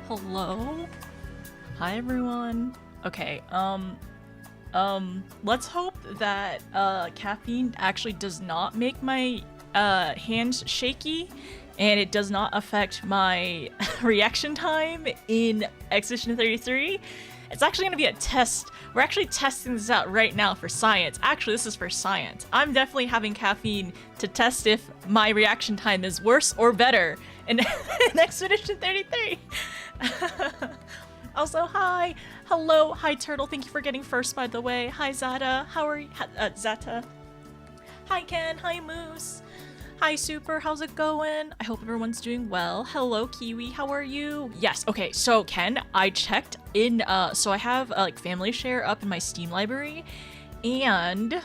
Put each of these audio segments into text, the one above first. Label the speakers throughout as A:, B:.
A: Hello? Hi everyone. Okay, let's hope that caffeine actually does not make my hands shaky and it does not affect my reaction time in Expedition 33. It's actually going to be a test. We're actually testing this out right now for science. Actually, this is for science. I'm definitely having caffeine to test if my reaction time is worse or better in, in Expedition 33. Also, hi. Hello. Hi, Turtle. Thank you for getting first, by the way. Hi, Zata. How are you? Zata. Hi, Ken. Hi, Moose. Hi, Super. How's it going? I hope everyone's doing well. Hello, Kiwi. How are you? Yes. Okay. So, Ken, I checked in. So I have like Family Share up in my Steam library, and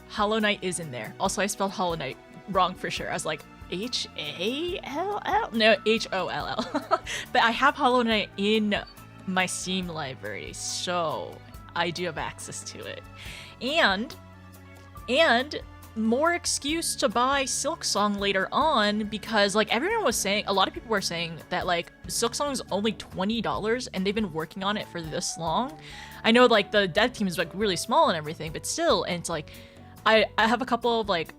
A: Hollow Knight is in there. Also, I spelled Hollow Knight wrong for sure. I was like H-A-L-L? No, H-O-L-L. But I have Hollow Knight in my Steam library, so I do have access to it. And more excuse to buy Silksong later on, because like everyone was saying, a lot of people were saying that like Silksong is only $20 and they've been working on it for this long. I know like the dev team is like really small and everything, but still, and it's like I have a couple of like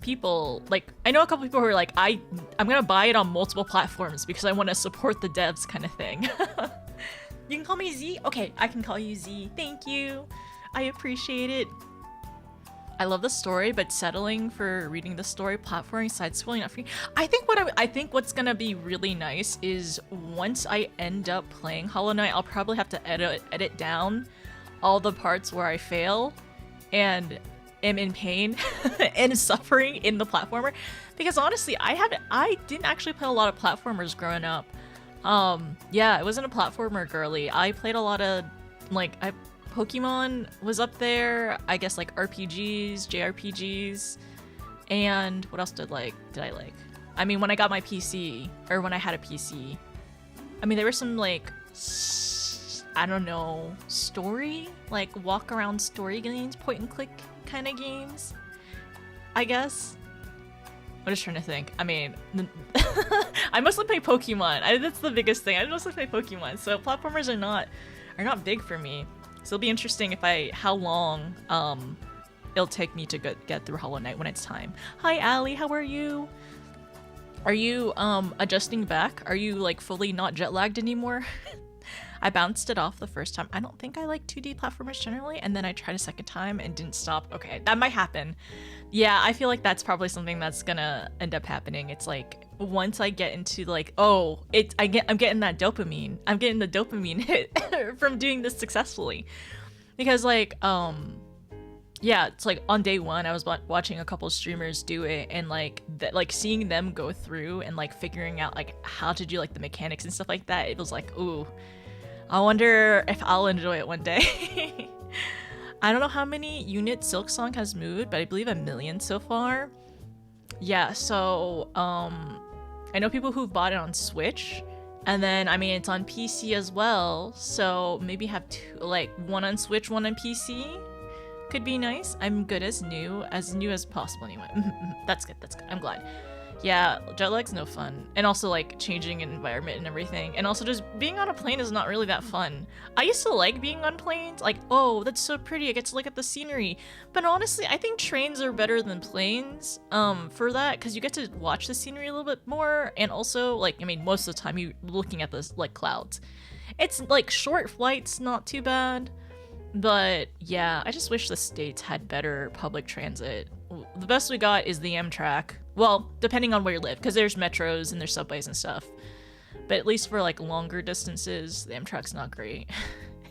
A: people, like I know a couple people who are like I'm gonna buy it on multiple platforms because I want to support the devs kind of thing. You can call me Z? Okay, I can call you Z. Thank you. I appreciate it. I love the story, but settling for reading the story, platforming, side-scrolling, not free. I think what's gonna be really nice is once I end up playing Hollow Knight, I'll probably have to edit down all the parts where I fail and am in pain and suffering in the platformer, because honestly, I didn't actually play a lot of platformers growing up. Yeah, I wasn't a platformer girly. I played a lot of like Pokemon was up there, I guess, like RPGs, JRPGs, and what else did I like? I mean, when I got my PC, or when I had a PC, I mean, there were some like, I don't know, story, like walk around story games, point and click kind of games, I guess. I'm just trying to think. I mean, I mostly play Pokemon. That's the biggest thing. I mostly play Pokemon, so platformers are not big for me. So it'll be interesting how long it'll take me to get through Hollow Knight when it's time. Hi, Allie. How are you? Are you adjusting back? Are you like fully not jet lagged anymore? I bounced it off the first time. I don't think I like 2D platformers generally, and then I tried a second time and didn't stop. Okay, that might happen. Yeah, I feel like that's probably something that's gonna end up happening. It's like once I get into like, I'm getting that dopamine. I'm getting the dopamine hit from doing this successfully. Because like, yeah, it's like on day one, I was watching a couple of streamers do it, and like seeing them go through and like figuring out like how to do like the mechanics and stuff like that. It was like, ooh, I wonder if I'll enjoy it one day. I don't know how many units Silksong has moved, but I believe 1 million so far. Yeah, so I know people who've bought it on Switch, and then I mean it's on PC as well. So maybe have two, like one on Switch, one on PC. Could be nice. I'm good as new as possible anyway. That's good. That's good. I'm glad. Yeah, jet lag's no fun. And also like changing environment and everything. And also just being on a plane is not really that fun. I used to like being on planes. Like, oh, that's so pretty. I get to look at the scenery. But honestly, I think trains are better than planes for that, because you get to watch the scenery a little bit more. And also, like, I mean, most of the time you're looking at this like clouds. It's like short flights, not too bad. But yeah, I just wish the States had better public transit. The best we got is the Amtrak. Well, depending on where you live, because there's metros and there's subways and stuff. But at least for like longer distances, the Amtrak's not great.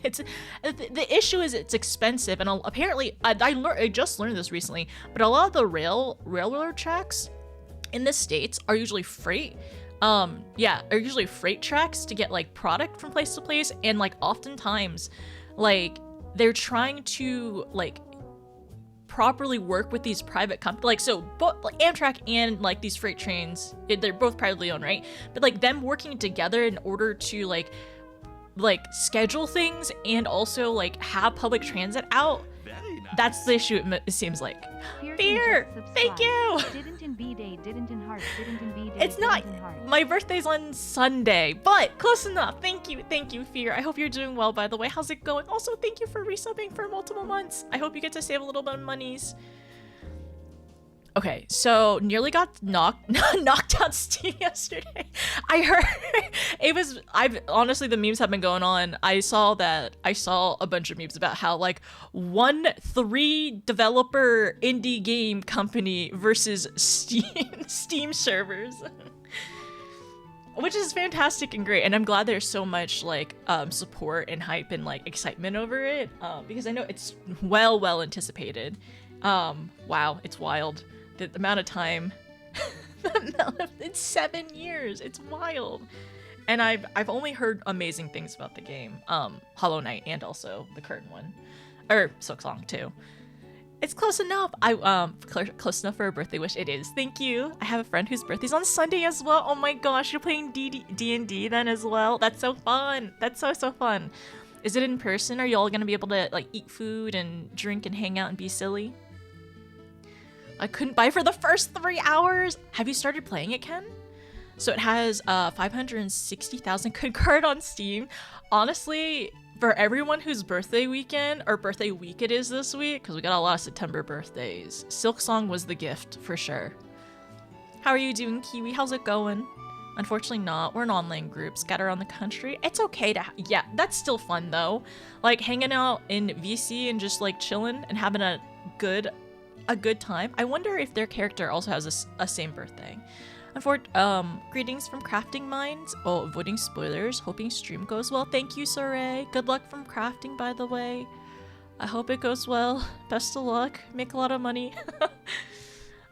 A: The issue is it's expensive, and apparently I just learned this recently, but a lot of the railroad tracks in the States are usually freight. Are usually freight tracks to get like product from place to place, and like oftentimes, like they're trying to like properly work with these private companies, like so both like Amtrak and like these freight trains, they're both privately owned, right? But like them working together in order to like schedule things and also like have public transit out. That's the issue, it seems like. Fear! Thank you! It's not My birthday's on Sunday, but close enough. Thank you, Fear. I hope you're doing well, by the way. How's it going? Also, thank you for resubbing for multiple months. I hope you get to save a little bit of monies. Okay, so nearly got knocked out Steam yesterday. I heard honestly, the memes have been going on. I saw a bunch of memes about how like 3 developer indie game company versus Steam servers. Which is fantastic and great, and I'm glad there's so much like support and hype and like excitement over it, because I know it's well anticipated. Wow, it's wild. The amount of time, it's 7 years. It's wild, and I've only heard amazing things about the game. Hollow Knight and also the current one, or Silksong too. It's close enough. Close enough for a birthday wish. It is. Thank you. I have a friend whose birthday's on Sunday as well. Oh my gosh, you're playing D&D then as well. That's so fun. That's so fun. Is it in person? Are y'all gonna be able to like eat food and drink and hang out and be silly? I couldn't buy for the first 3 hours. Have you started playing it, Ken? So it has 560,000 good card on Steam. Honestly, for everyone whose birthday weekend or birthday week it is this week, because we got a lot of September birthdays, Silksong was the gift for sure. How are you doing, Kiwi? How's it going? Unfortunately not. We're an online group scattered around the country. It's okay to yeah, that's still fun though. Like hanging out in VC and just like chilling and having a good time. I wonder if their character also has a same birthday. Greetings from Crafting Minds. Oh, avoiding spoilers. Hoping stream goes well. Thank you, Soray. Good luck from crafting, by the way. I hope it goes well. Best of luck. Make a lot of money.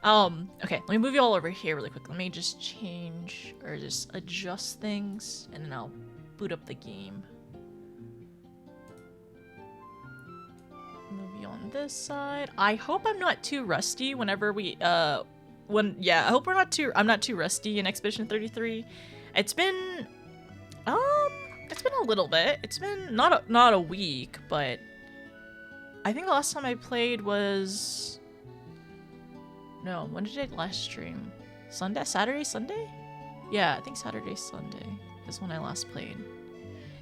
A: Okay, let me move you all over here really quick. Let me just change or just adjust things, and then I'll boot up the game. Move you on this side. I hope I'm not too rusty whenever we I hope I'm not too rusty in Expedition 33. It's been a little bit. It's been not a week, but I think the last time I played was no, when did I last stream? Saturday, Sunday? Yeah, I think Saturday, Sunday is when I last played.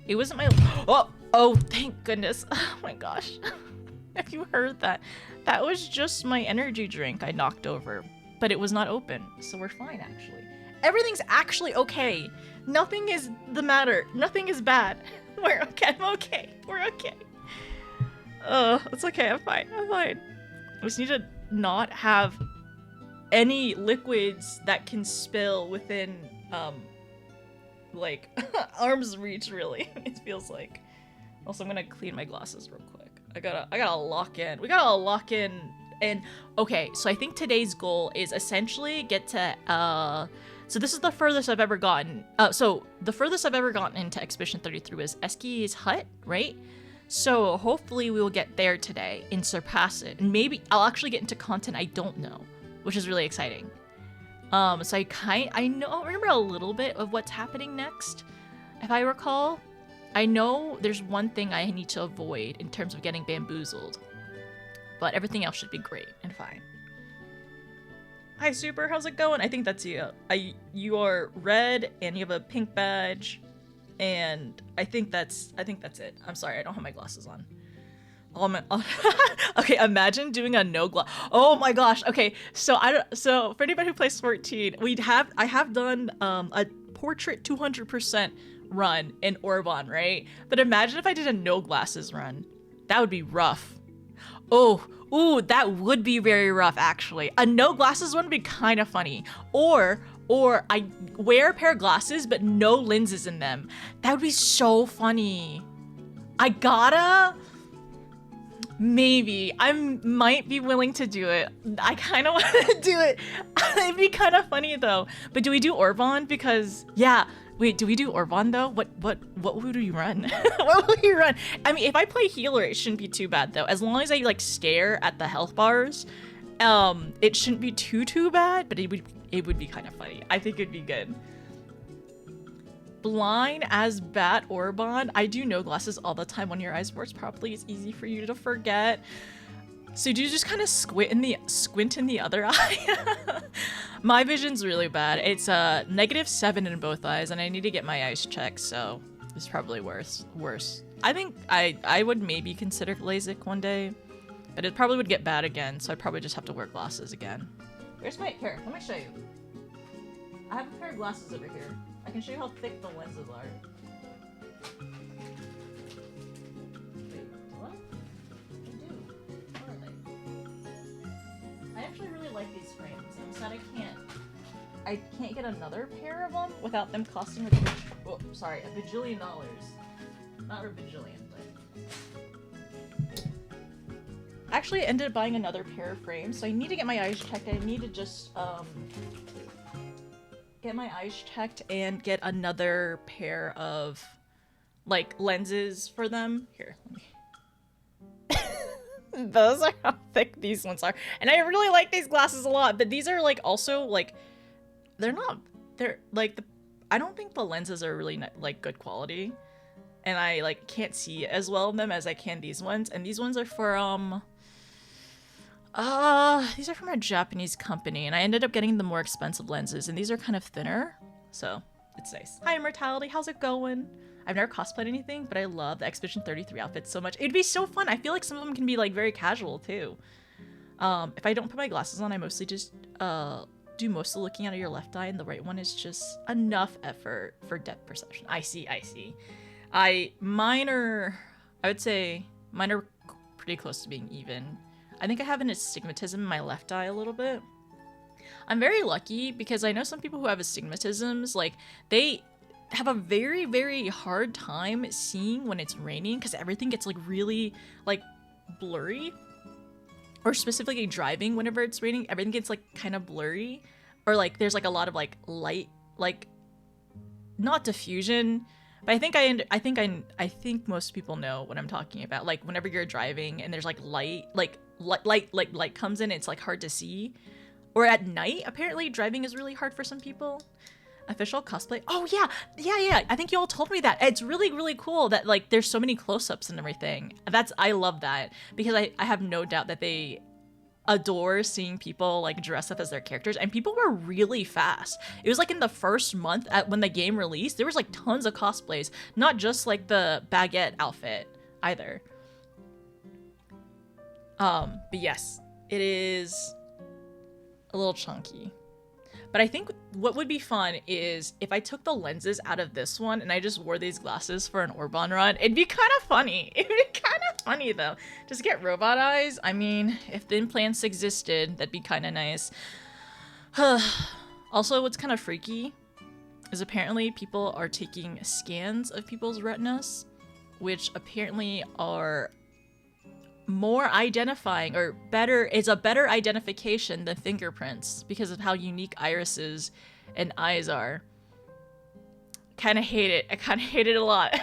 A: It wasn't my oh thank goodness. Oh my gosh. If you heard that, that was just my energy drink I knocked over, but it was not open, so we're fine actually. Everything's actually okay. Nothing is the matter. Nothing is bad. We're okay. I'm okay. We're okay. It's okay. I'm fine. I just need to not have any liquids that can spill within like arm's reach. Really, it feels like. Also, I'm gonna clean my glasses real quick. I gotta lock in. We gotta lock in. And okay, so I think today's goal is essentially get to so this is the furthest I've ever gotten. So the furthest I've ever gotten into Expedition 33 was Eski's hut, right? So hopefully we will get there today and surpass it, and maybe I'll actually get into content I don't know, which is really exciting. So I remember a little bit of what's happening next, if I recall. I know there's one thing I need to avoid in terms of getting bamboozled, but everything else should be great and fine. Hi Super, how's it going? I think that's you. You are red and you have a pink badge, and I think that's it. I'm sorry, I don't have my glasses on. Okay, imagine doing a no glass. Oh my gosh. Okay, so for anybody who plays 14, I have done a portrait 200% run in Orban, right? But imagine if I did a no glasses run. That would be rough. Ooh, that would be very rough actually. A no glasses one would be kind of funny. Or I wear a pair of glasses but no lenses in them. That would be so funny. Maybe. I might be willing to do it. I kind of want to do it. It'd be kind of funny though. But do we do Orban? Because yeah. Wait, do we do Orban though? What would we run? What would we run? I mean, if I play healer, it shouldn't be too bad though. As long as I like stare at the health bars, it shouldn't be too bad. But it would be kind of funny. I think it'd be good. Blind as bat Orban. I do no glasses all the time when your eyes works properly. It's easy for you to forget. So do you just kind of squint in the other eye? My vision's really bad. It's -7 in both eyes, and I need to get my eyes checked, so it's probably worse. I think I would maybe consider LASIK one day, but it probably would get bad again, so I'd probably just have to wear glasses again. Where's my here? Let me show you. I have a pair of glasses over here. I can show you how thick the lenses are. I actually really like these frames. I'm sad I can't get another pair of them without them costing a bajillion dollars. Not a bajillion, but I actually ended up buying another pair of frames, so I need to get my eyes checked. I need to just get my eyes checked and get another pair of like lenses for them. Here, let me. Those are how thick these ones are. And I really like these glasses a lot, but these are like also like, they're like, I don't think the lenses are really like good quality. And I like can't see as well in them as I can these ones. And these ones are from, these are from a Japanese company. And I ended up getting the more expensive lenses, and these are kind of thinner. So it's nice. Hi, Immortality, how's it going? I've never cosplayed anything, but I love the Expedition 33 outfits so much. It'd be so fun. I feel like some of them can be like very casual too. If I don't put my glasses on, I mostly just do most of the looking out of your left eye, and the right one is just enough effort for depth perception. I see. I would say mine are pretty close to being even. I think I have an astigmatism in my left eye a little bit. I'm very lucky because I know some people who have astigmatisms, like they have a very, very hard time seeing when it's raining because everything gets like really like blurry, or specifically driving whenever it's raining, everything gets like kind of blurry, or like there's like a lot of like light, like not diffusion, but I think most people know what I'm talking about. Like whenever you're driving and there's like light comes in, it's like hard to see. Or at night, apparently driving is really hard for some people. Official cosplay. Oh yeah. I think you all told me that. It's really, really cool that like there's so many close-ups and everything. I love that because I have no doubt that they adore seeing people like dress up as their characters, and people were really fast. It was like in the first month when the game released, there was like tons of cosplays, not just like the baguette outfit either. But yes, it is a little chunky. But I think what would be fun is if I took the lenses out of this one and I just wore these glasses for an Orban run. It'd be kind of funny. It'd be kind of funny though. Just get robot eyes. I mean, if the implants existed, that'd be kind of nice. Also, what's kind of freaky is apparently people are taking scans of people's retinas, which apparently are more identifying, or better, is a better identification than fingerprints because of how unique irises and eyes are. Kind of hate it. I kind of hate it a lot.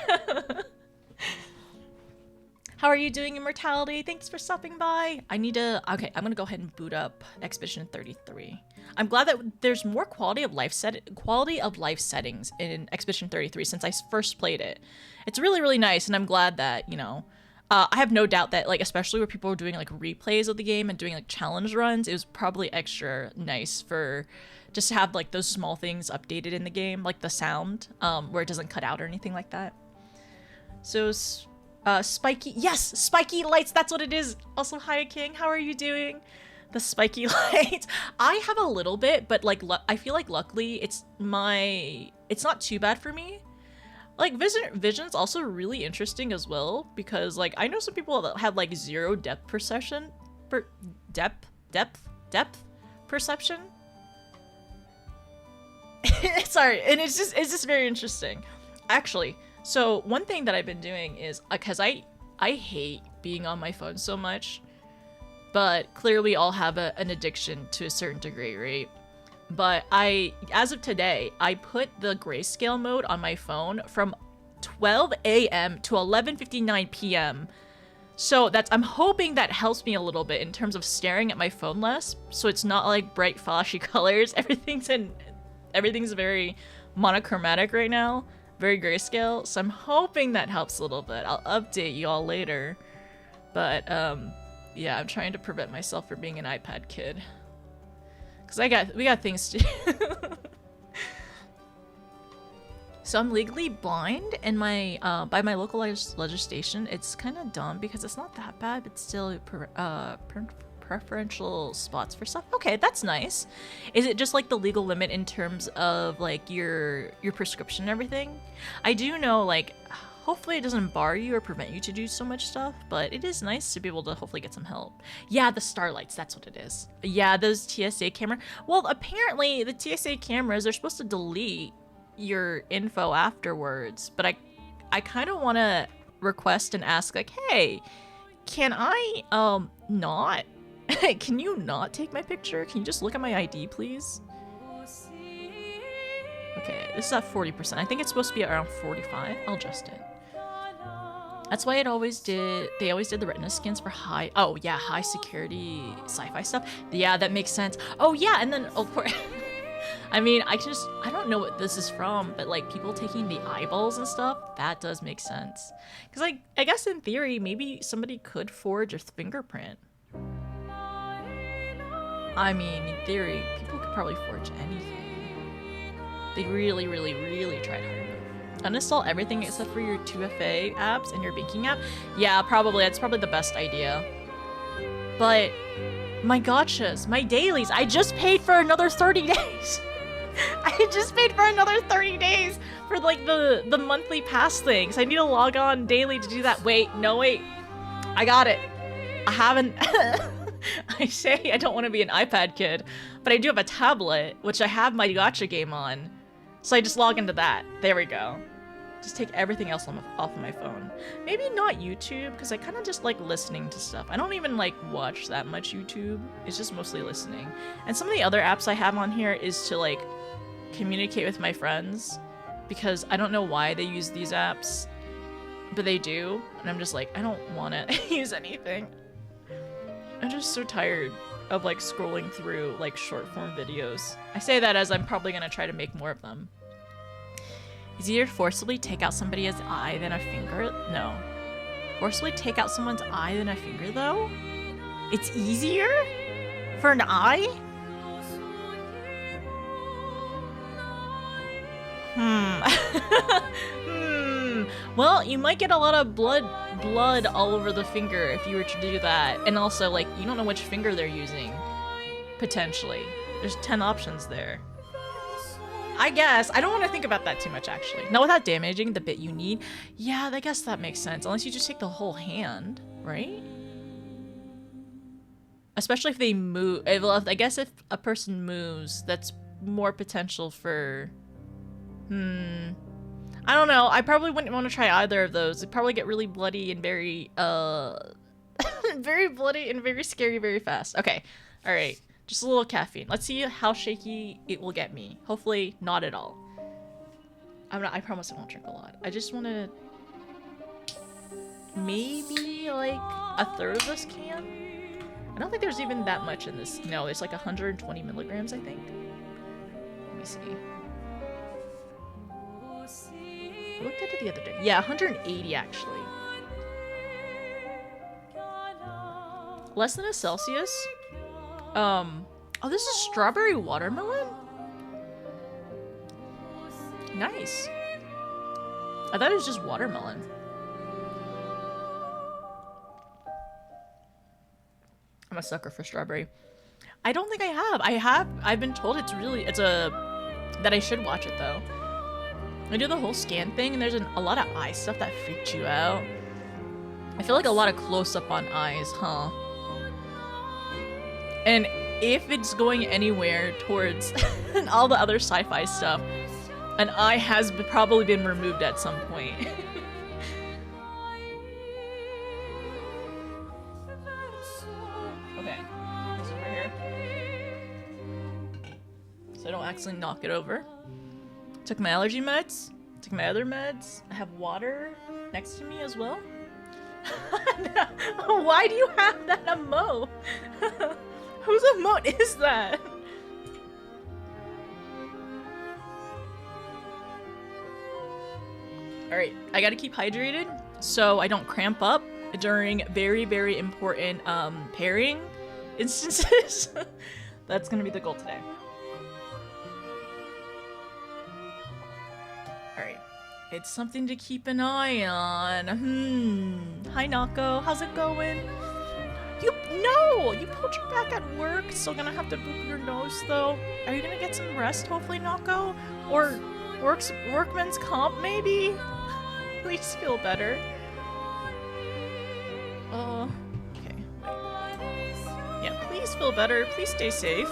A: How are you doing, Immortality? Thanks for stopping by. Okay, I'm gonna go ahead and boot up Expedition 33. I'm glad that there's more quality of life settings in Expedition 33 since I first played it. It's really, really nice, and I'm glad that, you know, I have no doubt that, like, especially where people are doing, like, replays of the game and doing, like, challenge runs, it was probably extra nice for just to have, like, those small things updated in the game, like the sound, where it doesn't cut out or anything like that. So, spiky, yes, spiky lights, that's what it is. Also, hi, King, how are you doing? The spiky lights. I have a little bit, but, like, I feel like, luckily, it's not too bad for me. Like, vision's also really interesting as well, because, like, I know some people that have, like, zero depth perception. Depth perception? Sorry, and it's just very interesting. Actually, so one thing that I've been doing is, because I hate being on my phone so much, but clearly all have an addiction to a certain degree, right? But as of today, I put the grayscale mode on my phone from 12 a.m. to 11:59 p.m. So I'm hoping that helps me a little bit in terms of staring at my phone less. So it's not like bright flashy colors. Everything's very monochromatic right now, very grayscale. So I'm hoping that helps a little bit. I'll update you all later. But Yeah, I'm trying to prevent myself from being an iPad kid. Cause we got things to do. So I'm legally blind, and my by my local legislation, it's kind of dumb because it's not that bad, but still preferential spots for stuff. Okay, that's nice. Is it just like the legal limit in terms of like your prescription and everything? I do know, like, hopefully it doesn't bar you or prevent you to do so much stuff, but it is nice to be able to hopefully get some help. Yeah, the starlights, that's what it is. Yeah, those TSA camera. Well, apparently the TSA cameras, they're supposed to delete your info afterwards, but I kind of want to request and ask, like, hey, can I not can you not take my picture? Can you just look at my ID, please? Okay, this is at 40%. I think it's supposed to be around 45. I'll adjust it. That's why they always did the retina scans for high security sci-fi stuff. Yeah, that makes sense. Oh yeah, and then of course I mean, I don't know what this is from, but like people taking the eyeballs and stuff, that does make sense. Because like, I guess in theory, maybe somebody could forge a fingerprint. I mean, in theory, people could probably forge anything. They really, really, really tried hard enough. Uninstall everything except for your 2FA apps and your banking app. Yeah, probably. That's probably the best idea. But my gotchas, my dailies, I just paid for another 30 days. I just paid for another 30 days for like the monthly pass things. I need to log on daily to do that. Wait, no, wait. I got it. I haven't. I say I don't want to be an iPad kid, but I do have a tablet, which I have my gacha game on. So I just log into that. There we go. Just take everything else off of my phone. Maybe not YouTube, because I kind of just like listening to stuff. I don't even like watch that much YouTube. It's just mostly listening. And some of the other apps I have on here is to like communicate with my friends, because I don't know why they use these apps, but they do. And I'm just like, I don't want to use anything. I'm just so tired of like scrolling through like short form videos. I say that as I'm probably gonna try to make more of them. Is easier to forcibly take out somebody's eye than a finger? No. Forcibly take out someone's eye than a finger though? It's easier? For an eye? Well, you might get a lot of blood all over the finger if you were to do that. And also, like, you don't know which finger they're using. Potentially. There's 10 options there. I guess. I don't want to think about that too much, actually. Not without damaging the bit you need. Yeah, I guess that makes sense. Unless you just take the whole hand, right? Especially if they move. I guess if a person moves, that's more potential for... I don't know. I probably wouldn't want to try either of those. It'd probably get really bloody and very, very bloody and very scary very fast. Okay. All right. Just a little caffeine. Let's see how shaky it will get me. Hopefully not at all. I promise I won't drink a lot. I just want to maybe like a third of this can. I don't think there's even that much in this. No, there's like 120 milligrams, I think. Let me see. I looked at it the other day. Yeah, 180 actually. Less than a Celsius. Oh, this is strawberry watermelon? Nice. I thought it was just watermelon. I'm a sucker for strawberry. I don't think I have. I've been told that I should watch it though. I do the whole scan thing, and there's a lot of eye stuff that freaked you out. I feel like a lot of close-up on eyes, huh? And if it's going anywhere towards all the other sci-fi stuff, an eye has probably been removed at some point. Okay, this is right here. So I don't accidentally knock it over. Took my allergy meds. Took my other meds. I have water next to me as well. Why do you have that emote? Whose emote is that? Alright, I gotta keep hydrated so I don't cramp up during very, very important parrying instances. That's gonna be the goal today. Alright. It's something to keep an eye on. Hi Nako, how's it going? No! You pulled your back at work. Still gonna have to boop your nose though. Are you gonna get some rest hopefully, Nako? Or workman's comp maybe? Please feel better. Okay, wait. Yeah, please feel better. Please stay safe.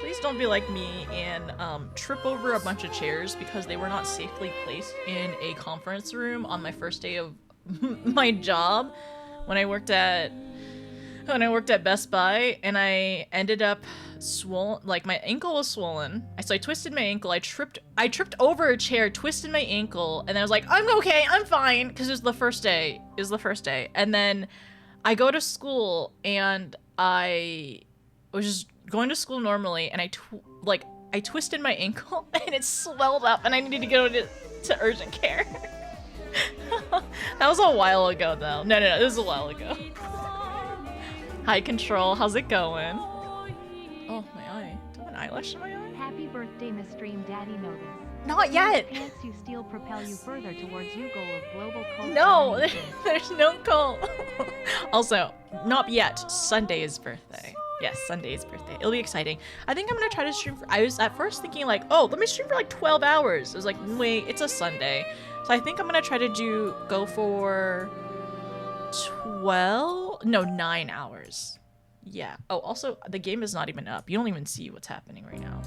A: Please don't be like me and trip over a bunch of chairs because they were not safely placed in a conference room on my first day of my job when I worked at Best Buy, and I ended up swollen. Like my ankle was swollen, so I twisted my ankle. I tripped over a chair, twisted my ankle, and I was like, I'm okay, I'm fine, because it was the first day. And then I go to school, and I was just going to school normally, and I twisted my ankle, and it swelled up, and I needed to go to urgent care. That was a while ago, though. No, this was a while ago. Hi, Control. How's it going? Oh, my eye. Do I have an eyelash in my eye?
B: Happy birthday, Miss Stream Daddy Notice.
A: Not yet!
B: Pants you steal propel you further towards your goal of global culture.
A: No! There's no goal. Also, not yet. Sunday's birthday. Yes, Sunday's birthday. It'll be exciting. I think I'm gonna try to stream for... I was at first thinking like, oh, let me stream for like 12 hours. I was like, wait, it's a Sunday. So I think I'm gonna try to go for 9 hours. Yeah. Oh, also, the game is not even up. You don't even see what's happening right now.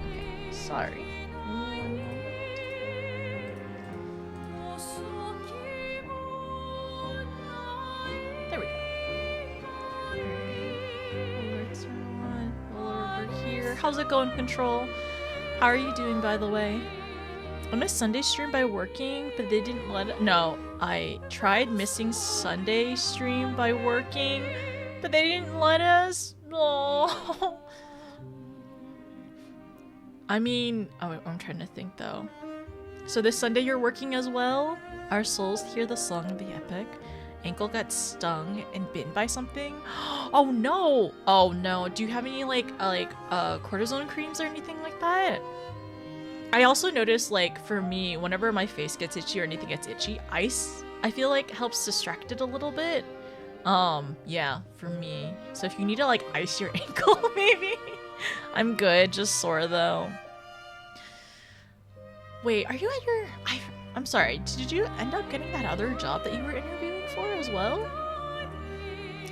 A: Okay, sorry. There we go. Alerts are on. Over here. How's it going, Control? How are you doing, by the way? I missed Sunday stream by working, but they didn't let it. No, I tried missing Sunday stream by working, but they didn't let us. Oh. I mean, oh, I'm trying to think though. So this Sunday you're working as well? Our souls hear the song of the epic. Ankle got stung and bitten by something. Oh no! Oh no! Do you have any like cortisone creams or anything like that? I also noticed, like, for me, whenever my face gets itchy or anything gets itchy, ice, I feel like helps distract it a little bit. Yeah, for me. So if you need to like ice your ankle, maybe. I'm good, just sore though. Wait, are you at your... I'm sorry, did you end up getting that other job that you were interviewing for as well?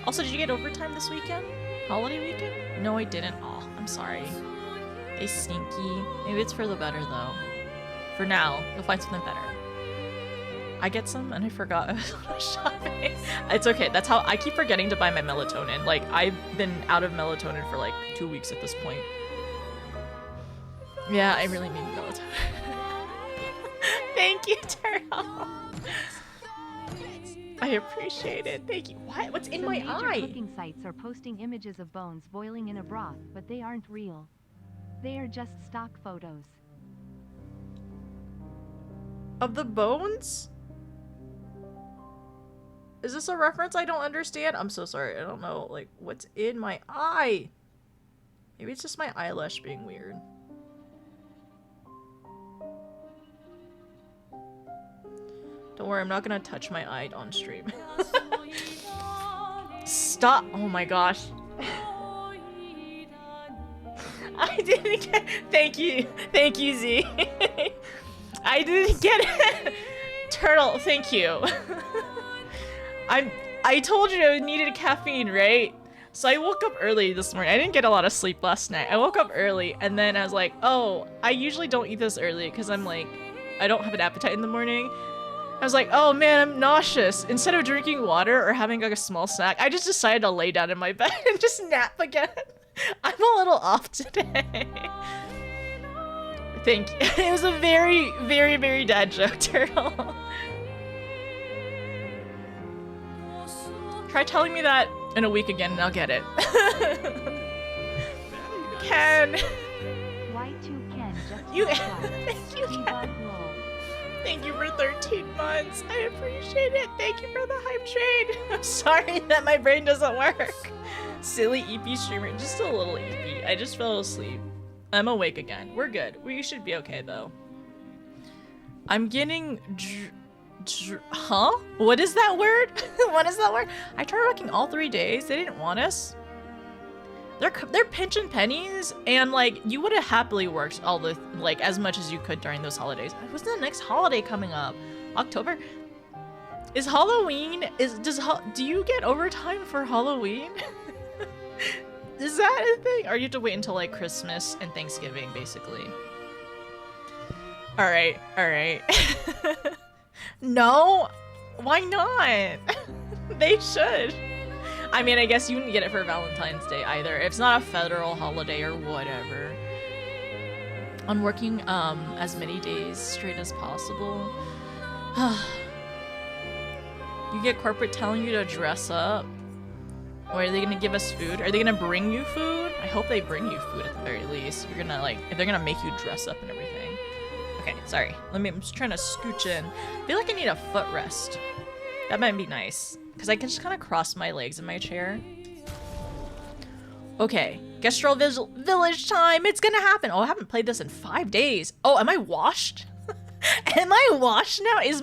A: Also, did you get overtime this weekend? Holiday weekend? No, I didn't. Oh, I'm sorry. They stinky. Maybe it's for the better though. For now, you'll find something better. I get some and I forgot I was shopping. It's okay, that's how I keep forgetting to buy my melatonin. Like, I've been out of melatonin for like 2 weeks at this point. Yeah, I really need melatonin. Thank you, Turtle. I appreciate it. Thank you. What? What's in my eye?
B: Major cooking sites are posting images of bones boiling in a broth, but they aren't real. They are just stock photos.
A: Of the bones? Is this a reference I don't understand? I'm so sorry. I don't know, like, what's in my eye? Maybe it's just my eyelash being weird. Don't worry, I'm not gonna touch my eye on stream. Stop! Oh my gosh. I didn't get... Thank you, Z. I didn't get it. Turtle, thank you. I told you I needed caffeine, right? So I woke up early this morning. I didn't get a lot of sleep last night. I woke up early and then I was like, oh, I usually don't eat this early because I'm like, I don't have an appetite in the morning. I was like, oh man, I'm nauseous. Instead of drinking water or having like a small snack, I just decided to lay down in my bed and just nap again. I'm a little off today. Thank you. It was a very, very, very dad joke, Turtle. Try telling me that in a week again and I'll get it.
B: Y2
A: Ken.
B: Ken
A: You,
B: Debug
A: thank you, Ken.
B: roll.
A: Thank you for 13 months. I appreciate it. Thank you for the hype train. I'm sorry that my brain doesn't work. Silly EP streamer, just a little EP. I just fell asleep. I'm awake again. We're good. We should be okay though. I'm getting huh? What is that word? What is that word? I tried working all 3 days. They didn't want us. They're pinching pennies, and like you would have happily worked all the like as much as you could during those holidays. What's the next holiday coming up? October? Is Halloween? Do you get overtime for Halloween? Is that a thing? Or you have to wait until like Christmas and Thanksgiving, basically? All right. No, why not? They should. I mean, I guess you wouldn't get it for Valentine's Day either. It's not a federal holiday or whatever. I'm working as many days straight as possible. You get corporate telling you to dress up. Or are they gonna give us food? Are they gonna bring you food? I hope they bring you food at the very least. You're gonna like, if they're gonna make you dress up and everything. Okay, sorry. I'm just trying to scooch in. I feel like I need a footrest. That might be nice. Because I can just kind of cross my legs in my chair. Okay, gestral village time. It's gonna happen. Oh, I haven't played this in 5 days. Oh, am I washed? Am I washed now? Is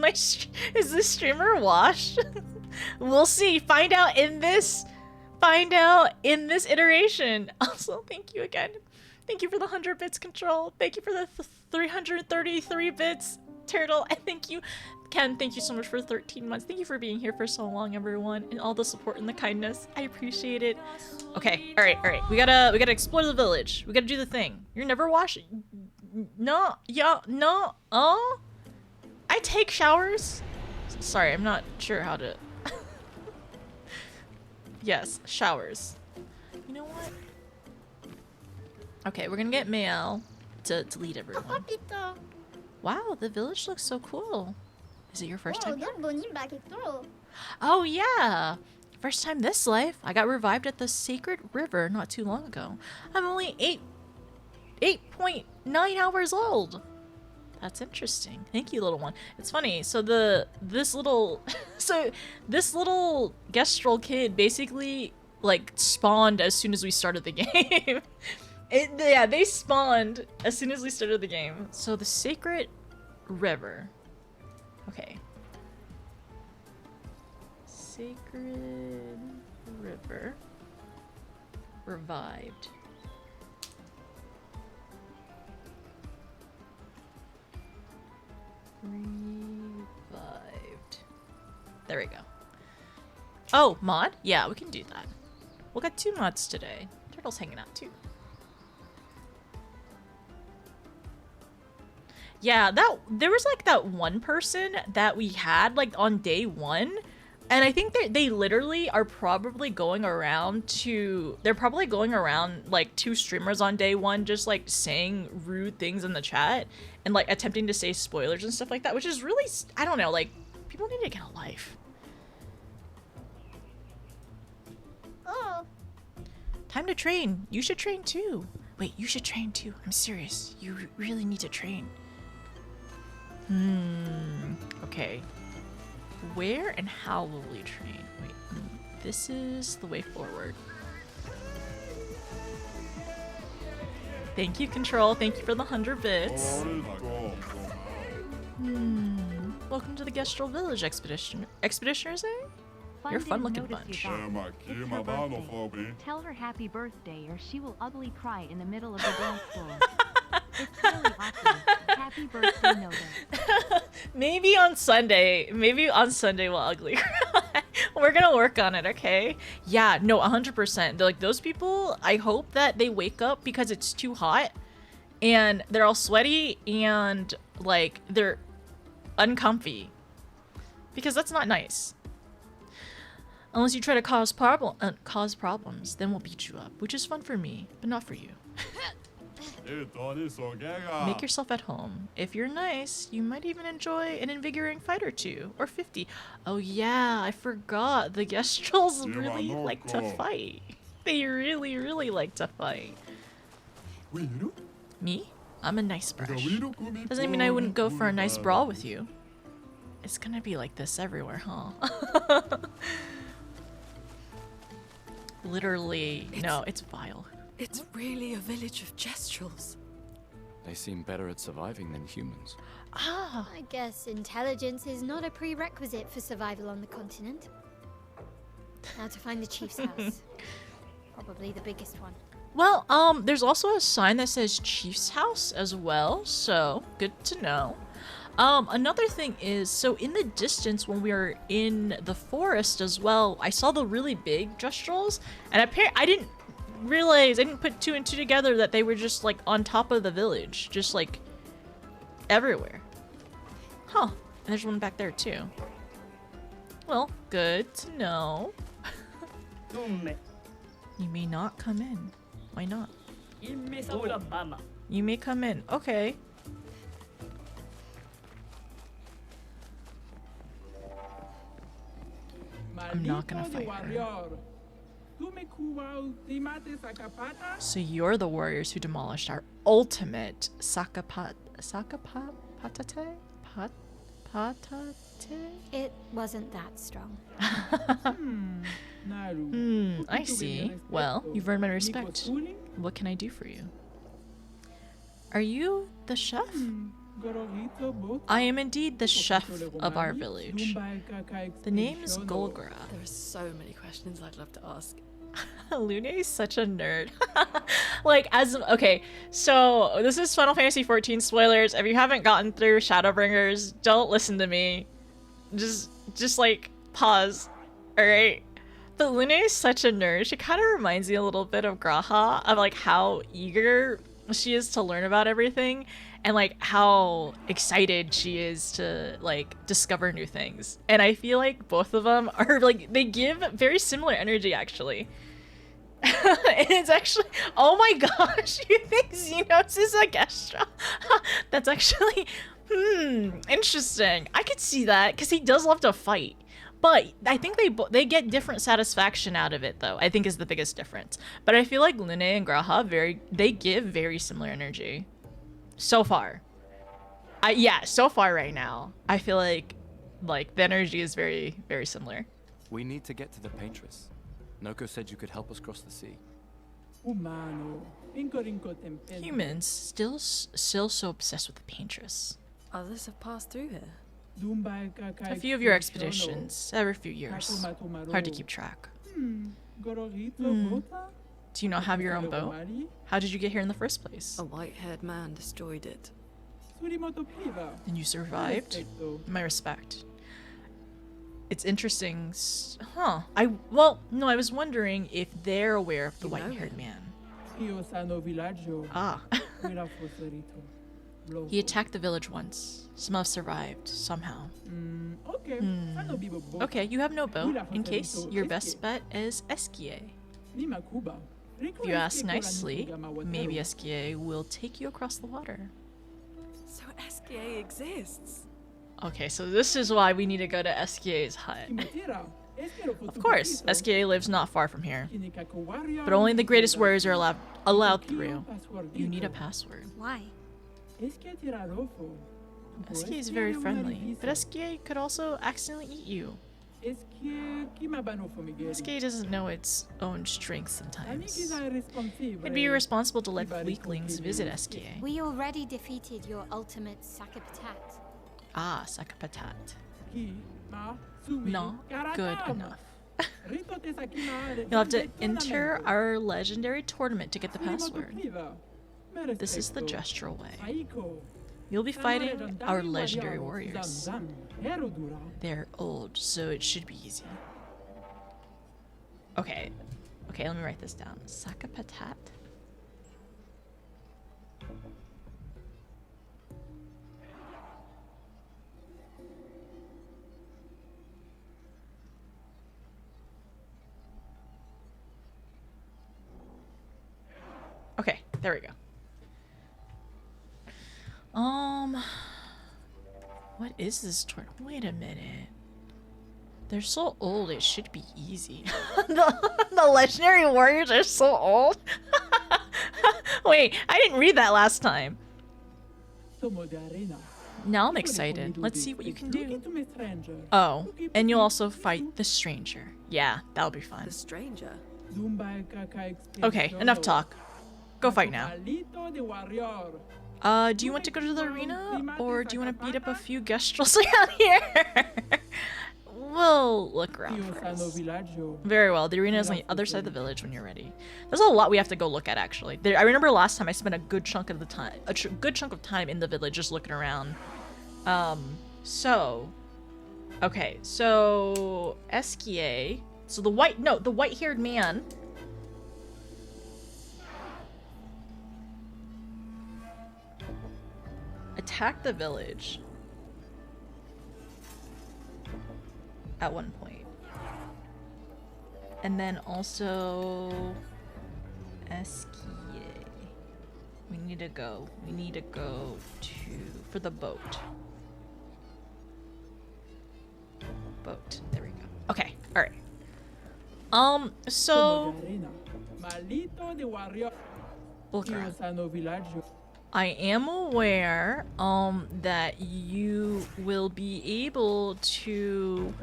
A: this streamer washed? We'll see. Find out in this iteration. Also, thank you again. Thank you for the 100 bits control. Thank you for the 333 bits turtle. And thank you, Ken, thank you so much for 13 months. Thank you for being here for so long, everyone, and all the support and the kindness. I appreciate it. Okay, all right. We gotta explore the village. We gotta do the thing. You're never washing. No, yeah, no. Oh, I take showers. Sorry, I'm not sure how to. Yes, showers. You know what? Okay, we're gonna get Mael to lead everyone. Wow, the village looks so cool. Is it your first time here? Oh yeah! First time this life. I got revived at the sacred river not too long ago. I'm only 8.9 hours old. That's interesting. Thank you, little one. It's funny. So this little gestral kid basically like spawned as soon as we started the game. Yeah, they spawned as soon as we started the game. So the sacred river. Okay. Sacred river. Revived. Revived. There we go. Oh, mod? Yeah, we can do that. We'll get 2 mods today. Turtle's hanging out too. Yeah, there was like that one person that we had like on day 1, and I think they literally are probably going around like 2 streamers on day 1 just like saying rude things in the chat and like attempting to say spoilers and stuff like that, which is really, I don't know, like people need to get a life. Oh. Time to train. You should train too. Wait, you should train too. I'm serious. You really need to train. Okay. Where and how will we train? Wait, this is the way forward. Thank you, Control. Thank you for the 100 bits. Welcome to the Gestral Village, Expeditioners, eh? You're a fun-looking bunch.
B: It's her birthday. Tell her happy birthday or she will ugly cry in the middle of the dance floor. It's really awesome. Happy birthday, Noda.
A: Maybe on Sunday we'll ugly cry. We're gonna work on it, okay? Yeah, no, 100%. Like those people, I hope that they wake up because it's too hot and they're all sweaty and like they're uncomfy. Because that's not nice. Unless you try to cause problems, then we'll beat you up, which is fun for me, but not for you. Make yourself at home. If you're nice, you might even enjoy an invigorating fight or 2, or 50. Oh yeah, I forgot. The Gestrals really like to fight. They really, really like to fight. Me? I'm a nice brush. Doesn't mean I wouldn't go for a nice brawl with you. It's gonna be like this everywhere, huh? Literally, no, it's vile.
C: It's really a village of gestrals.
D: They seem better at surviving than humans.
A: Ah.
E: I guess intelligence is not a prerequisite for survival on the continent. Now to find the chief's house. Probably the biggest one.
A: Well, there's also a sign that says Chief's House as well, so good to know. Another thing is, so in the distance when we were in the forest as well, I saw the really big gestrals, and I didn't realize, I didn't put two and two together that they were just like on top of the village, just like everywhere. Huh, and there's one back there too. Well, good to know. You may not come in. Why not? You may come in. Okay. I'm not gonna fight her. So you're the warriors who demolished our ultimate patate?
E: It wasn't that strong.
A: I see. Well, you've earned my respect. What can I do for you? Are you the chef? I am indeed the chef of our village. The name is Golgra.
C: There are so many questions I'd love to ask.
A: Lune is such a nerd. Like, okay, so this is Final Fantasy XIV spoilers. If you haven't gotten through Shadowbringers, don't listen to me. Just like, pause. Alright? But Lune is such a nerd. She kind of reminds me a little bit of Graha, of like how eager she is to learn about everything, and like how excited she is to like discover new things. And I feel like both of them are like, they give very similar energy actually. And it's actually, oh my gosh, you think Xenos is a gestral? That's actually, interesting. I could see that because he does love to fight. But I think they get different satisfaction out of it, though. I think is the biggest difference. But I feel like Lune and Graha they give very similar energy. So far. Yeah, so far right now. I feel like the energy is very, very similar.
D: We need to get to the paintress. Noko said you could help us cross the sea.
A: Humans still so obsessed with the paintress.
C: Others have passed through here.
A: A few of your expeditions, every few years. Hard to keep track. Do you not have your own boat? How did you get here in the first place?
C: A white-haired man destroyed it.
A: And you survived? My respect. It's interesting. Huh. Well, no, I was wondering if they're aware of the white-haired man. Ah. He attacked the village once. Some have survived, somehow. Okay, you have no boat. In case, your best bet is Eskie. If you ask nicely, maybe Eskie will take you across the water.
C: So Eskie exists.
A: Okay, so this is why we need to go to Eskie's hut. Of course, Eskie lives not far from here. But only the greatest warriors are allowed through. You need a password.
E: Why?
A: Eskie is very friendly, but Eskie could also accidentally eat you. Eskie doesn't know its own strength sometimes. It'd be irresponsible to let weaklings visit Eskie.
E: We already defeated your ultimate Sakapatat.
A: Ah, Sakapatat. Not good enough. You'll have to enter our legendary tournament to get the password. This is the gestral way. You'll be fighting our legendary warriors. They're old, so it should be easy. Okay, let me write this down. Sakapatat. Okay, there we go. What is this tournament? Wait a minute. They're so old, it should be easy. the legendary warriors are so old? Wait, I didn't read that last time. Now I'm excited. Let's see what you can do. Oh, and you'll also fight the stranger. Yeah, that'll be fun.
C: The stranger.
A: Okay, enough talk. Go fight now. Do you want to go to the arena? Or do you want to beat up a few gestrals around here? We'll look around first. Very well. The arena is on the other side of the village when you're ready. There's a lot we have to go look at, actually. I remember last time I spent a good chunk of time in the village just looking around. Okay, so Eskia. So the white-haired man. Attacked the village at one point. And then also Eskia. We need to go for the boat. There we go. Okay, alright. So look around. I am aware that you will be able to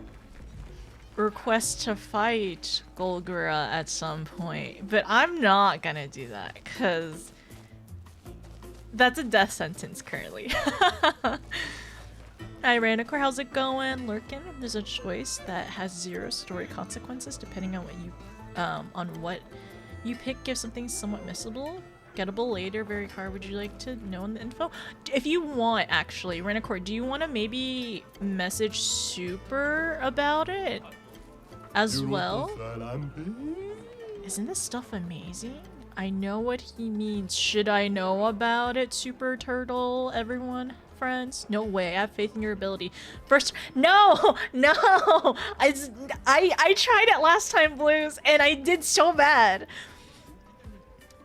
A: request to fight Golgura at some point, but I'm not gonna do that because that's a death sentence currently. Hi Ranacor, how's it going? Lurkin, there's a choice that has 0 story consequences depending on what you pick. Give something somewhat missable. Gettable later, very hard. Would you like to know the info? If you want, actually, Ranacor, do you want to maybe message Super about it as well? Isn't this stuff amazing? I know what he means. Should I know about it, Super Turtle, everyone? Friends? No way. I have faith in your ability. First, no! I tried it last time, Blues, and I did so bad.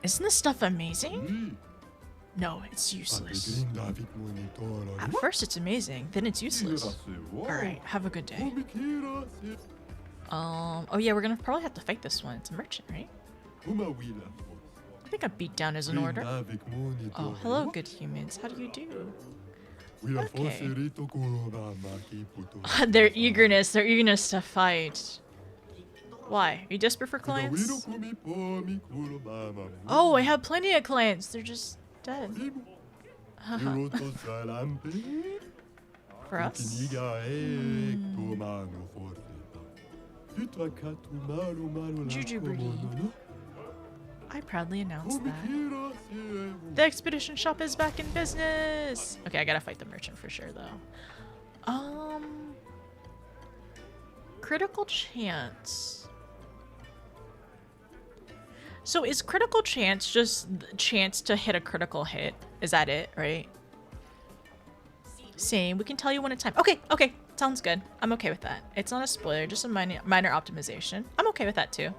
A: Isn't this stuff amazing? No, it's useless. At first it's amazing, then it's useless. Alright, have a good day. Oh yeah, we're gonna probably have to fight this one. It's a merchant, right? I think a beatdown is in order. Oh, hello, good humans. How do you do? Okay. Their eagerness to fight. Why? Are you desperate for clients? Oh, I have plenty of clients. They're just dead. For us? Jujubri. I proudly announce that. The expedition shop is back in business! Okay, I gotta fight the merchant for sure, though. Critical chance. So is critical chance just chance to hit a critical hit? Is that it, right? Same. We can tell you when it's time. Okay, sounds good. I'm okay with that. It's not a spoiler, just a minor optimization. I'm okay with that too.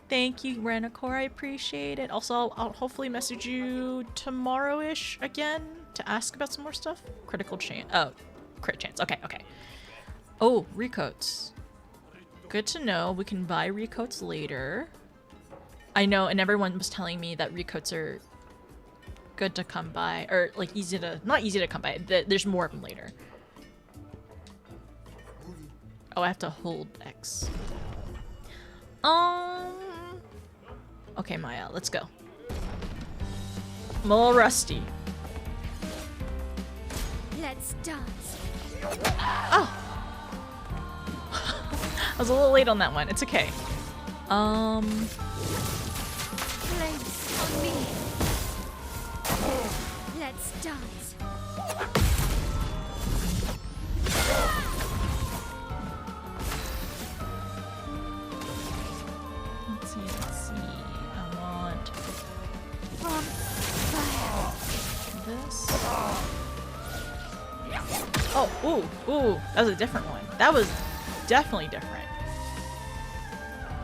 A: Thank you, Ranacor. I appreciate it. Also, I'll hopefully message you tomorrow-ish again to ask about some more stuff. Critical chance. Oh, crit chance. Okay. Oh, recoats. Good to know. We can buy recoats later. I know, and everyone was telling me that recoats are good to come by, or like not easy to come by. There's more of them later. Oh, I have to hold X. Okay, Maya, let's go. I'm a little rusty.
E: Let's dance.
A: Oh! I was a little late on that one. It's okay.
E: Place on me. Let's dance.
A: Let's see. I want
E: From fire.
A: this. Oh, ooh, that was a different one. That was definitely different.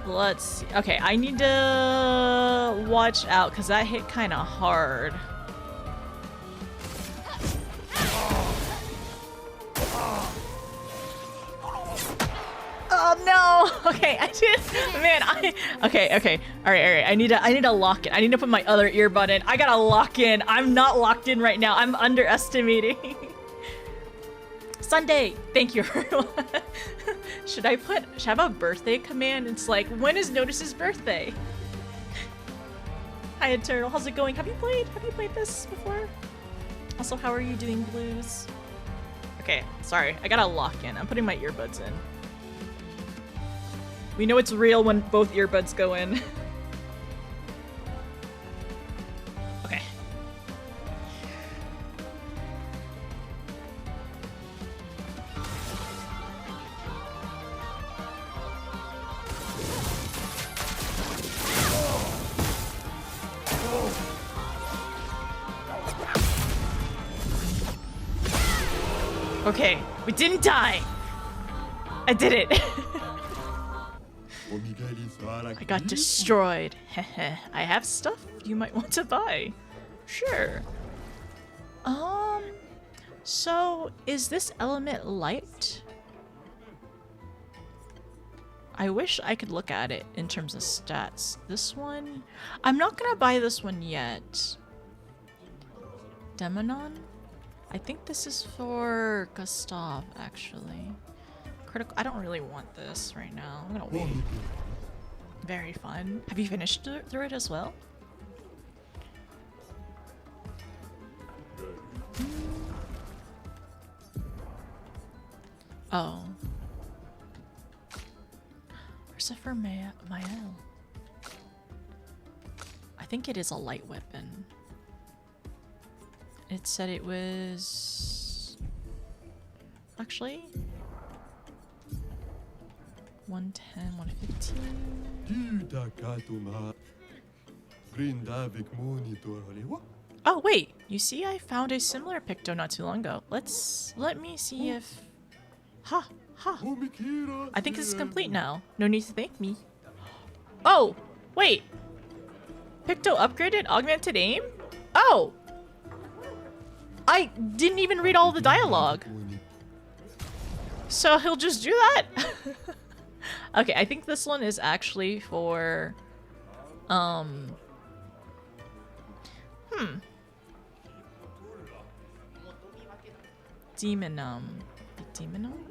A: Let's see. Okay, I need to watch out because that hit kind of hard. Oh no! Okay, I did. Man, okay. All right. I need to lock in. I need to put my other earbud in. I gotta lock in. I'm not locked in right now. I'm underestimating. Sunday. Thank you, everyone. Should I have a birthday command? It's like, when is Notice's birthday? Hi, Eternal. How's it going? Have you played this before? Also, how are you doing, Blues? Okay, sorry. I gotta lock in. I'm putting my earbuds in. We know it's real when both earbuds go in. Okay. Okay, we didn't die. I did it. I got destroyed. I have stuff you might want to buy. Sure. So is this element light? I wish I could look at it in terms of stats. This one, I'm not gonna buy this one yet. Demonon? I think this is for Gustav, actually. Critical. I don't really want this right now. I'm gonna wait. Very fun. Have you finished through it as well? Oh. Where's it for Mael? I think it is a light weapon. It said it was... Actually... 110, 115. Oh wait, you see I found a similar Picto not too long ago. Let me see if... Ha! I think this is complete now. No need to thank me. Oh! Wait! Picto upgraded augmented aim? Oh! I didn't even read all the dialogue. So he'll just do that? Okay, I think this one is actually for... Demonum.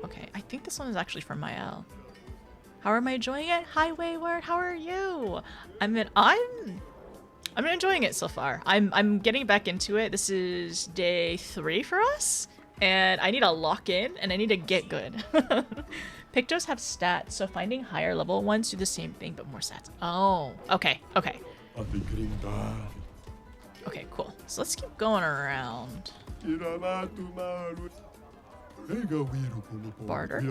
A: Okay, I think this one is actually for Mael. How am I enjoying it? Hi, Wayward. How are you? I'm enjoying it so far. I'm getting back into it. This is day 3 for us, and I need to lock in and I need to get good. Pictos have stats, so finding higher level ones do the same thing but more stats. Oh, okay. Okay, cool. So let's keep going around. Barter.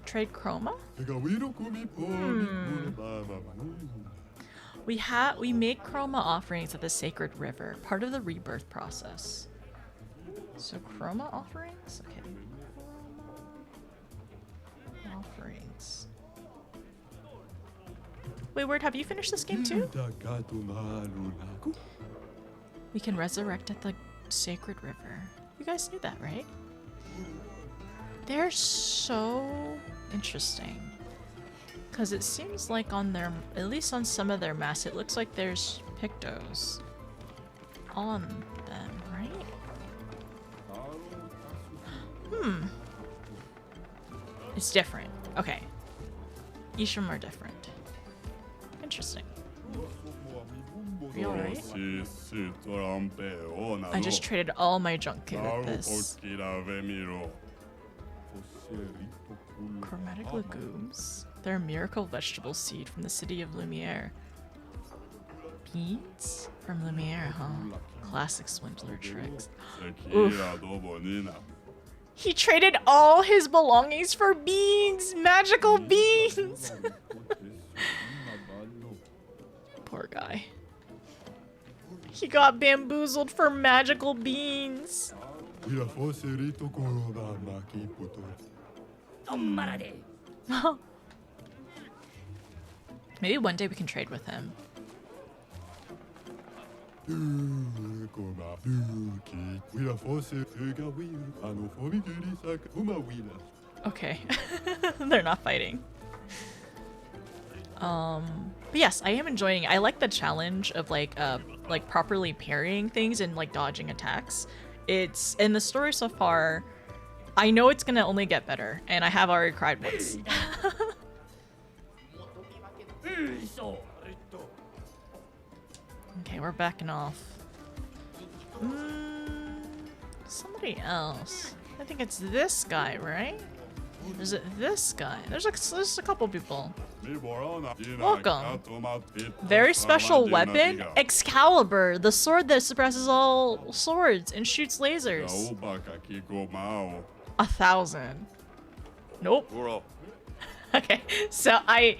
A: Trade chroma? We make chroma offerings at the sacred river, part of the rebirth process. So chroma offerings? Okay. Offerings. Wait, Word, have you finished this game too? We can resurrect at the sacred river. You guys knew that, right? They're so interesting. Because it seems like on their, at least on some of their masks, it looks like there's Pictos on them, right? It's different. Okay. Each of them are different. Interesting. Are you alright? I just traded all my junk kit with this. Chromatic legumes. They're a miracle vegetable seed from the city of Lumiere. Beans? From Lumiere, huh? Classic swindler tricks. Oof. He traded all his belongings for beans! Magical beans! Poor guy. He got bamboozled for magical beans. Maybe one day we can trade with him. Okay. They're not fighting. But yes, I am enjoying it. I like the challenge of like properly parrying things and like dodging attacks. It's in the story so far. I know it's gonna only get better, and I have already cried once. Okay, we're backing off. Somebody else. I think it's this guy, right? Is it this guy? There's a couple people. Welcome. Very special weapon? Excalibur, the sword that suppresses all swords and shoots lasers. 1,000. Nope. Okay, so I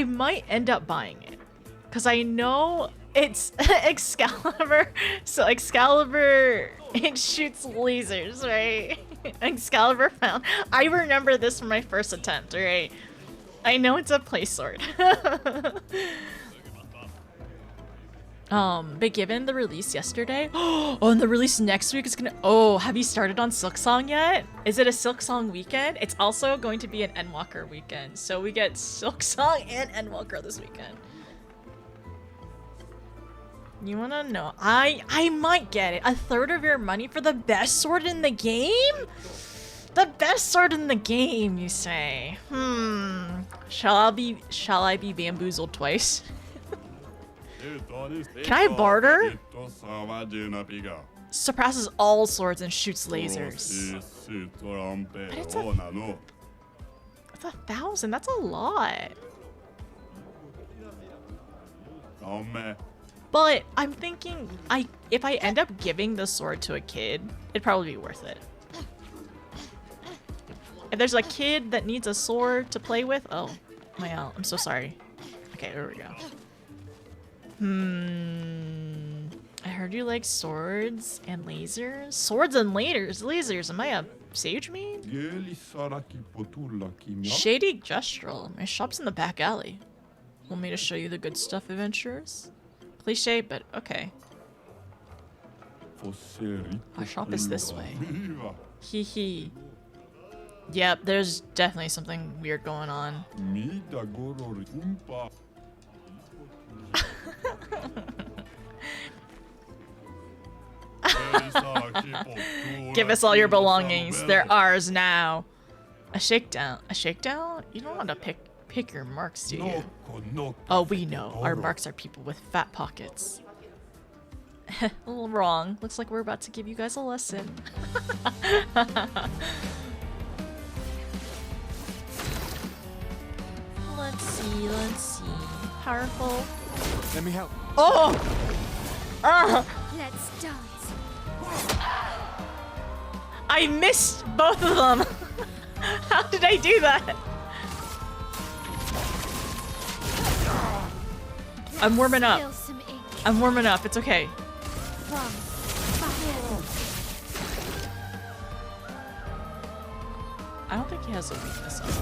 A: might end up buying it. Because I know it's Excalibur. So Excalibur, it shoots lasers, right? Excalibur found. I remember this from my first attempt, right? I know it's a play sword. But given the release yesterday, oh, and the release next week is gonna. Oh, have you started on Silksong yet? Is it a Silksong weekend? It's also going to be an Endwalker weekend, so we get Silksong and Endwalker this weekend. You wanna know? I might get it. 1/3 of your money for the best sword in the game? The best sword in the game, you say? Shall I be bamboozled twice? Can I barter? Suppresses all swords and shoots lasers. But it's 1,000. That's a lot. But I'm thinking, if I end up giving the sword to a kid, it'd probably be worth it. If there's a kid that needs a sword to play with, oh, I'm so sorry. Okay, there we go. I heard you like swords and lasers. Swords and lasers. Am I a sage main? Shady gestral. My shop's in the back alley. Want me to show you the good stuff, adventurers? Cliche, but okay. Our shop is this way. Hee hee. Yep, there's definitely something weird going on. Give us all your belongings. They're ours now. A shakedown. A shakedown? You don't want to pick your marks, do you? Oh, we know. Our marks are people with fat pockets. A little wrong. Looks like we're about to give you guys a lesson. Let's see. Powerful.
D: Let me help.
A: Oh!
E: Let's dance.
A: I missed both of them. How did I do that? I'm warming up. I'm warming up. It's okay. I don't think he has a weakness on it.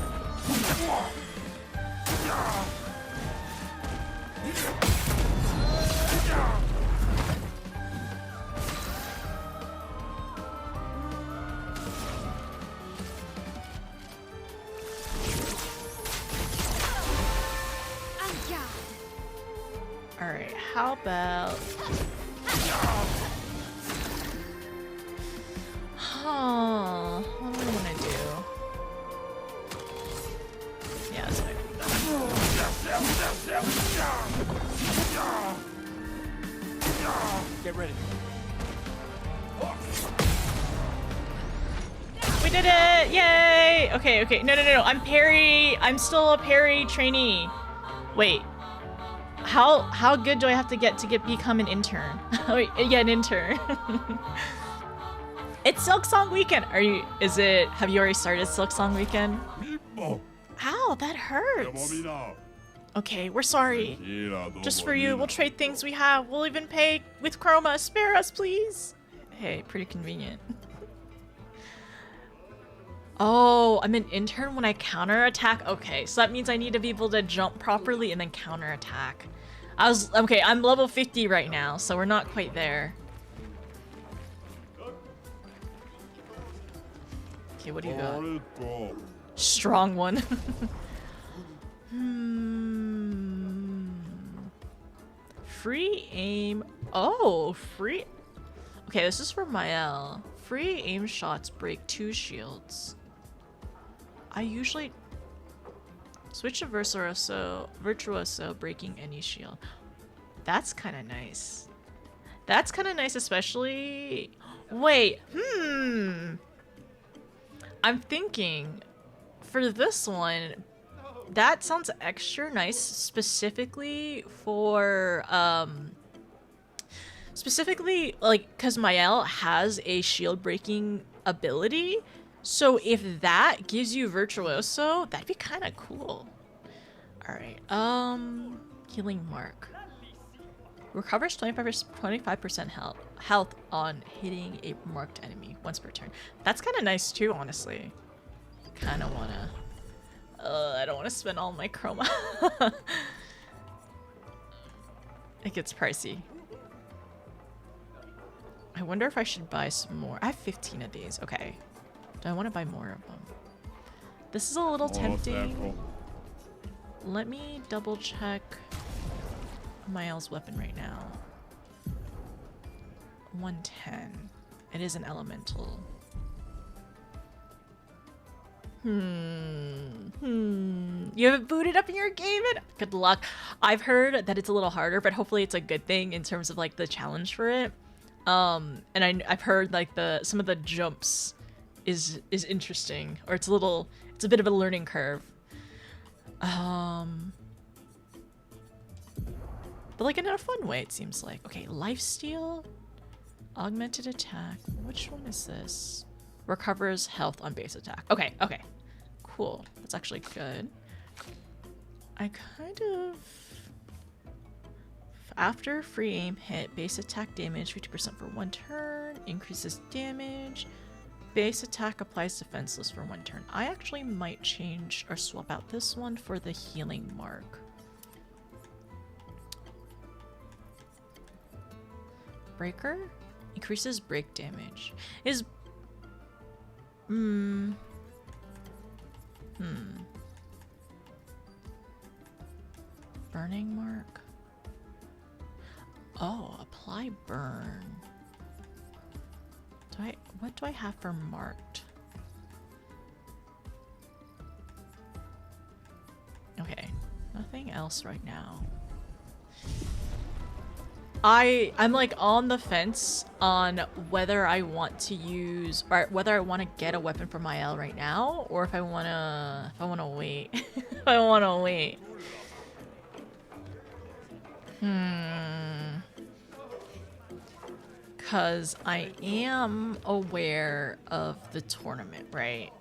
A: Alright, how about... what do I want to do? Yeah, that's what I
D: Get ready.
A: We did it! Yay! Okay. No. I'm still a parry trainee. Wait. How good do I have to become an intern? Wait, yeah, an intern. It's Silksong weekend. Have you already started Silksong weekend? Ow, that hurts. Okay, we're sorry. Just for you, we'll trade things we have. We'll even pay with Chroma. Spare us, please. Hey, pretty convenient. Oh, I'm an intern when I counterattack? Okay, so that means I need to be able to jump properly and then counterattack. I'm level 50 right now, so we're not quite there. Okay, what do you got? Strong one. Free aim. Oh, free. Okay, this is for Mael. Free aim shots break 2 shields. I usually switch to Virtuoso, breaking any shield. That's kind of nice. That's kind of nice, especially. Wait, I'm thinking for this one, that sounds extra nice specifically for like because Mael has a shield breaking ability. So if that gives you Virtuoso, that'd be kind of cool. All right. Healing mark. Recovers 25% health on hitting a marked enemy once per turn. That's kind of nice too, honestly. Kind of wanna. I don't want to spend all my chroma. It gets pricey. I wonder if I should buy some more. I have 15 of these. Okay. Do I want to buy more of them? This is a little tempting. Let me double check Mael's weapon right now. 110. It is an elemental. You haven't booted up in your game? Good luck. I've heard that it's a little harder, but hopefully it's a good thing in terms of like the challenge for it. And I've heard like some of the jumps is interesting, or it's a bit of a learning curve. But like in a fun way, it seems like. Okay, lifesteal, augmented attack. Which one is this? Recovers health on base attack. Okay, okay. Cool. That's actually good. I kind of... After free aim hit, base attack damage 50% for 1 turn, increases damage. Base attack applies defenseless for 1 turn. I actually might change or swap out this one for the healing mark. Breaker? Increases break damage. Is... Burning mark? Oh, apply burn. What do I have for marked? Okay, nothing else right now. I'm like on the fence on whether I want to use or whether I want to get a weapon for Mael right now, or if I wanna wait. If I wanna wait. Cause I am aware of the tournament, right?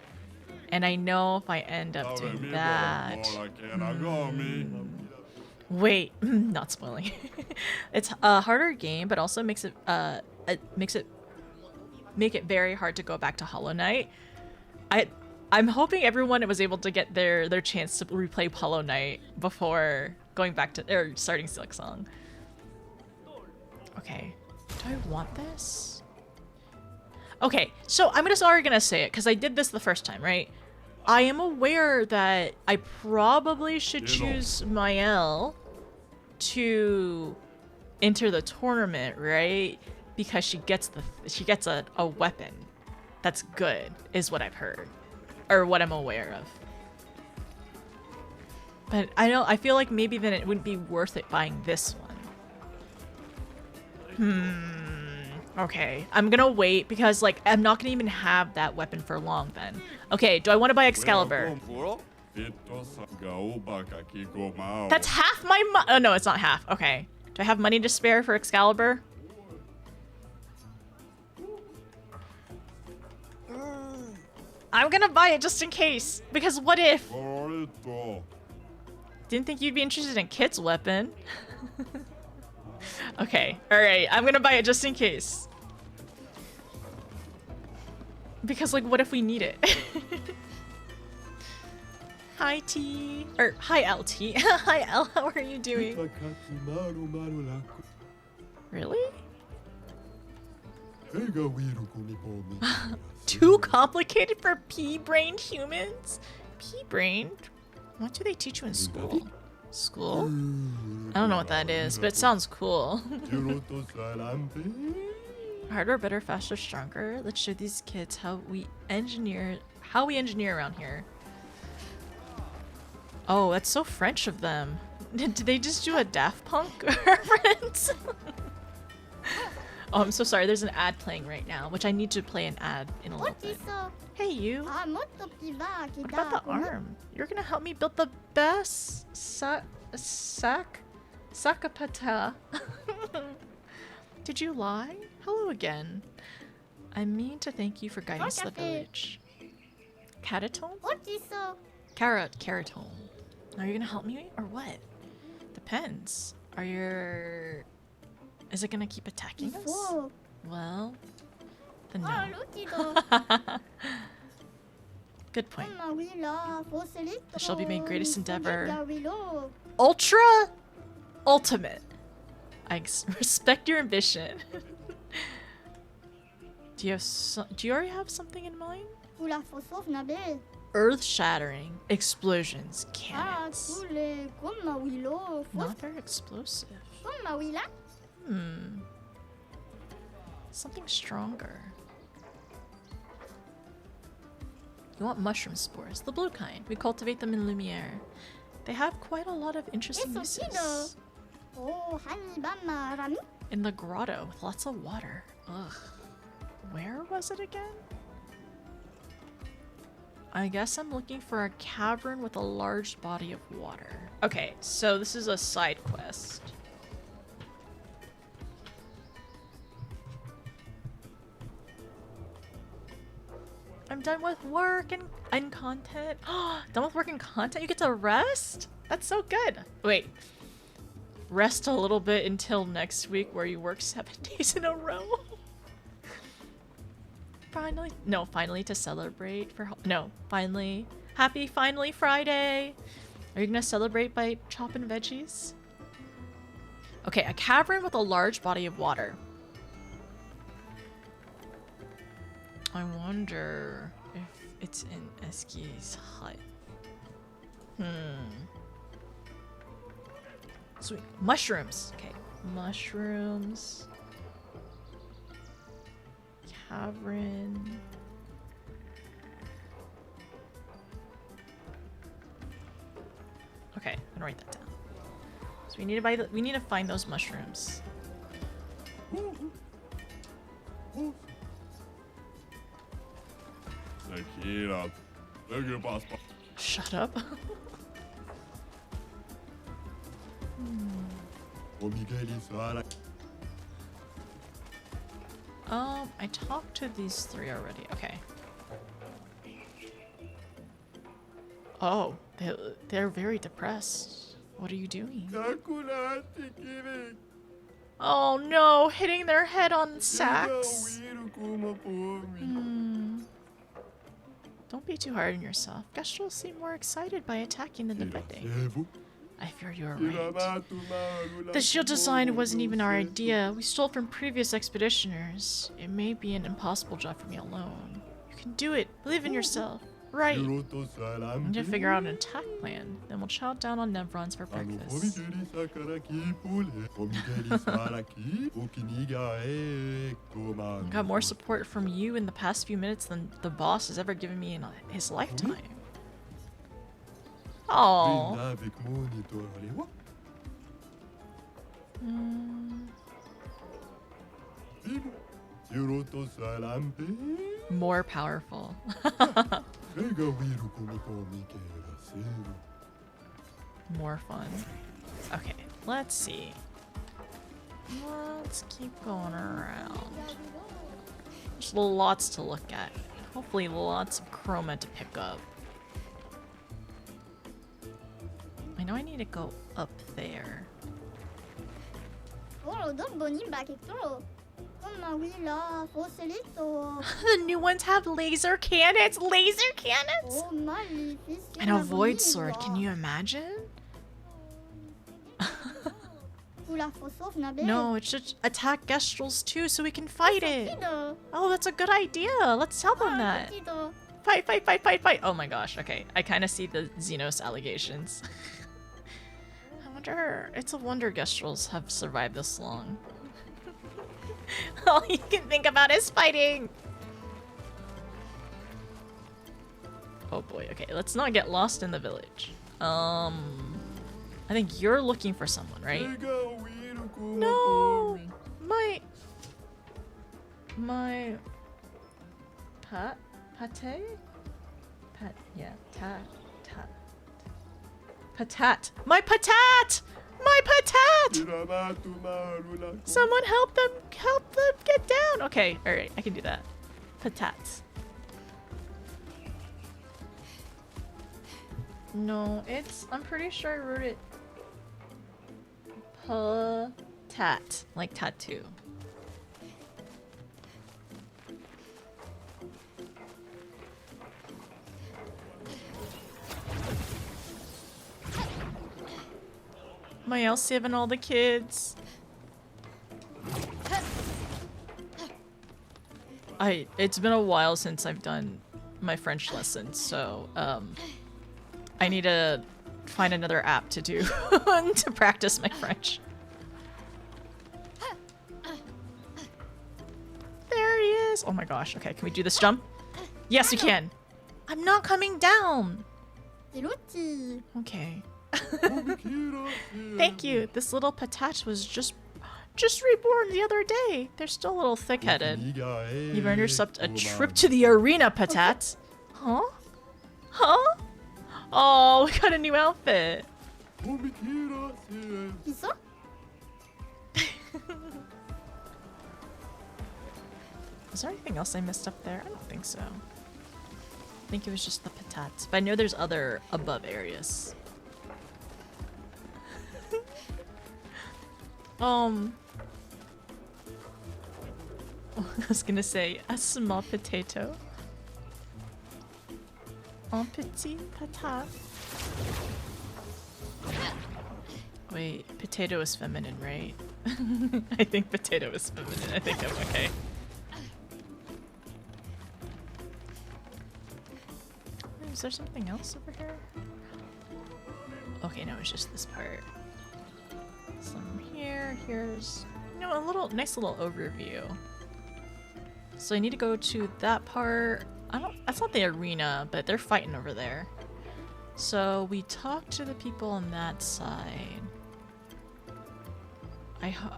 A: And I know if I end up doing that. Wait, not spoiling. It's a harder game, but also makes it make it very hard to go back to Hollow Knight. I'm hoping everyone was able to get their chance to replay Hollow Knight before going back to or starting Silksong. Okay, do I want this? Okay, so I'm already gonna say it because I did this the first time, right? I am aware that I probably should choose Mael to enter the tournament, right? Because she gets a weapon that's good, is what I've heard, or what I'm aware of. But I feel like maybe then it wouldn't be worth it buying this one. Okay, I'm gonna wait because like I'm not gonna even have that weapon for long then. Okay, do I want to buy Excalibur? That's half my oh no, it's not half. Okay, do I have money to spare for Excalibur? I'm gonna buy it just in case, because what if? Didn't think you'd be interested in Kit's weapon. Okay, alright, I'm gonna buy it just in case. Because, like, what if we need it? Hi, T. Or, hi, LT. Hi, L. How are you doing? Really? Too complicated for pea-brained humans? Pea-brained? What do they teach you in school? School? I don't know what that is, but it sounds cool. Harder, better, faster, stronger. Let's show these kids how we engineer around here. Oh, that's so French of them. Did they just do a Daft Punk reference? Oh, I'm so sorry. There's an ad playing right now, which I need to play an ad in a little bit. Hey, you. What about the arm? You're gonna help me build the best sakapata. Did you lie? Hello again. I mean to thank you for guiding us to the village. Catatone? Caratone. Are you gonna help me or what? Depends. Is it gonna keep attacking us? Well, then no. Good point. This shall be my greatest endeavor. Ultra ultimate. I respect your ambition. Do you already have something in mind? Earth-shattering explosions, cannons. Not very explosive. Something stronger. You want mushroom spores, the blue kind. We cultivate them in Lumiere. They have quite a lot of interesting uses. In the grotto with lots of water. Ugh. Where was it again? I guess I'm looking for a cavern with a large body of water. Okay, so this is a side quest. I'm done with work and content. Done with work and content? You get to rest? That's so good. Wait. Rest a little bit until next week where you work 7 days in a row. Finally. No, finally to celebrate for... No, finally. Happy finally Friday. Are you gonna celebrate by chopping veggies? Okay, a cavern with a large body of water. I wonder if it's in Eski's hut. Sweet. Mushrooms. Okay. Mushrooms. Cavern. Okay, I'm gonna write that down. So we need to find those mushrooms. Shut up. I talked to these three already. Okay. Oh, they're very depressed. What are you doing? Oh no, hitting their head on sacks. Don't be too hard on yourself. Gestral seem more excited by attacking than defending. I fear you are right. The shield design wasn't even our idea. We stole it from previous expeditioners. It may be an impossible job for me alone. You can do it. Believe in yourself. Right. We need to figure out an attack plan. Then we'll chow down on Nevrons for breakfast. Got more support from you in the past few minutes than the boss has ever given me in his lifetime. Oh. More powerful. More fun. Okay, let's see. Let's keep going around. There's lots to look at. Hopefully lots of chroma to pick up. I know I need to go up there. The new ones have laser cannons! Laser cannons?! And a void sword, can you imagine? No, it should attack gestrals too so we can fight it. Oh, that's a good idea. Let's tell them that. Fight, fight, fight, fight, fight. Oh my gosh, okay. I kind of see the Xenos allegations. I wonder, it's a wonder gestrals have survived this long. All you can think about is fighting. Oh boy, okay, let's not get lost in the village. I think you're looking for someone, right? No! My... Pate? Yeah, patat. My patat! My patat! Someone help them get down! Okay, alright, I can do that. Patat. No, I'm pretty sure I wrote it patat, like tattoo. Am I else saving all the kids? It's been a while since I've done my French lessons, so I need to find another app to do to practice my French. There he is! Oh my gosh, okay, can we do this jump? Yes, we can! I'm not coming down! Okay. Thank you. This little patat was just reborn the other day. They're still a little thick-headed. You've earned yourself a trip to the arena, patat. Huh? Huh? Oh, we got a new outfit. Is there anything else I missed up there? I don't think so. I think it was just the patats. But I know there's other above areas. I was gonna say a small potato. Un petit patat. Wait, potato is feminine, right? I think potato is feminine. I think I'm okay. Is there something else over here? Okay, no, it's just this part. Some here, here's, you know, nice little overview. So I need to go to that part. That's not the arena, but they're fighting over there. So we talked to the people on that side.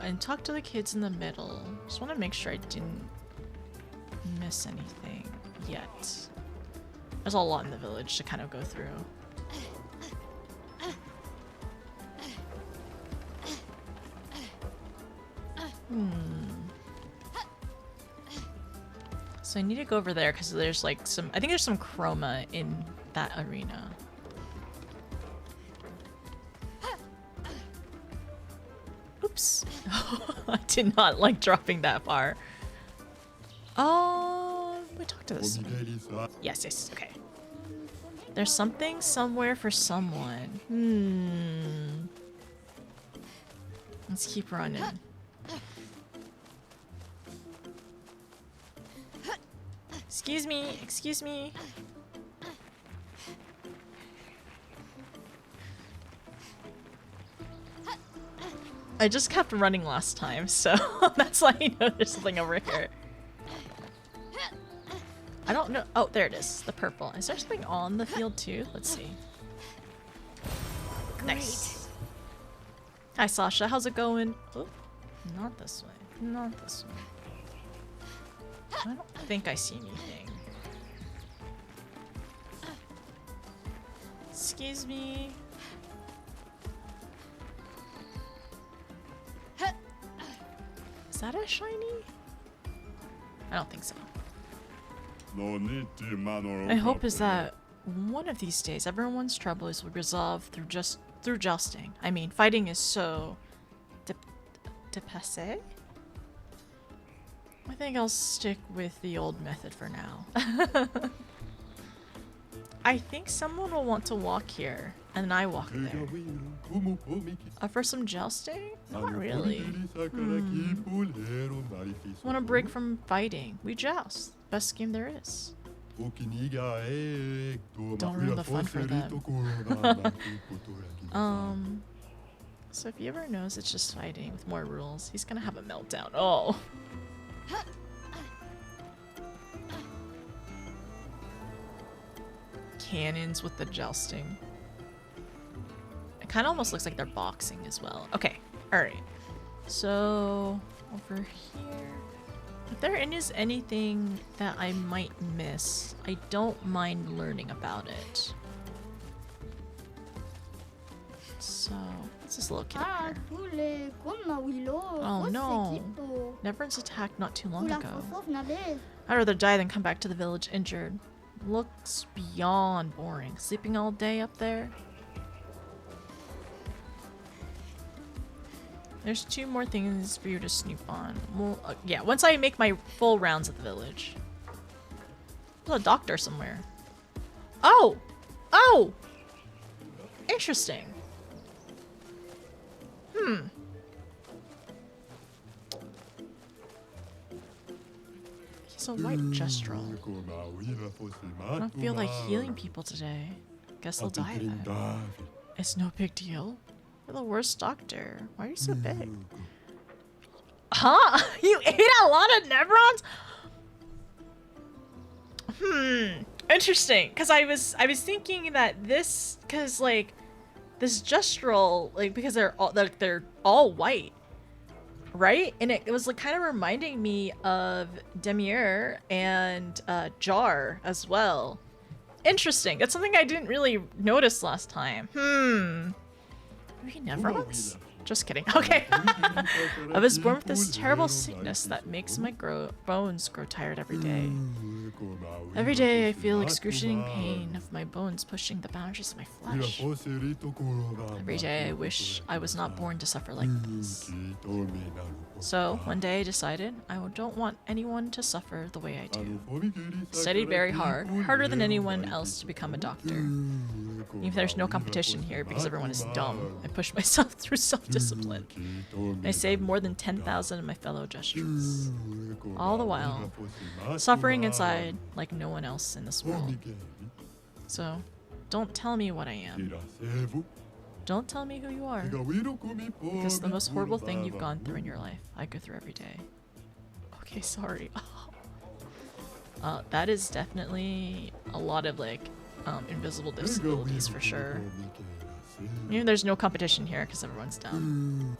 A: And talked to the kids in the middle. Just want to make sure I didn't miss anything yet. There's a lot in the village to kind of go through. So I need to go over there because there's like I think there's some chroma in that arena. Oops. I did not like dropping that far. Oh, we talked to this. Yes, okay. There's something somewhere for someone. Let's keep running. Excuse me. I just kept running last time, so that's why I know there's something over here. I don't know. Oh, there it is. The purple. Is there something on the field too? Let's see. Great. Nice. Hi, Sasha. How's it going? Oh, not this way. Not this way. I don't think I see anything. Excuse me. Is that a shiny? I don't think so. My hope is that one of these days everyone's troubles will be resolved through jousting. I mean, fighting is so dépassé. I think I'll stick with the old method for now. I think someone will want to walk here. And then I walk there. For some jousting? Not really. Want a break from fighting? We joust. Best game there is. Don't ruin the fun for them. So if he ever knows it's just fighting with more rules, he's gonna have a meltdown. Oh. Cannons with the jousting. It kind of almost looks like they're boxing as well. Okay, alright. So, over here. If there is anything that I might miss, I don't mind learning about it. So, what's this little kid up here? Oh no! Never's attacked not too long ago. I'd rather die than come back to the village injured. Looks beyond boring. Sleeping all day up there? There's 2 more things for you to snoop on. Well, yeah, once I make my full rounds of the village. There's a doctor somewhere. Oh! Oh! Interesting. He's a white gestral. I don't feel like healing people today. Guess they'll die of it. It's no big deal. You're the worst doctor. Why are you so big? Huh? You ate a lot of Nevrons? Interesting. Because I was thinking that this, because like this gestral, like because they're all white, right? And it was like kind of reminding me of Demier and Jar as well. Interesting. That's something I didn't really notice last time. Maybe Nevrons? Just kidding. Okay. I was born with this terrible sickness that makes my bones grow tired every day. Every day I feel excruciating pain of my bones pushing the boundaries of my flesh. Every day I wish I was not born to suffer like this. So one day I decided I don't want anyone to suffer the way I do. Studied very hard, harder than anyone else to become a doctor. Even if there's no competition here because everyone is dumb, I pushed myself through self-discipline. I saved more than 10,000 of my fellow gestrals. All the while, suffering inside like no one else in this world. So, don't tell me what I am. Don't tell me who you are. Because the most horrible thing you've gone through in your life, I go through every day. Okay, sorry. That is definitely a lot of like invisible disabilities for sure. There's no competition here because everyone's dumb.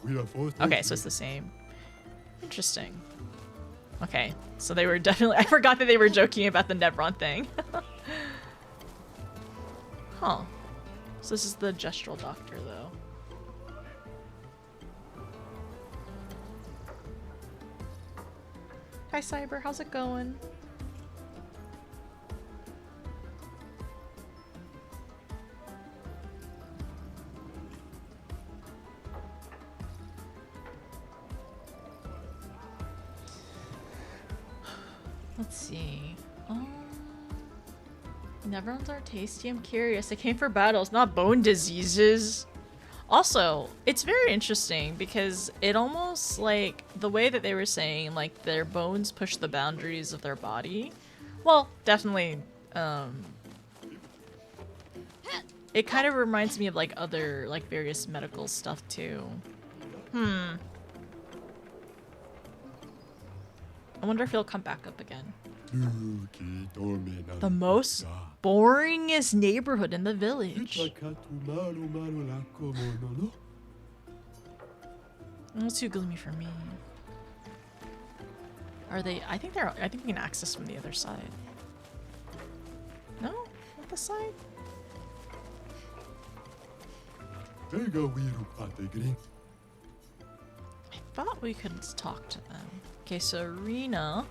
A: Okay, so it's the same. Interesting. Okay, so they were definitely... I forgot that they were joking about the Nevron thing. Huh. So this is the gestral doctor, though. Hi, Cyber. How's it going? Let's see. Nevrons are tasty. I'm curious. They came for battles, not bone diseases. Also, it's very interesting because it almost like the way that they were saying like their bones push the boundaries of their body. Well, definitely. It kind of reminds me of like other like various medical stuff too. I wonder if he'll come back up again. The most boringest neighborhood in the village. It's too gloomy for me. Are they? I think we can access from the other side. No? Not the side? I thought we could talk to them. Okay, so Rena.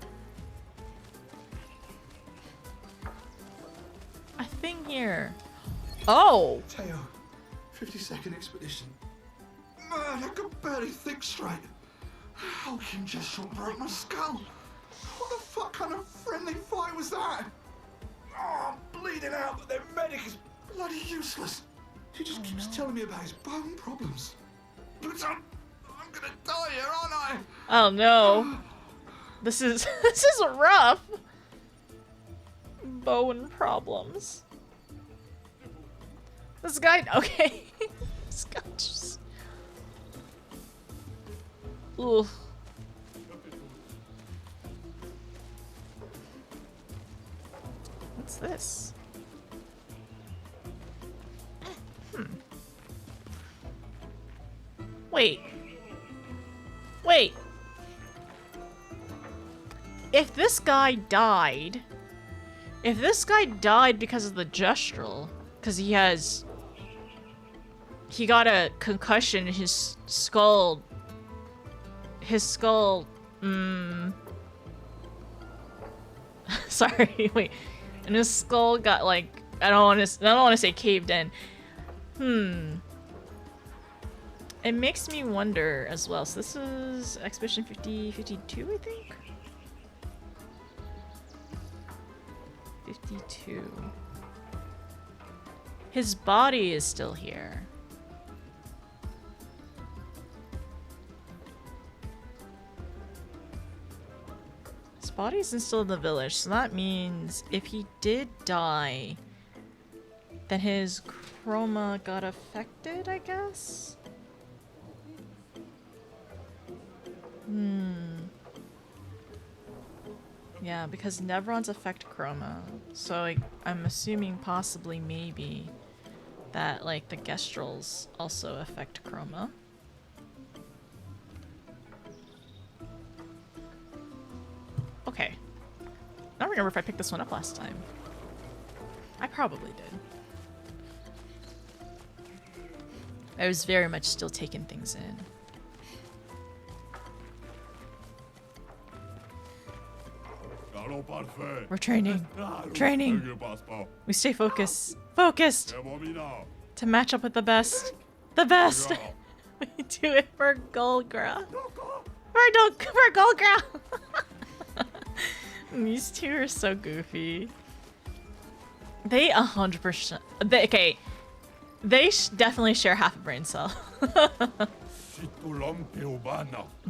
A: A thing here. Oh!
F: Teo, 50-second expedition. Man, I could barely think straight. How can just broke my skull? What the fuck kind of friendly fight was that? Oh, I'm bleeding out, but their medic is bloody useless. He just keeps telling me about his bone problems. But I'm gonna die here, aren't I?
A: Oh no. This is this is rough. Bone problems. This guy, okay. This guy just. Ugh. What's this? Wait. Wait. If this guy died because of the gestral, because he got a concussion in his skull. Sorry, wait. And his skull got like, I don't want to say caved in. It makes me wonder as well. So this is Expedition 52, I think? 52. His body is still here. His body isn't still in the village, so that means if he did die, then his chroma got affected, I guess? Yeah, because Nevrons affect chroma. So like, I'm assuming possibly maybe that like the gestrals also affect chroma. Okay. I don't remember if I picked this one up last time. I probably did. I was very much still taking things in. We're training. Training. We stay focused. Focused! To match up with the best. The best! We do it for Golgra. For Golgra! These two are so goofy. They 100%. Okay. They definitely share half a brain cell.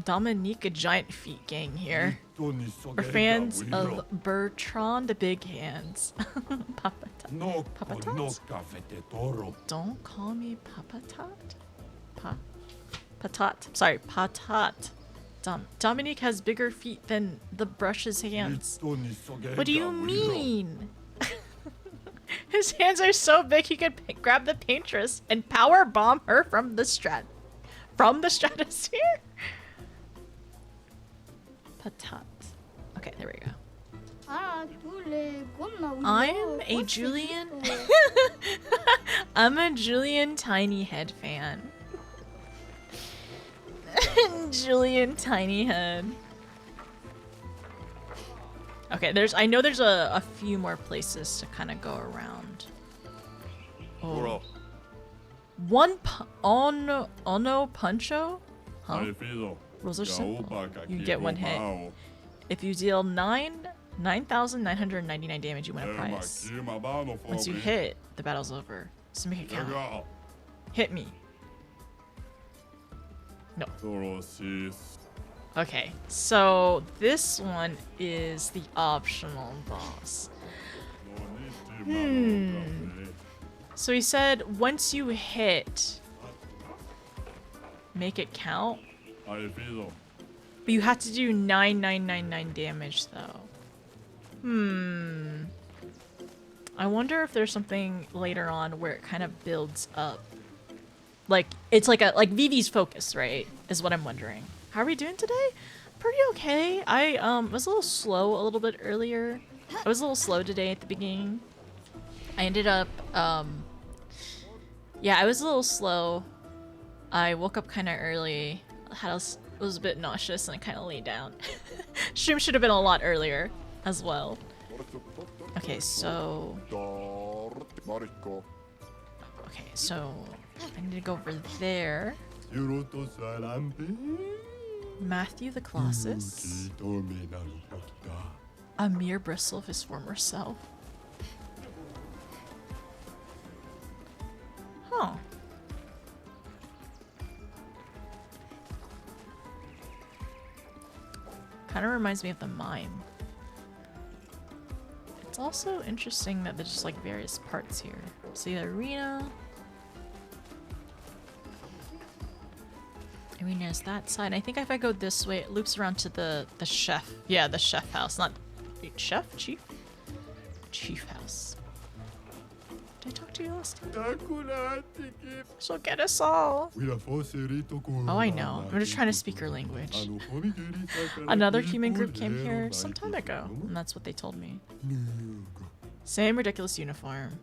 A: Dominique, a giant feet gang here. We're fans of Bertrand the Big Hands. Papatat? Don't call me Papatat? Patat. Sorry, Patat. Dominique has bigger feet than the brush's hands. What do you mean? His hands are so big he could grab the paintress and power bomb her from the stratosphere? Patat. Okay, there we go. I'm a Julian. I'm a Julian Tiny Head fan. Julian Tiny Head. Okay, I know there's a few more places to kind of go around. Oh. One Ono Puncho? Huh? Rules are simple. You get one hit. If you deal 9,999 damage, you win a prize. Once you hit, the battle's over. So make it count. Hit me. No. Okay, so this one is the optional boss. So he said once you hit, make it count. But you have to do 9,999 damage though. I wonder if there's something later on where it kind of builds up. Like it's like Vivi's focus, right? Is what I'm wondering. How are we doing today? Pretty okay. I was a little slow a little bit earlier. I was a little slow today at the beginning. I ended up yeah, I was a little slow. I woke up kind of early. Was a bit nauseous and I kind of laid down. Stream should have been a lot earlier as well. Okay, so I need to go over there. Matthew the Colossus. A mere bristle of his former self. Huh. Kind of reminds me of the mime. It's also interesting that there's just like various parts here. See the arena. Arena is that side. I think if I go this way, it loops around to the chef. Yeah, the chef house. Not chef? Chief? Chief house. Did I talk to you last time? She'll get us all. Oh, I know. I'm just trying to speak her language. Another human group came here some time ago, and that's what they told me. Same ridiculous uniform.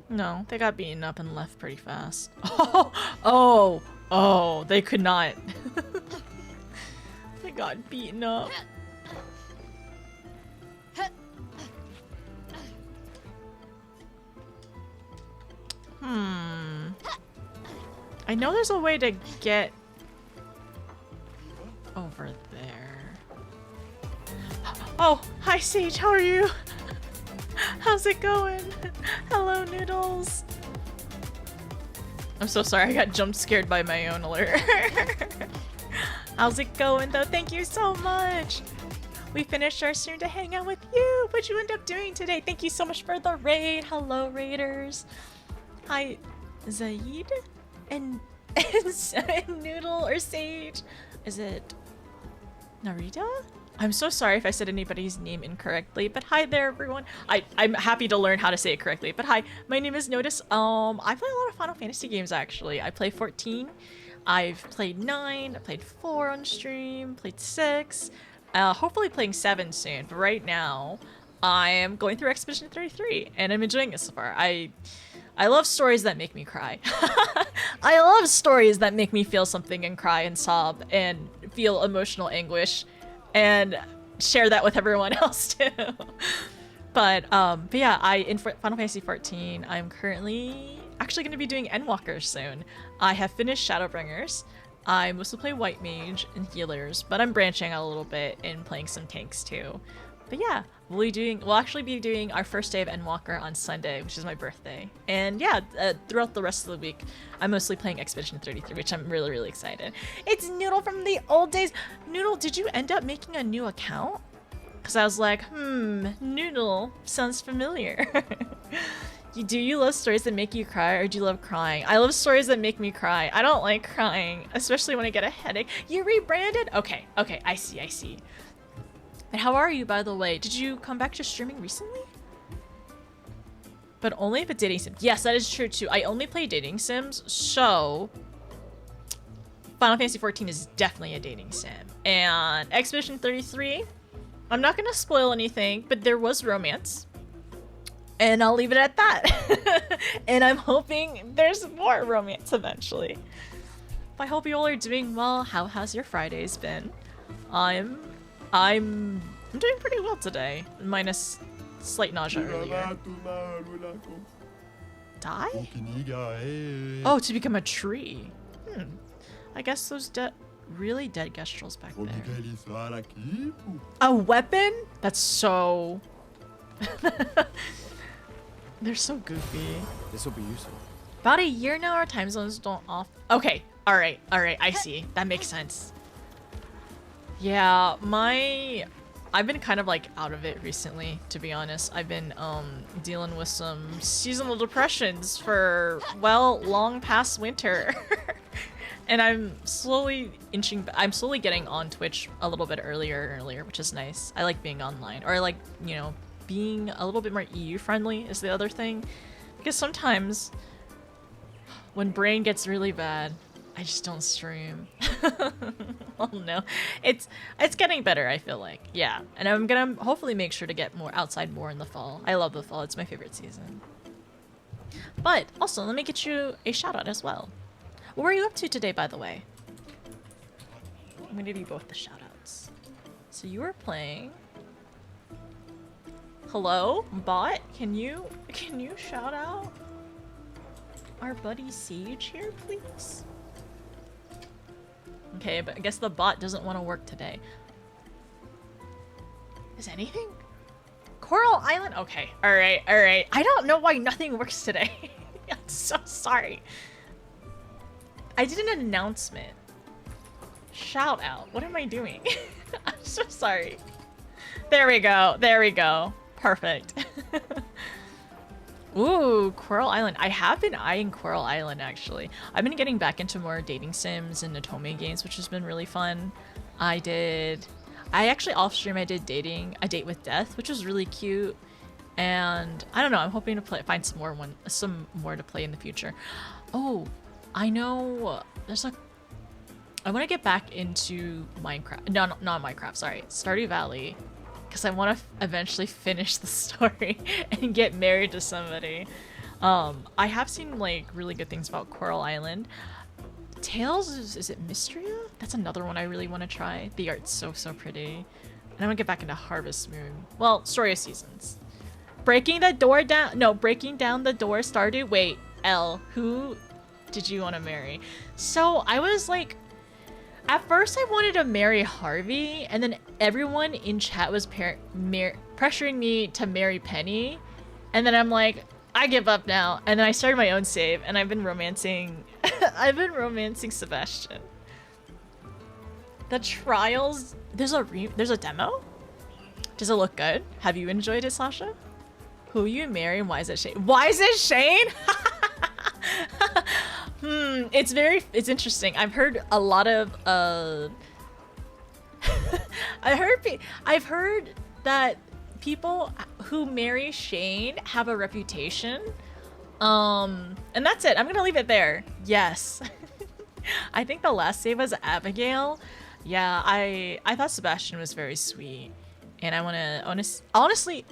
A: No, they got beaten up and left pretty fast. Oh, they could not. They got beaten up. I know there's a way to get over there. Oh, hi Sage, how are you? How's it going? Hello, Noodles. I'm so sorry, I got jump scared by my own alert. How's it going though? Thank you so much. We finished our stream to hang out with you. What'd you end up doing today? Thank you so much for the raid. Hello, raiders. Hi, Zaid and Noodle or Sage. Is it Narita? I'm so sorry if I said anybody's name incorrectly, but hi there, everyone. I'm happy to learn how to say it correctly. But hi, my name is Notice. I play a lot of Final Fantasy games actually. I play 14. I've played 9. I played 4 on stream. Played 6. Hopefully playing 7 soon. But right now, I am going through Expedition 33, and I'm enjoying it so far. I love stories that make me cry. I love stories that make me feel something and cry and sob and feel emotional anguish and share that with everyone else too. But yeah, in Final Fantasy 14, I'm currently actually going to be doing Endwalkers soon. I have finished Shadowbringers. I mostly play White Mage and healers, but I'm branching out a little bit and playing some tanks too. But yeah, we'll actually be doing our first day of Endwalker on Sunday, which is my birthday. And yeah, throughout the rest of the week, I'm mostly playing Expedition 33, which I'm really, really excited. It's Noodle from the old days. Noodle, did you end up making a new account? Because I was like, Noodle sounds familiar. Do you love stories that make you cry, or do you love crying? I love stories that make me cry. I don't like crying, especially when I get a headache. You rebranded? Okay, I see. And how are you, by the way? Did you come back to streaming recently? But only if it's dating sim. Yes, that is true too. I only play dating sims, so Final Fantasy 14 is definitely a dating sim. And Expedition 33, I'm not gonna spoil anything, but there was romance. And I'll leave it at that. And I'm hoping there's more romance eventually. I hope you all are doing well. How has your Fridays been? I'm doing pretty well today, minus slight nausea earlier. Die? Oh, to become a tree. I guess those really dead gestrals back there. A weapon? That's so... They're so goofy.
D: This will be useful.
A: About a year now, our time zones don't off. Okay, all right, I see. That makes sense. Yeah, I've been kind of like out of it recently, to be honest. I've been dealing with some seasonal depressions for, well, long past winter. And I'm slowly getting on Twitch a little bit earlier and earlier, which is nice. I like being online, or I like, you know, being a little bit more EU friendly is the other thing. Because sometimes when brain gets really bad, I just don't stream. Oh no. It's getting better, I feel like. Yeah. And I'm gonna hopefully make sure to get more outside more in the fall. I love the fall, it's my favorite season. But also, let me get you a shout out as well. What were you up to today, by the way? I'm gonna give you both the shout outs. So you were playing... Hello? Bot? Can you shout out our buddy Sage here, please? Okay, but I guess the bot doesn't want to work today. Is anything? Coral Island? Okay, alright. I don't know why nothing works today. I'm so sorry. I did an announcement. Shout out. What am I doing? I'm so sorry. There we go. There we go. Perfect. Ooh, Coral Island. I have been eyeing Coral Island, actually. I've been getting back into more dating sims and Otome games, which has been really fun. I actually off stream I did A Date with Death, which was really cute. And I don't know, I'm hoping to find some more to play in the future. Oh, I know I want to get back into Minecraft. No, not Minecraft, sorry. Stardew Valley. Because I want to eventually finish the story and get married to somebody. I have seen like really good things about Coral Island. Tales, is it Mystria? That's another one I really want to try. The art's so pretty. And I want to get back into Harvest Moon. Well, Story of Seasons. Breaking down the door, Stardew. Wait, Elle, who did you want to marry? So I was like, at first I wanted to marry Harvey, and then everyone in chat was pressuring me to marry Penny, and then I'm like, I give up now. And then I started my own save, and I've been romancing Sebastian. The Trials, there's a demo? Does it look good? Have you enjoyed it, Sasha? Who you marry and why is it Shane? Why is it Shane? It's interesting. I've heard a lot of I've heard that people who marry Shane have a reputation. And that's it. I'm gonna leave it there. Yes. I think the last save was Abigail. Yeah, I thought Sebastian was very sweet. And I wanna honestly,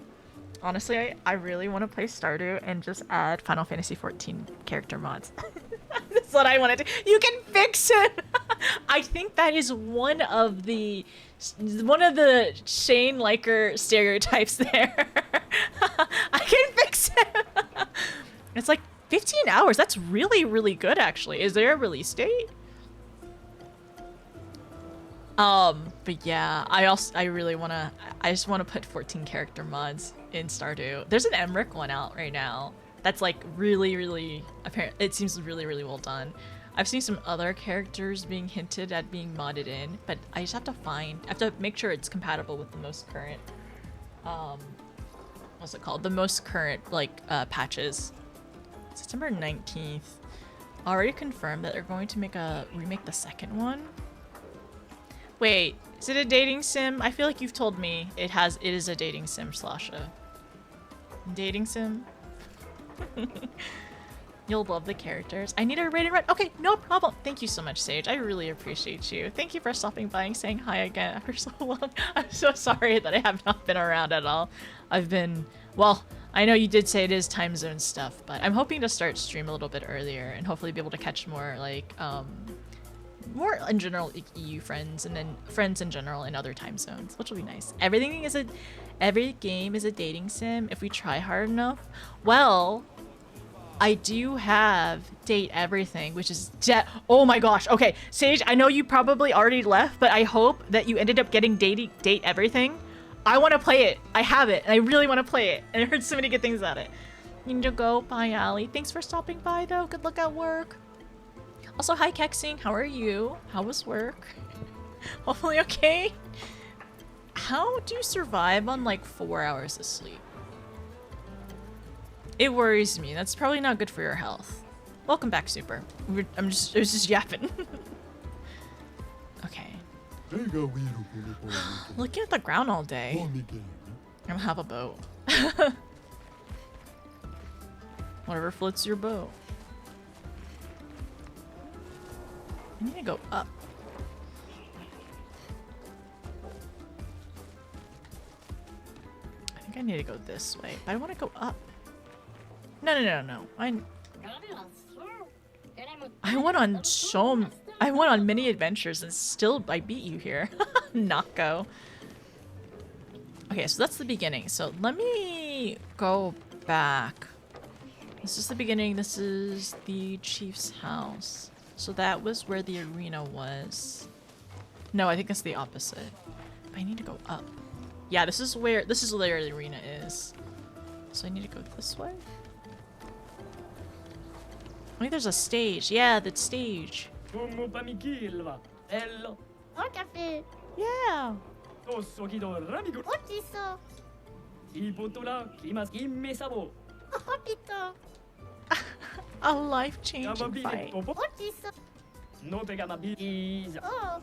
A: I really want to play Stardew and just add Final Fantasy XIV character mods. That's what I want to do. You can fix it. I think that is one of the Shane liker stereotypes there. I can fix it. It's like 15 hours. That's really good, actually. Is there a release date? But yeah, I just want to put 14 character mods in Stardew. There's an Emmerich one out right now. That's like really apparent. It seems really well done. I've seen some other characters being hinted at being modded in, but I just have to make sure it's compatible with the most current, what's it called? The most current patches. September 19th. Already confirmed that they're going to remake the second one. Wait, is it a dating sim? I feel like you've told me it is a dating sim, Slasha. Dating sim? You'll love the characters. I need a rated run. Okay, no problem. Thank you so much, Sage. I really appreciate you. Thank you for stopping by and saying hi again after so long. I'm so sorry that I have not been around at all. Well, I know you did say it is time zone stuff, but I'm hoping to start stream a little bit earlier and hopefully be able to catch more more in general EU friends and then friends in general in other time zones, which will be nice. Every game is a dating sim if we try hard enough. Well, I do have Date Everything, which is oh my gosh. Okay, Sage, I know you probably already left, but I hope that you ended up getting Date Everything. I want to play it. I have it, and I really want to play it. And I heard so many good things about it. You need to go. Bye, Allie. Thanks for stopping by, though. Good luck at work. Also, hi, Kexing. How are you? How was work? Hopefully okay. How do you survive on like 4 hours of sleep? It worries me. That's probably not good for your health. Welcome back, Super. I was just yapping. Okay. Looking at the ground all day. I don't have a boat. Whatever floats your boat. I need to go up. I think I need to go this way, but I want to go up. No. I went on many adventures and still I beat you here. Nako. Okay, so that's the beginning. So let me go back. This is the beginning. This is the chief's house. So that was where the arena was. No, I think that's the opposite. I need to go up. Yeah, this is where the arena is. So I need to go this way. I think there's a stage. Yeah, that stage.
E: café.
A: Yeah.
E: 어딨어? 어딨어?
A: A life-changing fight.
E: 어딨어? 어.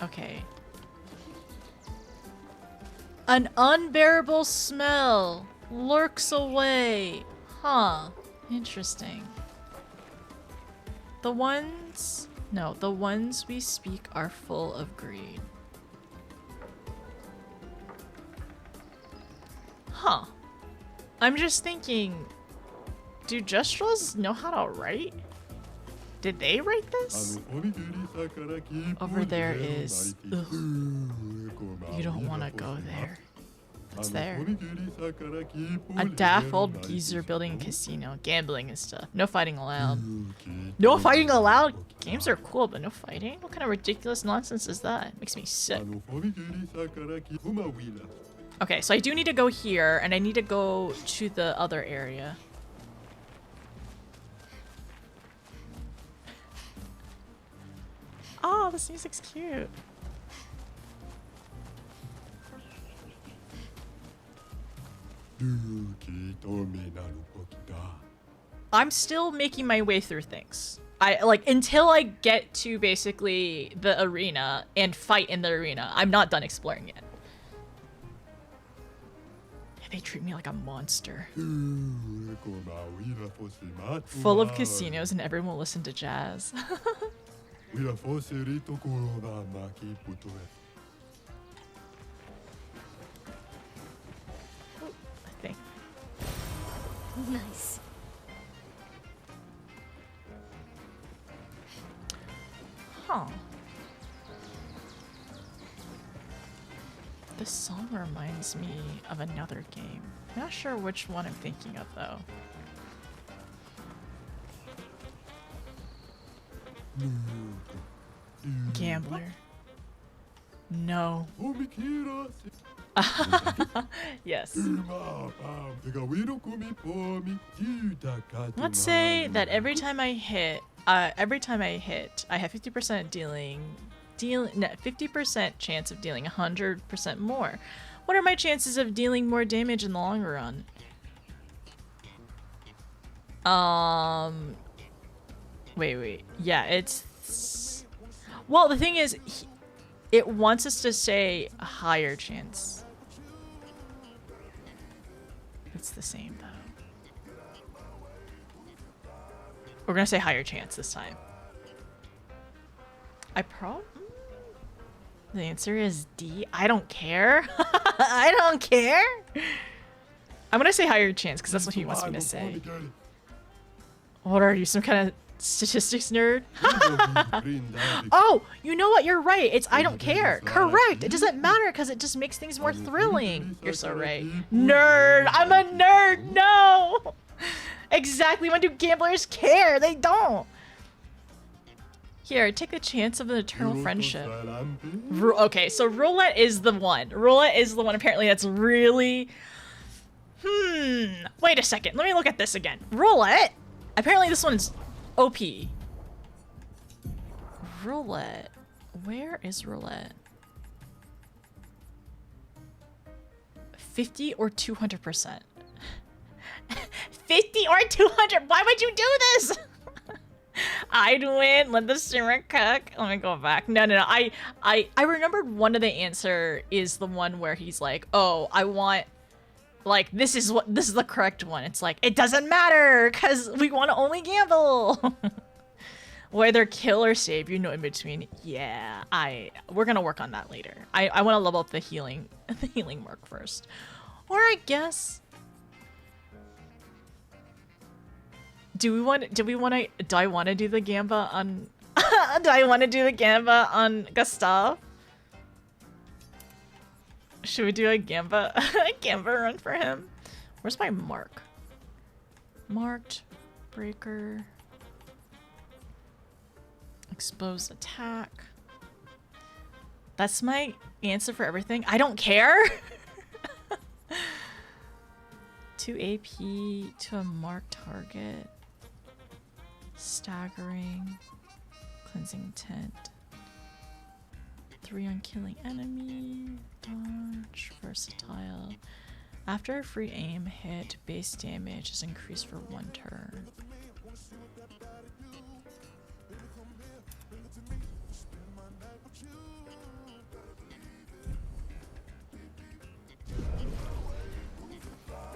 A: Okay. An unbearable smell lurks away. Huh. Interesting. The ones we speak are full of greed. Huh. I'm just thinking, do gestrals know how to write? Did they write this? Over there is... Ugh. You don't want to go there. What's there? A daft old geezer building a casino, gambling and stuff. No fighting allowed. No fighting allowed? Games are cool, but no fighting? What kind of ridiculous nonsense is that? Makes me sick. Okay, so I do need to go here, and I need to go to the other area. Oh, this music's cute. I'm still making my way through things. Until I get to basically the arena and fight in the arena. I'm not done exploring yet. Yeah, they treat me like a monster. Full of casinos and everyone will listen to jazz. I think.
E: Nice.
A: Huh. This song reminds me of another game. Not sure which one I'm thinking of though. Gambler. No. Yes. Let's say that every time I hit, I have 50% 50% chance of dealing 100% more. What are my chances of dealing more damage in the long run? Wait. Yeah, it's... Well, the thing is, it wants us to say a higher chance. It's the same, though. We're gonna say higher chance this time. The answer is D. I don't care. I don't care. I'm gonna say higher chance because that's what he wants me to say. What are you, some kind of statistics nerd? Oh, you know what? You're right. It's I don't care. Correct. It doesn't matter because it just makes things more thrilling. You're so right. Nerd. I'm a nerd. No. Exactly. When do gamblers care? They don't. Here, take the chance of an eternal friendship. Okay, so roulette is the one. Roulette is the one apparently that's really... Wait a second. Let me look at this again. Roulette? Apparently this one's OP. Roulette. Where is roulette? 50 or 200%? 50 or 200? Why would you do this? I'd win. Let the simmer cook. Let me go back. No. I remembered one of the answer is the one where he's like, oh, I want, like, this is the correct one. It's like, it doesn't matter because we want to only gamble. Whether kill or save, you know, in between. Yeah, we're gonna work on that later. I want to level up the healing mark first, or I guess. Do I want to do the gamba on do I want to do the gamba on Gustav? Should we do a gamba run for him? Where's my mark? Marked breaker. Exposed attack. That's my answer for everything. I don't care. 2 AP to a marked target. Staggering. Cleansing tent. 3 on killing enemy. Dodge. Versatile. After a free aim hit, base damage is increased for 1 turn.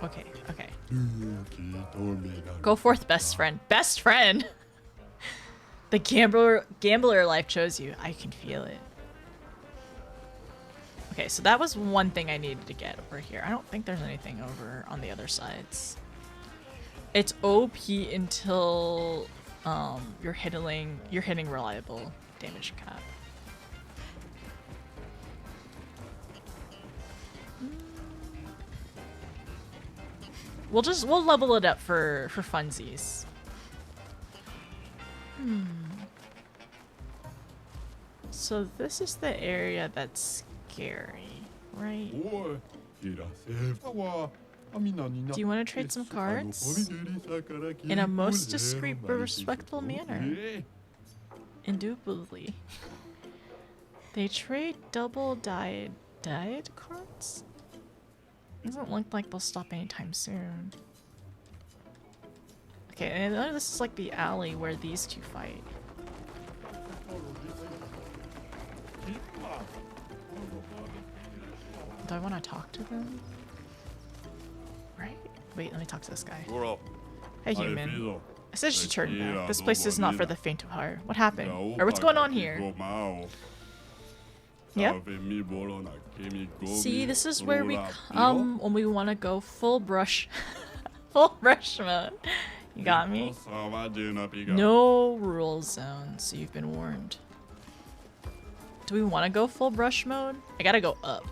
A: Okay, okay. Go forth, best friend. Best friend! The gambler life chose you. I can feel it. Okay, so that was one thing I needed to get over here. I don't think there's anything over on the other sides. It's OP until you're hitting reliable damage cap. We'll level it up for funsies. So this is the area that's scary, right? Do you want to trade some cards? In a most discreet but respectful manner. Indubitably. They trade double dyed cards? Doesn't look like they'll stop anytime soon. Okay, and this is like the alley where these two fight. Do I want to talk to them? Right? Wait, let me talk to this guy. Hey, human. I said you should turn back. This place is not for the faint of heart. What happened? Or what's going on here? Yep. See, this is where we come when we want to go full brush. Full brush mode. You got me? No rule zone, so you've been warned. Do we want to go full brush mode? I gotta go up.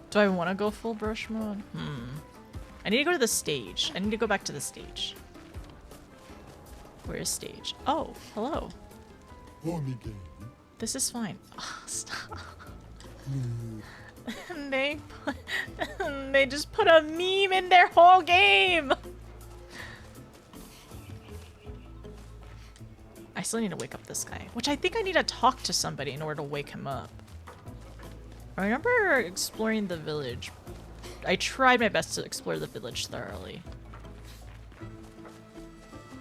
A: Do I want to go full brush mode? I need to go to the stage. I need to go back to the stage. Where's stage? Oh, hello. This is fine. Oh, stop. They just put a meme in their whole game. I still need to wake up this guy, which I think I need to talk to somebody in order to wake him up. I remember exploring the village. I tried my best to explore the village thoroughly.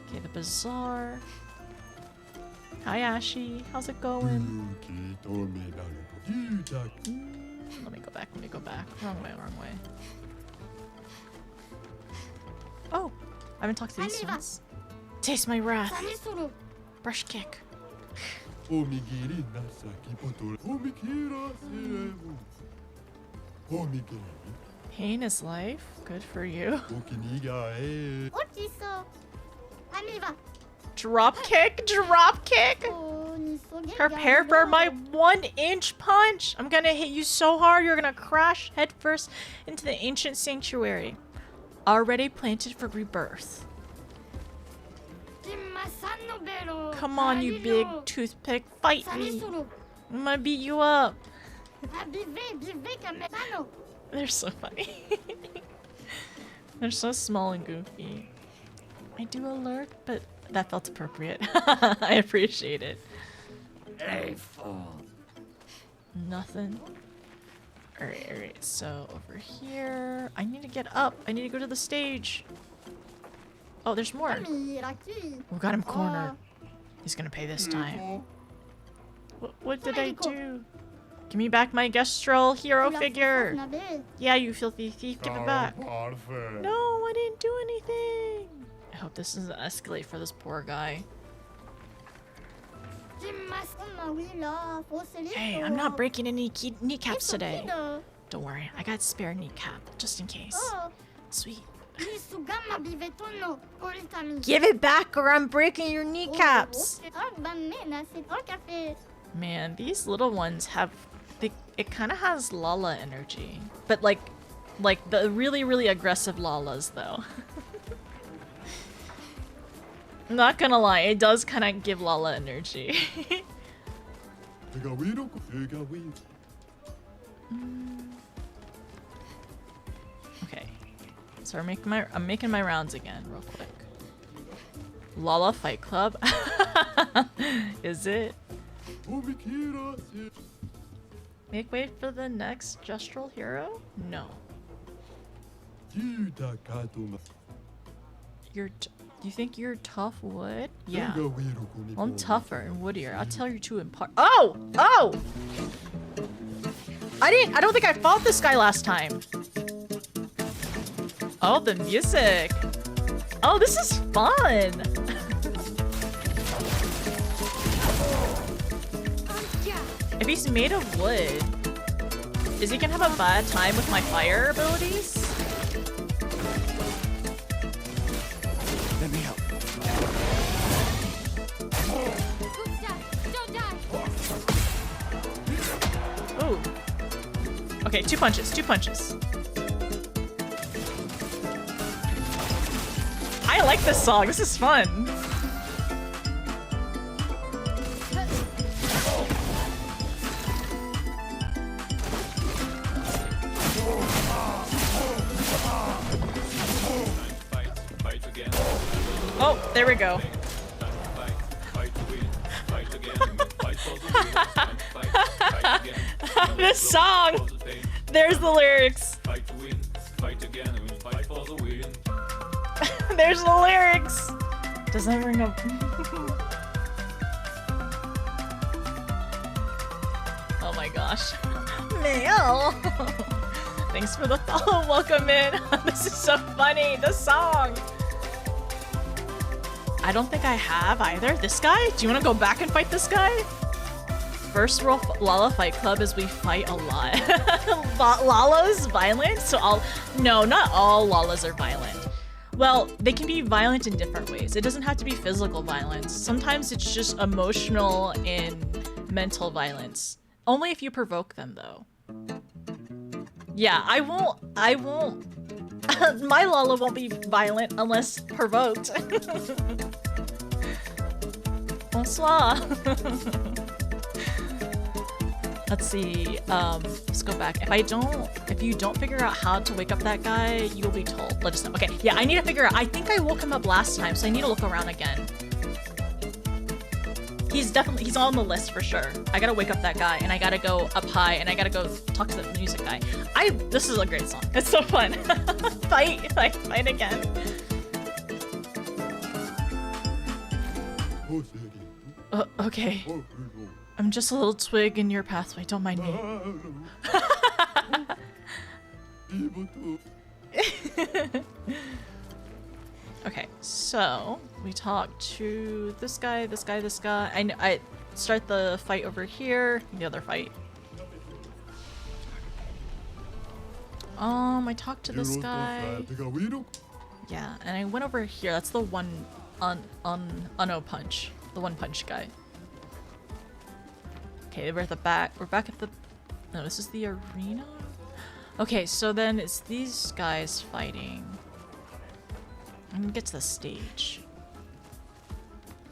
A: Okay, the bazaar. Hi, Ashy. How's it going? Let me go back. Let me go back. Wrong way, wrong way. Oh, I haven't talked to these ones. Taste my wrath. Brush kick. Pain is life. Good for you. Drop kick, drop kick. Prepare for my 1-inch punch. I'm gonna hit you so hard you're gonna crash headfirst into the ancient sanctuary. Already planted for rebirth. Come on, you big toothpick. Fight me. I'm gonna beat you up. They're so funny. They're so small and goofy. I do alert, but that felt appropriate. I appreciate it.
G: Hey, fool.
A: Nothing. Alright, so over here. I need to get up. I need to go to the stage. Oh, there's more. We got him cornered. He's gonna pay this time. What did I do? Give me back my gestral hero figure. Yeah, you filthy thief. Give it back. No, I didn't do anything. I hope this doesn't escalate for this poor guy. Hey, I'm not breaking any kneecaps today. Don't worry, I got spare kneecap, just in case. Sweet. Give it back or I'm breaking your kneecaps. Man, these little ones have... it kind of has Lala energy. But like the really, really aggressive Lalas, though. I'm not gonna lie, it does kind of give Lala energy. Okay. So I'm making my rounds again real quick. Lala Fight Club? Is it? Make way for the next gestral hero? No. You think you're tough wood? Yeah. Well, I'm tougher and woodier. I'll tell you to impart. Oh! Oh! I don't think I fought this guy last time. Oh, the music. Oh, this is fun. If he's made of wood, is he gonna have a bad time with my fire abilities?
D: Let me help.
A: Ooh. Okay, 2 punches, 2 punches. I like this song, this is fun. Oh, there we go. This song! There's the lyrics. There's the lyrics. Does that ring up? Oh my gosh. Mail! Thanks for the follow. Welcome in. This is so funny. The song. I don't think I have either. This guy? Do you want to go back and fight this guy? First rule of Lala Fight Club is we fight a lot. Lala's violent? So no, not all Lalas are violent. Well, they can be violent in different ways. It doesn't have to be physical violence. Sometimes it's just emotional and mental violence. Only if you provoke them, though. Yeah, I won't. My Lala won't be violent unless provoked. Bonsoir. Let's see. Let's go back. If you don't figure out how to wake up that guy, you'll be told. Let us know. Okay, yeah, I need to figure out. I think I woke him up last time, so I need to look around again. He's on the list for sure. I gotta wake up that guy, and I gotta go up high, and I gotta go talk to the music guy. This is a great song. It's so fun. Fight again. Okay. I'm just a little twig in your pathway. Don't mind me. Okay, so we talk to this guy, this guy, this guy. I start the fight over here. The other fight. I talked to this guy. Yeah, and I went over here. That's the one Uno punch. The one punch guy. Okay, we're at the back. We're back at the... No, this is the arena? Okay, so then it's these guys fighting. I'm gonna get to the stage.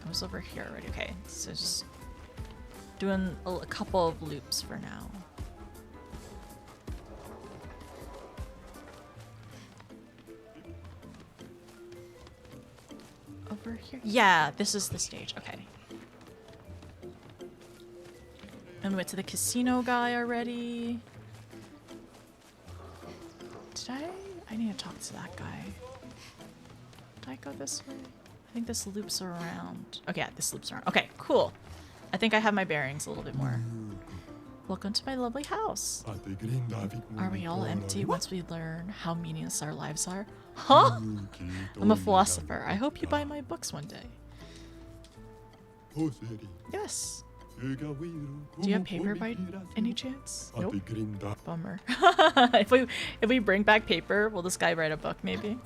A: I was over here already. Okay, so just doing a couple of loops for now. Over here? Yeah, this is the stage. Okay. And we went to the casino guy already. Did I need to talk to that guy. Did I go this way? I think this loops around. Okay, yeah, this loops around. Okay, cool. I think I have my bearings a little bit more. Welcome to my lovely house. Are we all empty once we learn how meaningless our lives are? Huh? I'm a philosopher. I hope you buy my books one day. Yes. Do you have paper by any chance? Nope. Bummer. If we bring back paper, will this guy write a book maybe?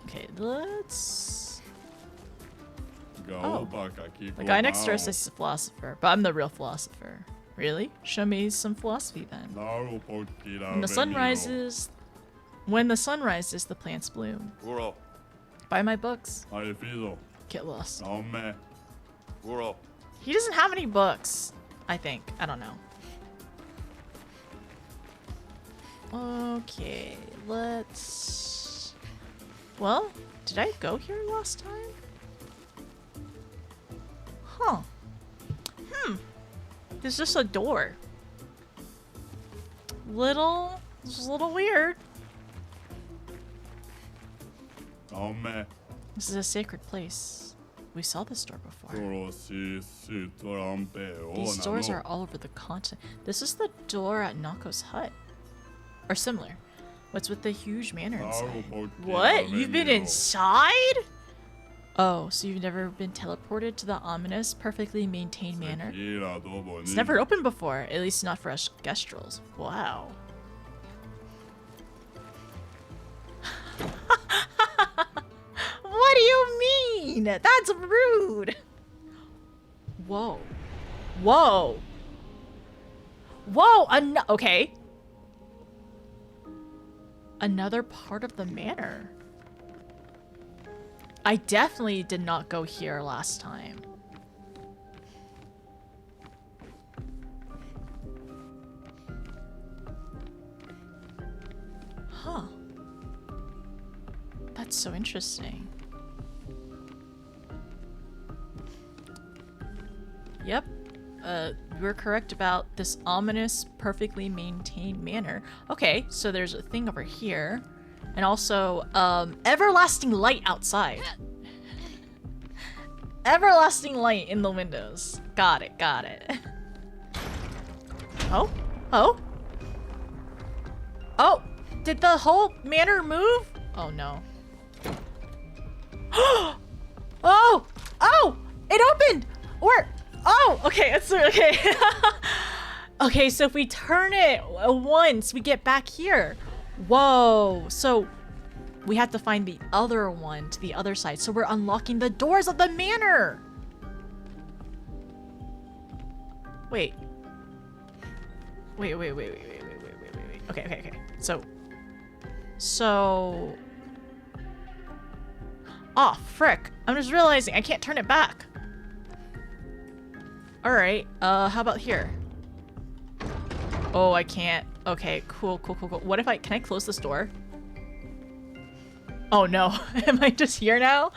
A: Okay, let's... Oh. The guy next to us is a philosopher, but I'm the real philosopher. Really? Show me some philosophy then. When the sun rises, the plants bloom. Buy my books. Get lost. He doesn't have any books, I think. I don't know. Okay, let's... Well, did I go here last time? Huh. There's just a door. This is a little weird. This is a sacred place. We saw this door before. These doors are all over the continent. This is the door at Nako's hut. Or similar. What's with the huge manor inside? What? You've been inside? Oh, so you've never been teleported to the ominous, perfectly maintained manor? It's never opened before, at least not for us gestrals. Wow. What do you mean? That's rude. Whoa. Whoa. Whoa, okay. Another part of the manor. I definitely did not go here last time. Huh. That's so interesting. Yep. You were correct about this ominous, perfectly maintained manor. Okay, so there's a thing over here. And also, everlasting light outside. Everlasting light in the windows. Got it, got it. Oh? Oh? Oh! Did the whole manor move? Oh no. Oh! Oh! It opened! Or... Oh! Okay, it's okay. Okay, so if we turn it once, we get back here. Whoa, so we have to find the other one to the other side. So we're unlocking the doors of the manor. Wait. Wait. Okay. So. Oh, frick. I'm just realizing I can't turn it back. Alright, how about here? Oh, I can't. Okay, cool. What if can I close this door? Oh no, am I just here now?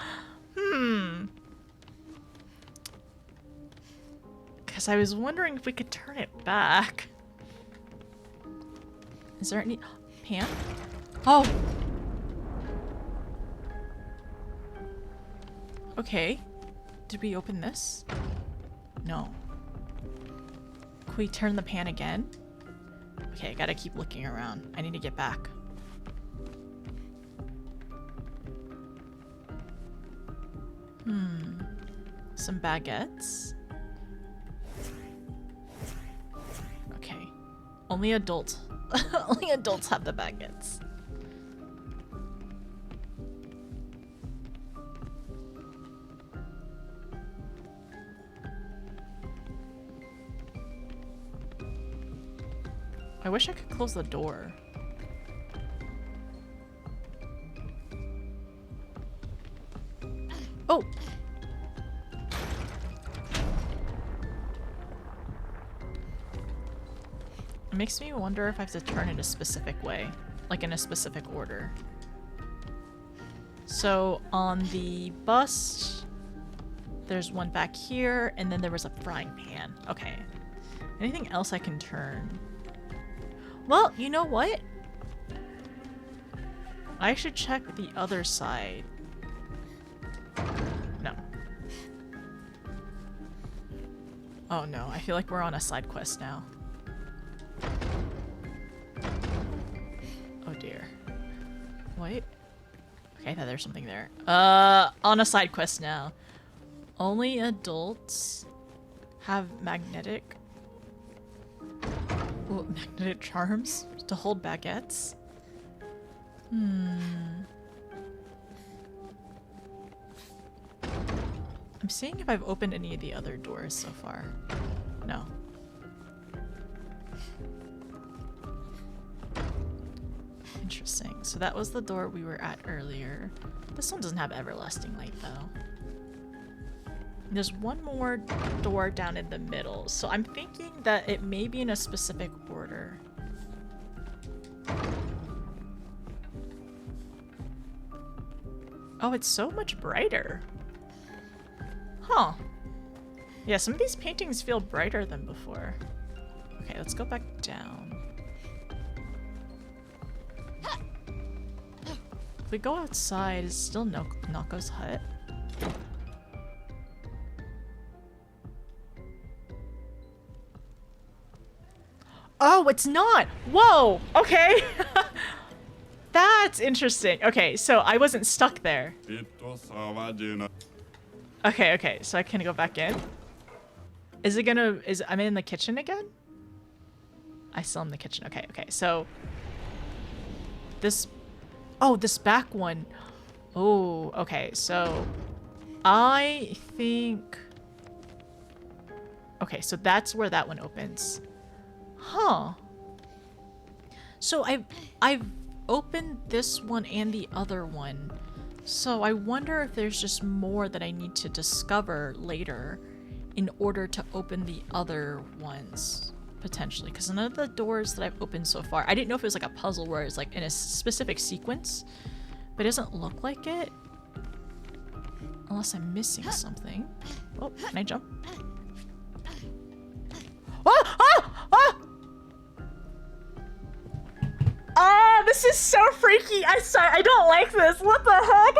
A: Because I was wondering if we could turn it back. Is there any... Pan? Oh! Okay. Did we open this? No. Can we turn the pan again? Okay, I gotta keep looking around. I need to get back. Some baguettes. Okay. Only adults. Only adults have the baguettes. I wish I could close the door. Oh! It makes me wonder if I have to turn it a specific way. Like in a specific order. So on the bust, there's one back here, and then there was a frying pan. Okay. Anything else I can turn? Well, you know what? I should check the other side. No. Oh no, I feel like we're on a side quest now. Oh dear. Wait. Okay, I thought there was something there. On a side quest now. Only adults have magnetic charms to hold baguettes. I'm seeing if I've opened any of the other doors so far. No. Interesting. So that was the door we were at earlier. This one doesn't have everlasting light though. There's one more door down in the middle, so I'm thinking that it may be in a specific order. Oh, it's so much brighter. Huh. Yeah, some of these paintings feel brighter than before. Okay, let's go back down. If we go outside, is still Nako's hut? Oh, it's not! Whoa! Okay! That's interesting. Okay, so I wasn't stuck there. Okay, so I can go back in. Is it gonna... I'm in the kitchen again? I still am in the kitchen. Okay, so... This... Oh, this back one. Oh, okay, so... I think... Okay, so that's where that one opens. Huh. So I've opened this one and the other one. So I wonder if there's just more that I need to discover later in order to open the other ones, potentially. Because none of the doors that I've opened so far, I didn't know if it was like a puzzle where it's like in a specific sequence, but it doesn't look like it. Unless I'm missing something. Oh, can I jump? This is so freaky. I don't like this. What the heck?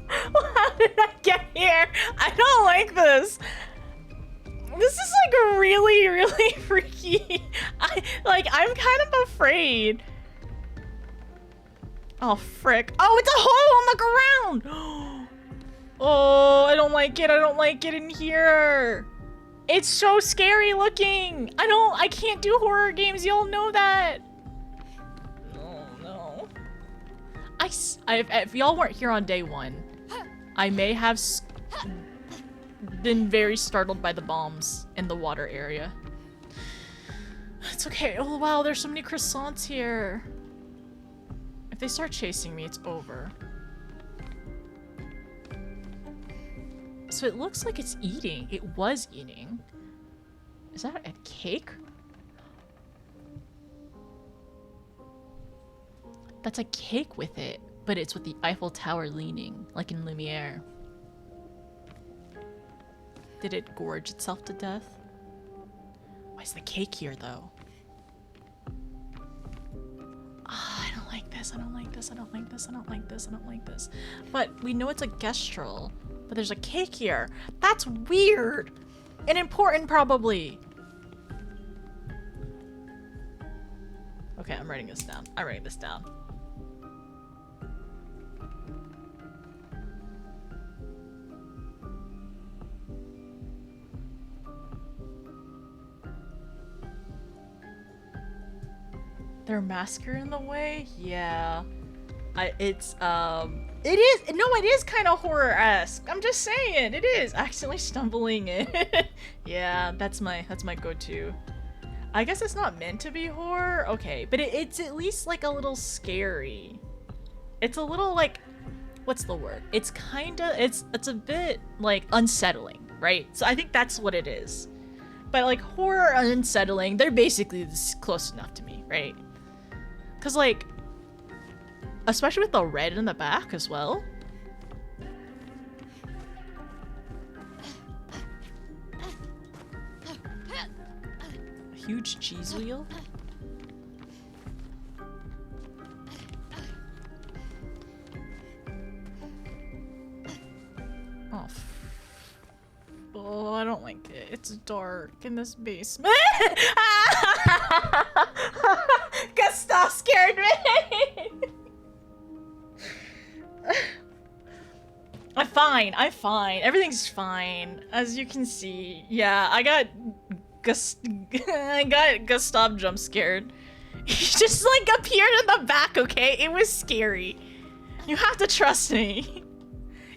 A: How did I get here? I don't like this. This is like really, really freaky. I'm kind of afraid. Oh, frick. Oh, it's a hole on the ground. Oh, I don't like it. I don't like it in here. It's so scary looking. I can't do horror games. Y'all know that. If y'all weren't here on day one, I may have been very startled by the bombs in the water area. It's okay. Oh wow, there's so many croissants here. If they start chasing me, it's over. So it looks like it's eating. It was eating. Is that a cake? That's a cake with it, but it's with the Eiffel Tower leaning, like in Lumiere. Did it gorge itself to death? Why is the cake here, though? I don't like this, I don't like this, I don't like this, I don't like this, I don't like this. But we know it's a gestral, but there's a cake here. That's weird! And important, probably. Okay, I'm writing this down. I'm writing this down. Their masker in the way? Yeah. It is kind of horror-esque. I'm just saying, it is. Accidentally stumbling in. Yeah, that's my go-to. I guess it's not meant to be horror? Okay, but it's at least like a little scary. It's a little like, what's the word? It's a bit like unsettling, right? So I think that's what it is. But like horror and unsettling, they're basically close enough to me, right? Cause like, especially with the red in the back as well. A huge cheese wheel. Oh, oh, I don't like it. It's dark in this basement. Gustav scared me. I'm fine. Everything's fine. As you can see. Yeah, I got Gustav jump scared. He just like appeared in the back, okay? It was scary. You have to trust me.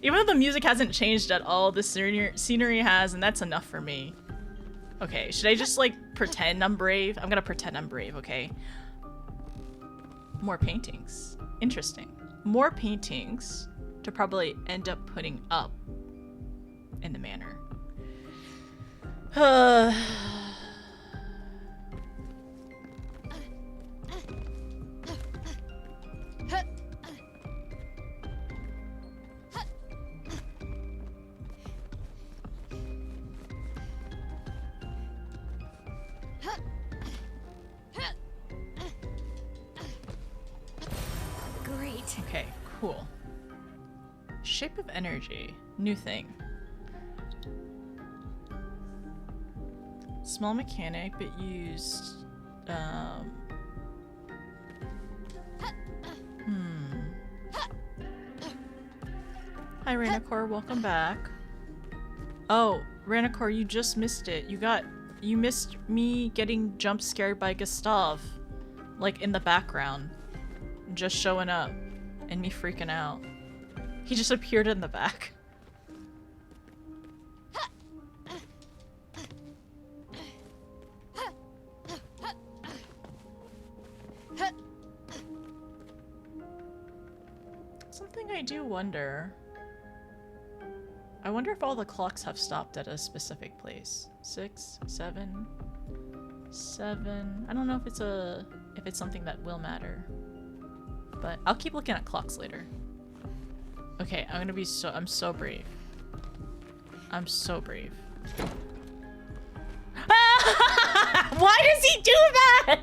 A: Even though the music hasn't changed at all, the scenery has, and that's enough for me. Okay, should I just like pretend I'm brave? I'm gonna pretend I'm brave, okay? More paintings. Interesting. More paintings to probably end up putting up in the manor. Cool. Shape of energy. New thing. Small mechanic, but used... Hi, Rainacor. Welcome back. Oh, Rainacor, you just missed it. You missed me getting jump scared by Gustav. Like, in the background. Just showing up. And me freaking out. He just appeared in the back. Something I do wonder. I wonder if all the clocks have stopped at a specific place. 6, 7, 7. I don't know if it's something that will matter. But I'll keep looking at clocks later. Okay, I'm so brave. I'm so brave. Why does he do that?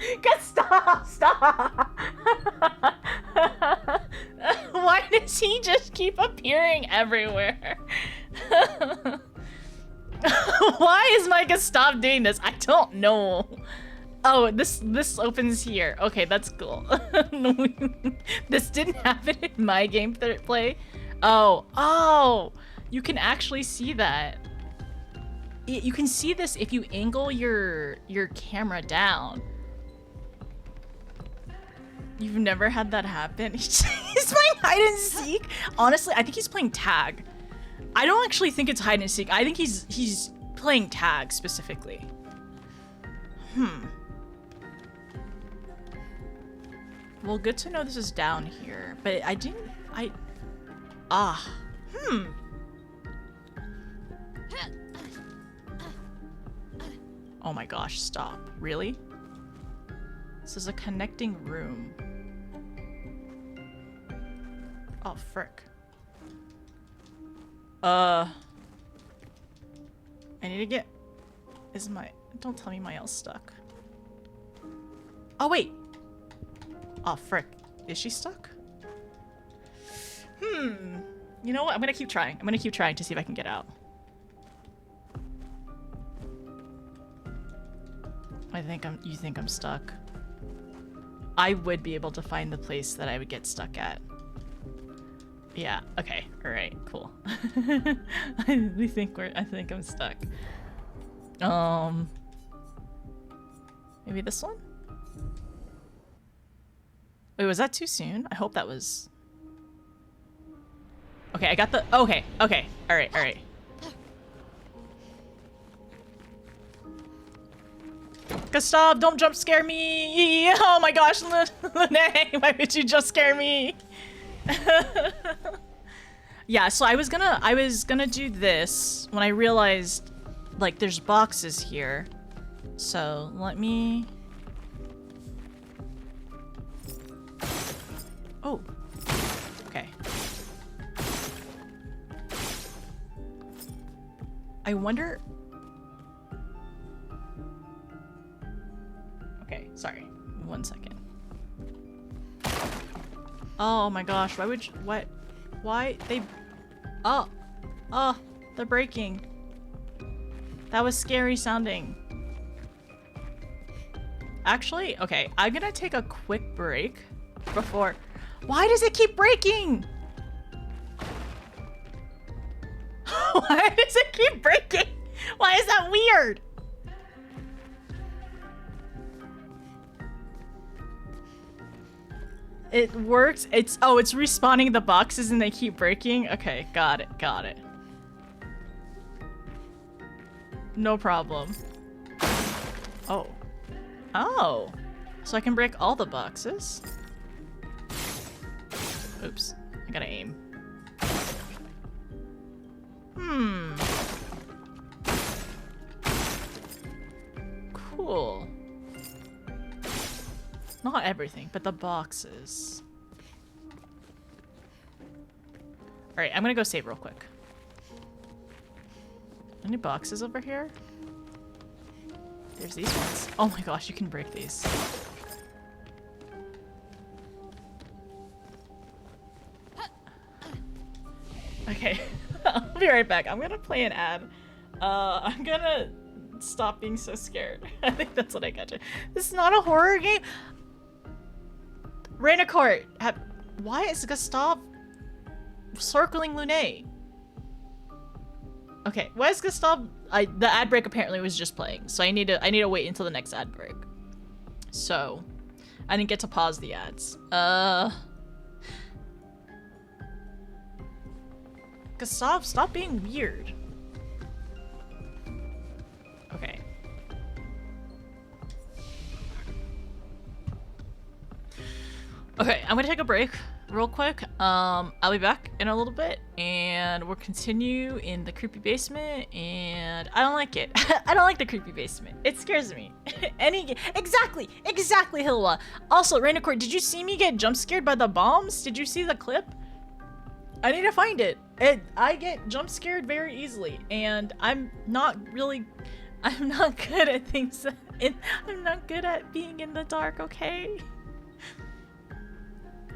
A: Stop! Why does he just keep appearing everywhere? Why is my Gustav doing this? I don't know. Oh, this opens here. Okay, that's cool. This didn't happen in my gameplay. Oh, you can actually see that. You can see this if you angle your camera down. You've never had that happen? He's playing hide and seek? Honestly, I think he's playing tag. I don't actually think it's hide and seek. I think he's playing tag specifically. Well, good to know this is down here, but Oh my gosh, stop. Really? This is a connecting room. Oh, frick. I need to get... Don't tell me my L's stuck. Oh, wait! Oh, frick. Is she stuck? You know what? I'm gonna keep trying. I'm gonna keep trying to see if I can get out. You think I'm stuck? I would be able to find the place that I would get stuck at. Yeah, okay. Alright, cool. I think I'm stuck. Maybe this one? Wait, was that too soon? I hope that was... Okay, I got the... Okay. Alright. Gustav, don't jump scare me! Oh my gosh, Lene, why would you just scare me? Yeah, so I was gonna do this when I realized, like, there's boxes here. So, let me... Oh. Okay. I wonder... Okay, sorry. 1 second. Oh my gosh, why would you... What? Why? They... Oh! Oh! They're breaking. That was scary sounding. Actually, okay, I'm gonna take a quick break before... Why does it keep breaking? Why does it keep breaking? Why is that weird? It works. It's respawning the boxes and they keep breaking. Okay, got it. No problem. Oh. So I can break all the boxes? Oops. I gotta aim. Cool. Not everything, but the boxes. Alright, I'm gonna go save real quick. Any boxes over here? There's these ones. Oh my gosh, you can break these. Okay, I'll be right back. I'm gonna play an ad. I'm gonna stop being so scared. I think that's what I got you. This is not a horror game. Rainicourt, why is Gustav circling Lune? Okay, why is Gustav? The ad break apparently was just playing, so I need to wait until the next ad break. So, I didn't get to pause the ads. Gustav, stop being weird. Okay. Okay, I'm gonna take a break real quick. I'll be back in a little bit and we'll continue in the creepy basement, and I don't like it. I don't like the creepy basement. It scares me. Exactly, Hilwa. Also, Rainicourt, did you see me get jump scared by the bombs? Did you see the clip? I need to find it. I get jump scared very easily, and I'm not good at things. I'm not good at being in the dark, okay?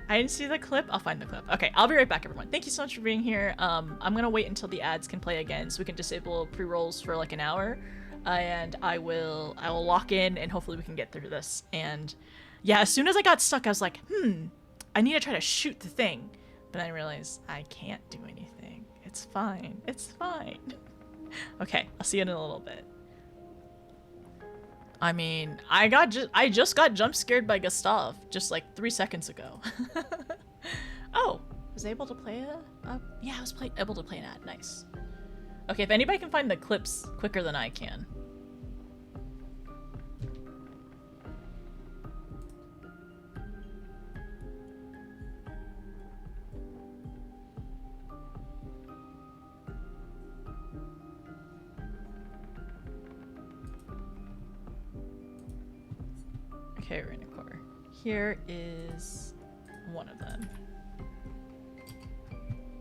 A: I didn't see the clip. I'll find the clip. Okay, I'll be right back, everyone. Thank you so much for being here. I'm gonna wait until the ads can play again so we can disable pre-rolls for like an hour. And I will lock in and hopefully we can get through this. And yeah, as soon as I got stuck, I was like, I need to try to shoot the thing. But I realized I can't do anything. It's fine. It's fine. Okay, I'll see you in a little bit. I mean, I just got jump scared by Gustav just like 3 seconds ago. Oh, was I able to play yeah, I was able to play an ad. Nice. Okay, if anybody can find the clips quicker than I can. Okay, Rainicourt. Here is one of them.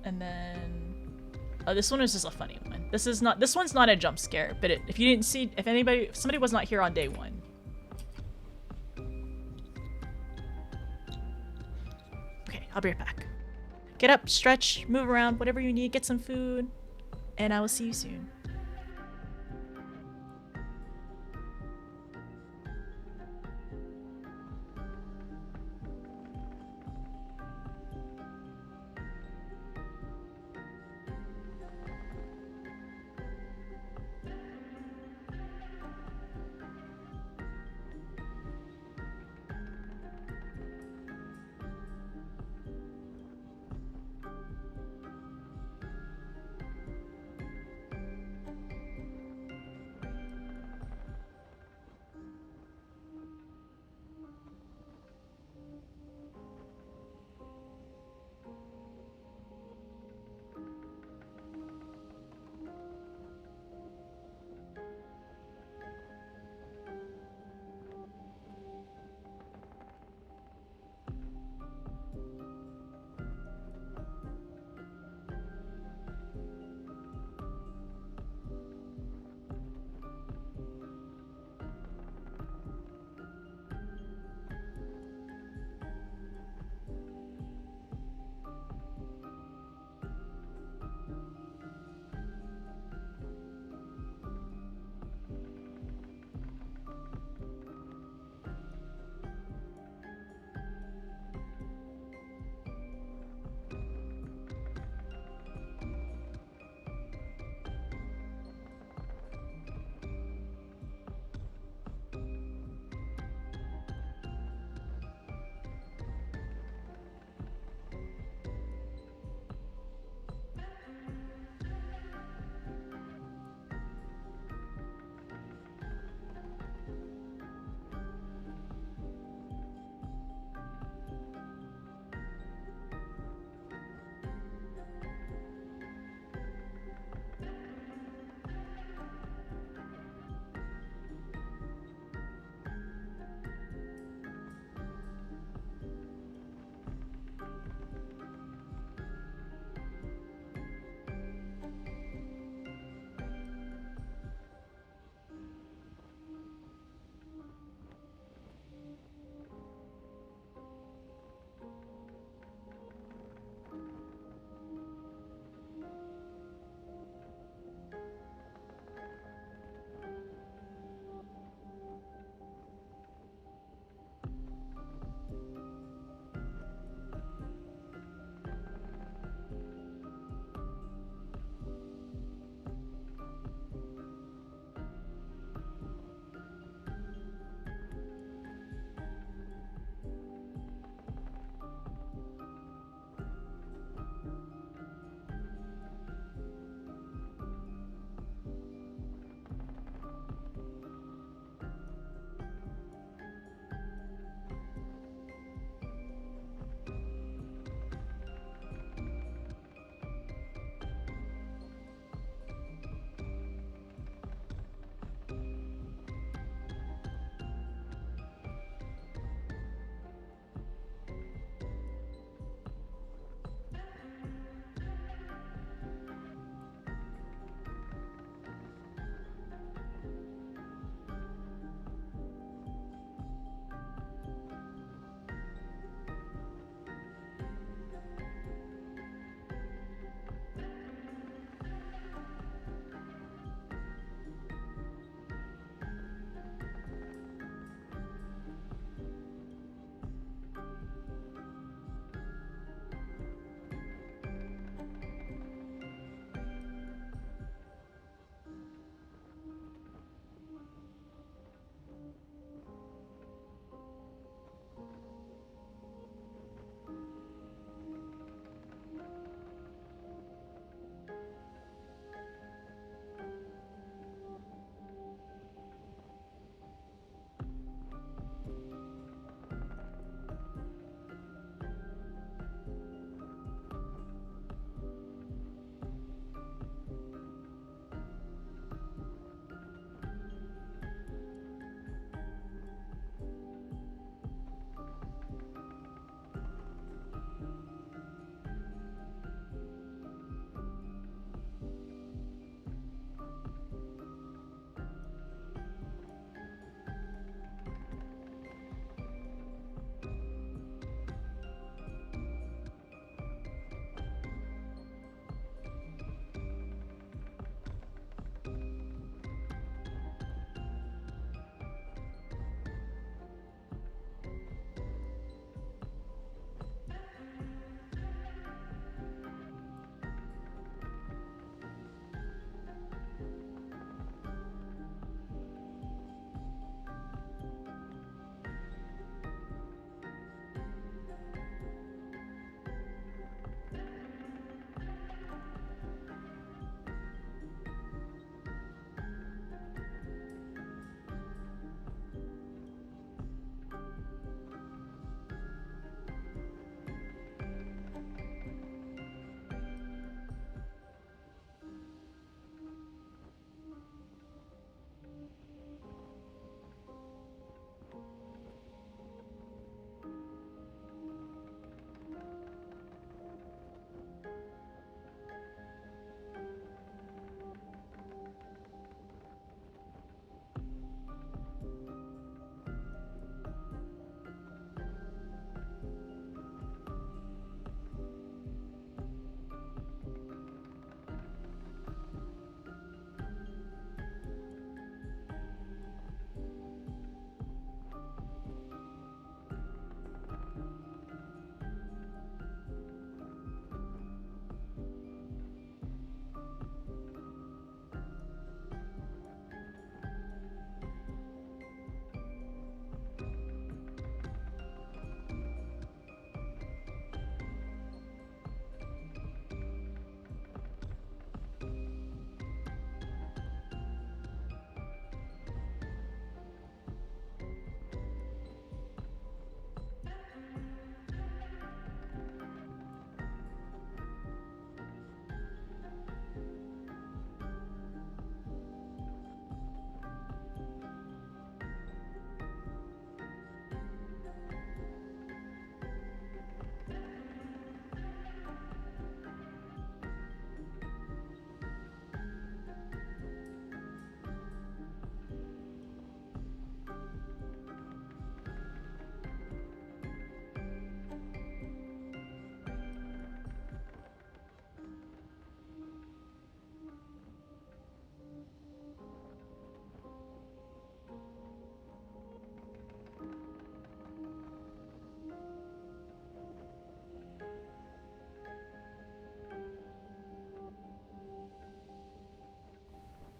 A: And then this one is just a funny one. This one's not a jump scare, but if you didn't see, if somebody was not here on day one. Okay, I'll be right back. Get up, stretch, move around, whatever you need, get some food, and I will see you soon.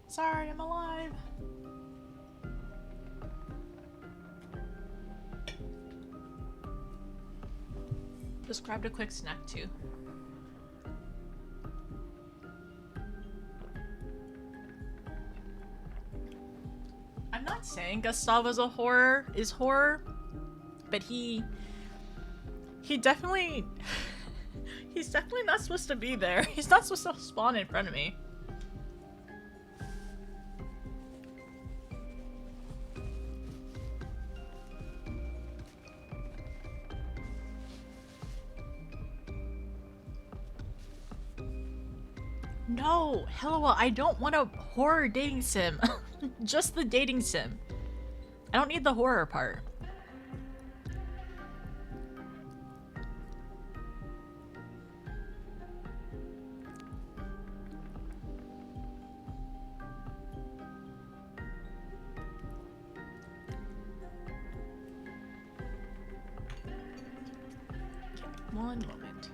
A: Sorry, I'm alive. Just grabbed a quick snack too. I'm not saying Gustavo's is horror, but he definitely he's definitely not supposed to be there. He's not supposed to spawn in front of me. No, Helloa, I don't want a horror dating sim. Just the dating sim. I don't need the horror part. One moment.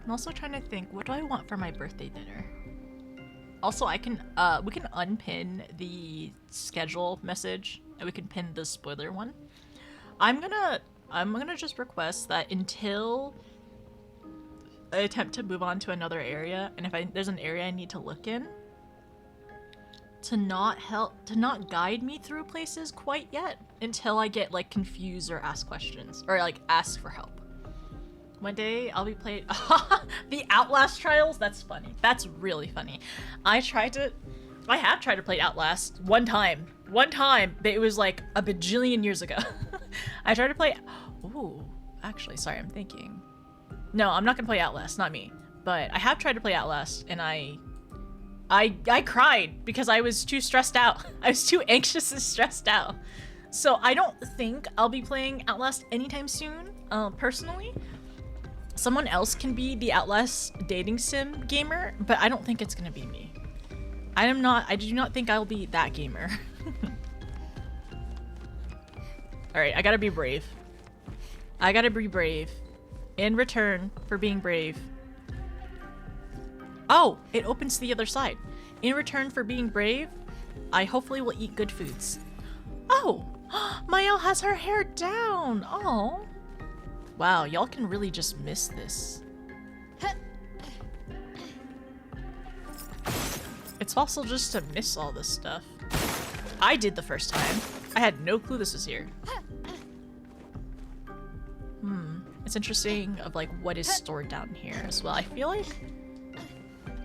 A: I'm also trying to think, what do I want for my birthday dinner? Also, we can unpin the schedule message and we can pin the spoiler one. I'm gonna just request that until I attempt to move on to another area, and if there's an area I need to look in, to not guide me through places quite yet until I get like confused or ask questions or like ask for help. One day I'll be playing the Outlast trials. That's funny. That's really funny. I have tried to play Outlast one time, but it was like a bajillion years ago. I tried to play. Ooh, actually, sorry, I'm thinking. No, I'm not gonna play Outlast. Not me. But I have tried to play Outlast, and I cried because I was too stressed out. I was too anxious and stressed out. So I don't think I'll be playing Outlast anytime soon, personally. Someone else can be the Outlast dating sim gamer, but I don't think it's gonna be me. I do not think I'll be that gamer. Alright, I gotta be brave. I gotta be brave. In return for being brave. Oh, it opens to the other side. In return for being brave, I hopefully will eat good foods. Oh, Mael has her hair down. Oh. Wow, y'all can really just miss this. It's also just to miss all this stuff. I did the first time. I had no clue this was here. It's interesting of like what is stored down here as well. I feel like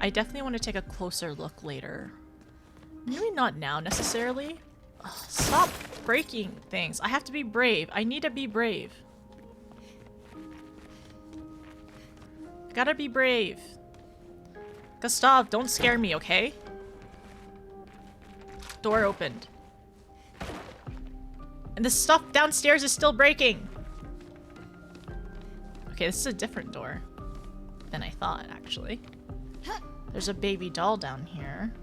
A: I definitely want to take a closer look later. Maybe not now necessarily. Ugh, stop breaking things. I have to be brave. I need to be brave. Gotta be brave. Gustav, don't scare me, okay? Door opened. And the stuff downstairs is still breaking. Okay, this is a different door than I thought, actually. There's a baby doll down here.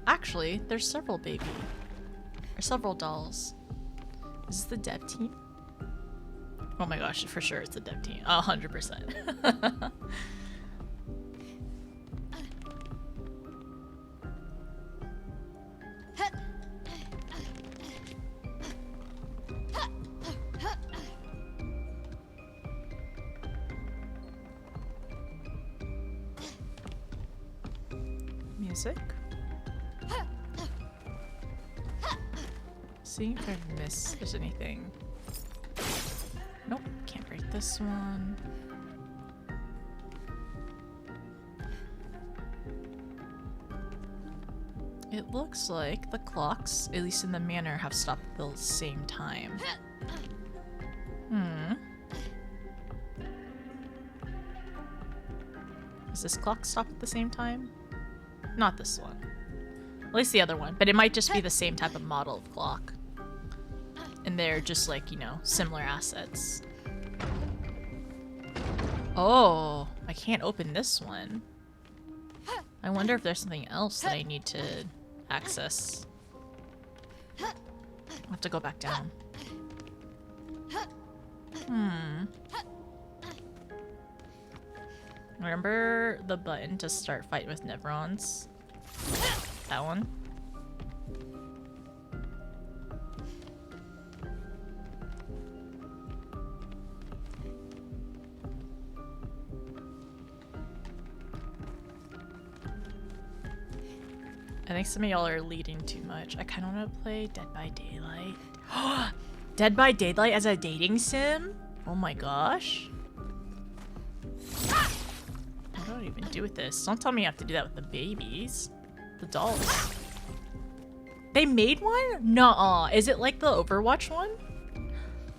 A: Actually, there's several dolls. Is this the dev team? Oh my gosh, for sure it's the dev team. 100%. Music. See if I've missed there's anything. Nope, can't break this one. It looks like the clocks, at least in the manor, have stopped at the same time. Does this clock stop at the same time? Not this one. At least the other one, but it might just be the same type of model of clock. And they're just like, you know, similar assets. Oh, I can't open this one. I wonder if there's something else that I need to access. I'll have to go back down. Remember the button to start fight with Nevrons? That one? I think some of y'all are leading too much. I kind of want to play Dead by Daylight. Dead by Daylight as a dating sim? Oh my gosh. What do I even do with this? Don't tell me I have to do that with the babies. The dolls. They made one? Nuh-uh. Is it like the Overwatch one?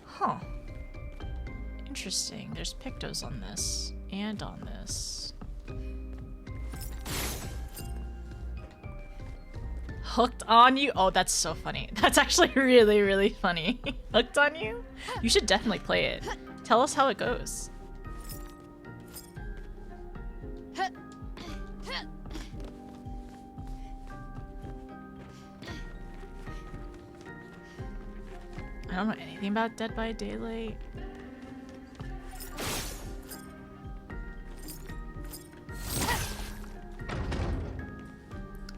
A: Huh. Interesting. There's pictos on this. And on this. Hooked on you? Oh, that's so funny. That's actually really, really funny. Hooked on you? You should definitely play it. Tell us how it goes. I don't know anything about Dead by Daylight.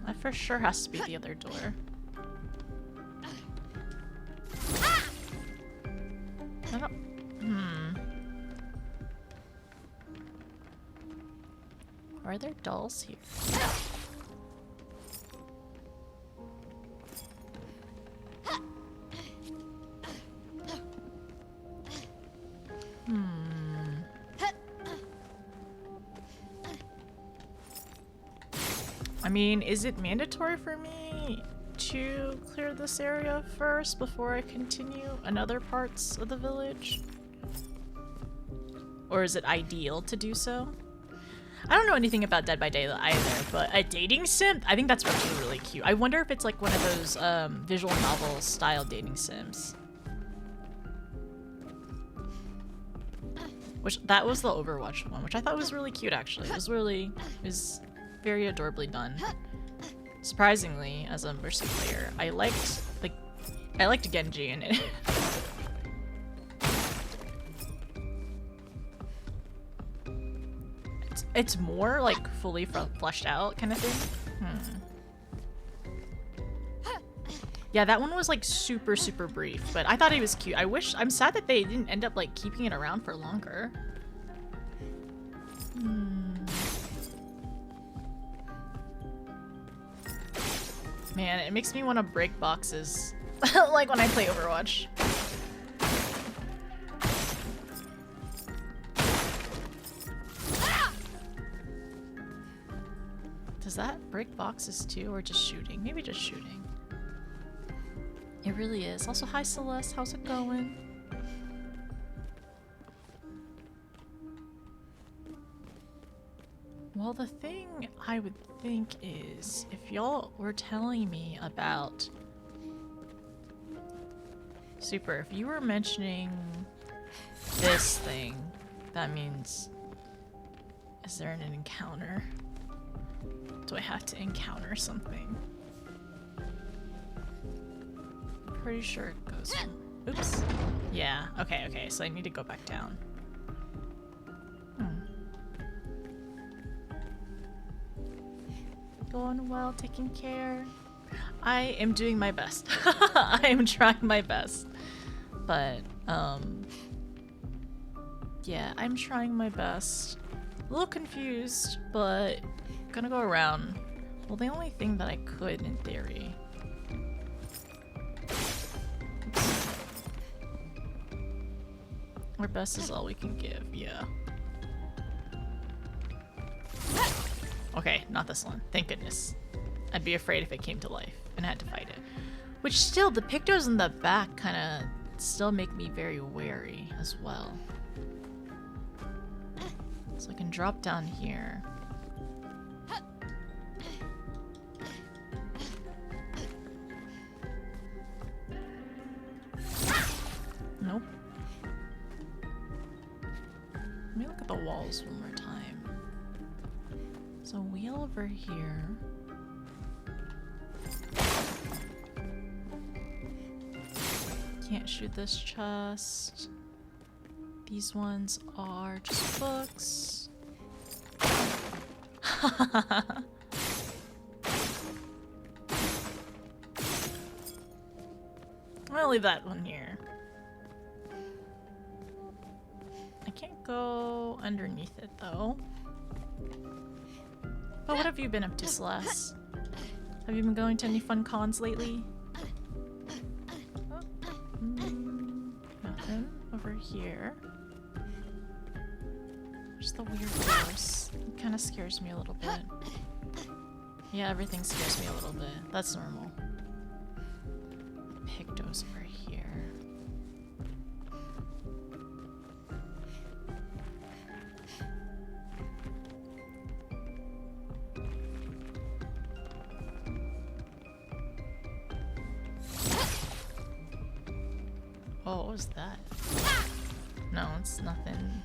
A: That for sure has to be the other door. I don't... Are there dolls here? I mean, is it mandatory for me to clear this area first before I continue in other parts of the village? Or is it ideal to do so? I don't know anything about Dead by Daylight either, but a dating sim? I think that's actually really cute. I wonder if it's like one of those visual novel style dating sims. Which, that was the Overwatch one, which I thought was really cute actually. It was very adorably done. Surprisingly, as a Mercy player, I liked Genji in it. It's more like fully fleshed out kind of thing. Yeah, that one was like super brief, but I thought it was cute. I'm sad that they didn't end up like keeping it around for longer. Man, it makes me want to break boxes like when I play Overwatch. Does that break boxes too, or just shooting? Maybe just shooting. It really is. Also, hi Celeste, how's it going? Well, the thing I would think is, if y'all were telling me about... Super, if you were mentioning this thing, that means... Is there an encounter? Do I have to encounter something? I'm pretty sure it goes from... Oops. Yeah, okay, so I need to go back down. Going well, taking care. I am doing my best. I am trying my best. But, yeah, I'm trying my best. A little confused, but gonna go around. Well, the only thing that I could, in theory... Oops. Our best is all we can give, yeah. Okay, not this one. Thank goodness. I'd be afraid if it came to life and I had to fight it. Which still, the pictos in the back kind of still make me very wary as well. So I can drop down here. Nope. Let me look at the walls one more time. So wheel over here. Can't shoot this chest. These ones are just books. I'm gonna leave that one here. I can't go underneath it though. But what have you been up to, Celeste? Have you been going to any fun cons lately? Nothing over here. There's the weird horse. It kind of scares me a little bit. Yeah, everything scares me a little bit. That's normal. Pictos over here. Oh, what was that? No, it's nothing.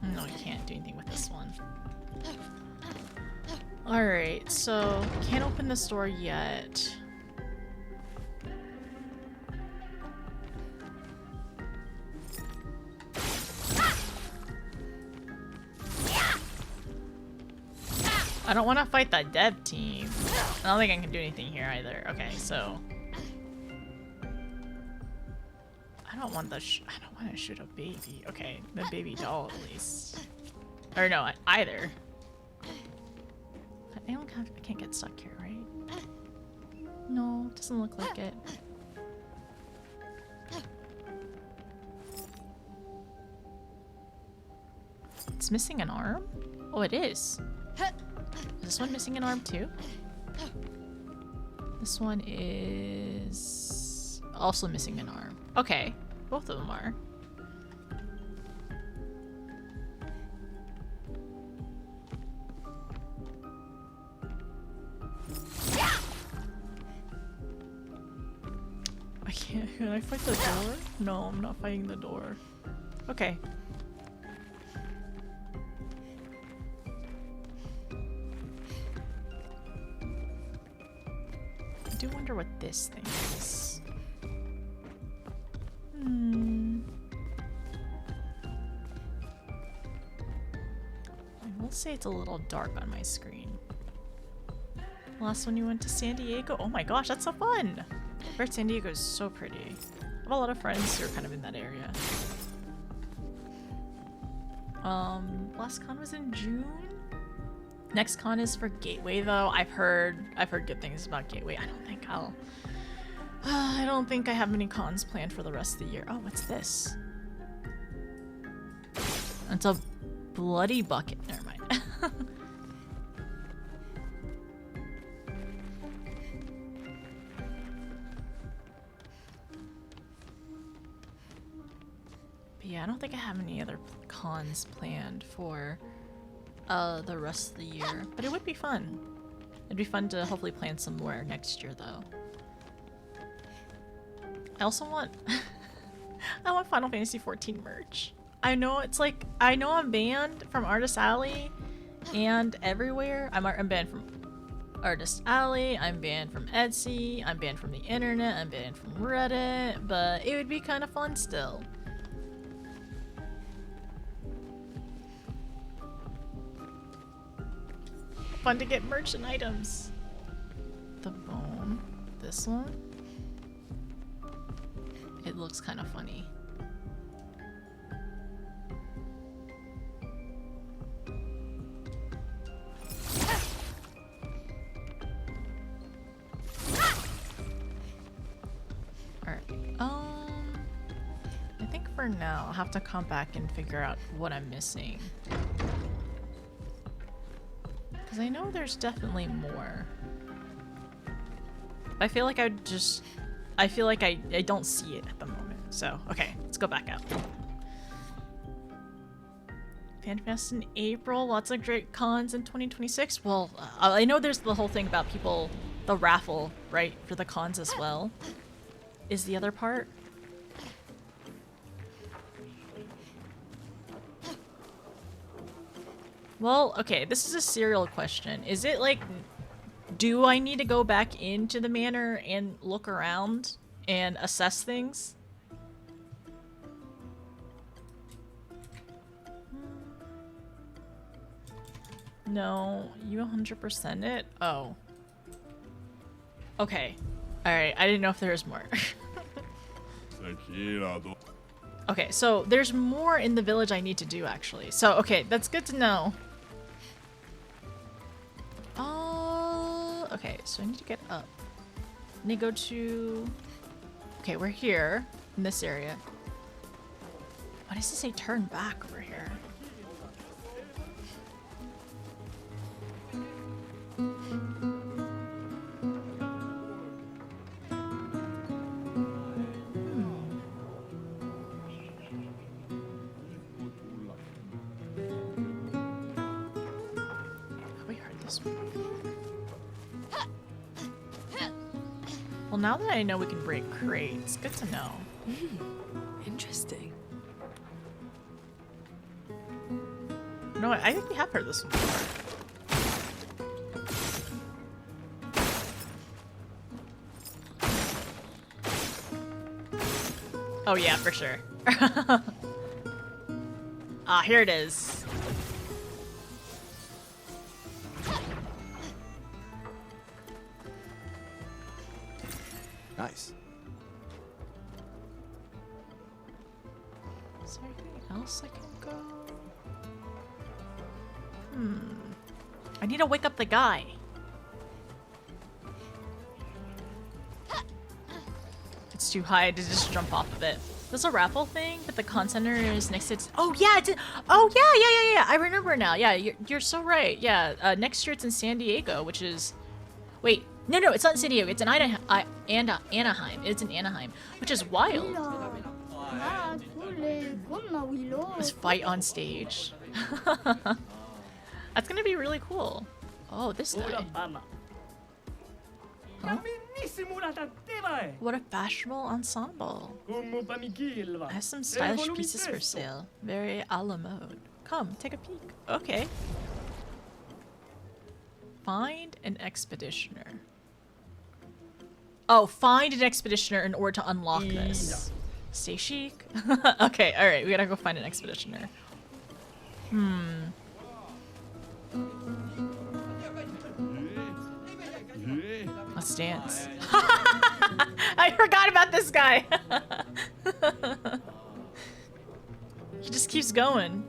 A: No, I can't do anything with this one. Alright, so can't open this door yet. I don't want to fight that dev team. I don't think I can do anything here either. Okay, so I don't want to shoot a baby. Okay, the baby doll at least. Or no, either. I can't get stuck here, right? No, doesn't look like it. It's missing an arm? Oh, it is. Is this one missing an arm too? This one is also missing an arm. Okay, both of them are. I can't. Can I fight the door? No, I'm not fighting the door. Okay. I do wonder what this thing is. I will say it's a little dark on my screen. Last one you went to San Diego? Oh my gosh, that's so fun! I heard San Diego is so pretty. I have a lot of friends who are kind of in that area. Last con was in June? Next con is for Gateway though. I've heard good things about Gateway. I don't think I have many cons planned for the rest of the year. Oh, what's this? It's a bloody bucket. Never mind. But yeah, I don't think I have any other cons planned for the rest of the year. But it would be fun. It'd be fun to hopefully plan somewhere next year though. I also want I want Final Fantasy XIV merch. I know it's like, I know I'm banned from Artist Alley and everywhere. I'm banned from Artist Alley, I'm banned from Etsy, I'm banned from the internet, I'm banned from Reddit, but it would be kind of fun still. Fun to get merch and items. The bone. This one? It looks kind of funny. Alright. I think for now I'll have to come back and figure out what I'm missing. Because I know there's definitely more. I feel like I don't see it at the moment. So, okay, let's go back out. FanFest in April, lots of great cons in 2026. Well, I know there's the whole thing about people, the raffle, right, for the cons as well, is the other part. Well, okay, this is a serial question. Is it like, do I need to go back into the manor and look around and assess things? No, you 100% it? Oh. Okay. Alright, I didn't know if there was more. Okay, so there's more in the village I need to do, actually. So, okay, that's good to know. Okay, so I need to get up. I need to go to... Okay, we're here, in this area. Why does it say turn back over here? Well, now that I know we can break crates, good to know.
C: Interesting.
A: No, I think we have heard this one before. Oh yeah, for sure. Ah, here it is.
D: Nice.
A: Is there anything else I can go? I need to wake up the guy. It's too high to just jump off of it. There's a raffle thing, but the con center is next to it. Oh yeah, it's in, oh yeah. I remember now. Yeah, you're so right. Yeah, next year it's in San Diego, which is, wait, no, it's not in San Diego. It's in Anaheim. It's in Anaheim, which is wild. This fight on stage. That's gonna be really cool. Oh, this guy. Huh? What a fashionable ensemble. I have some stylish pieces for sale. Very a la mode. Come, take a peek. Okay. Find an expeditioner. Oh, find an expeditioner in order to unlock this. Stay chic. Okay, alright, we gotta go find an expeditioner. Let's dance. I forgot about this guy. He just keeps going.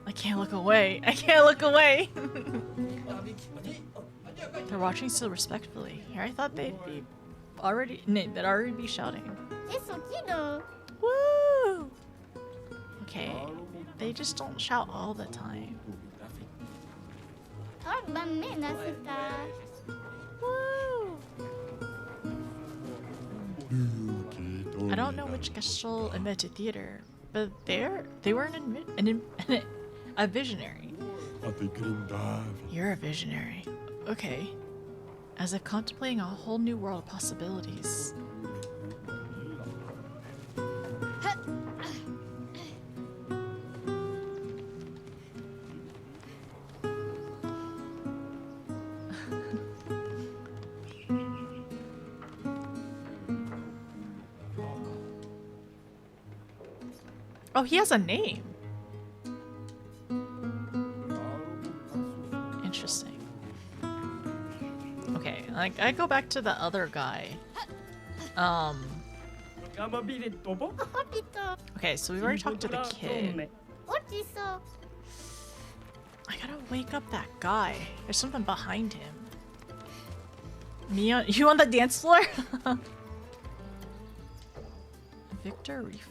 A: I can't look away. I can't look away. They're watching so respectfully. Here, I thought they'd be already. They'd already be shouting. Woo! Okay, they just don't shout all the time. Woo! I don't know which gestral invented theater, but they were a visionary. You're a visionary. Okay. As if contemplating a whole new world of possibilities. Oh, he has a name. Interesting. Okay, like I go back to the other guy. Okay, so we've already talked to the kid. I gotta wake up that guy. There's something behind him. Mia, you on the dance floor? Victor Rifo.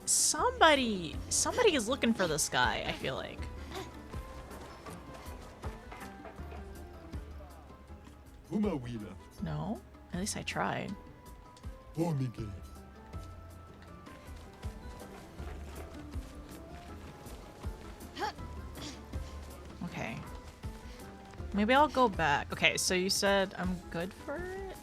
A: Somebody is looking for this guy, I feel like. No? At least I tried. Okay. Maybe I'll go back. Okay, so you said I'm good for it?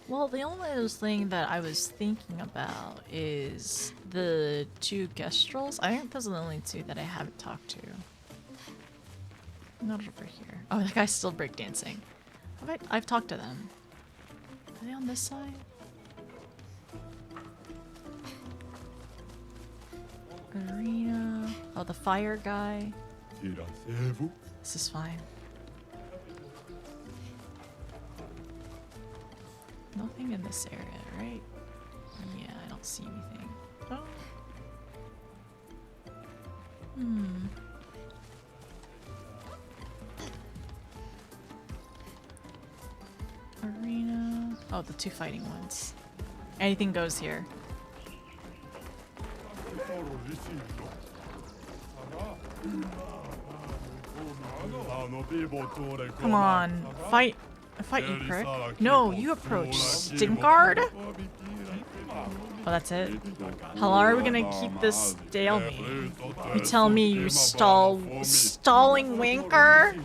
A: Well, the only other thing that I was thinking about is the 2 gestrals. I think those are the only 2 that I haven't talked to. Not over here. Oh, that guy's still breakdancing. I've talked to them. Are they on this side? Arena. Oh, the fire guy. This is fine. Nothing in this area, right? Yeah, I don't see anything. Oh. Arena. Oh, the 2 fighting ones. Anything goes here. Come on, fight you prick. No, you approach Stinkard? Oh, that's it? How long are we gonna keep this stalemate? You tell me, you stalling wanker?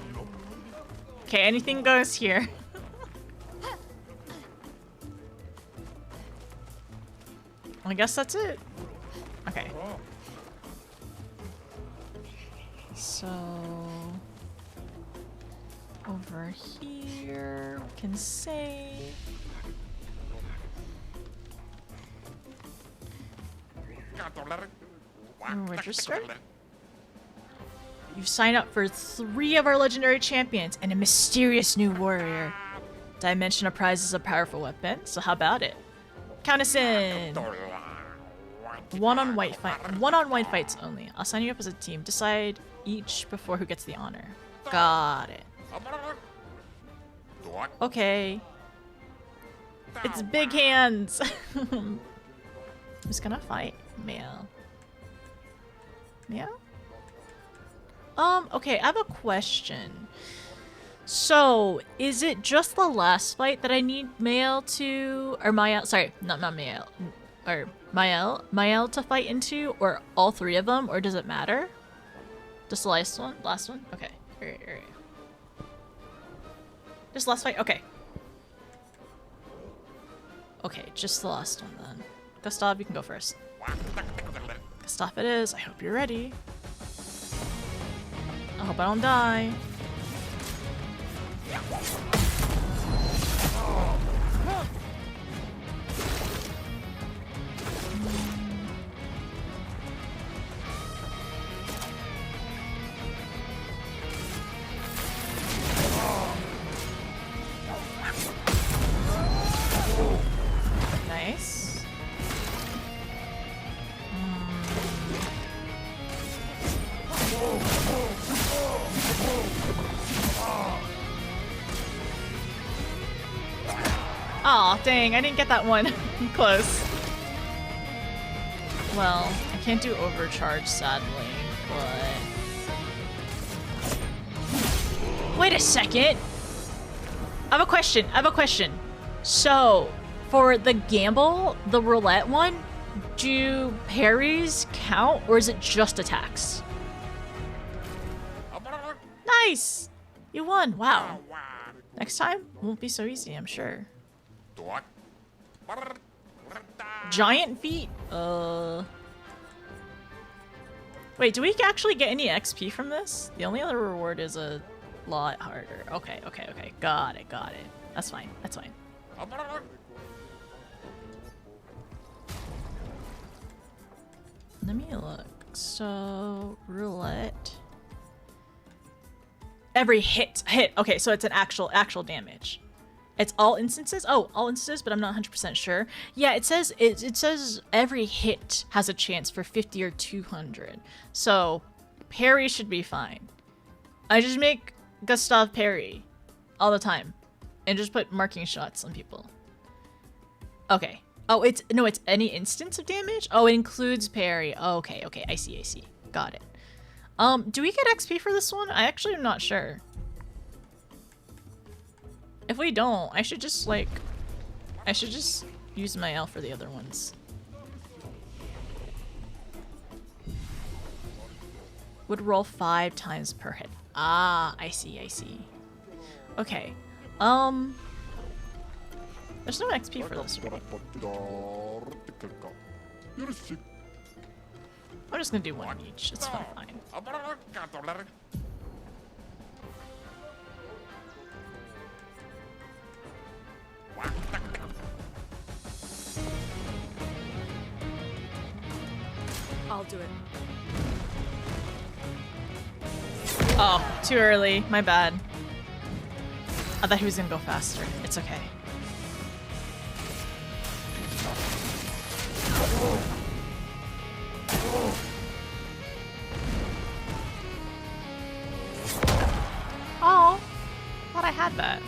A: Okay, anything goes here. I guess that's it. Okay. So over here we can save. Register. You've signed up for 3 of our legendary champions and a mysterious new warrior. Dimension of Prize is a powerful weapon, so how about it? Count us in. One-on-white fights only. I'll sign you up as a team. Decide each before who gets the honor. Got it. Okay. It's big hands. Who's gonna fight? Meow. Meow? Okay, I have a question. So, is it just the last fight that I need Mael to, or Mael, sorry, not Mael, or Mael to fight into, or all 3 of them, or does it matter? Just the last one? Last one? Okay, alright. Just last fight? Okay. Okay, just the last one then. Gustav, you can go first. Gustav it is. I hope you're ready. I hope I don't die. Nice. Aw, dang, I didn't get that one. Close. Well, I can't do overcharge, sadly, but... Wait a second! I have a question. So, for the gamble, the roulette one, do parries count, or is it just attacks? Nice! You won, wow. Next time, won't be so easy, I'm sure. Giant feet? Wait, do we actually get any XP from this? The only other reward is a lot harder. Okay. Got it. That's fine. Let me look. So, roulette. Every hit. Okay, so it's an actual damage. It's all instances? Oh, all instances, but I'm not 100% sure. Yeah, it says every hit has a chance for 50 or 200. So, parry should be fine. I just make Gustav parry all the time and just put marking shots on people. Okay. Oh, it's any instance of damage? Oh, it includes parry. Oh, okay. I see. Got it. Do we get XP for this one? I actually am not sure. If we don't, I should just use my L for the other ones. Would roll 5 times per hit. Ah, I see, I see. Okay. There's no XP for this, right? I'm just gonna do one each. It's fine.
C: I'll do it.
A: Oh, too early. My bad. I thought he was gonna go faster. It's okay. Oh, thought I had that.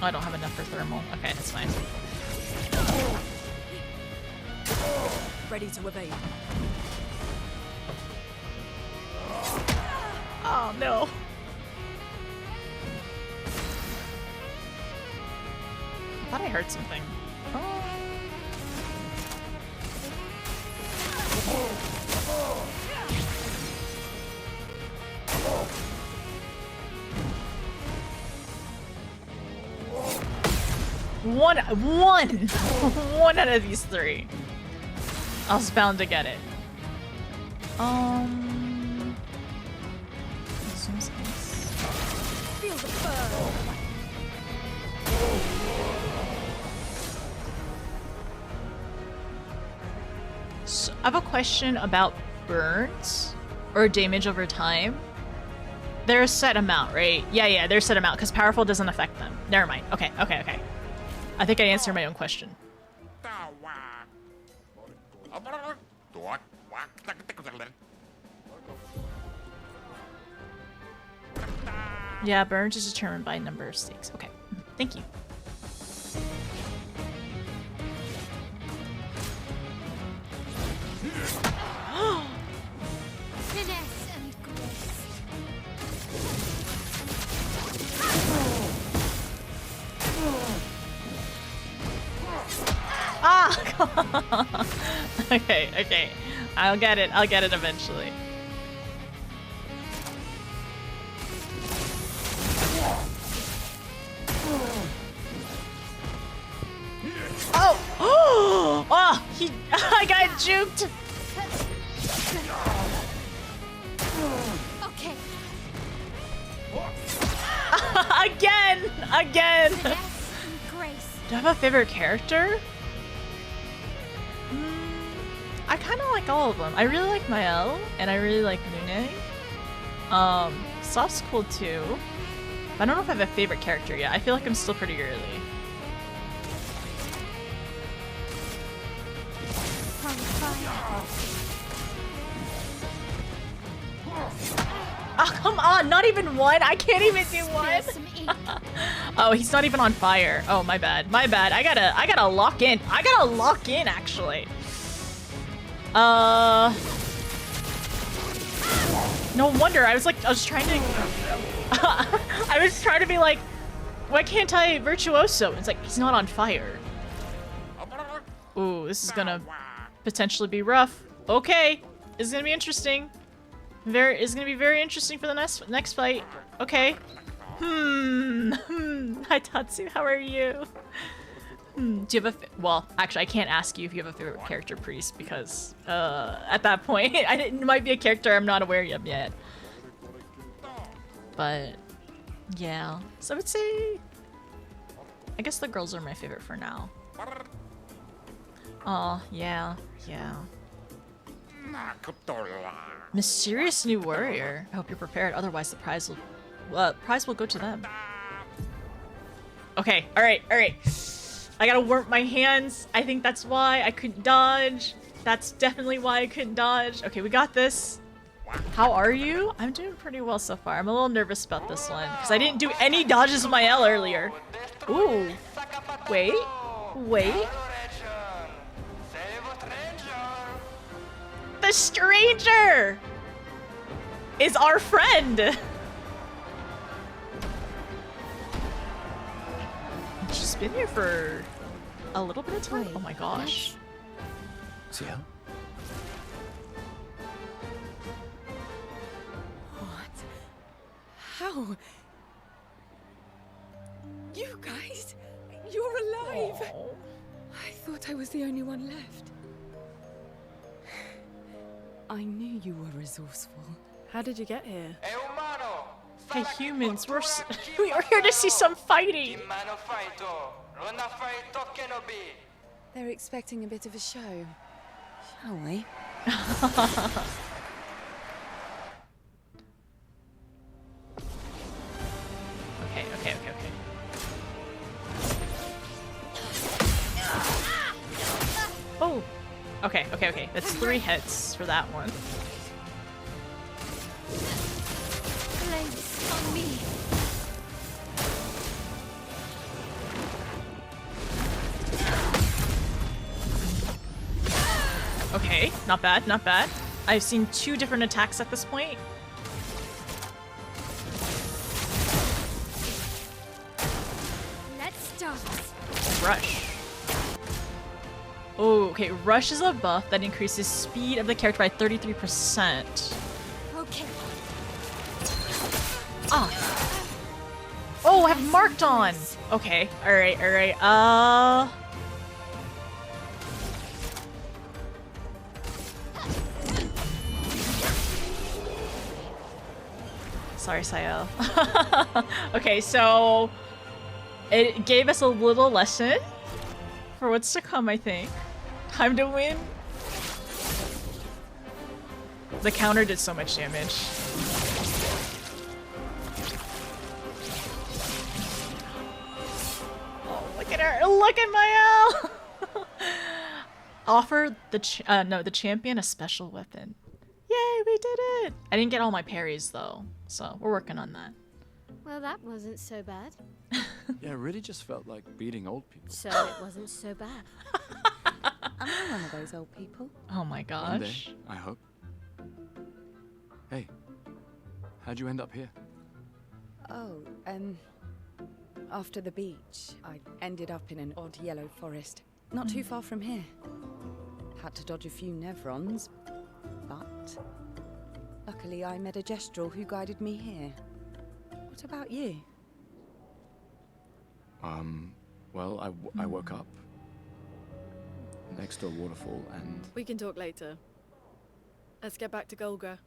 A: Oh, I don't have enough for thermal. Okay, that's fine.
C: Ready to evade.
A: Oh no. I thought I heard something. Oh. One out of these three. I was bound to get it. Seems nice.
C: Feel the burn.
A: So, I have a question about burns or damage over time. They're a set amount, right? Yeah, they're a set amount because powerful doesn't affect them. Never mind. Okay. I think I answered my own question. Yeah, burns is determined by number of stakes. Okay, thank you.
E: Finesse and grace.
A: Ah! Okay. I'll get it eventually. Oh! Oh! I got juked!
E: Okay.
A: Again!
E: Finesse and grace.
A: Do I have a favorite character? I kind of like all of them. I really like Mael, and I really like Lune. Soft's cool too. But I don't know if I have a favorite character yet. I feel like I'm still pretty early.
E: From fire.
A: Oh, come on! Not even one? I can't even do one!
E: Spill some ink.
A: Oh, he's not even on fire. Oh, my bad. I gotta lock in. I gotta lock in, actually. No wonder. I was trying to... I was trying to be like, why can't I virtuoso? It's like, he's not on fire. Ooh, this is gonna potentially be rough. Okay, this is gonna be interesting. It's gonna be very interesting for the next fight. Okay. Hi Tatsu, how are you? Do you have a well, actually, I can't ask you if you have a favorite character, Priest, because at that point, it might be a character I'm not aware of yet. But yeah, so I would say, I guess the girls are my favorite for now. Oh yeah. Mysterious new warrior. I hope you're prepared. Otherwise, the prize will go to them. Okay. All right. I gotta warp my hands. I think that's why I couldn't dodge. That's definitely why I couldn't dodge. Okay, we got this. How are you? I'm doing pretty well so far. I'm a little nervous about this one because I didn't do any dodges with my L earlier. Ooh. Wait. The stranger is our friend. He's been here for a little bit of time.
E: Wait,
A: Oh my gosh.
D: Ciel?
C: What? How? You guys? You're alive!
A: Oh.
C: I thought I was the only one left. I knew you were resourceful. How did you get here?
A: Hey humans, we are here to see some fighting.
C: They're expecting a bit of a show. Shall we?
A: Okay. Oh. Okay. That's 3 hits for that one.
E: Place on me.
A: Okay, not bad, not bad. I've seen 2 different attacks at this point.
E: Let's start.
A: Rush. Oh, okay. Rush is a buff that increases speed of the character by 33%.
E: Okay.
A: Ah. Oh, I have marked on. Okay. All right. Sorry, Sayo. Okay, so it gave us a little lesson for what's to come, I think. Time to win. The counter did so much damage. Oh, look at her! Look at Mael! Offer the the champion a special weapon. Yay, we did it! I didn't get all my parries though, so we're working on that.
E: Well, that wasn't so bad.
D: Yeah, it really just felt like beating old people.
E: So it wasn't so bad.
C: Am I one of those old people?
A: Oh my
D: One day,
A: gosh.
D: I hope. Hey, how'd you end up here?
C: Oh, after the beach, I ended up in an odd yellow forest. Not too far from here. Had to dodge a few Nevrons, but luckily I met a gestral who guided me here. What about you?
D: Well, I woke up next to a waterfall and...
H: We can talk later. Let's get back to Golga.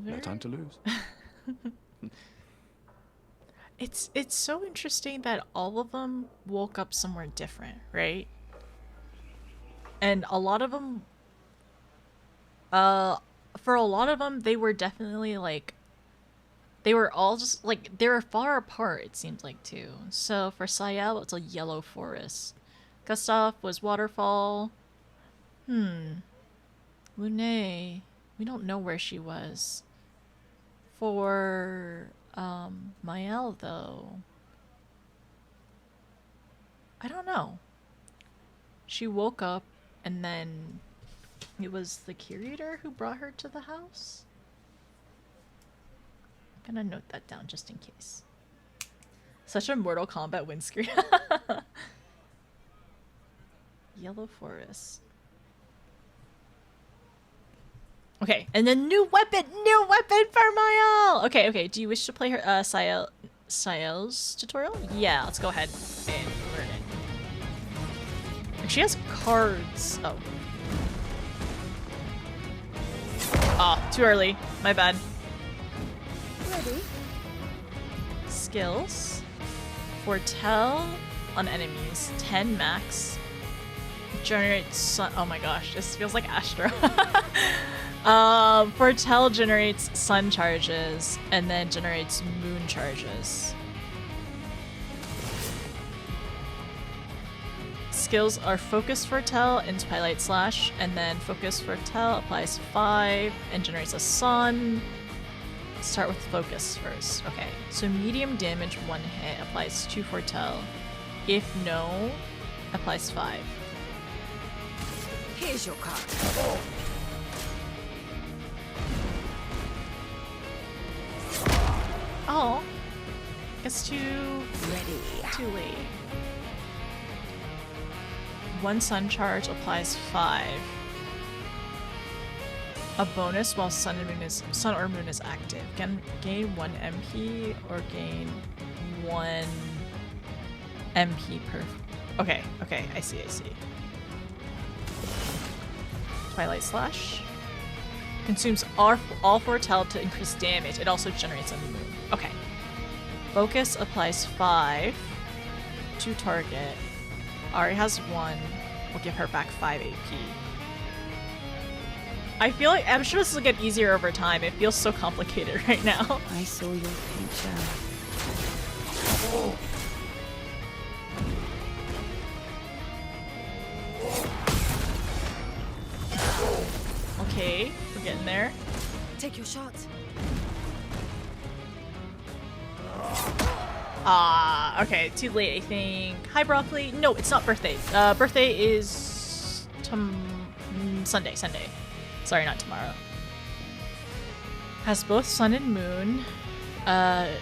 D: No time to lose.
A: It's so interesting that all of them woke up somewhere different, right? And a lot of them, for a lot of them, they were definitely like, they were all just like, they were far apart, it seems like too. So for Sayel, it's a yellow forest. Gustav was waterfall. Lune, we don't know where she was. For Mael though, I don't know. She woke up and then it was the curator who brought her to the house. I'm gonna note that down just in case. Such a Mortal Kombat win screen. Yellow forest. Okay, and then new weapon for Mael! Okay, do you wish to play her, Sayel's tutorial? Yeah, let's go ahead and learn it. And she has cards. Oh. Ah, too early. My bad.
C: Ready?
A: Skills. Foretell on enemies. 10 max. Generate sun. Oh my gosh, this feels like Astro. Foretell generates sun charges and then generates moon charges. Skills are Focus Foretell and Twilight Slash, and then Focus Foretell applies 5 and generates a sun. Start with Focus first. Okay, so medium damage 1 hit applies 2 Foretell. If no, applies 5.
C: Here's your card.
A: Oh. guess too late. One sun charge applies 5. A bonus while sun or moon is active. Gain 1 MP or gain 1 MP per. Okay, I see. Twilight Slash. Consumes all foretell to increase damage. It also generates on the moon. Okay. Focus applies 5 to target. Ari has 1. We'll give her back 5 AP. I feel like I'm sure this will get easier over time. It feels so complicated right now.
C: I saw your future.
A: Okay, we're getting there.
C: Take your shot.
A: Okay, too late, I think. Hi, Broccoli. No, it's not birthday. Birthday is Sunday. Sorry, not tomorrow. Has both sun and moon.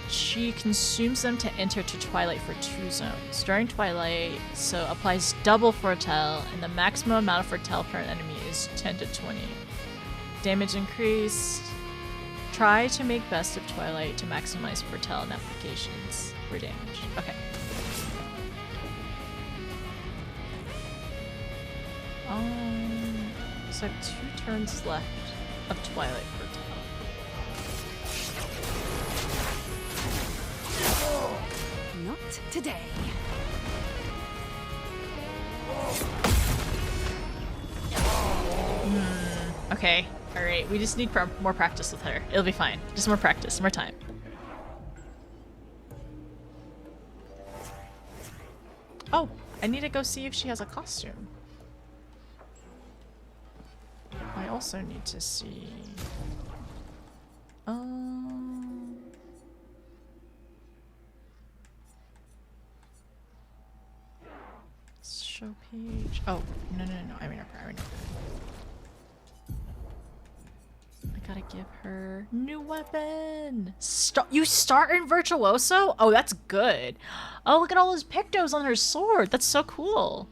A: She consumes them to enter to Twilight for 2 zones. During Twilight, so applies double foretell, and the maximum amount of foretell per enemy is 10 to 20. Damage increased. Try to make best of Twilight to maximize foretell and applications for damage. Okay. So I have 2 turns left of Twilight foretell.
C: Not today.
A: Okay. Alright, we just need more practice with her. It'll be fine. Just more practice, more time. Oh, I need to go see if she has a costume. I also need to see... Show page... Oh, no. I mean, I gotta give her new weapon. You start in Virtuoso? Oh, that's good. Oh, look at all those pictos on her sword. That's so cool.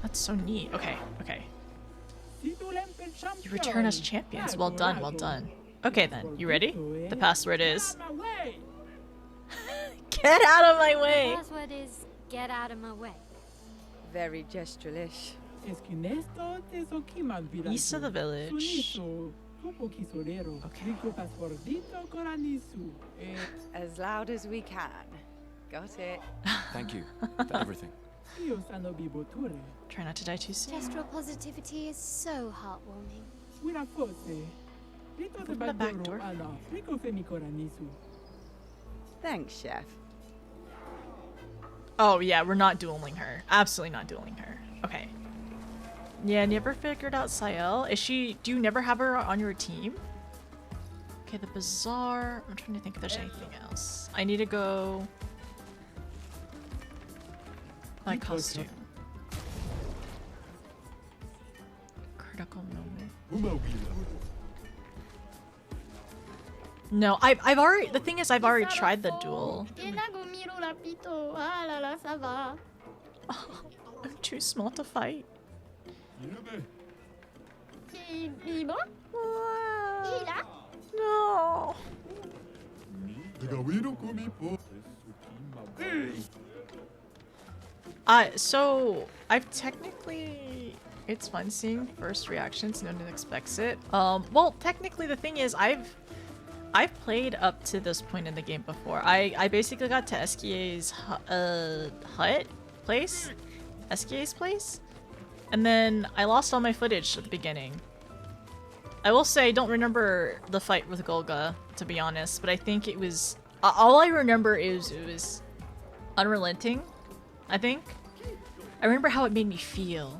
A: That's so neat. Okay. You return as champions. Well done. Okay then, you ready? The password is... Get out of my way!
E: The password is get out of my way.
C: Very gestural-ish.
A: East of the village. Okay.
C: As loud as we can. Got it.
D: Thank you for everything.
A: Try not to die too soon.
E: Gestral positivity is so heartwarming.
A: Open the back door.
C: Thanks, Chef.
A: Oh yeah, we're not dueling her. Absolutely not dueling her. Okay. Yeah, never figured out Sael. Do you never have her on your team? Okay, the bazaar. I'm trying to think if there's anything else. I need to go... My costume. Critical moment. No, I've already... The thing is, I've already tried the duel. I'm too small to fight. No. So I've technically... It's fun seeing first reactions. No one expects it. Well, technically the thing is, I've played up to this point in the game before. I basically got to Esquia's place, and then I lost all my footage at the beginning. I will say I don't remember the fight with Golga, to be honest, but I think it was... all I remember is it was unrelenting, I think. I remember how it made me feel.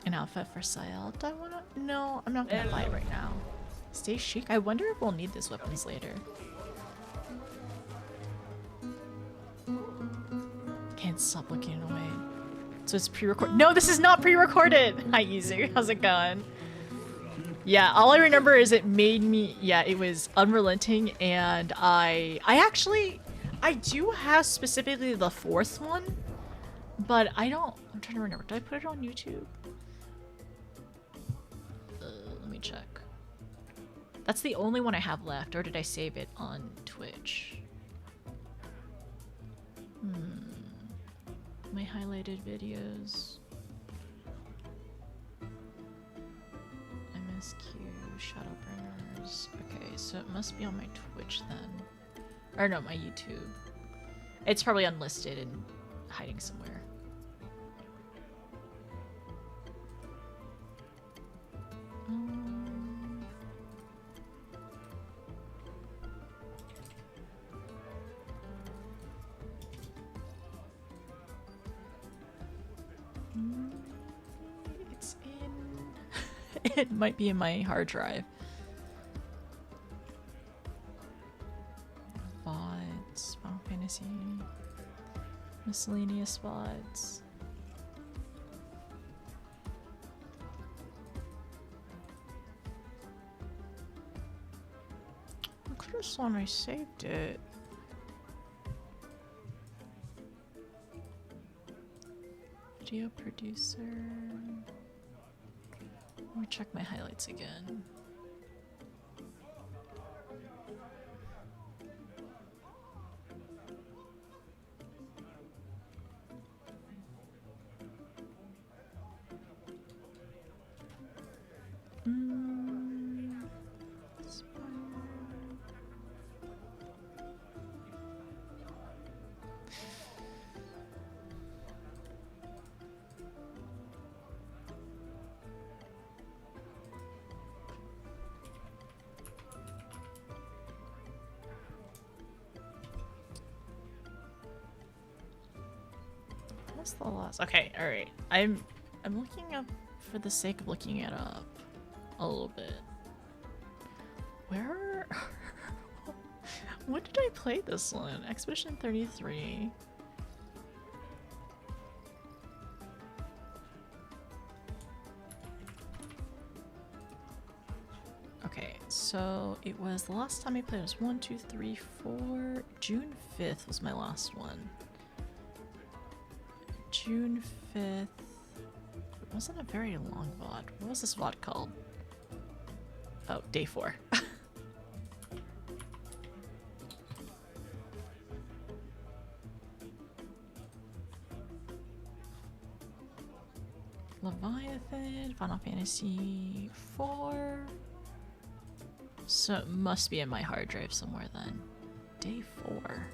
A: An outfit for Sael. Do I wanna... No, I'm not gonna buy it right now. Stay chic. I wonder if we'll need these weapons later. Can't stop looking away. So it's pre-recorded. No, this is not pre-recorded! Hi, Yuzu. How's it going? Yeah, all I remember is it made me, yeah, it was unrelenting, and I do have specifically the 4th one, but I'm trying to remember, did I put it on YouTube? Let me check. That's the only one I have left, or did I save it on Twitch? My highlighted videos. MSQ, Shadowbringers. Okay, so it must be on my Twitch then. Or no, my YouTube. It's probably unlisted and hiding somewhere. It's in... It might be in my hard drive. VODs, Final Fantasy, miscellaneous VODs. I could have sworn I saved it. Video producer. Let me check my highlights again. What's the last? Okay, all right. I'm looking up for the sake of looking it up a little bit. Where? When did I play this one? Expedition 33. Okay, so it was the last time I played. It was 1, 2, 3, 4. June 5th was my last one. June 5th. It wasn't a very long VOD. What was this VOD called? Oh, day 4. Leviathan, Final Fantasy 4. So it must be in my hard drive somewhere then. Day 4.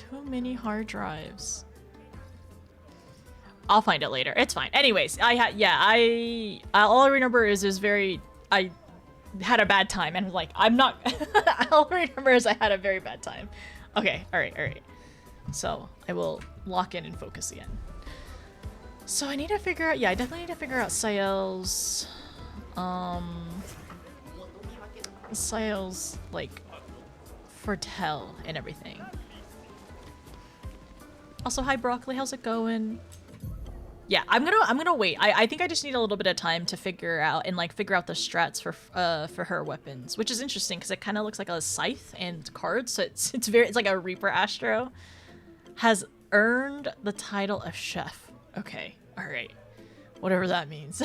A: Too many hard drives. I'll find it later. It's fine. Anyways, all I remember is I had a bad time and like I'm not all I remember is I had a very bad time. Okay, all right. So I will lock in and focus again. So I need to figure out, I definitely need to figure out Sael's like foretell and everything. Also, hi Broccoli, how's it going? Yeah, I'm gonna wait. I think I just need a little bit of time to figure out the strats for her weapons, which is interesting because it kind of looks like a scythe and cards, so it's like a Reaper Astro. Has earned the title of chef. Okay, all right, whatever that means,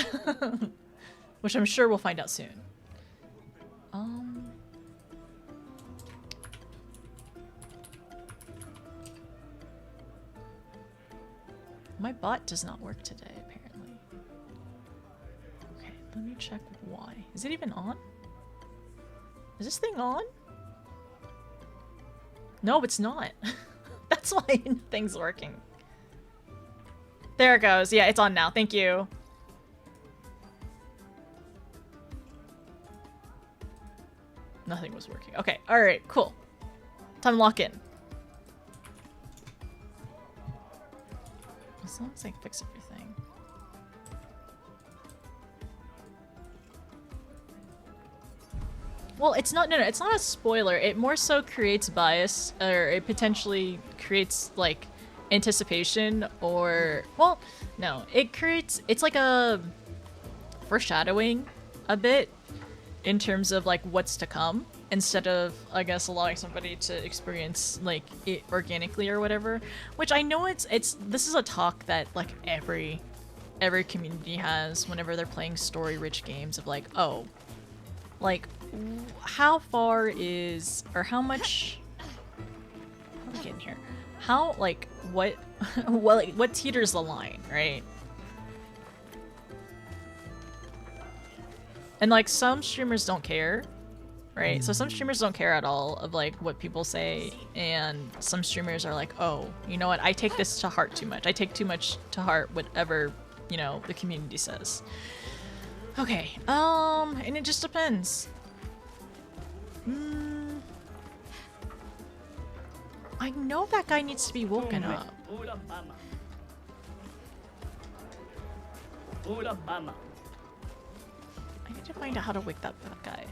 A: which I'm sure we'll find out soon. My bot does not work today, apparently. Okay, let me check why. Is it even on? Is this thing on? No, it's not. That's why thing's working. There it goes. Yeah, it's on now. Thank you. Nothing was working. Okay, alright, cool. Time to lock in. as long as I fix everything. Well, it's not, no, it's not a spoiler. It more so creates bias, or it potentially creates, like, anticipation, or, well, no. It creates, it's like a foreshadowing a bit in terms of, like, what's to come, instead of, I guess, allowing somebody to experience, like, it organically or whatever. Which I know this is a talk that, like, every community has whenever they're playing story-rich games of, like, oh, like, how far is, or how much, how do we get in here? How, like, what, well, like, what teeters the line, right? And, like, some streamers don't care, right? So some streamers don't care at all of, like, what people say, and some streamers are like, oh, you know what, I take this to heart too much. I take too much to heart whatever, you know, the community says. Okay, and it just depends. I know that guy needs to be woken up. I need to find out how to wake up that guy.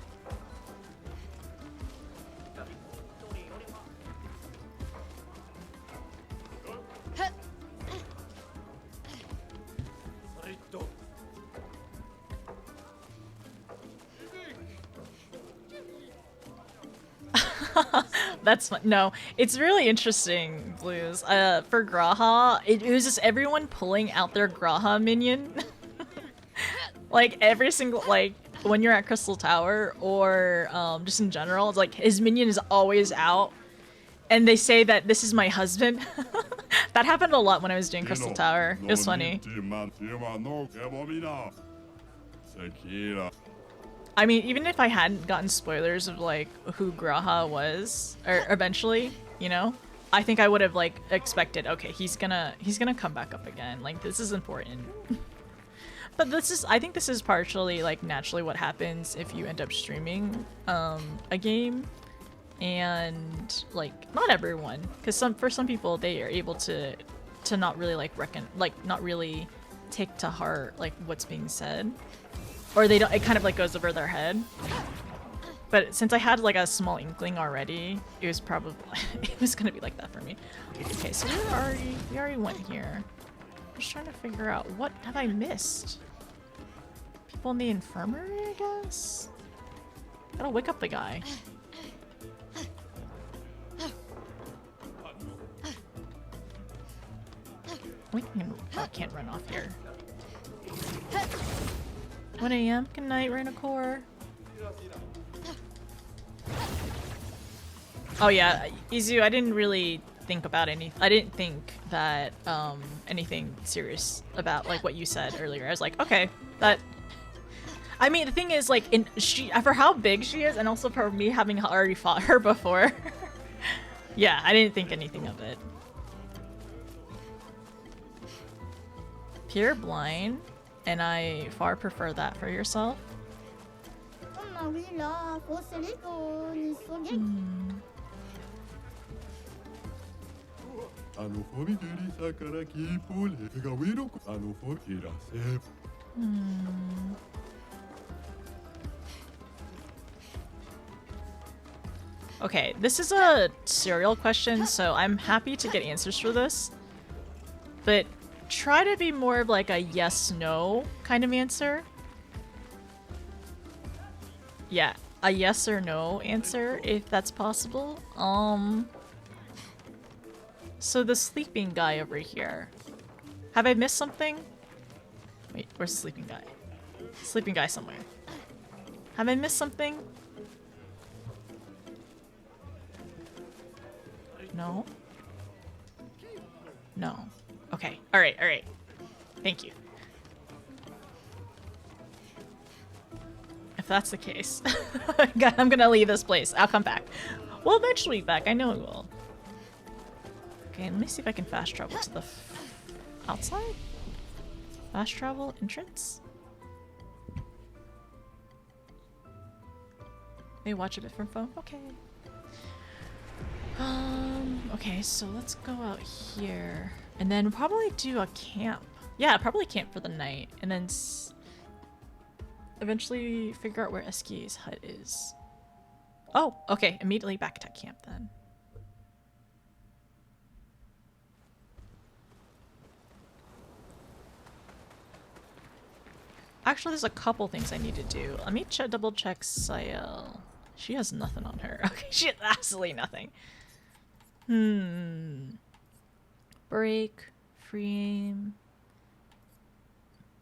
A: That's fun. No, it's really interesting, Blues. For Graha, it was just everyone pulling out their Graha minion. Like, every single, like, when you're at Crystal Tower, or just in general, it's like, his minion is always out. And they say that this is my husband. That happened a lot when I was doing Crystal Tower. It was funny. I mean, even if I hadn't gotten spoilers of, like, who Graha was, or eventually, you know, I think I would have, like, expected, okay, he's gonna come back up again. Like, this is important. But I think this is partially, like, naturally what happens if you end up streaming a game. And, like, not everyone, because for some people, they are able to not really, like, not really take to heart, like, what's being said. Or they don't, it kind of, like, goes over their head. But since I had, like, a small inkling already, it was probably, it was gonna be like that for me. Okay, so we already went here. I'm just trying to figure out, what have I missed? People in the infirmary, I guess? Gotta wake up the guy. I can't run off here. 1 AM? Good night, Rainacore. Oh yeah, Izu, I didn't really think about I didn't think that anything serious about, like, what you said earlier. I was like, okay, that. I mean, the thing is, like, for how big she is, and also for me having already fought her before. Yeah, I didn't think anything of it. Pure blind, and I far prefer that for yourself. Okay, this is a serial question, so I'm happy to get answers for this. But try to be more of, like, a yes-no kind of answer. Yeah, a yes or no answer, if that's possible. So the sleeping guy over here. Have I missed something? Wait, where's the sleeping guy? Sleeping guy somewhere. Have I missed something? No? No. Okay. Alright, alright. Thank you. If that's the case, I'm gonna leave this place. I'll come back. We'll eventually be back. I know we will. Okay, let me see if I can fast travel to the outside? Fast travel entrance? Maybe watch a bit from phone? Okay. Okay, so let's go out here. And then probably do a camp. Yeah, probably camp for the night. And then eventually figure out where Eski's hut is. Oh, okay. Immediately back to camp then. Actually, there's a couple things I need to do. Let me double check Sayel. She has nothing on her. Okay, she has absolutely nothing. Break, free aim,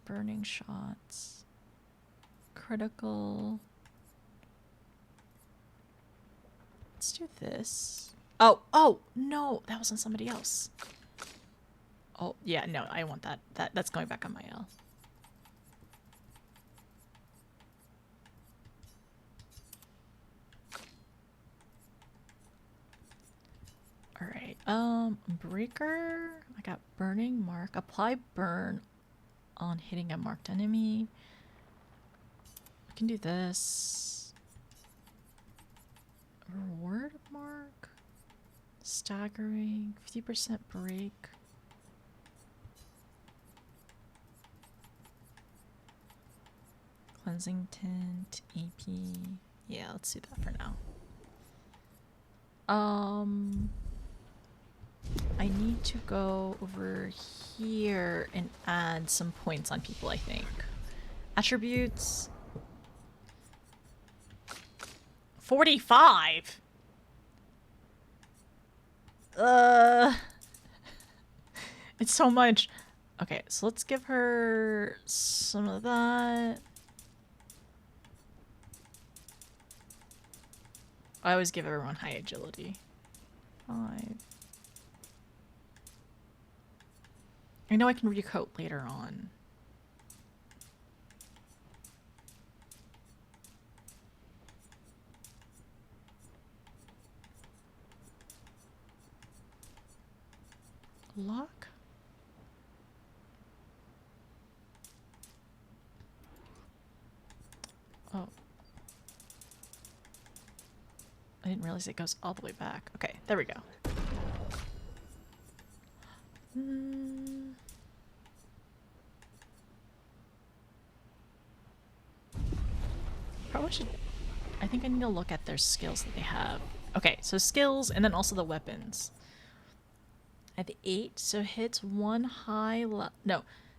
A: burning shots, critical. Let's do this. Oh, no, that was on somebody else. Oh, yeah, no, I want that. That's going back on my L. Alright, breaker. I got burning mark. Apply burn on hitting a marked enemy. I can do this. Reward mark. Staggering. 50% break. Cleansing tint. AP. Yeah, let's do that for now. I need to go over here and add some points on people, I think. Attributes. 45? It's so much. Okay, so let's give her some of that. I always give everyone high agility. 5. I know I can recoat later on. Lock? Oh. I didn't realize it goes all the way back. Okay, there we go. Probably should... I think I need to look at their skills that they have. Okay, so skills and then also the weapons. I have 8, so hits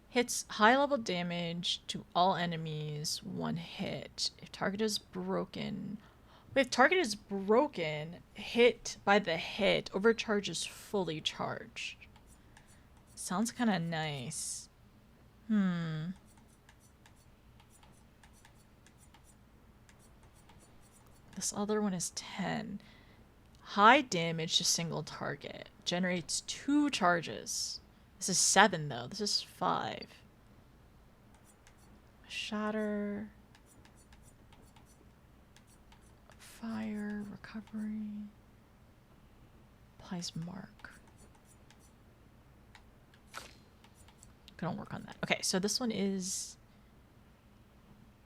A: hits high level damage to all enemies, 1 hit. If target is broken... Wait, if target is broken, hit by the hit, overcharge is fully charged. Sounds kind of nice. This other one is 10. High damage to single target. Generates 2 charges. This is 7 though. This is 5. Shatter. Fire. Recovery. Applies mark. Gonna work on that. Okay, so this one is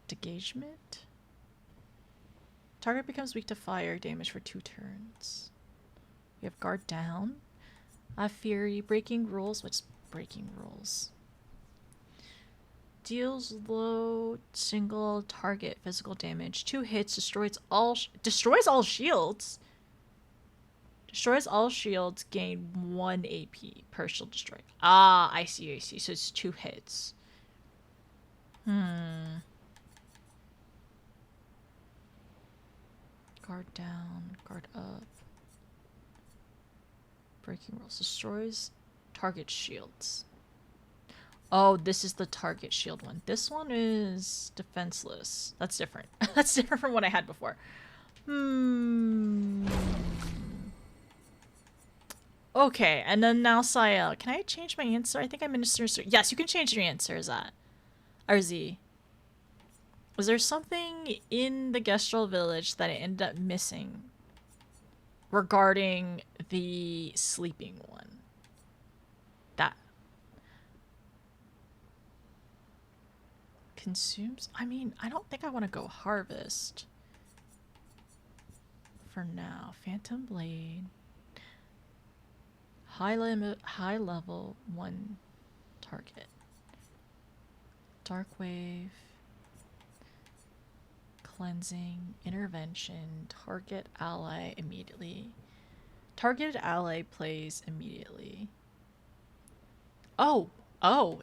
A: Degagement. Target becomes weak to fire damage for 2 turns. We have Guard Down. Fury. Breaking Rules. What's Breaking Rules? Deals low single target physical damage. 2 hits. Destroys all shields. Destroys all shields. Gain 1 AP per shield destroyed. Ah, I see. So it's 2 hits. Guard down, guard up. Breaking Rules. Destroys target shields. Oh, this is the target shield one. This one is defenseless. That's different. That's different from what I had before. Okay, and then now Sayel. Can I change my answer? I think I misunderstood. Yes, you can change your answer. Is that? RZ. Was there something in the Gestral village that I ended up missing regarding the sleeping one? That consumes? I mean, I don't think I want to go harvest for now. Phantom Blade. high level 1 target. Dark wave. Cleansing, intervention, target ally immediately. Targeted ally plays immediately. Oh,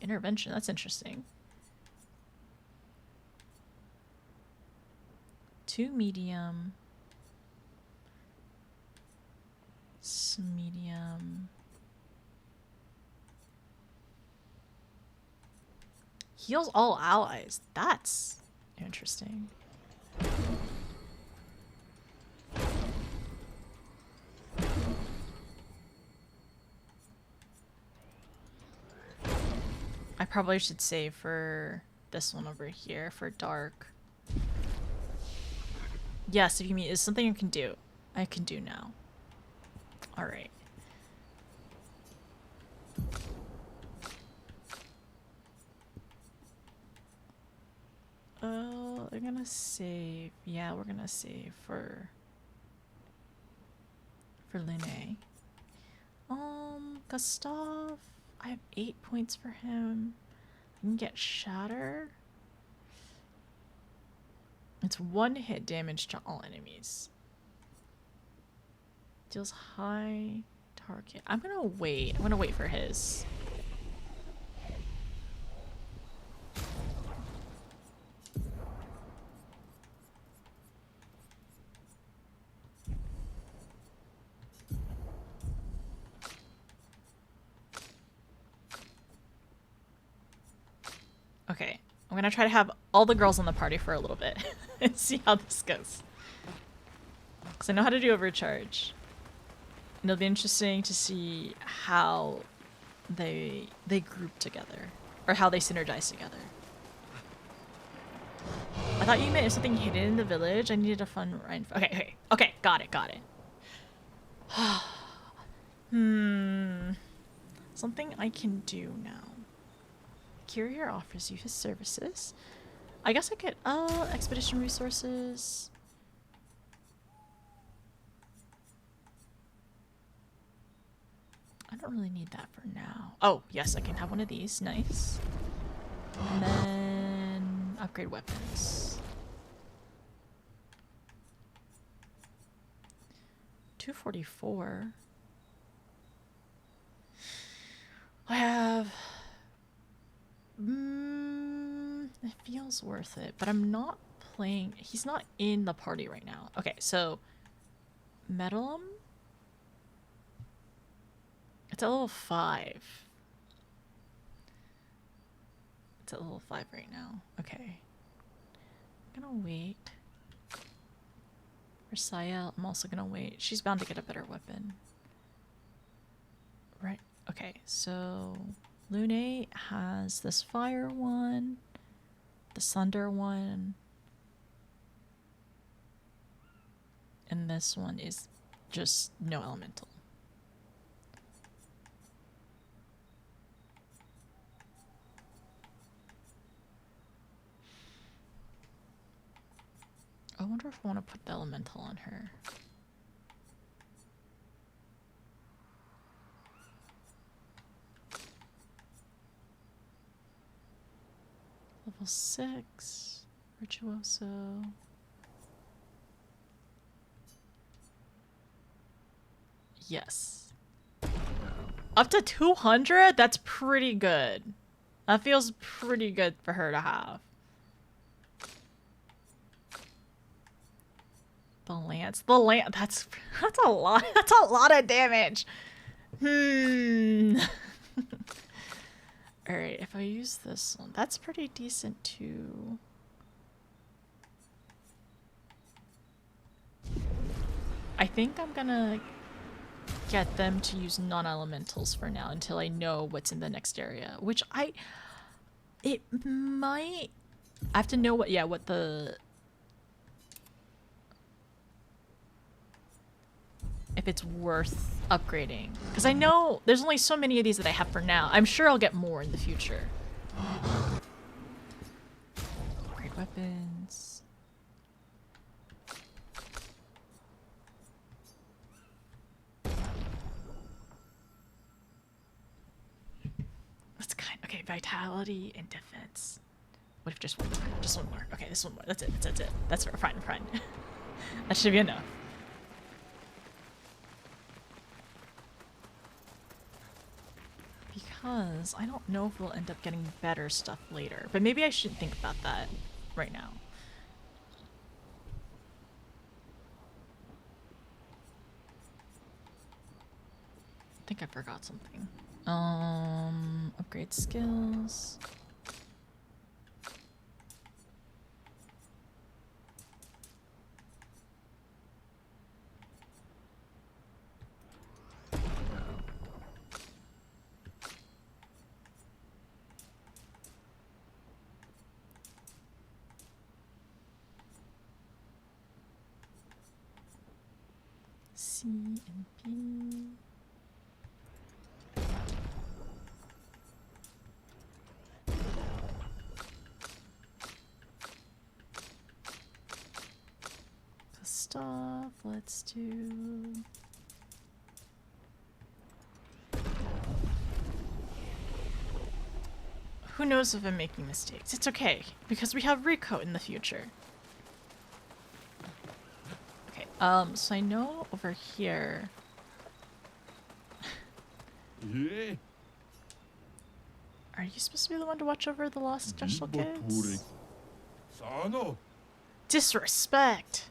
A: intervention. That's interesting. 2 medium. Medium. Heals all allies. That's interesting. I probably should save for this one over here for dark. Yes, if you mean it's something I can do. I can do now. All right. I'm gonna save. Yeah, we're gonna save for Lune. Gustav. I have 8 points for him. I can get Shatter. It's 1 hit damage to all enemies. Deals high target. I'm gonna wait. I'm gonna wait for his. Okay, I'm gonna try to have all the girls on the party for a little bit and see how this goes. Because I know how to do overcharge. And it'll be interesting to see how they group together. Or how they synergize together. I thought you meant something hidden in the village. I needed a fun rhyme. Okay, got it. Something I can do now. Courier offers you his services. I guess I could, expedition resources. I don't really need that for now. Oh, yes, I can have one of these. Nice. And then upgrade weapons. 244. I have... it feels worth it, but I'm not playing... He's not in the party right now. Okay, so... Metalum? It's at level 5. It's at level 5 right now. Okay. I'm gonna wait. For Saya, I'm also gonna wait. She's bound to get a better weapon. Right. Okay, so... Lune has this fire one, the thunder one, and this one is just no elemental. I wonder if I want to put the elemental on her. Level 6, Virtuoso. Yes. Up to 200? That's pretty good. That feels pretty good for her to have. The lance, that's a lot. That's a lot of damage. Alright, if I use this one, that's pretty decent too. I think I'm gonna get them to use non-elementals for now until I know what's in the next area. Which it might... I have to know what the... if it's worth upgrading. Because I know there's only so many of these that I have for now. I'm sure I'll get more in the future. Upgrade weapons. vitality, and defense. What if just one more? Just one more. Okay, this one more. That's it. That's it. That's fine. Fine. That should be enough. Because I don't know if we'll end up getting better stuff later. But maybe I shouldn't think about that right now. I think I forgot something. Upgrade skills. C and B. The stuff, let's do. Who knows if I'm making mistakes? It's okay, because we have Rico in the future. So I know over here.
I: Yeah.
A: Are you supposed to be the one to watch over the lost special kids?
I: Sano.
A: Disrespect.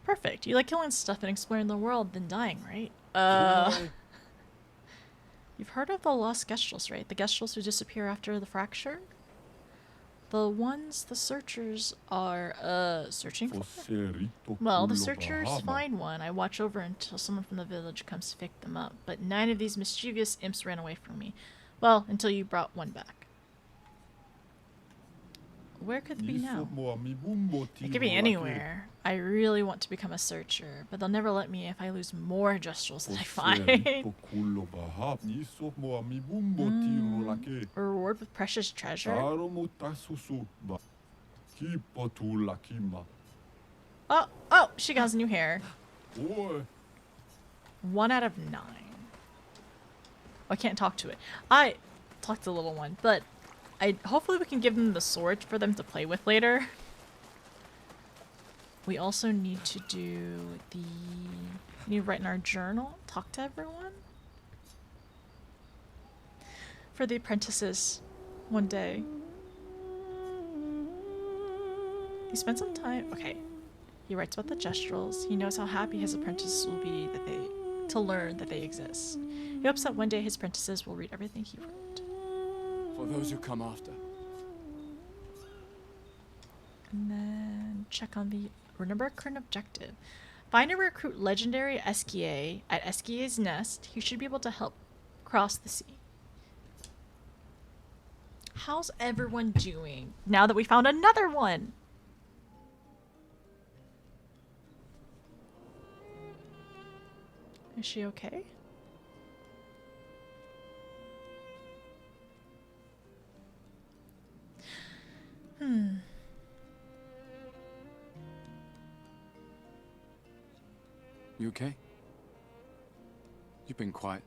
A: Perfect. You like killing stuff and exploring the world, then dying, right? You've heard of the lost gestrals, right? The gestrals who disappear after the fracture? The ones the searchers are, searching for? Well, the searchers find one. I watch over until someone from the village comes to pick them up. But 9 of these mischievous imps ran away from me. Well, until you brought one back. Where could it be now? It could be anywhere. I really want to become a searcher, but they'll never let me if I lose more gestrals than I find. A reward with precious treasure? Oh, she has new hair. 1 out of 9. I can't talk to it. I talked to the little one, but hopefully we can give them the sword for them to play with later. We also need to do need to write in our journal, talk to everyone. For the apprentices, one day. He spent some time, okay. He writes about the gestrals. He knows how happy his apprentices will be to learn that they exist. He hopes that one day his apprentices will read everything he wrote.
D: For those who come after.
A: And then check on the remember current objective. Find and recruit legendary Eskia at Eskia's nest. He should be able to help cross the sea. How's everyone doing now that we found another one? Is she okay?
D: You okay? You've been quiet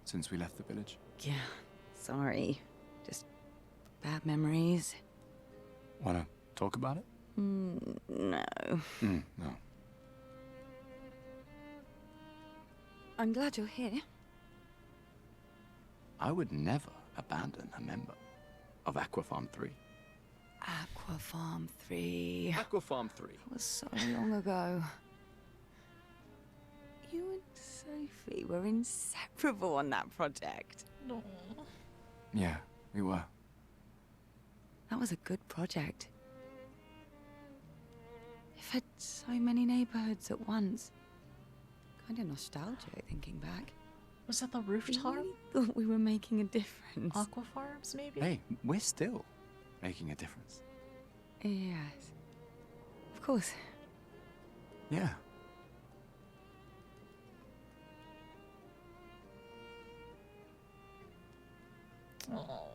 D: since we left the village.
C: Yeah, sorry. Just bad memories.
D: Wanna talk about it?
C: No.
D: No.
C: I'm glad you're here.
D: I would never abandon a member of Aquafarm 3.
C: Aquafarm 3.
D: Aquafarm 3.
C: That was so long ago. You and Sophie were inseparable on that project.
A: No.
D: Yeah, we were.
C: That was a good project. You've had so many neighborhoods at once. Kind of nostalgic thinking back.
A: Was that the rooftop?
C: Really thought we were making a difference.
A: Aqua farms, maybe?
D: Hey, we're still making a difference.
C: Yes. Of course.
D: Yeah.
A: Oh.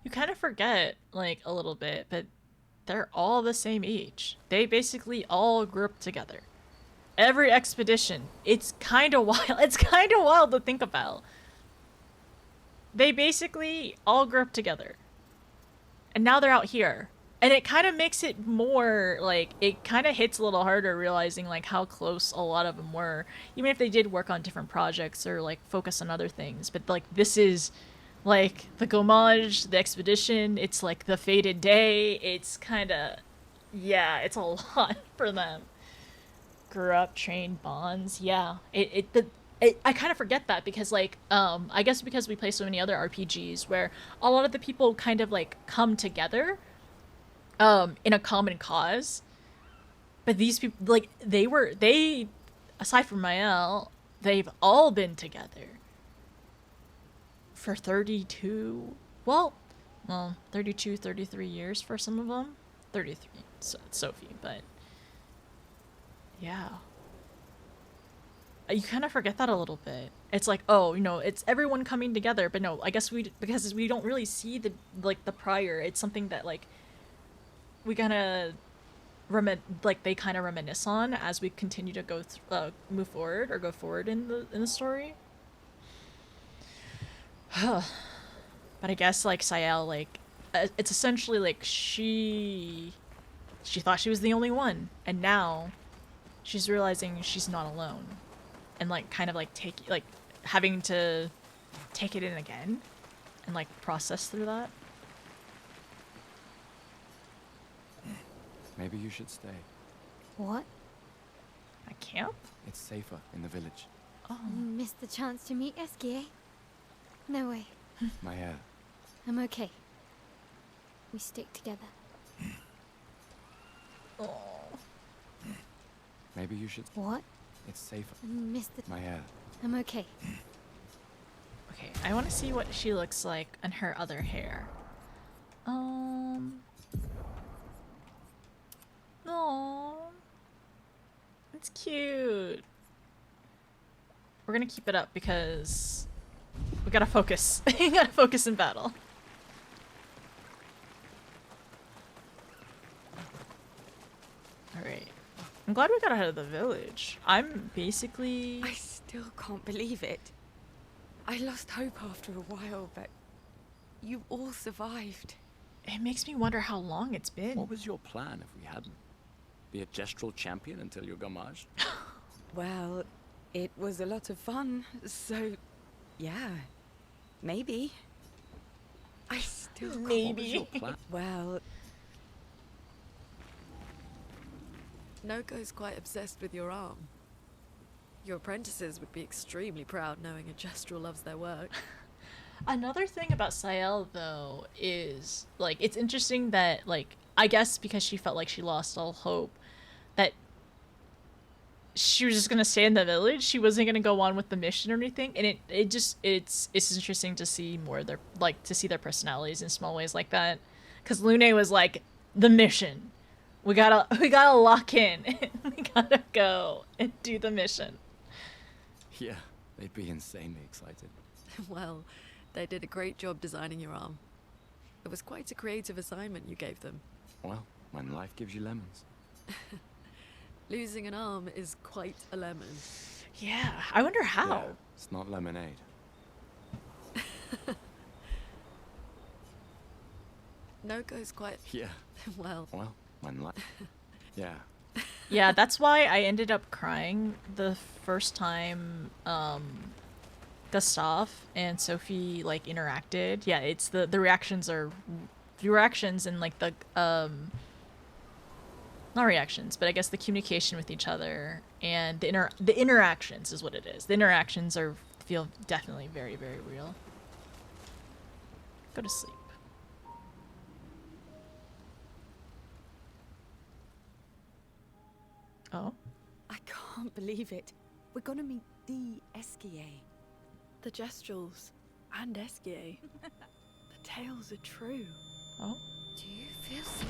A: You kind of forget, like, a little bit, but they're all the same age. They basically all grew up together. every expedition. It's kind of wild. It's kind of wild to think about. They basically all grew up together. And now they're out here. And it kind of makes it more, like, it kind of hits a little harder realizing, like, how close a lot of them were. Even if they did work on different projects or, like, focus on other things. But, like, this is, like, the Gommage, the expedition, it's, like, the fated day. It's kind of, yeah, it's a lot for them. Grew up, trained, bonds, yeah. I kind of forget that because, like, I guess because we play so many other RPGs where a lot of the people kind of, like, come together in a common cause. But these people, like, they, aside from Mael, they've all been together for 32, well, 32, 33 years for some of them. 33, so Sophie, but yeah. You kind of forget that a little bit. It's like, oh, you know, it's everyone coming together, but no, I guess because we don't really see the, like, the prior, it's something that, like, we kind of they kind of reminisce on as we continue to go move forward or go forward in the story. But I guess, like, Sael, like, it's essentially like she thought she was the only one, and now she's realizing she's not alone, and, like, kind of like having to take it in again and, like, process through that.
D: Maybe you should stay.
E: What?
A: A camp?
D: It's safer in the village.
A: Oh.
E: You missed the chance to meet Eski, eh? No way.
D: My hair.
E: I'm okay. We stick together.
A: Oh.
D: Maybe you should.
E: What?
D: It's safer.
E: You missed the.
D: My hair.
E: I'm okay.
A: Okay, I want to see what she looks like on her other hair. Oh, it's cute. We're gonna keep it up because we gotta focus. We gotta focus in battle. Alright. I'm glad we got out of the village. I'm basically...
C: I still can't believe it. I lost hope after a while, but you all survived.
A: It makes me wonder how long it's been.
G: What was your plan if we hadn't? Be a gestral champion until you're Gommage?
C: Well, it was a lot of fun, so yeah, maybe. I still
A: Maybe.
G: What was your plan?
C: Well,
H: Noko's quite obsessed with your arm. Your apprentices would be extremely proud knowing a gestral loves their work.
A: Another thing about Sael, though, is, like, it's interesting that, like, I guess because she felt like she lost all hope, that she was just gonna stay in the village. She wasn't gonna go on with the mission or anything, and it's interesting to see more their, like, to see their personalities in small ways like that. Because Lune was like, the mission. We gotta lock in. We gotta go and do the mission.
G: Yeah, they'd be insanely excited.
H: Well, they did a great job designing your arm. It was quite a creative assignment you gave them.
G: Well, when life gives you lemons.
H: Losing an arm is quite a lemon.
A: Yeah, I wonder how.
G: Yeah, it's not lemonade.
H: Noko's quite...
G: Yeah.
H: Well,
G: when life... Yeah.
A: Yeah, that's why I ended up crying the first time Gustav and Sophie, like, interacted. Yeah, it's the reactions and, like, the not reactions, but I guess the communication with each other and the interactions is what it is. The interactions feel definitely very, very real. Go to sleep. Oh?
C: I can't believe it. We're gonna meet the Esquier.
H: the gestrals and Esquier. The tales are true.
A: Oh?
E: Do you feel something?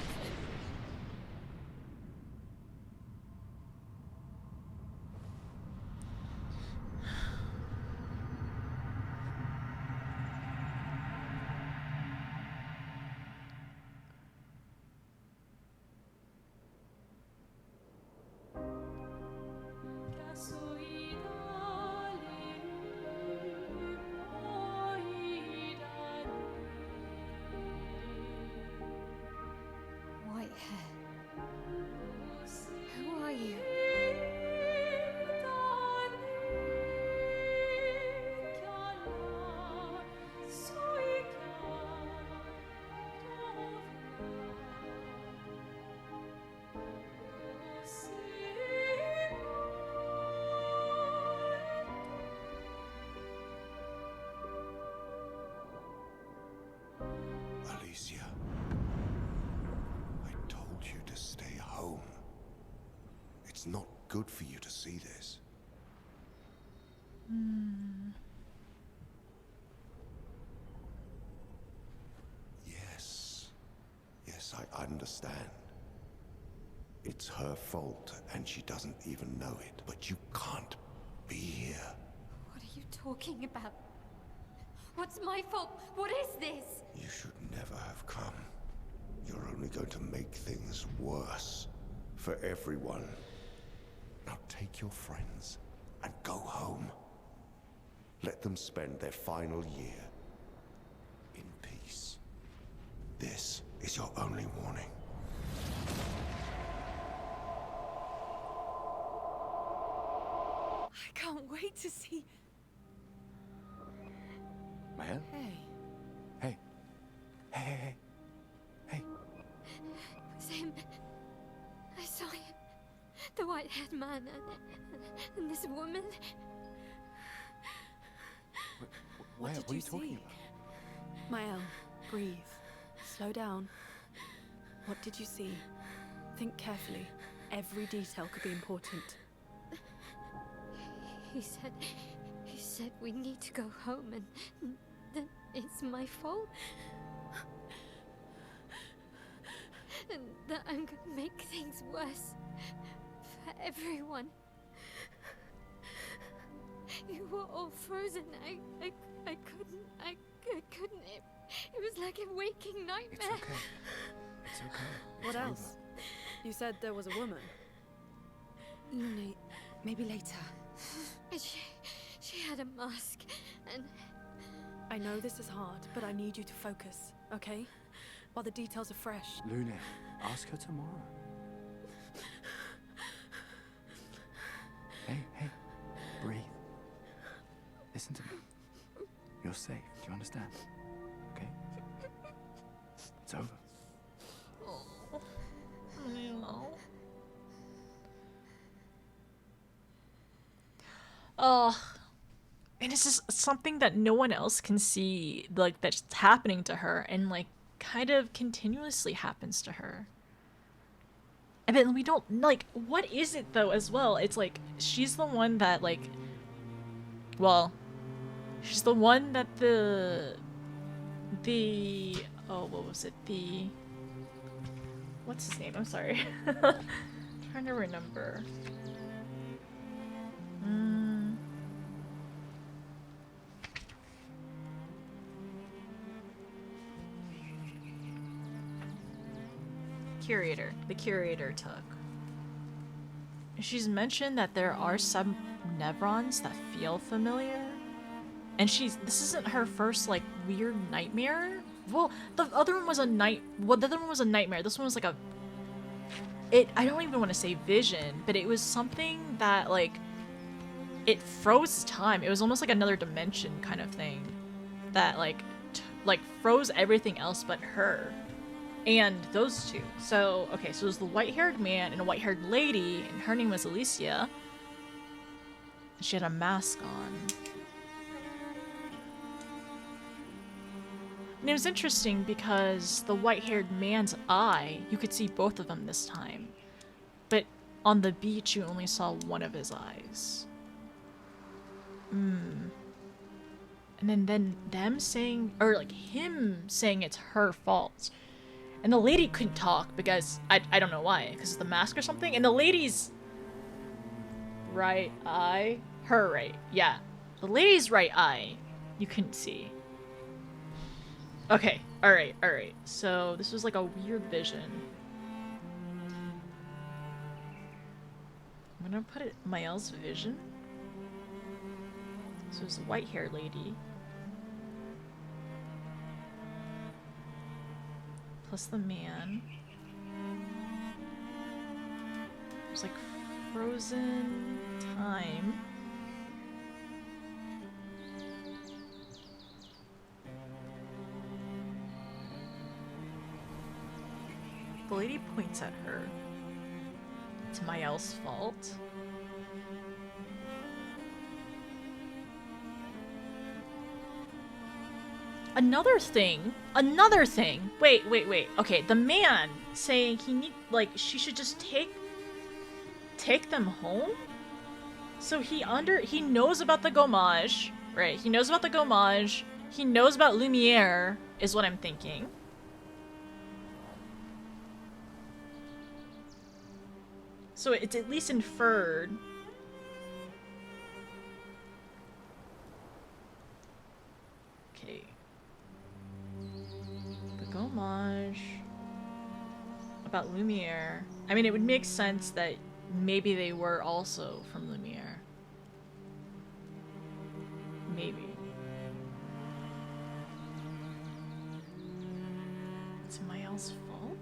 J: It's not good for you to see this. Yes. Yes, I understand. It's her fault, and she doesn't even know it. But you can't be here.
K: What are you talking about? What's my fault? What is this?
J: You should never have come. You're only going to make things worse for everyone. Now take your friends and go home. Let them spend their final year in peace. This is your only warning.
H: I can't wait to see.
D: Maya?
H: Hey.
D: Hey. Hey, hey, hey. Hey.
K: It was him. I saw him. The white-haired man and this woman.
D: What are you talking about?
H: Mael, breathe. Slow down. What did you see? Think carefully. Every detail could be important.
K: He said we need to go home and that it's my fault. And that I'm gonna make things worse for everyone. You were all frozen. I couldn't. It was like a waking nightmare.
D: It's okay. It's okay.
H: What else? You said there was a woman.
C: Lune, maybe later.
K: She had a mask, and
H: I know this is hard, but I need you to focus, okay? While the details are fresh.
D: Lune, ask her tomorrow. Hey, hey. Breathe. Listen to me. You're safe. Do you understand? Okay? It's over.
A: Oh, and it's just something that no one else can see, like, that's happening to her, and, like, kind of continuously happens to her. And then we don't, like, what is it, though, as well? It's, like, she's the one that, like, well, she's the one that oh, what was it? What's his name? I'm sorry. Trying to remember. The curator took. She's mentioned that there are some Nevrons that feel familiar. And this isn't her first, like, weird nightmare. Well, the other one was a the other one was a nightmare. This one was like I don't even want to say vision, but it was something that, like, it froze time. It was almost like another dimension kind of thing that, like, froze everything else but her. And those two. So, okay, so there's the white-haired man and a white-haired lady, and her name was Alicia. And she had a mask on. And it was interesting because the white-haired man's eye, you could see both of them this time. But on the beach, you only saw one of his eyes. And then them saying, or like him saying it's her fault. And the lady couldn't talk because, I don't know why, because of the mask or something. And the lady's right eye, yeah. The lady's right eye, you couldn't see. Okay, alright. So this was like a weird vision. I'm gonna put it Mael's vision. So it's the white-haired lady. Plus the man. There's like frozen time. The lady points at her. It's Mael's fault. Another thing. Wait. Okay, the man saying she should just take them home? So he knows about the gommage, right? He knows about the gommage. He knows about Lumiere, is what I'm thinking. So it's at least inferred. Okay. The gommage. About Lumiere. I mean, it would make sense that maybe they were also from Lumiere. Maybe. It's Mael's fault?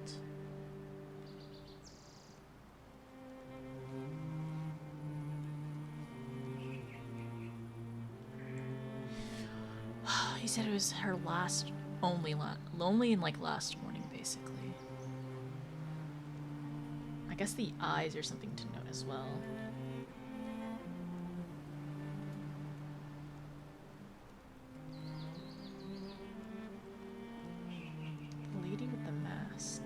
A: He said it was her only in like last morning, basically. I guess the eyes are something to note as well. The lady with the mask.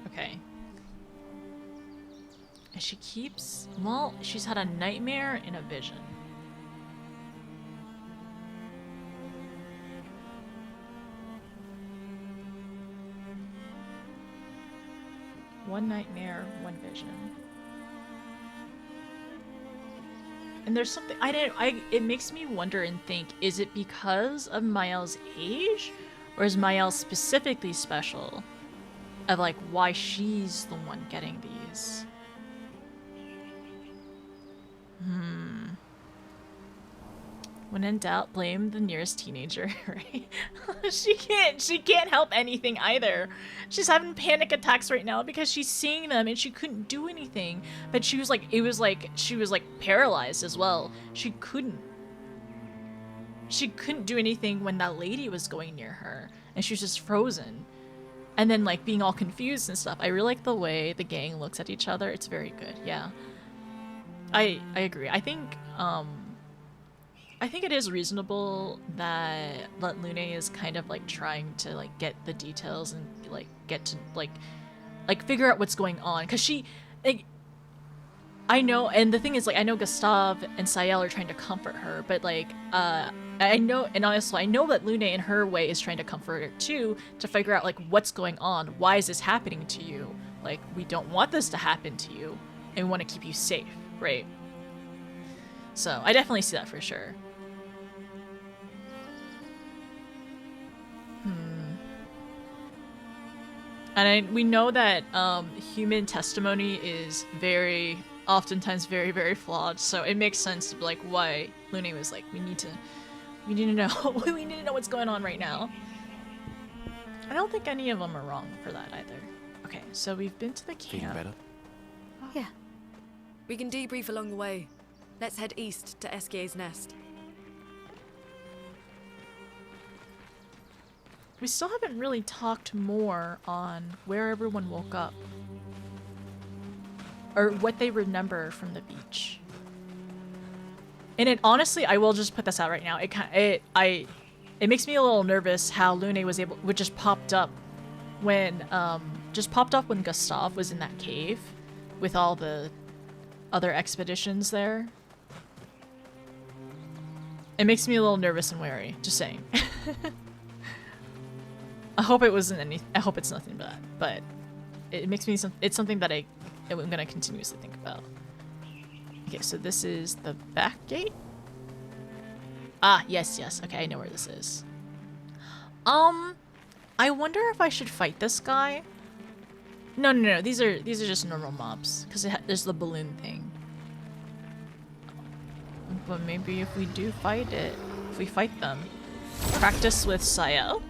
A: Okay. And she keeps... Well, she's had a nightmare and a vision. One nightmare, one vision. And there's something... it makes me wonder and think, is it because of Mael's age? Or is Mael specifically special? Of like why she's the one getting these. When in doubt, blame the nearest teenager, right? She can't help anything either. She's having panic attacks right now because she's seeing them and she couldn't do anything. But she was like, she was like paralyzed as well. She couldn't do anything when that lady was going near her and she was just frozen. And then like being all confused and stuff. I really like the way the gang looks at each other. It's very good. Yeah. I agree. I think it is reasonable that Lune is kind of like trying to like get the details and like get to like figure out what's going on, because she like, I know, and the thing is like I know Gustave and Sayel are trying to comfort her, but like I know, and honestly I know that Lune in her way is trying to comfort her too, to figure out like what's going on, why is this happening to you, like we don't want this to happen to you and we want to keep you safe, right? So I definitely see that for sure. And we know that human testimony is oftentimes very, very flawed. So it makes sense to be like why Lune was like, we need to know, we need to know what's going on right now. I don't think any of them are wrong for that either. Okay, so we've been to the camp.
D: Feeling better?
H: Yeah. We can debrief along the way. Let's head east to Eskier's nest.
A: We still haven't really talked more on where everyone woke up. Or what they remember from the beach. And it honestly, I will just put this out right now. It makes me a little nervous how Lune was just popped up when Gustave was in that cave with all the other expeditions there. It makes me a little nervous and wary, just saying. I hope it wasn't I hope it's nothing but that, but it makes me it's something that I'm gonna continuously think about. Okay, so this is the back gate. Ah, yes. Okay, I know where this is. I wonder if I should fight this guy. No. These are just normal mobs because there's the balloon thing. But maybe if we do fight it, if we fight them, practice with Sayel.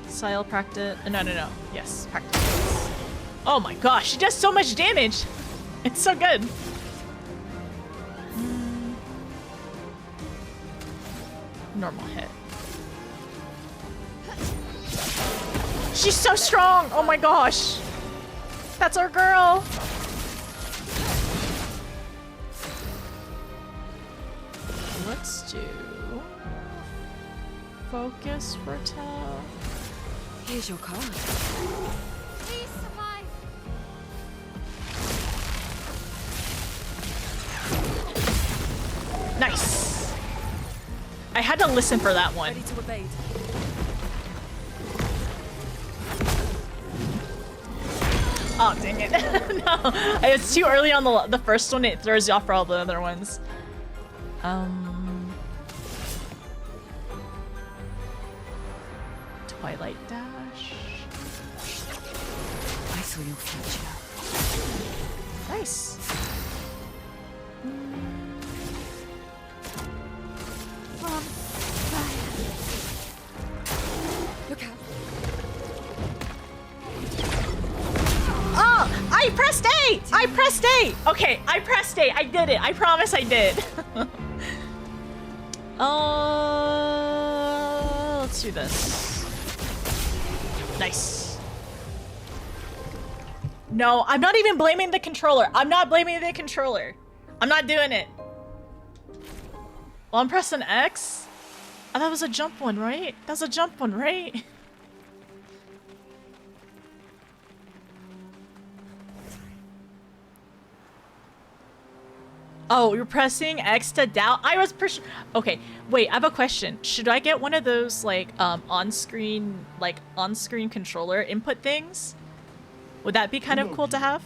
A: Sayel practice. No. Yes, practice. Oh my gosh, she does so much damage. It's so good. normal hit. She's so strong! Oh my gosh! That's our girl! Let's do... Focus for Tao.
C: Here's your card.
K: Please survive.
A: Nice! I had to listen for that one.
H: Ready to evade.
A: Oh, dang it. No, it's too early on the first one. It throws you off for all the other ones. Twilight Dash.
C: I saw your future.
A: Nice.
K: Mom,
C: Look out.
A: Oh, I pressed A! I pressed A! Okay, I pressed A. I did it. I promise I did. Let's do this. Nice. No, I'm not even blaming the controller. I'm not blaming the controller. I'm not doing it. Well, I'm pressing X. Oh, that was a jump one, right? That was a jump one, right? Oh, you're pressing X to doubt? I was pushing. Okay, wait, I have a question. Should I get one of those, like, on-screen controller input things? Would that be kind of cool to have?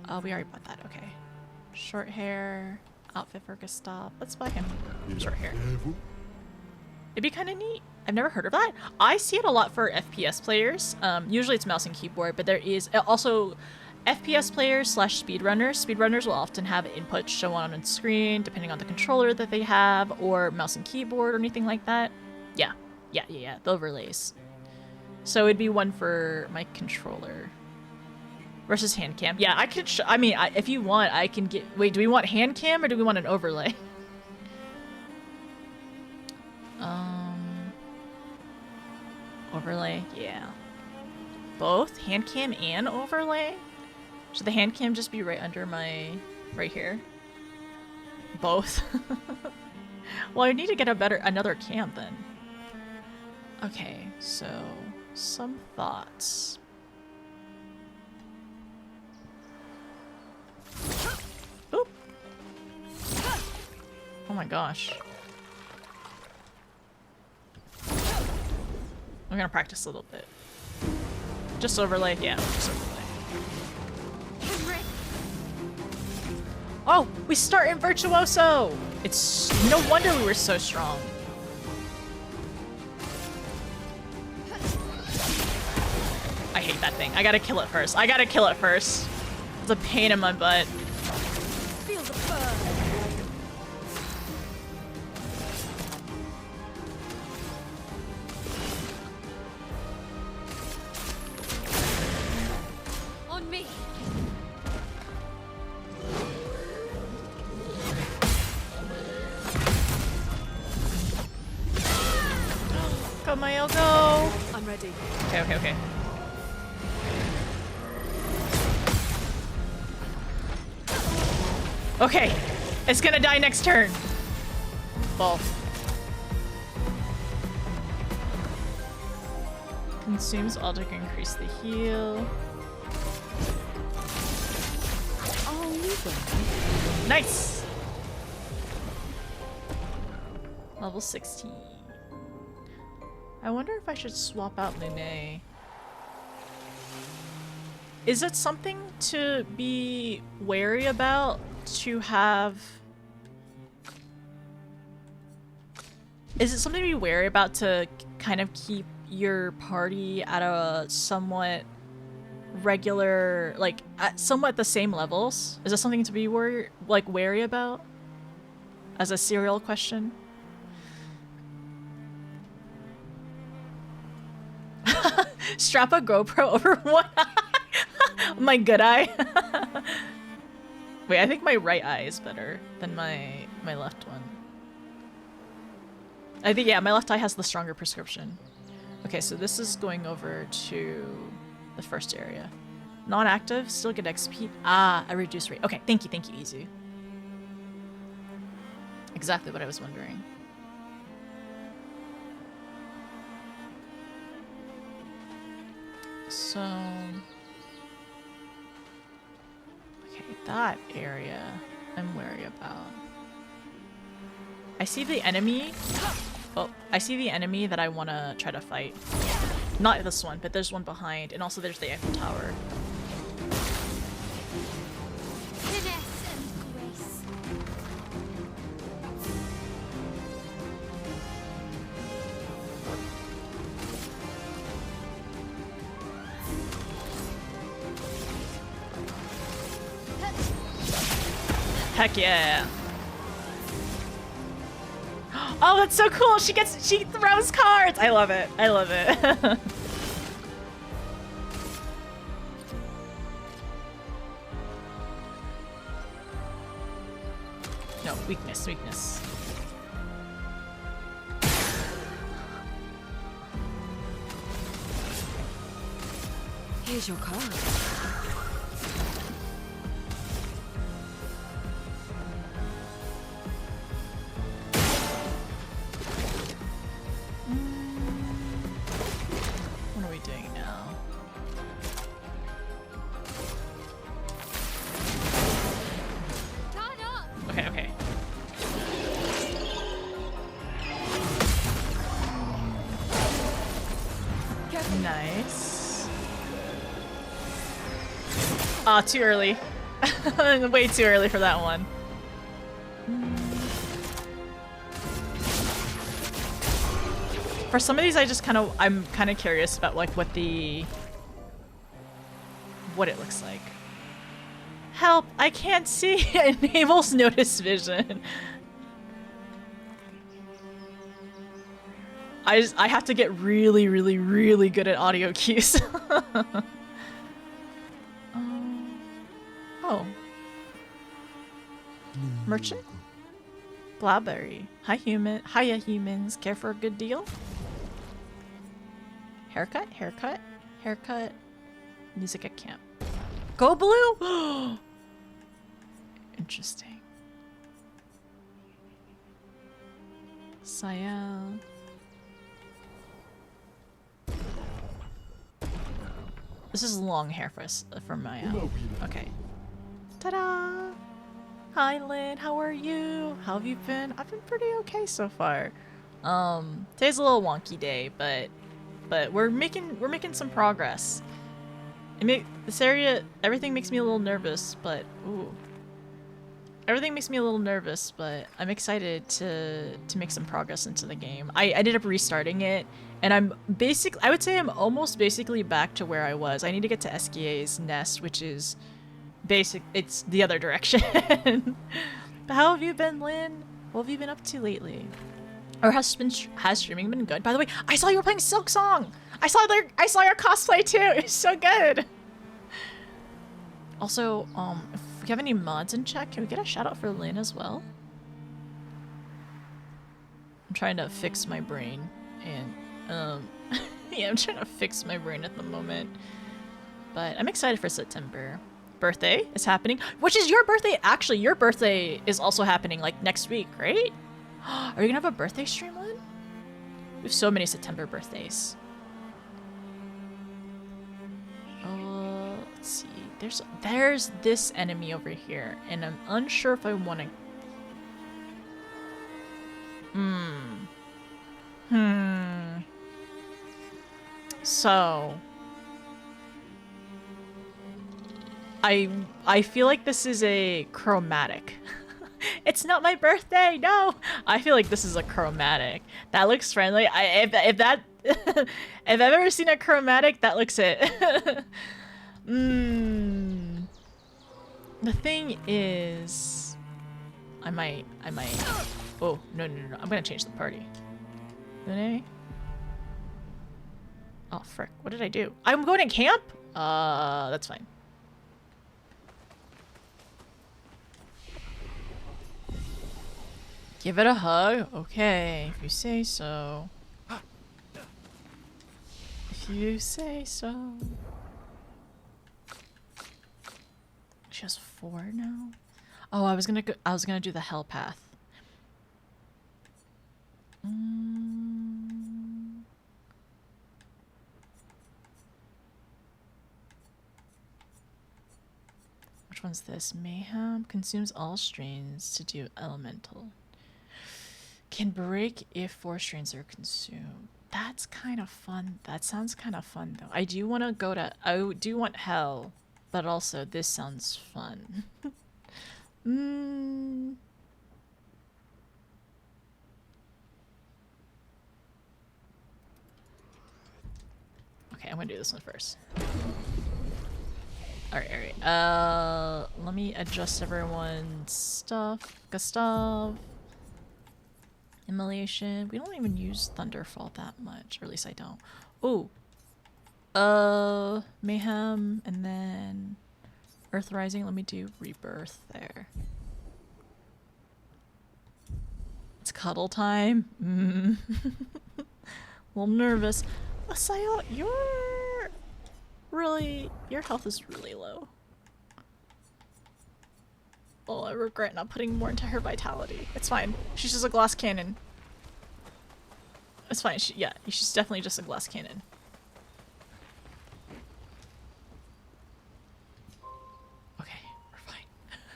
A: Oh, we already bought that. Okay. Short hair, outfit for Gustav. Let's buy him short hair. It'd be kind of neat. I've never heard of that. I see it a lot for FPS players. Usually it's mouse and keyboard, but there is also FPS players / speedrunners. Speedrunners will often have inputs show on screen depending on the controller that they have, or mouse and keyboard or anything like that. Yeah. The overlays. So it'd be one for my controller. Versus hand cam. Yeah, I could if you want, I can get... Wait, do we want hand cam or do we want an overlay? Overlay, yeah. Both? Hand cam and overlay? Should the hand cam just be right under my... right here? Both? Well, I need to get another cam then. Okay, so... some thoughts. Oop! Oh my gosh. I'm gonna practice a little bit. Just overlay? Yeah, just overlay. Oh! We start in Virtuoso! It's no wonder we were so strong. I hate that thing. I gotta kill it first. It's a pain in my butt.
H: Feel the burn.
K: on me.
A: Go, Mayo, go!
H: I'm ready.
A: Okay. Okay, it's gonna die next turn. Well. Consumes all to increase the heal.
C: Oh, you go.
A: Nice! Level 16. I wonder if I should swap out Nene. Is it something to be wary about to have... Is it something to be wary about to kind of keep your party at a somewhat regular, like, at somewhat the same levels? Is it something to be wary about? As a serial question? Strap a GoPro over one eye. My good eye. Wait, I think my right eye is better than my left one. I think, yeah, my left eye has the stronger prescription. Okay, so this is going over to the first area. Non-active, still get XP. Ah, a reduced rate. Okay, thank you, Easy. Exactly what I was wondering. So... okay, that area I'm wary about. I see the enemy. Oh, I see the enemy that I want to try to fight. Not this one, but there's one behind, and also there's the Eiffel Tower.
K: Finesse and grace.
A: Heck yeah. Oh, that's so cool. She throws cards. I love it. I love it. No, weakness.
C: Here's your card.
A: What are we doing now? Okay. Nice. Ah, too early. Way too early for that one. For some of these, I'm kind of curious about like what it looks like. Help! I can't see. It enables notice vision. I have to get really good at audio cues. Oh. Merchant? Blackberry. Hiya humans. Care for a good deal? Haircut? Music at camp. Go blue? Interesting. Sayal. This is long hair for Maya. Okay. Ta-da! Hi Lynn, how are you? How have you been? I've been pretty okay so far. Today's a little wonky day, but we're making some progress. This area, everything makes me a little nervous, but everything makes me a little nervous, but I'm excited to make some progress into the game. I ended up restarting it, and I would say I'm almost basically back to where I was. I need to get to Esquia's nest, which is it's the other direction. But how have you been, Lynn? What have you been up to lately? Or has streaming been good? By the way, I saw you were playing Silk Song. I saw your cosplay too. It was so good. Also, if we have any mods in chat, can we get a shout out for Lynn as well? I'm trying to fix my brain, and yeah, I'm trying to fix my brain at the moment. But I'm excited for September. Birthday is happening, which is your birthday. Actually, your birthday is also happening like next week, right? Are you gonna have a birthday stream, Lynn? We have so many September birthdays. Let's see. There's this enemy over here, and I'm unsure if I want to. So I feel like this is a chromatic. It's not my birthday. No, I feel like this is a chromatic. That looks friendly. If that if I've ever seen a chromatic, that looks it. The thing is, I might. Oh no! I'm gonna change the party. Okay. Oh frick! What did I do? I'm going to camp. That's fine. Give it a hug? Okay, if you say so. If you say so. She has 4 now? Oh, I was gonna do the hell path. Which one's this? Mayhem consumes all strains to do elemental. Can break if 4 strains are consumed. That's kind of fun. That sounds kind of fun though. I do want to go to. I do want hell, but also this sounds fun. Okay, I'm gonna do this one first. Alright. Let me adjust everyone's stuff. Gustav. Immolation. We don't even use Thunderfall that much, or at least I don't. Oh. Mayhem, and then Earth Rising. Let me do Rebirth there. It's cuddle time. A little nervous. Asayo, your health is really low. Oh, I regret not putting more into her vitality. It's fine. She's just a glass cannon. It's fine. She's definitely just a glass cannon. Okay, we're fine.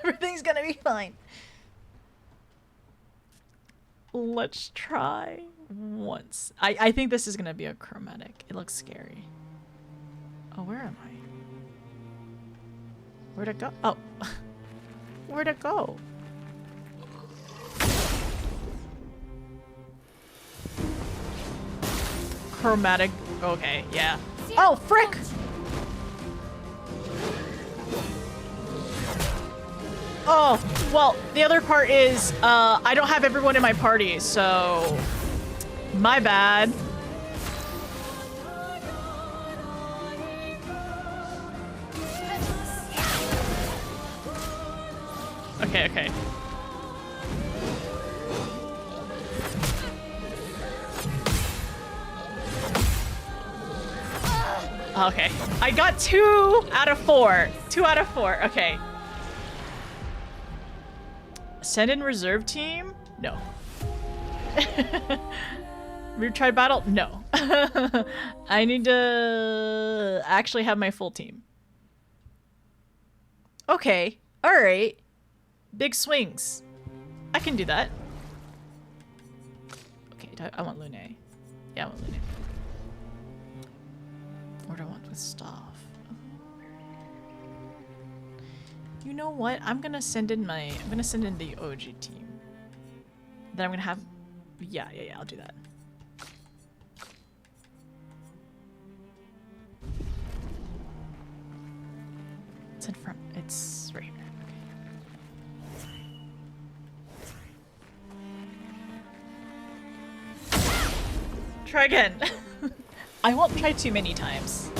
A: Everything's gonna be fine. Let's try once. I think this is gonna be a chromatic. It looks scary. Oh, where am I? Where'd it go? Oh. Where'd it go? Chromatic. Okay, yeah. Oh, frick! Oh, well, the other part is, I don't have everyone in my party, so... My bad. Okay. Okay. I got 2 out of 4. 2 out of 4. Okay. Send in reserve team? No. Retry battle? No. I need to actually have my full team. Okay. Alright. Big swings. I can do that. Okay, I want Lune. Yeah, I want Lune. What do I want with staff? You know what? I'm gonna send in the OG team. Then I'm gonna have... Yeah, I'll do that. It's in front. It's right here. Try again. I won't try too many times.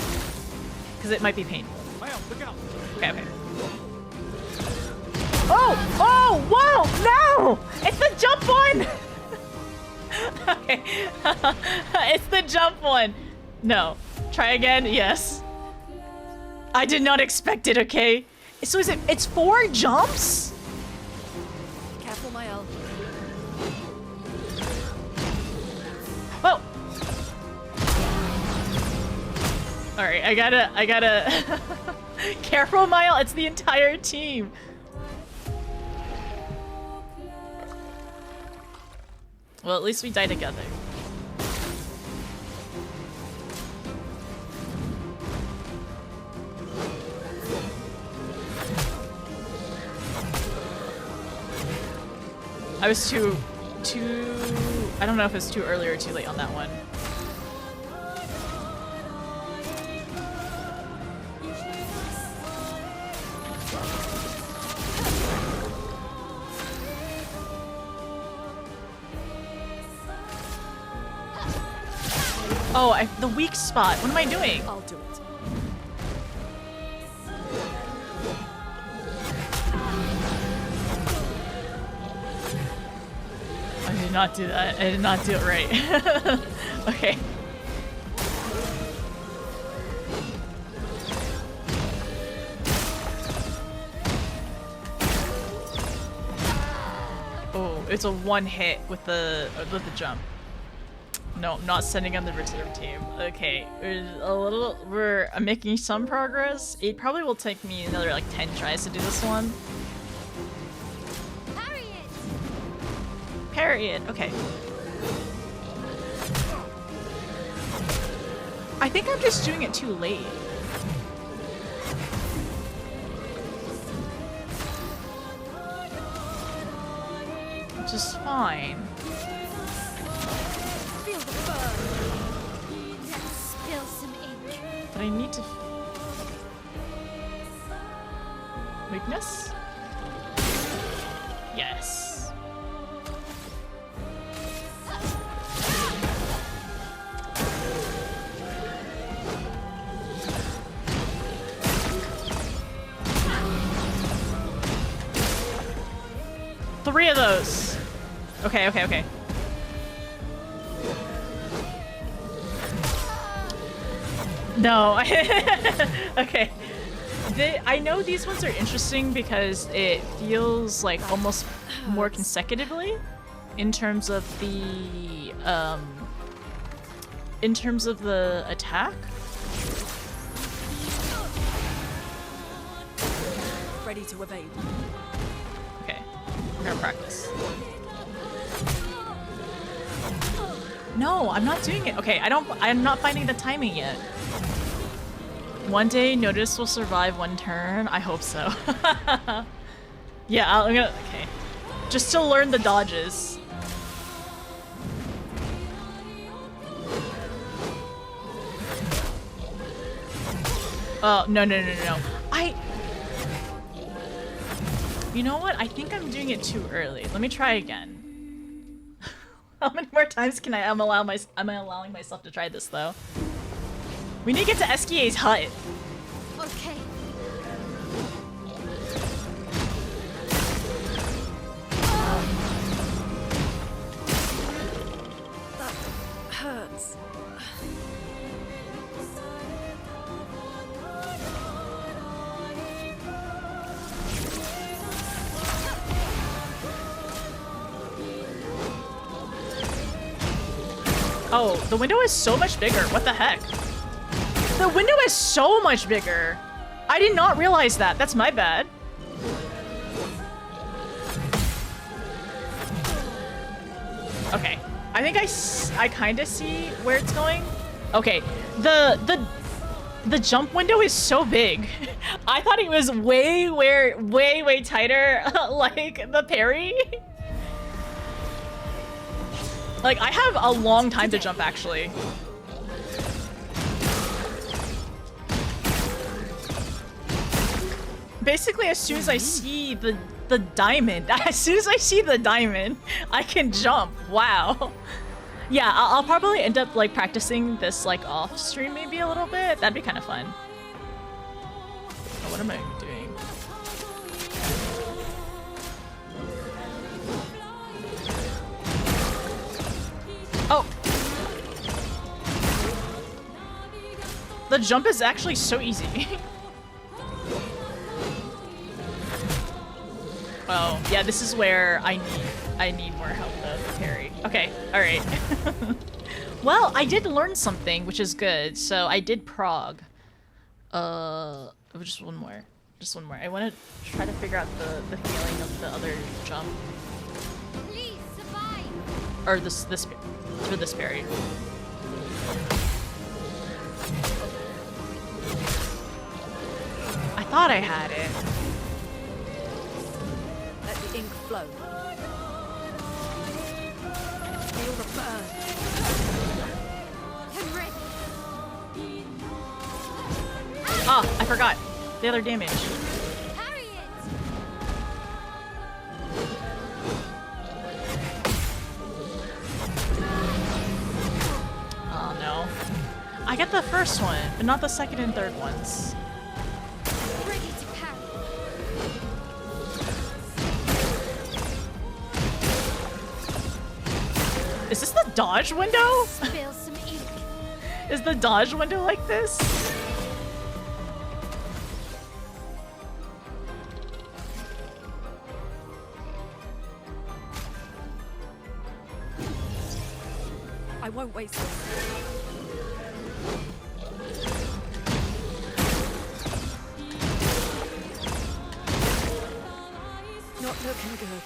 A: Because it might be painful. Okay. Oh! Whoa! No! It's the jump one! Okay. It's the jump one. No. Try again. Yes. I did not expect it, okay? So it's 4 jumps?
H: Careful, Mael.
A: Whoa! Alright, I gotta... Careful, Mile, it's the entire team. Well, at least we die together. I was too... I don't know if it's too early or too late on that one. Oh, the weak spot. What am I doing?
H: I'll do it.
A: not do that. I did not do it right. Okay. Oh, it's a one hit with the jump. No, I'm not sending on the reserve team. Okay, I'm making some progress. It probably will take me another like 10 tries to do this one.
K: Parry it!
A: Parry it, okay. I think I'm just doing it too late. Which is fine.
K: Feel the burn. Let's spill some ink.
A: But I need to... Weakness? Yes. Three of those. Okay, okay, okay. No. Okay. I know these ones are interesting because it feels like almost more consecutively in terms of the attack.
H: Ready to evade.
A: Okay. We're gonna practice. No, I'm not doing it. Okay, I'm not finding the timing yet. One day, Notice will survive one turn. I hope so. Yeah, I'm gonna... Okay. Just to learn the dodges. Oh, no. You know what? I think I'm doing it too early. Let me try again. How many more times can I'm allowing myself to try this though? We need to get to Esquia's hut.
K: Okay.
H: That hurts.
A: Oh, the window is so much bigger. What the heck? The window is so much bigger. I did not realize that. That's my bad. Okay. I think I kind of see where it's going. Okay. The jump window is so big. I thought it was way tighter like the parry. Like, I have a long time to jump, actually. Basically, as soon as I see the diamond, I can jump. Wow. Yeah, I'll probably end up, like, practicing this, like, off stream maybe a little bit. That'd be kind of fun. Oh, what am I doing? Oh! The jump is actually so easy. Oh, yeah, this is where I need more help though, parry. Okay, alright. Well, I did learn something, which is good. So I did prog. Just one more. Just one more. I want to try to figure out the feeling of the other jump.
K: Please survive.
A: Or this for this parry. I thought I had it.
H: Let the ink flow. Feel the burn.
K: I'm ready.
A: Ah, I forgot. The other damage.
K: Parry it.
A: Oh no. I get the first one, but not the second and third ones.
K: Ready to parry.
A: Is this the dodge window?
K: Spill some ink.
A: Is the dodge window like this?
H: I won't waste this. Not looking good.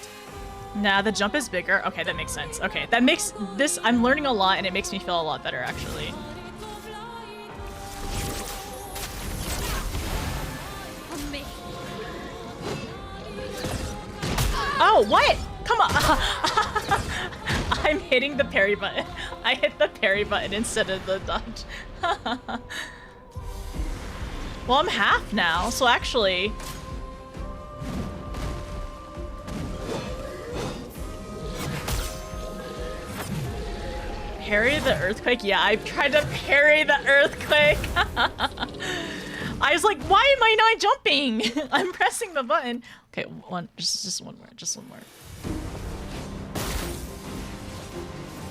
A: Nah, the jump is bigger. Okay, that makes sense. Okay, that makes this... I'm learning a lot, and it makes me feel a lot better, actually.
K: On me.
A: Oh, what? Come on. I'm hitting the parry button. I hit the parry button instead of the dodge. Well, I'm half now, so actually... Parry the earthquake? Yeah, I've tried to parry the earthquake. I was like, why am I not jumping? I'm pressing the button. Okay, just one more, just one more.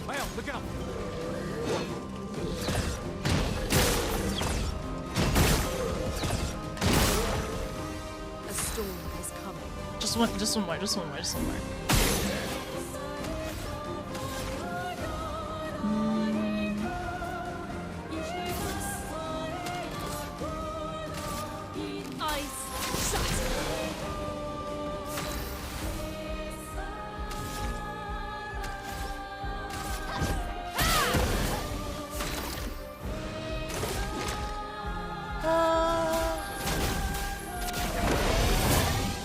G: Wow, look out!
H: A storm is coming.
A: Just one more.
H: Eyes shut.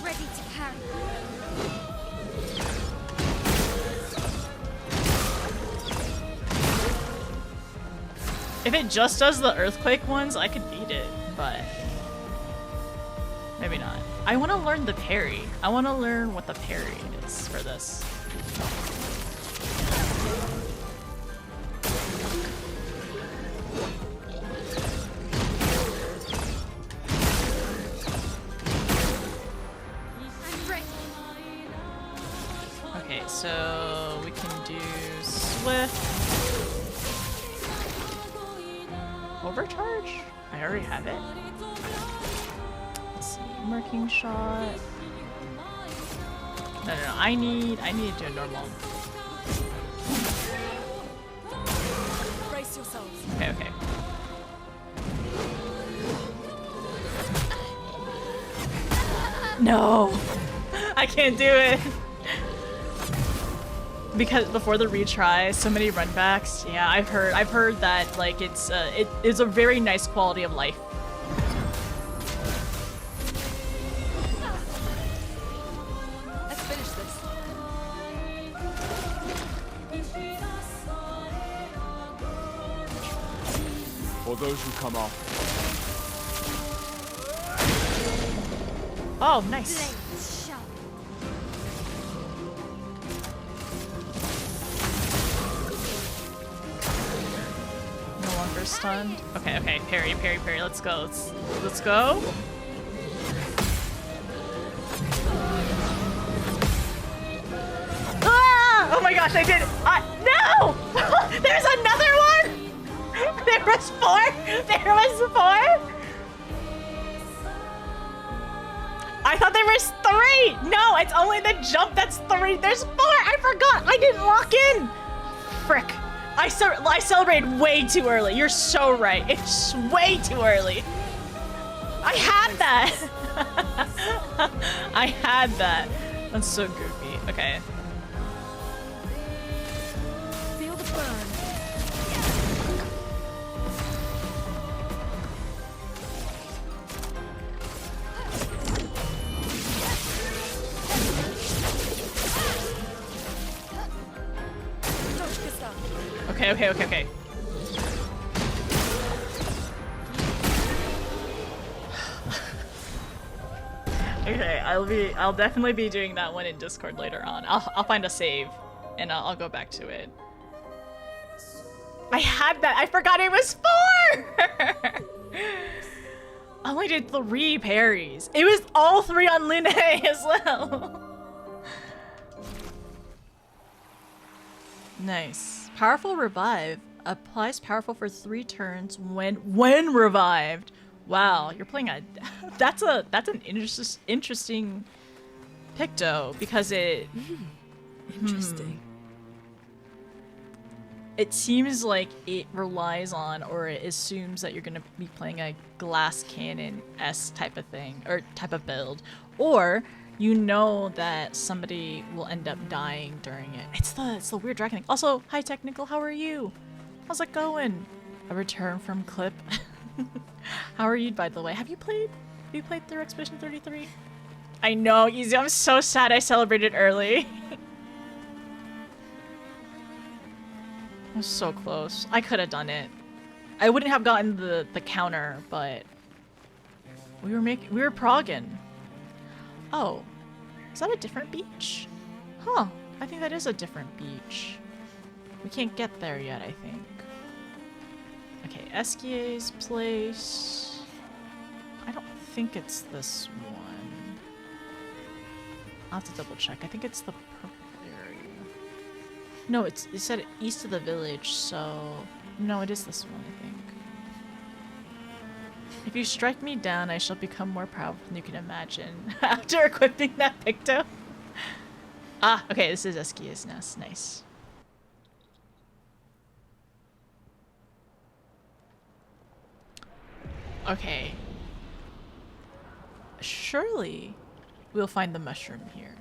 K: Ready to carry.
A: If it just does the earthquake ones, I could beat it, but maybe not. I want to learn the parry. I want to learn what the parry is for this.
K: I'm ready.
A: Okay, so we can do Swift. Overcharge? I already have it. Let's see, marking shot. No, I need to do a normal.
H: Brace yourselves.
A: Okay. No! I can't do it! Because before the retry, so many runbacks. Yeah, I've heard that like it is a very nice quality of life.
H: Let's finish this.
G: For those who come off.
A: Oh, nice.
K: Blades sharp.
A: No longer stunned. Okay, parry. Let's go. Let's go. Ah! Oh my gosh, I did it. No! There's another one. There was four. I thought there was 3! No, it's only the jump that's 3. There's 4! I forgot! I didn't lock in! Frick. I celebrated way too early. You're so right. It's way too early. I had that! I had that. That's so goofy. Okay.
H: Feel the burn.
A: Okay. Okay, I'll definitely be doing that one in Discord later on. I'll find a save and I'll go back to it. I had that. I forgot it was 4. I only did 3 parries. It was all 3 on Lune as well. Nice. Powerful revive. Applies powerful for 3 turns when revived. Wow, you're playing a that's an interesting Picto because it
H: Interesting.
A: It seems like it relies on or it assumes that you're gonna be playing a glass cannon-esque type of thing or type of build, or you know that somebody will end up dying during it. It's the weird dragon thing. Also, hi Technical, how are you? How's it going? A return from Clip. How are you, by the way? Have you played through Expedition 33? I know, Easy. I'm so sad I celebrated early. I was so close. I could have done it. I wouldn't have gotten the counter, but we were progging. Oh, is that a different beach? Huh. I think that is a different beach. We can't get there yet, I think. Okay, Esquier's place. I don't think it's this one. I'll have to double check. I think it's the purple area. No, it said east of the village, so... No, it is this one, I think. If you strike me down, I shall become more powerful than you can imagine. After equipping that Picto. Ah, okay, this is Esquier's nest. Nice. Okay. Surely we'll find the mushroom here.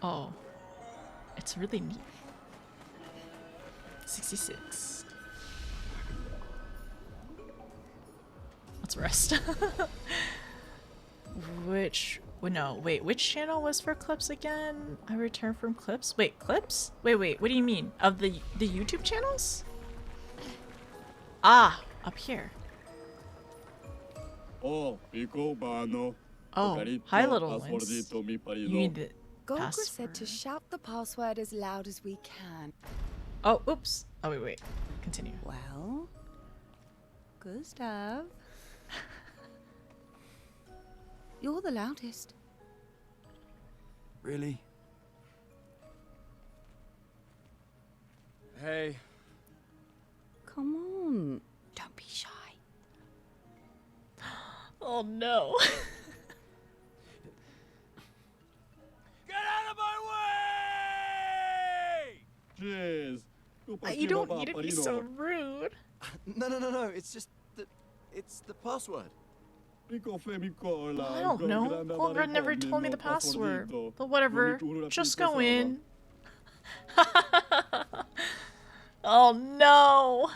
A: Oh. It's really neat. 66. Let's rest. Which channel was for clips again? I returned from clips? Wait, clips? Wait, what do you mean? Of the YouTube channels? Ah, up here.
I: Oh,
A: hi little ones. You need the
C: Golgra
A: password.
C: said to shout the password as loud as we can.
A: Oh, oops. Oh, wait. Continue.
C: Well, Gustav. You're the loudest.
D: Really? Hey.
C: Come on. Don't be shy.
A: Oh no.
I: Get out of my way! Jeez.
A: You don't need to be so rude.
D: No. It's just it's the password.
A: Well, I don't know. Golgra never told me the password. But whatever. Just go in. Oh no.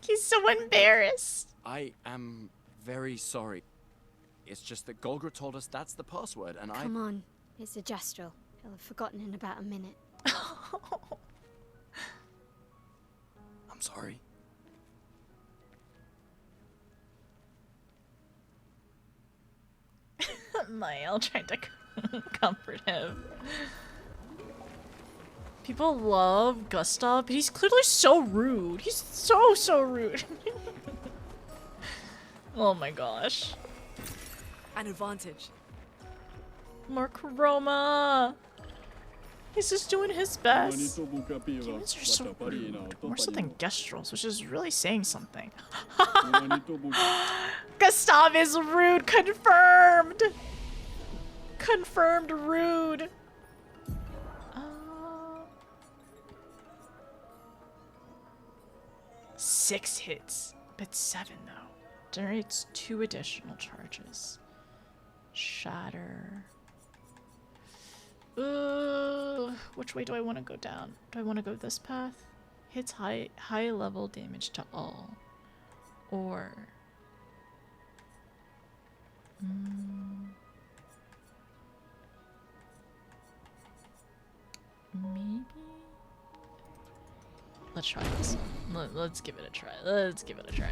A: He's so embarrassed.
G: I am very sorry. It's just that Golgra told us that's the password, and
K: Come on, it's a gestral. He'll have forgotten in about a minute.
G: I'm sorry.
A: Niall trying to comfort him. People love Gustav, but he's clearly so rude. He's so rude. Oh my gosh.
H: An advantage.
A: More Chroma. He's just doing his best. Humans are so rude. More so than Gestrals, which is really saying something. Gustav is rude. Confirmed. Confirmed rude. 6 hits, but 7 though. Generates 2 additional charges. Shatter. Which way do I want to go down? Do I want to go this path? Hits high level damage to all. Or maybe? Let's try this. Let's give it a try. Let's give it a try.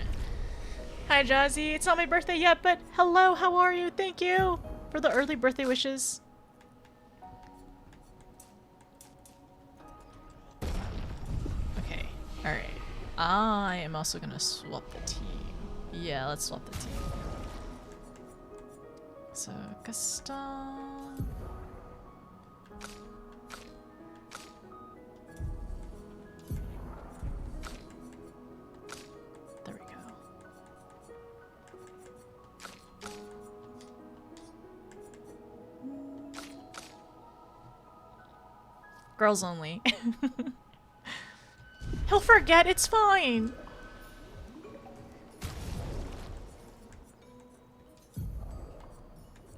A: Hi Jazzy, it's not my birthday yet, but hello, how are you? Thank you for the early birthday wishes. Okay, alright. I am also gonna swap the team. Yeah, let's swap the team. So, Gustav. There we go. Girls only. He'll forget, it's fine.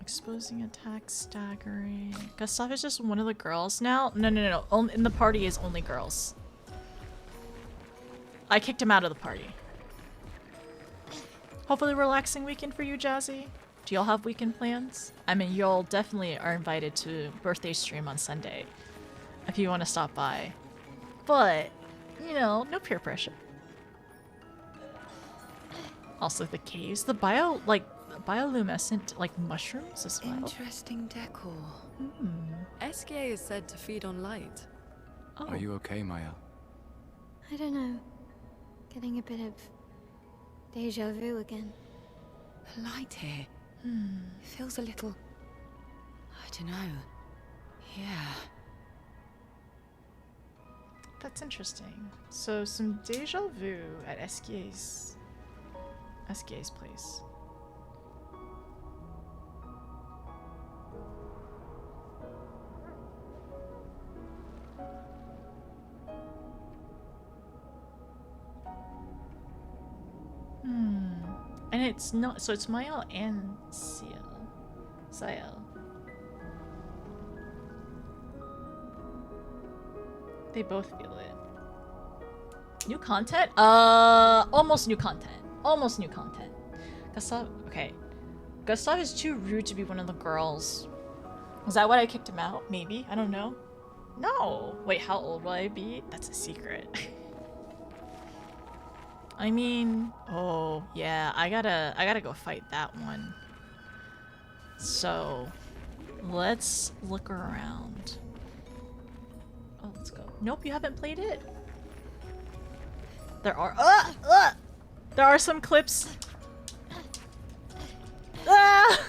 A: Exposing attack, staggering. Gustav is just one of the girls now? No. In the party is only girls. I kicked him out of the party. Hopefully relaxing weekend for you, Jazzy. Do y'all have weekend plans? I mean, y'all definitely are invited to birthday stream on Sunday if you want to stop by. But, you know, no peer pressure. Also the caves, the bioluminescent, like, mushrooms as well.
C: Interesting decor.
H: Esquire is said to feed on light.
A: Oh.
D: Are you okay, Maya?
K: I don't know. Getting a bit of deja vu again.
C: The light here. It feels a little... I don't know. Yeah.
A: That's interesting. So some deja vu at Esquier's place. And it's not, so it's Mael and Ciel. They both feel it. New content? Almost new content. Almost new content. Gustav, okay. Gustav is too rude to be one of the girls. Is that why I kicked him out? Maybe? I don't know. No! Wait, how old will I be? That's a secret. I mean, oh yeah, I gotta go fight that one. So, let's look around. Oh, let's go. Nope, you haven't played it. There are some clips. Ah!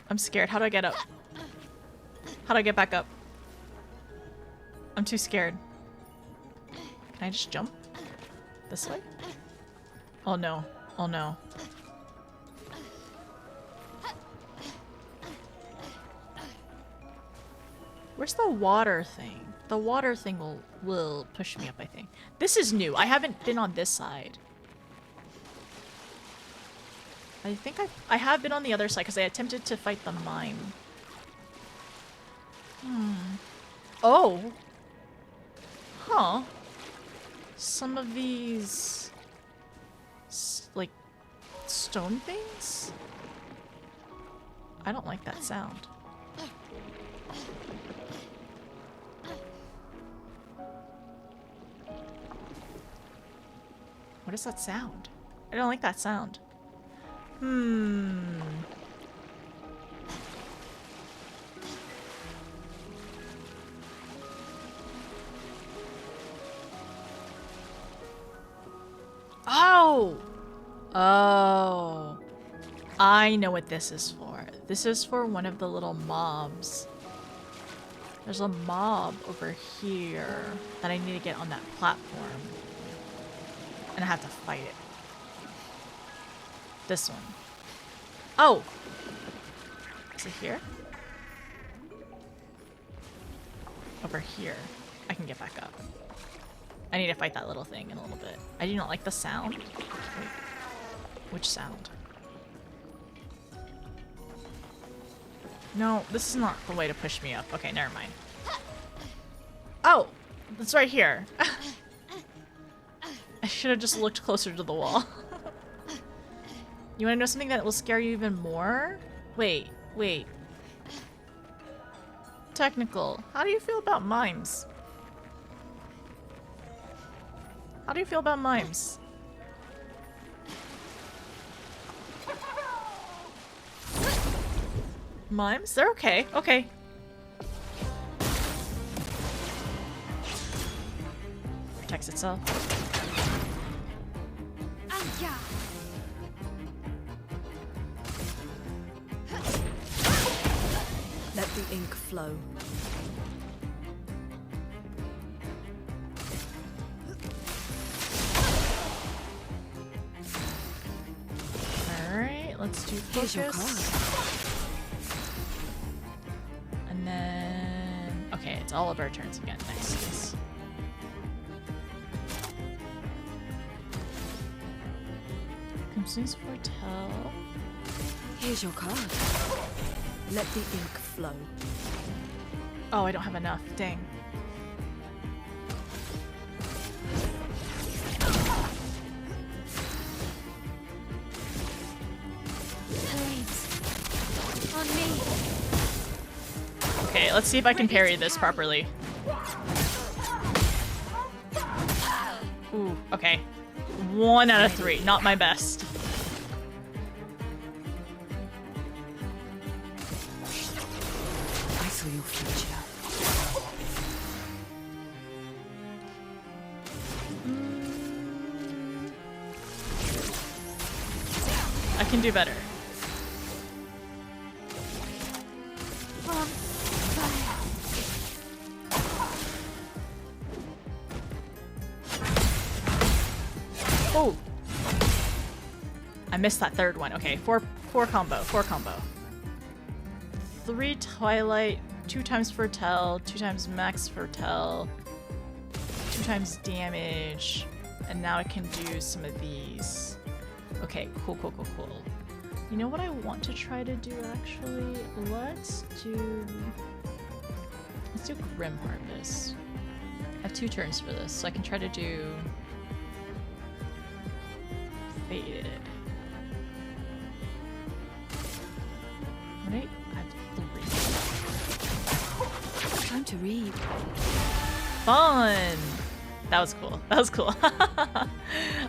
A: I'm scared. How do I get up? How do I get back up? I'm too scared. Can I just jump? This way? Oh no. Oh no. Where's the water thing? The water thing will push me up, I think. This is new. I haven't been on this side. I think I have been on the other side because I attempted to fight the mime. Oh. Huh. Some of these... like... stone things? I don't like that sound. What is that sound? I don't like that sound. Oh! Oh. I know what this is for. This is for one of the little mobs. There's a mob over here that I need to get on that platform. And I have to fight it. This one. Oh! Is it here? Over here. I can get back up. I need to fight that little thing in a little bit. I do not like the sound. Wait. Which sound? No, this is not the way to push me up. Okay, never mind. Oh! It's right here. I should have just looked closer to the wall. You wanna know something that will scare you even more? Wait. Technical. How do you feel about mimes? How do you feel about mimes? Mimes? They're okay. Okay. Protects itself.
K: Yeah.
H: Let the ink flow.
A: Alright, let's do
H: Here's your
A: focus. And then... Okay, it's all of our turns again. Nice. Consumes foretell.
H: Here's your card. Let the ink flow.
A: Oh, I don't have enough. Dang.
K: Flames. On me.
A: Okay, let's see if I can parry this properly. Ooh, okay. 1 out of 3. Not my best.
H: I saw your future.
A: I can do better.
K: On fire.
A: Oh! I missed that third one. Okay, four combo. 3 Twilight, 2 times Foretell, 2 times Max Foretell, 2 times damage, and now I can do some of these. Okay, cool. You know what I want to try to do actually? Let's do Grim Harvest. I have 2 turns for this, so I can try to do Faded. Right? I have 3.
H: Time to read.
A: Fun! That was cool.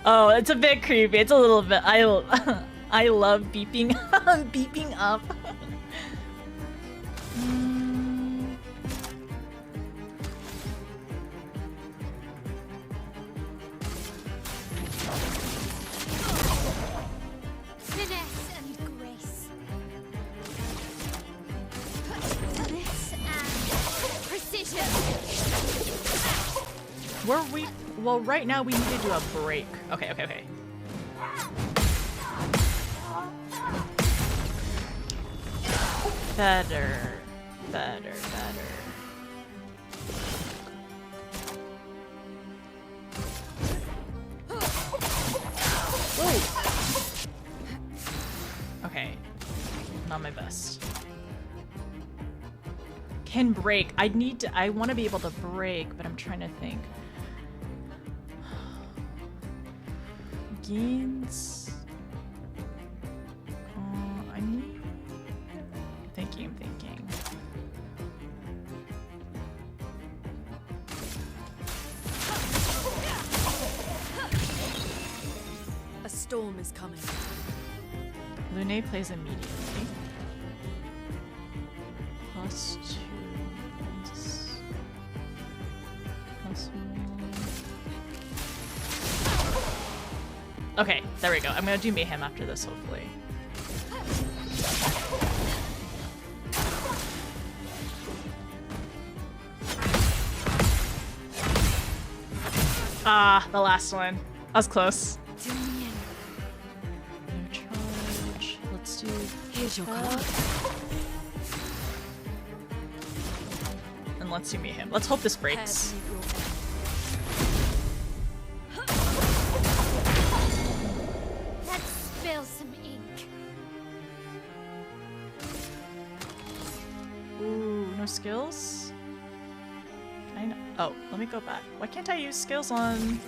A: Oh, it's a bit creepy. It's a little bit. I love beeping beeping up.
K: Finesse and grace. This and precision.
A: Were we? Well, right now we need to do a break. Okay. Better. Whoa. Okay. Not my best. Can break. I want to be able to break, but I'm trying to think. Gains. I need. I'm thinking.
H: A storm is coming.
A: Lune plays immediately. +2. +1. Okay, there we go. I'm gonna do Mayhem after this, hopefully. Ah, the last one. I was close.
K: Do me in.
A: No charge. Let's do.
H: Here's your card.
A: And let's do Mayhem. Let's hope this breaks.
K: Let's spill some ink.
A: Ooh, no skills? Oh, let me go back. Why can't I use skills on...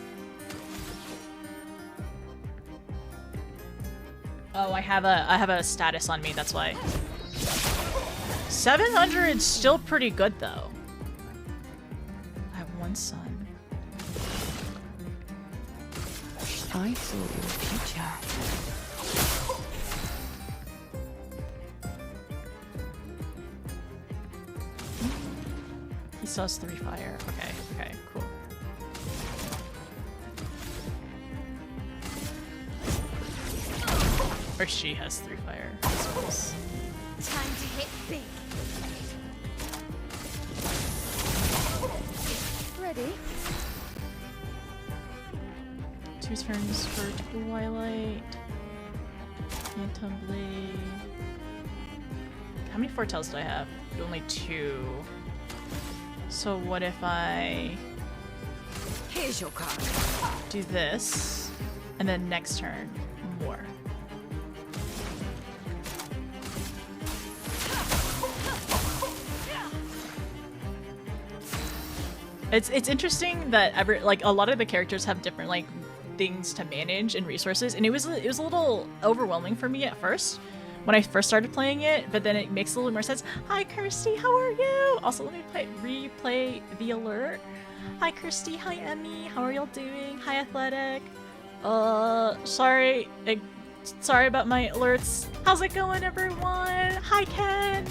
A: Oh, I have a status on me, that's why. 700 is still pretty good though. I have 1 son.
H: I saw your future.
A: He still has 3 fire. Okay, cool. Or she has 3 fire. That's close.
K: Time to hit big.
C: Ready?
A: 2 turns for Twilight. Phantom Blade. How many foretells do I have? Only 2. So what if I
C: Here's your card.
A: do this, and then next turn, more. It's interesting that a lot of the characters have different like things to manage and resources, and it was a little overwhelming for me at first when I first started playing it, but then it makes a little more sense. Hi Kirsty, how are you? Also, let me replay the alert. Hi Kirsty, hi Emmy, how are y'all doing? Hi Athletic. Sorry about my alerts. How's it going, everyone? Hi Ken.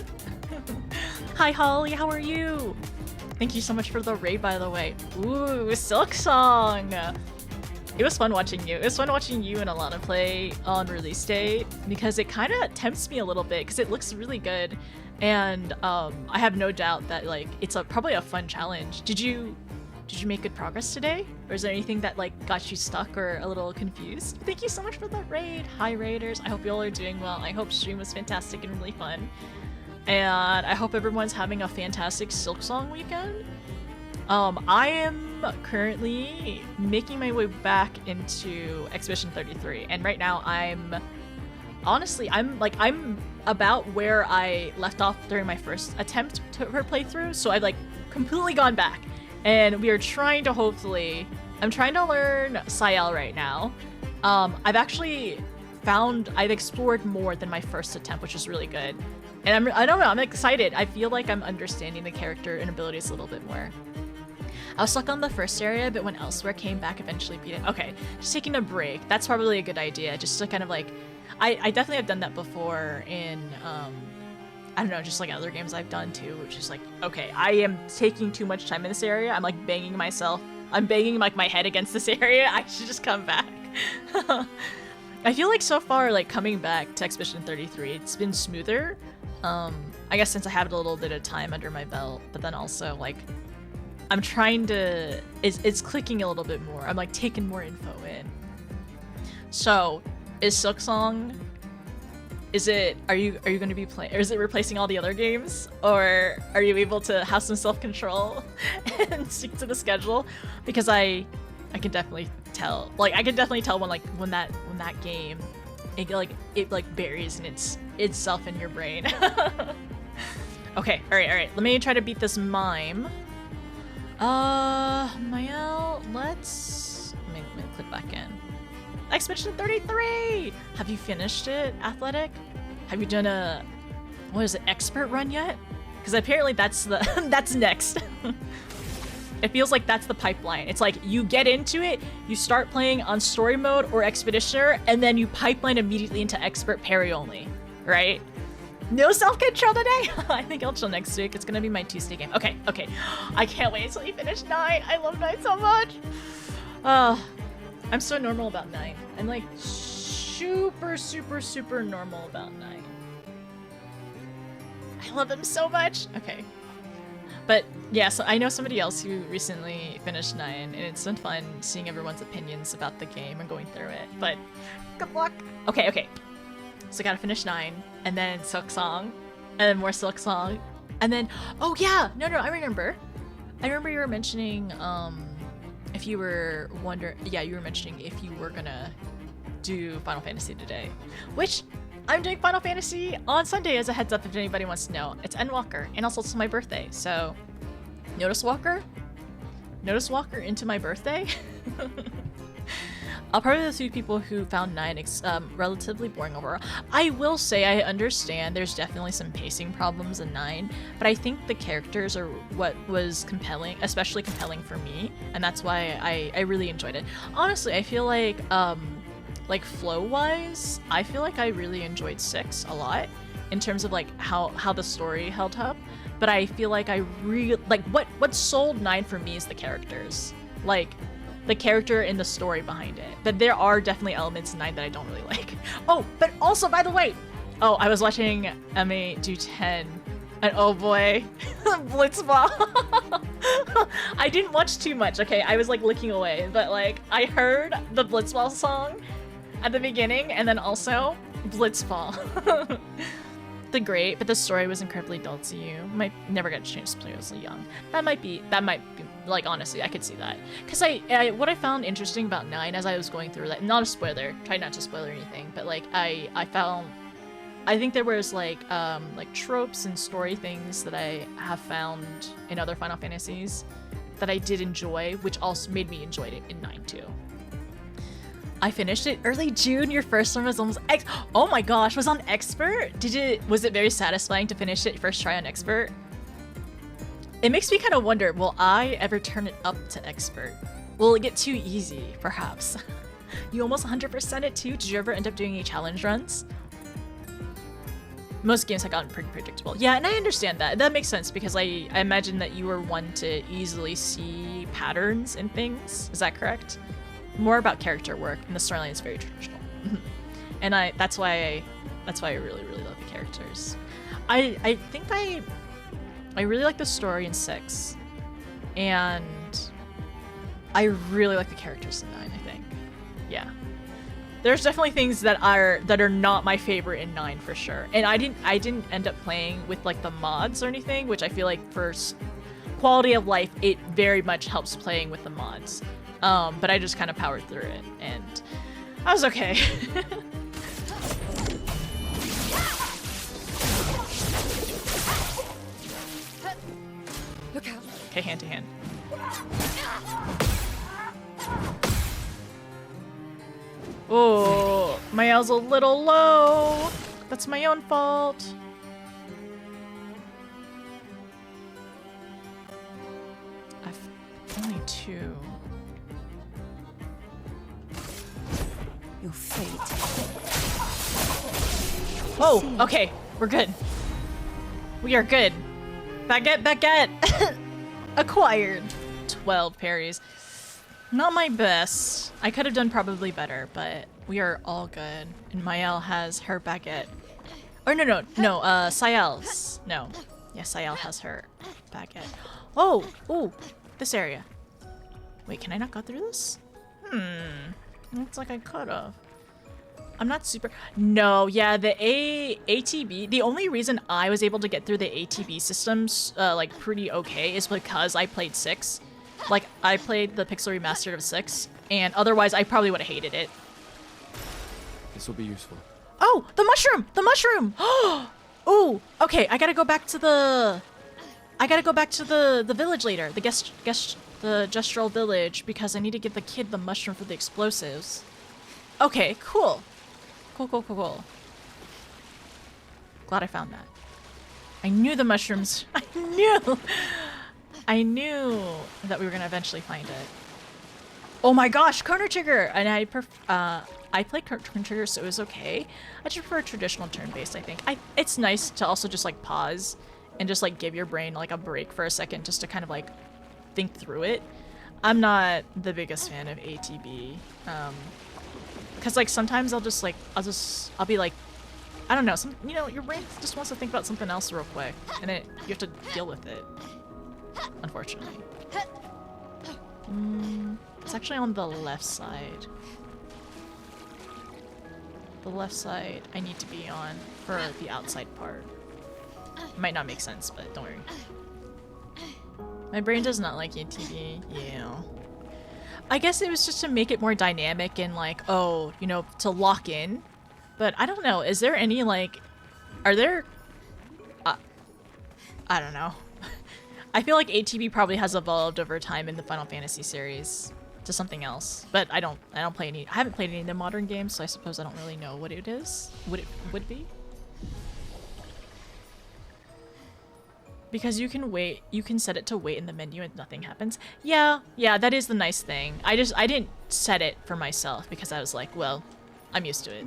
A: Hi Holly, how are you? Thank you so much for the raid, by the way. Ooh, Silk Song. It was fun watching you. It was fun watching you and Alana play on release day because it kind of tempts me a little bit because it looks really good, and I have no doubt that like it's probably a fun challenge. Did you make good progress today, or is there anything that like got you stuck or a little confused? Thank you so much for the raid. Hi raiders. I hope you all are doing well. I hope stream was fantastic and really fun, and I hope everyone's having a fantastic Silk Song weekend. I am currently making my way back into Expedition 33, and right now I'm about where I left off during my first attempt to her playthrough, so I've like completely gone back, and we are trying to I'm trying to learn Sayel right now. I've explored more than my first attempt, which is really good, and I don't know, I'm excited. I feel like I'm understanding the character and abilities a little bit more. I was stuck on the first area, but went elsewhere, came back, eventually beat it. Okay, just taking a break. That's probably a good idea, just to kind of like... I definitely have done that before in, I don't know, just like other games I've done too, which is like, okay, I am taking too much time in this area. I'm like banging like my head against this area. I should just come back. I feel like so far, like coming back to Expedition 33, it's been smoother. I guess since I have a little bit of time under my belt, but then also like, I'm trying to, it's clicking a little bit more. I'm like taking more info in. So, is Silk Song, are you going to be playing, or is it replacing all the other games? Or are you able to have some self-control and stick to the schedule? Because I can definitely tell, like I can definitely tell when that game, it buries in itself in your brain. Okay, all right. Let me try to beat this mime. Mael, let me click back in. Expedition 33! Have you finished it, Athletic? Have you done expert run yet? Because apparently that's next. It feels like that's the pipeline. It's like you get into it, you start playing on story mode or expeditioner, and then you pipeline immediately into expert parry only, right? No self-control today? I think I'll chill next week. It's gonna be my Tuesday game. Okay. I can't wait until you finish 9. I love 9 so much. I'm so normal about 9. I'm like super, super, super normal about 9. I love him so much. Okay. But yeah, so I know somebody else who recently finished 9, and it's been fun seeing everyone's opinions about the game and going through it. But good luck. Okay. So I gotta finish 9, and then Silk Song, and then more Silk Song, and then, oh yeah, no, I remember you were mentioning, if you were mentioning if you were gonna do Final Fantasy today, which I'm doing Final Fantasy on Sunday as a heads up if anybody wants to know. It's Endwalker, and also it's my birthday, so Notice Walker into my birthday. I'll probably the few people who found 9 relatively boring overall. I will say I understand there's definitely some pacing problems in 9, but I think the characters are what was compelling, especially compelling for me, and that's why I really enjoyed it. Honestly, I feel like flow-wise, I feel like I really enjoyed 6 a lot in terms of like how the story held up, but I feel like what sold 9 for me is the characters. Like, the character and the story behind it. But there are definitely elements in 9 that I don't really like. Oh, but also, by the way, oh, I was watching Emma do 10, and oh boy, Blitzball. I didn't watch too much, okay? I was like looking away, but like I heard the Blitzball song at the beginning, and then also Blitzball. The great, but the story was incredibly dull to you. Might never get a chance to play as young. That might be like, honestly, I could see that. Because what I found interesting about 9 as I was going through that, not a spoiler, try not to spoil anything, but like I think there was like tropes and story things that I have found in other Final Fantasies that I did enjoy, which also made me enjoy it in 9 too. I finished it early June. Your first one was almost oh my gosh, was on Expert? Was it very satisfying to finish it first try on Expert? It makes me kind of wonder, will I ever turn it up to Expert? Will it get too easy, perhaps? You almost 100% it too? Did you ever end up doing any challenge runs? Most games have gotten pretty predictable. Yeah, and I understand that. That makes sense because I imagine that you were one to easily see patterns in things. Is that correct? More about character work, and the storyline is very traditional. And that's why I really, really love the characters. I think I really like the story in 6, and I really like the characters in 9, I think. Yeah. There's definitely things that are not my favorite in 9 for sure. And I didn't end up playing with like the mods or anything, which I feel like for quality of life it very much helps playing with the mods. But I just kind of powered through it, and I was okay.
C: Look out.
A: Okay, hand to hand. Oh, my L's a little low. That's my own fault. I've only 2.
C: Your fate.
A: Oh, okay. We're good. We are good. Baguette! Acquired. 12 parries. Not my best. I could have done probably better, but we are all good. And Mael has her baguette. Or no, Sayel's. No. Yeah, Sayel has her baguette. Oh, ooh, this area. Wait, can I not go through this? Looks like I could've. I'm not super... No, yeah, the ATB... The only reason I was able to get through the ATB systems, like, pretty okay is because I played 6. Like, I played the Pixel Remastered of 6, and otherwise I probably would have hated it.
G: This will be useful.
A: Oh, the mushroom! The mushroom! Oh, okay, I gotta go back to the village later. The gestral village, because I need to give the kid the mushroom for the explosives. Okay, cool. Cool. Glad I found that. I knew the mushrooms. I knew that we were gonna eventually find it. Oh my gosh, Chrono Trigger! And I played Chrono Trigger, so it was okay. I just prefer traditional turn-based, I think. It's nice to also just like pause and just like give your brain like a break for a second just to kind of like think through it. I'm not the biggest fan of ATB. Cause like sometimes I'll be like, I don't know, your brain just wants to think about something else real quick, and you have to deal with it, unfortunately. It's actually on the left side. The left side I need to be on for the outside part. It might not make sense, but don't worry. My brain does not like ATB, yeah. I guess it was just to make it more dynamic and like, oh, to lock in. But I don't know, is there any like, are there, I don't know. I feel like ATB probably has evolved over time in the Final Fantasy series to something else. But I haven't played any of the modern games, so I suppose I don't really know what it is. Would be? Because you can set it to wait in the menu and nothing happens. Yeah, that is the nice thing. I didn't set it for myself because I was like, well, I'm used to it.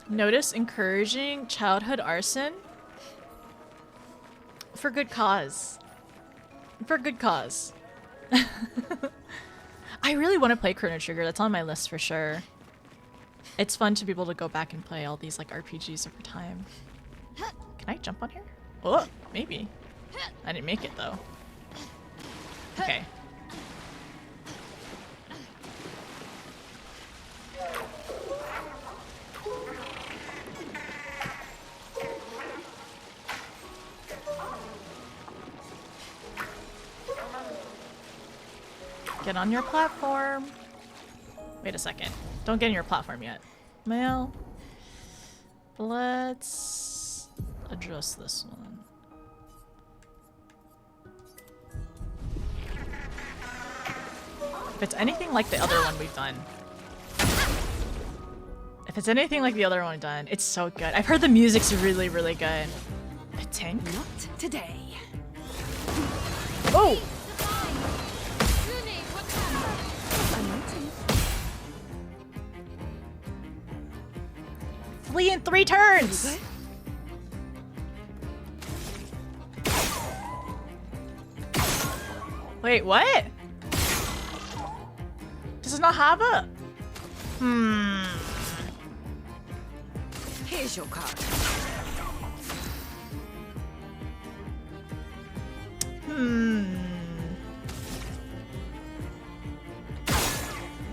A: Notice encouraging childhood arson for good cause. For good cause. I really want to play Chrono Trigger. That's on my list for sure. It's fun to be able to go back and play all these like RPGs over time. Can I jump on here? Oh, maybe. I didn't make it though. Okay. Get on your platform. Wait a second. Don't get on your platform yet. Well, let's adjust this one. If it's anything like the other one we've done. If it's anything like the other one we've done, it's so good. I've heard the music's really, really good. A tank?
H: Not today.
A: Oh! Flee in 3 turns! Wait, what? Does it not have a...
C: Here's your card.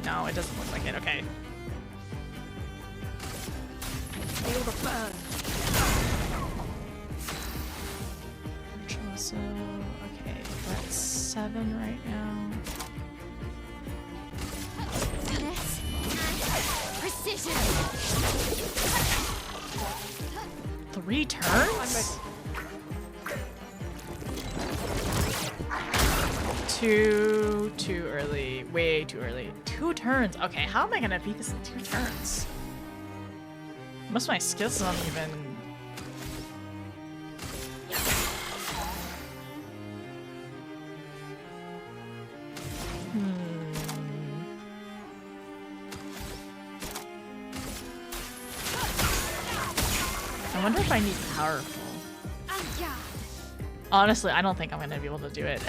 A: No, it doesn't look like it. Okay.
H: Feel the burn.
A: So, okay, we're at 7 right now.
K: Precision.
A: 3 turns? Too early. Way too early. 2 turns. Okay, how am I gonna beat this in 2 turns? Most of my skills don't even... I wonder if I need powerful. Honestly, I don't think I'm gonna be able to do it.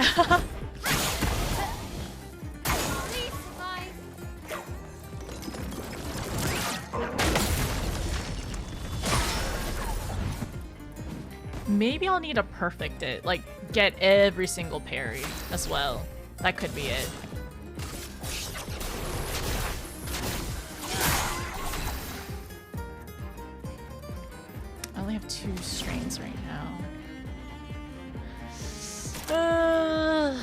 A: Maybe I'll need to perfect it, like get every single parry as well. That could be it. I only have 2 strains right now.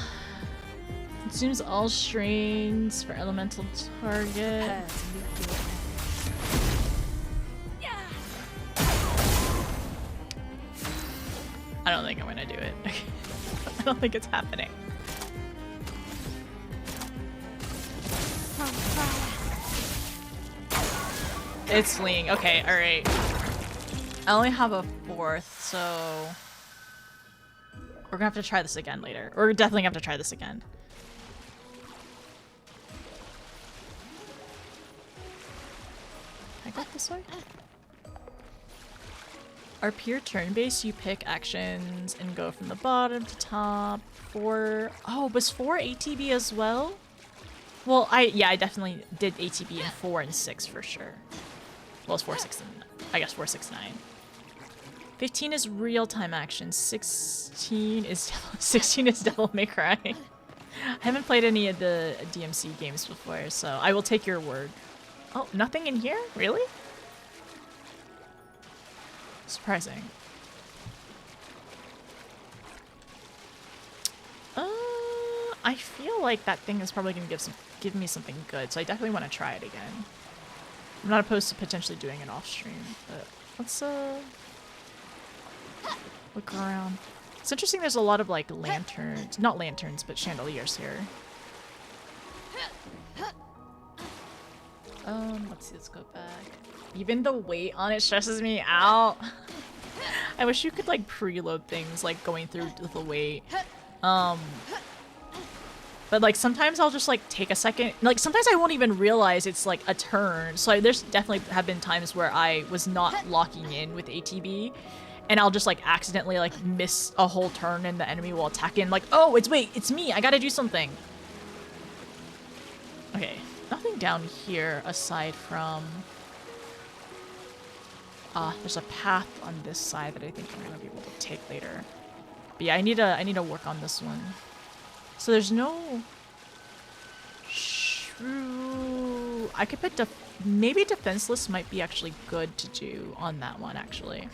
A: Consumes all strains for elemental target. I don't think I'm gonna do it. I don't think it's happening. It's fleeing. Okay, alright. I only have a 4th, so... We're gonna have to try this again later. We're definitely gonna have to try this again. Can I go this way? Are pure turn-based, you pick actions and go from the bottom to top. 4... Oh, was 4 ATB as well? Well, I definitely did ATB in 4 and 6 for sure. Well, it's 4, 6, and... I guess 4, 6, 9. 15 is real-time action. 16 is Devil May Cry. I haven't played any of the DMC games before, so I will take your word. Oh, nothing in here? Really? Surprising. I feel like that thing is probably going to give me something good, so I definitely want to try it again. I'm not opposed to potentially doing it off stream, but let's look around. It's interesting there's a lot of like lanterns, not lanterns, but chandeliers here. Let's see, let's go back. Even the weight on it stresses me out. I wish you could like preload things like going through the weight. But like sometimes I'll just like take a second, like sometimes I won't even realize it's like a turn. So there's definitely have been times where I was not locking in with ATB and I'll just like accidentally like miss a whole turn and the enemy will attack in like, oh, it's me, I gotta do something. Okay, nothing down here aside from there's a path on this side that I think I'm gonna be able to take later. But yeah, I need to work on this one. So there's no shrew. I could put maybe defenseless might be actually good to do on that one actually.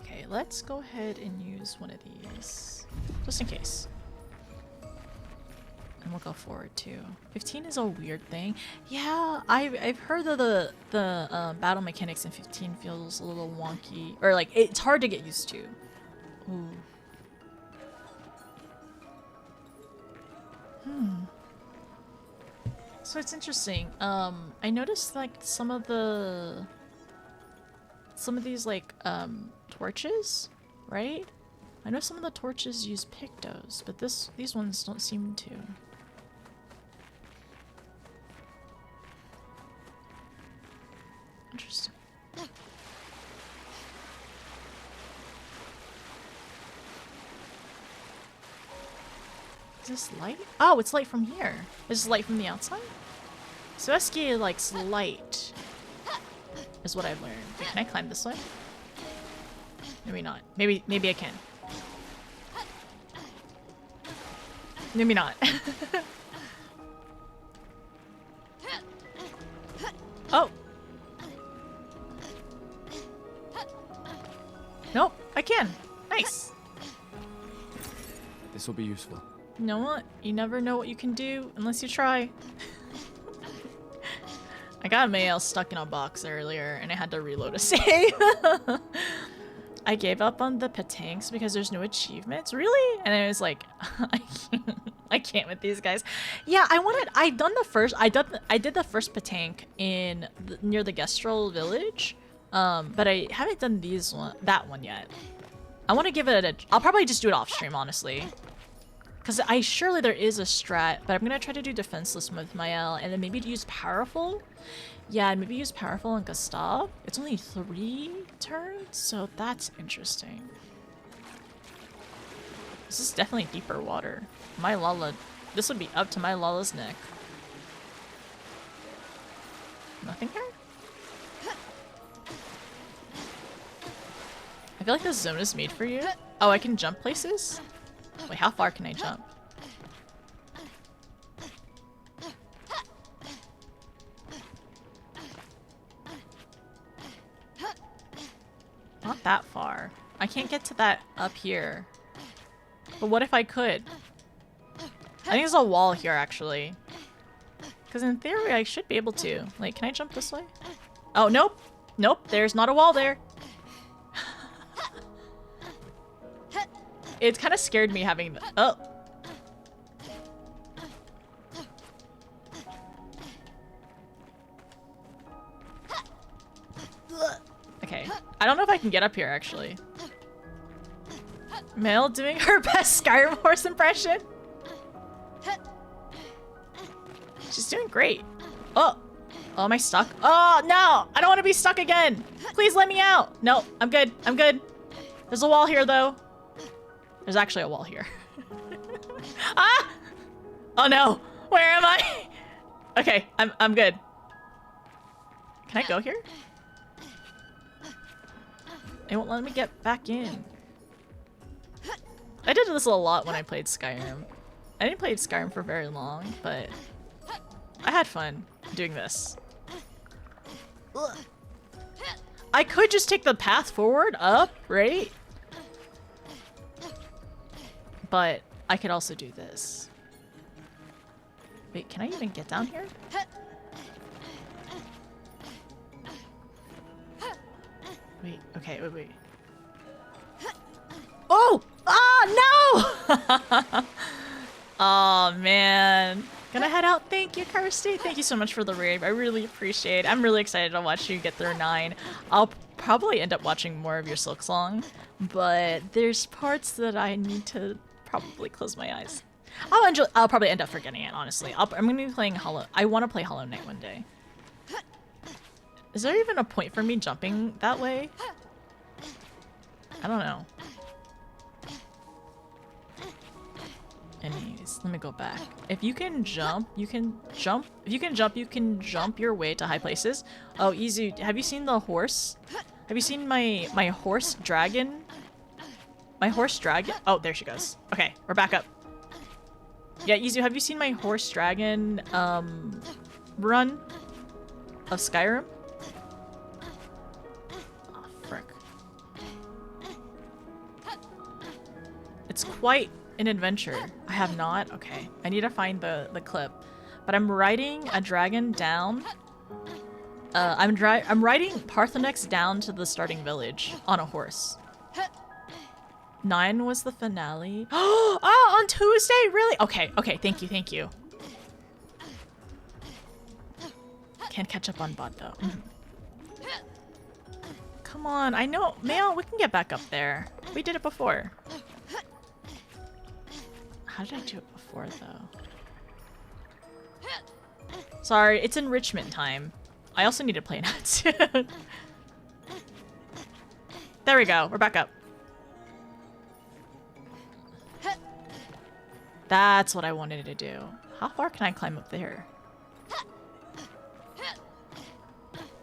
A: Okay, let's go ahead and use one of these just in case. And we'll go forward too. 15 is a weird thing. Yeah, I've heard that the battle mechanics in 15 feels a little wonky, or like it's hard to get used to. Ooh. So it's interesting. I noticed like some of these like torches, right? I know some of the torches use pictos, but these ones don't seem to. Interesting. Is this light? Oh, it's light from here. Is this light from the outside? So Esky likes light, is what I've learned. Wait, can I climb this way? Maybe not. Maybe I can. Maybe not. Oh. Nope, I can. Nice.
D: This will be useful.
A: You know what? You never know what you can do unless you try. I got mail stuck in a box earlier and I had to reload a save. I gave up on the petanques because there's no achievements. Really? And I was like, I can't with these guys. Yeah, I did the first petanque in near the Gestral village. But I haven't done that one yet. I want to give it I'll probably just do it off stream, honestly. Because surely there is a strat, but I'm going to try to do defenseless with Mael and then maybe use powerful. Yeah, maybe use powerful on Gustav. It's only 3 turns, so that's interesting. This is definitely deeper water. My Lala, this would be up to my Lala's neck. Nothing here? I feel like this zone is made for you. Oh, I can jump places? Wait, how far can I jump? Not that far. I can't get to that up here. But what if I could? I think there's a wall here, actually. Because in theory, I should be able to. Like, can I jump this way? Oh, nope. Nope, there's not a wall there. It kind of scared me having the— oh. Okay. I don't know if I can get up here, actually. Mel doing her best Skyrim horse impression. She's doing great. Oh. Oh, am I stuck? Oh, no! I don't want to be stuck again! Please let me out! No, I'm good. I'm good. There's a wall here, though. There's actually a wall here. Ah! Oh no! Where am I? Okay, I'm good. Can I go here? It won't let me get back in. I did this a lot when I played Skyrim. I didn't play Skyrim for very long, but I had fun doing this. I could just take the path forward up, right? But I could also do this. Wait, can I even get down here? Wait, okay, wait. Oh! Ah, no! Oh, man. Gonna head out. Thank you, Kirsty. Thank you so much for the raid. I really appreciate it. I'm really excited to watch you get through 9. I'll probably end up watching more of your Silksong, but there's parts that I need to probably close my eyes. I'll probably end up forgetting it, honestly. I'm gonna be playing I want to play Hollow Knight one day. Is there even a point for me jumping that way? I don't know. Anyways, let me go back. If you can jump, you can jump. If you can jump, you can jump your way to high places. Oh, easy. Have you seen the horse? Have you seen my horse dragon? My horse dragon? Oh, there she goes. Okay, we're back up. Yeah, Izu, have you seen my horse dragon run of Skyrim? Oh, frick. It's quite an adventure. I have not? Okay. I need to find the clip. But I'm riding a dragon down. I'm riding Parthenex down to the starting village on a horse. 9 was the finale. Oh, on Tuesday? Really? Okay, okay, thank you, thank you. Can't catch up on bot though. Come on, I know. Mail, we can get back up there. We did it before. How did I do it before though? Sorry, it's enrichment time. I also need to play that soon. There we go, we're back up. That's what I wanted to do. How far can I climb up there?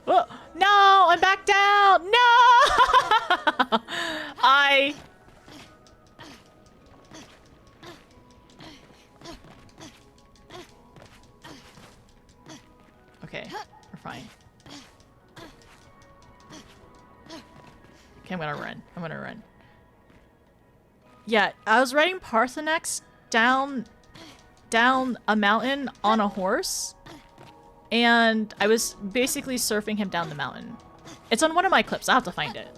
A: Oh, no! I'm back down! No! Okay, we're fine. Okay, I'm gonna run. I'm gonna run. Yeah, I was riding Parthenex down a mountain on a horse, and I was basically surfing him down the mountain. It's on one of my clips. I'll have to find it.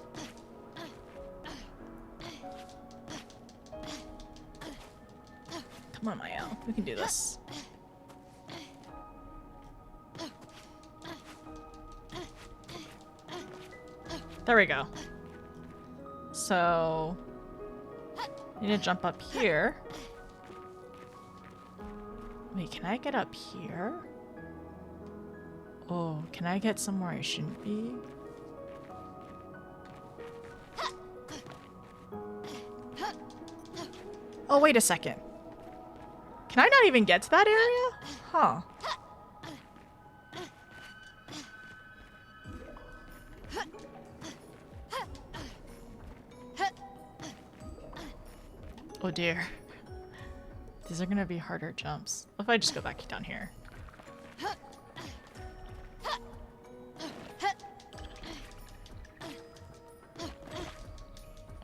A: Come on, Mael. We can do this. There we go. So, I need to jump up here. Wait, can I get up here? Oh, can I get somewhere I shouldn't be? Oh, wait a second. Can I not even get to that area? Huh. Oh dear. These are gonna be harder jumps. What if I just go back down here?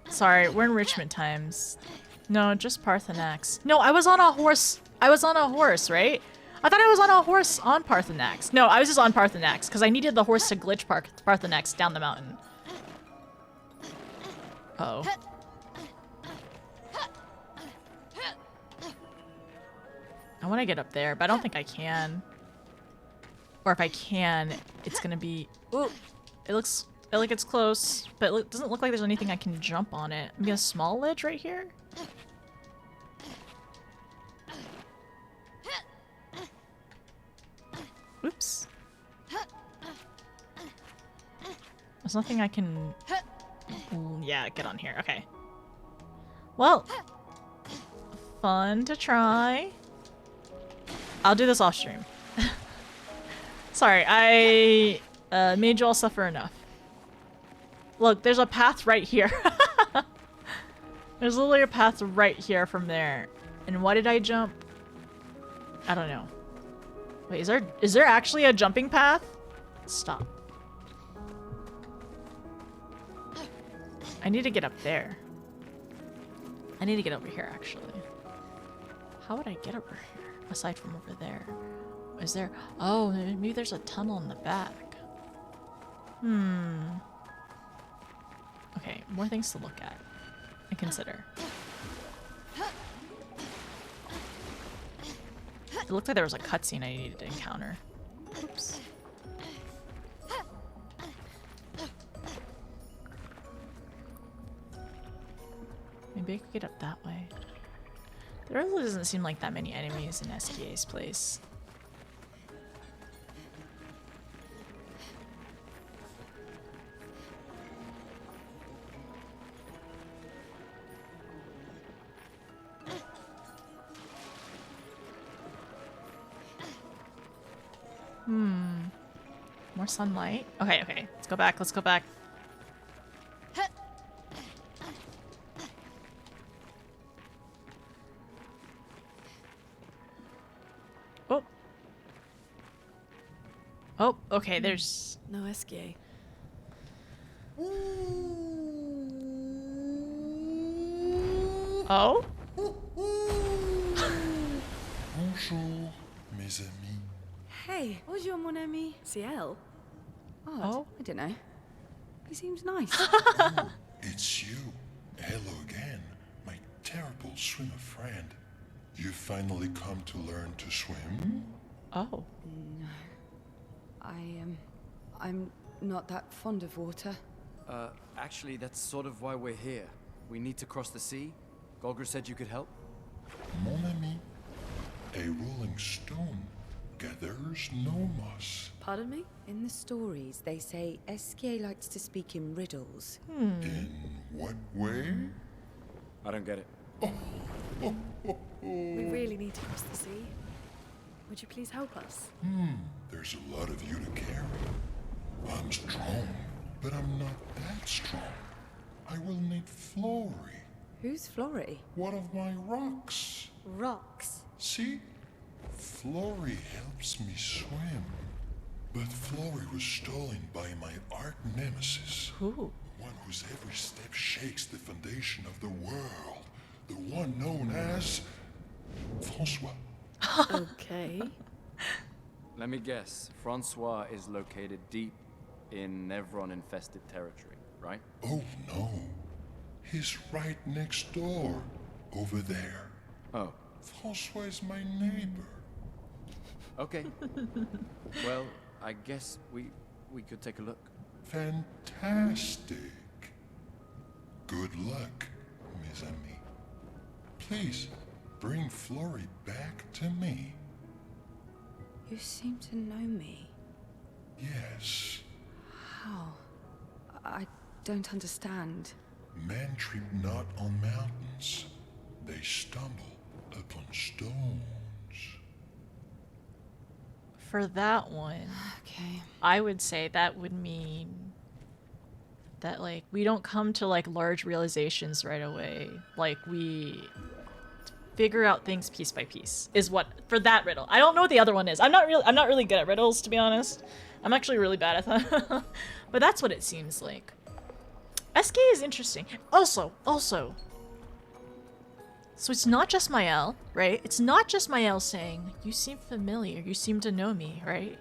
A: Sorry, we're enrichment times. No, just Parthenax. No, I was on a horse. I was on a horse, right? I thought I was on a horse on Parthenax. No, I was just on Parthenax because I needed the horse to glitch Parthenax down the mountain. Uh-oh. I want to get up there, but I don't think I can. Or if I can, it's gonna be... Ooh! It looks like it's close, but it doesn't look like there's anything I can jump on it. Maybe a small ledge right here? Oops. There's nothing I can... Yeah, get on here. Okay. Well, fun to try. I'll do this off stream. Sorry, I made you all suffer enough. Look, there's a path right here. There's literally a path right here from there. And why did I jump? I don't know. Wait, is there actually a jumping path? Stop. I need to get up there. I need to get over here, actually. How would I get over here? Aside from over there. Is there... Oh, maybe there's a tunnel in the back. Okay, more things to look at and consider. It looked like there was a cutscene I needed to encounter. Oops. Maybe I could get up that way. There really doesn't seem like that many enemies in SKA's place. More sunlight. Okay, okay. Let's go back. Let's go back. Oh. Oh, okay, there's...
H: No SKA.
A: Oh?
F: Bonjour, mes amis.
C: Hey, bonjour mon ami.
H: CL?
C: Oh, I don't know. He seems nice.
F: It's you. Hello again, my terrible swimmer friend. You finally come to learn to swim?
A: Oh.
C: No. I'm not that fond of water.
G: Actually, that's sort of why we're here. We need to cross the sea. Golgra said you could help.
F: Mon ami, a rolling stone gathers no moss.
H: Pardon me?
C: In the stories, they say SKA likes to speak in riddles.
F: In what way?
G: I don't get it.
H: We really need to cross the sea. Would you please help us?
F: There's a lot of you to carry. I'm strong, but I'm not that strong. I will need Flory,
C: Who's Flory?
F: one of my rocks.
E: Rocks.
F: See? Flory helps me swim. But Flory was stolen by my arch nemesis.
A: Who?
F: One whose every step shakes the foundation of the world. The one known as Francois.
H: Okay.
G: Let me guess. Francois is located deep in Nevron-infested territory, right?
F: Oh no. He's right next door. Over there.
G: Oh.
F: Francois is my neighbor.
G: Okay. Well, I guess we could take a look.
F: Fantastic. Good luck, mes amis. Please, bring Flory back to me.
C: You seem to know me.
F: Yes.
C: How? I don't understand.
F: Men trip not on mountains. They stumble upon stones.
A: For that one,
C: Okay.
A: I would say that would mean that, like, we don't come to, like, large realizations right away. Like, we figure out things piece by piece, is what, for that riddle. I don't know what the other one is. I'm not really good at riddles, to be honest. I'm actually really bad at that. But that's what it seems like. SK is interesting. Also, so it's not just Mael, right? It's not just Mael saying, you seem familiar, you seem to know me, right?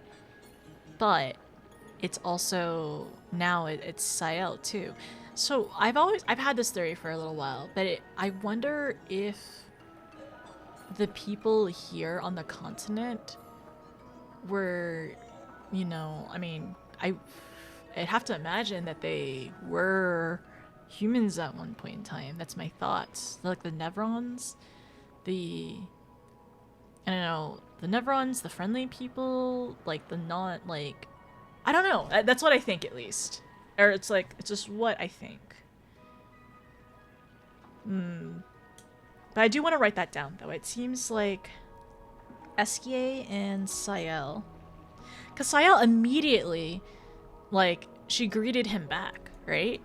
A: But it's also, now it's Sael too. So I've had this theory for a little while, but I wonder if the people here on the continent were, you know, I mean, I'd have to imagine that they were humans at one point in time. That's my thoughts. Like the Nevrons, I don't know, the Nevrons, the friendly people, like the not, like, I don't know. That's what I think, at least. Or it's like, it's just what I think. But I do want to write that down, though. It seems like SKA and Sael. Because Sael immediately, like, she greeted him back, right?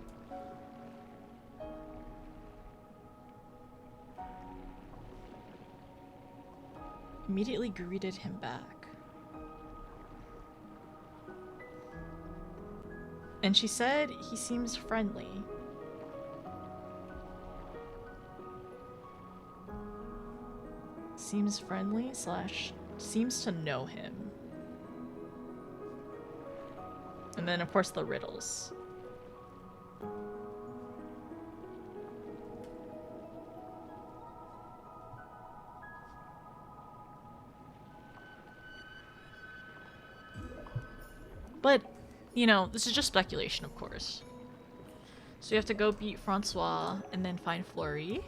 A: Immediately greeted him back. And she said he seems friendly. Seems friendly / seems to know him. And then, of course, the riddles. But, you know, this is just speculation, of course. So you have to go beat Francois and then find Flory.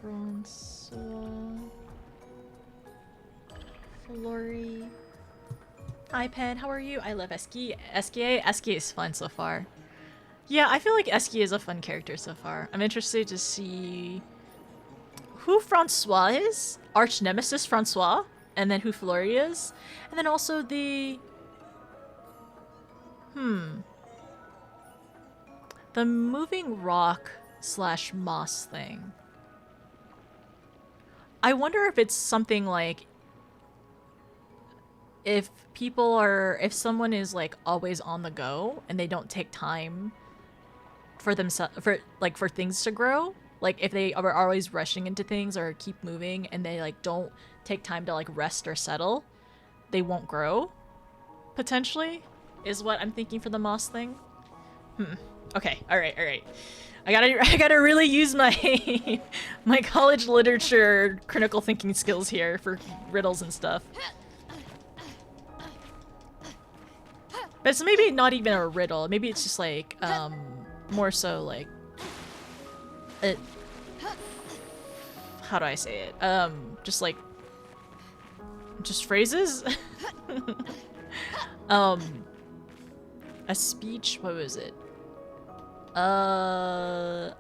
A: Francois. Flory. Hi, Pen. How are you? I love Eski. Eskie. Eskie is fun so far. Yeah, I feel like Eskie is a fun character so far. I'm interested to see who Francois is, arch nemesis Francois, and then who Flory is, and then also the the moving rock / moss thing. I wonder if it's something like if someone is like always on the go and they don't take time for themselves for things to grow, like if they are always rushing into things or keep moving and they like don't take time to like rest or settle, they won't grow, potentially, is what I'm thinking for the moss thing. Okay, all right. I gotta really use my my college literature critical thinking skills here for riddles and stuff. But it's maybe not even a riddle. Maybe it's just like more so like how do I say it? Just phrases? A speech, what was it? Not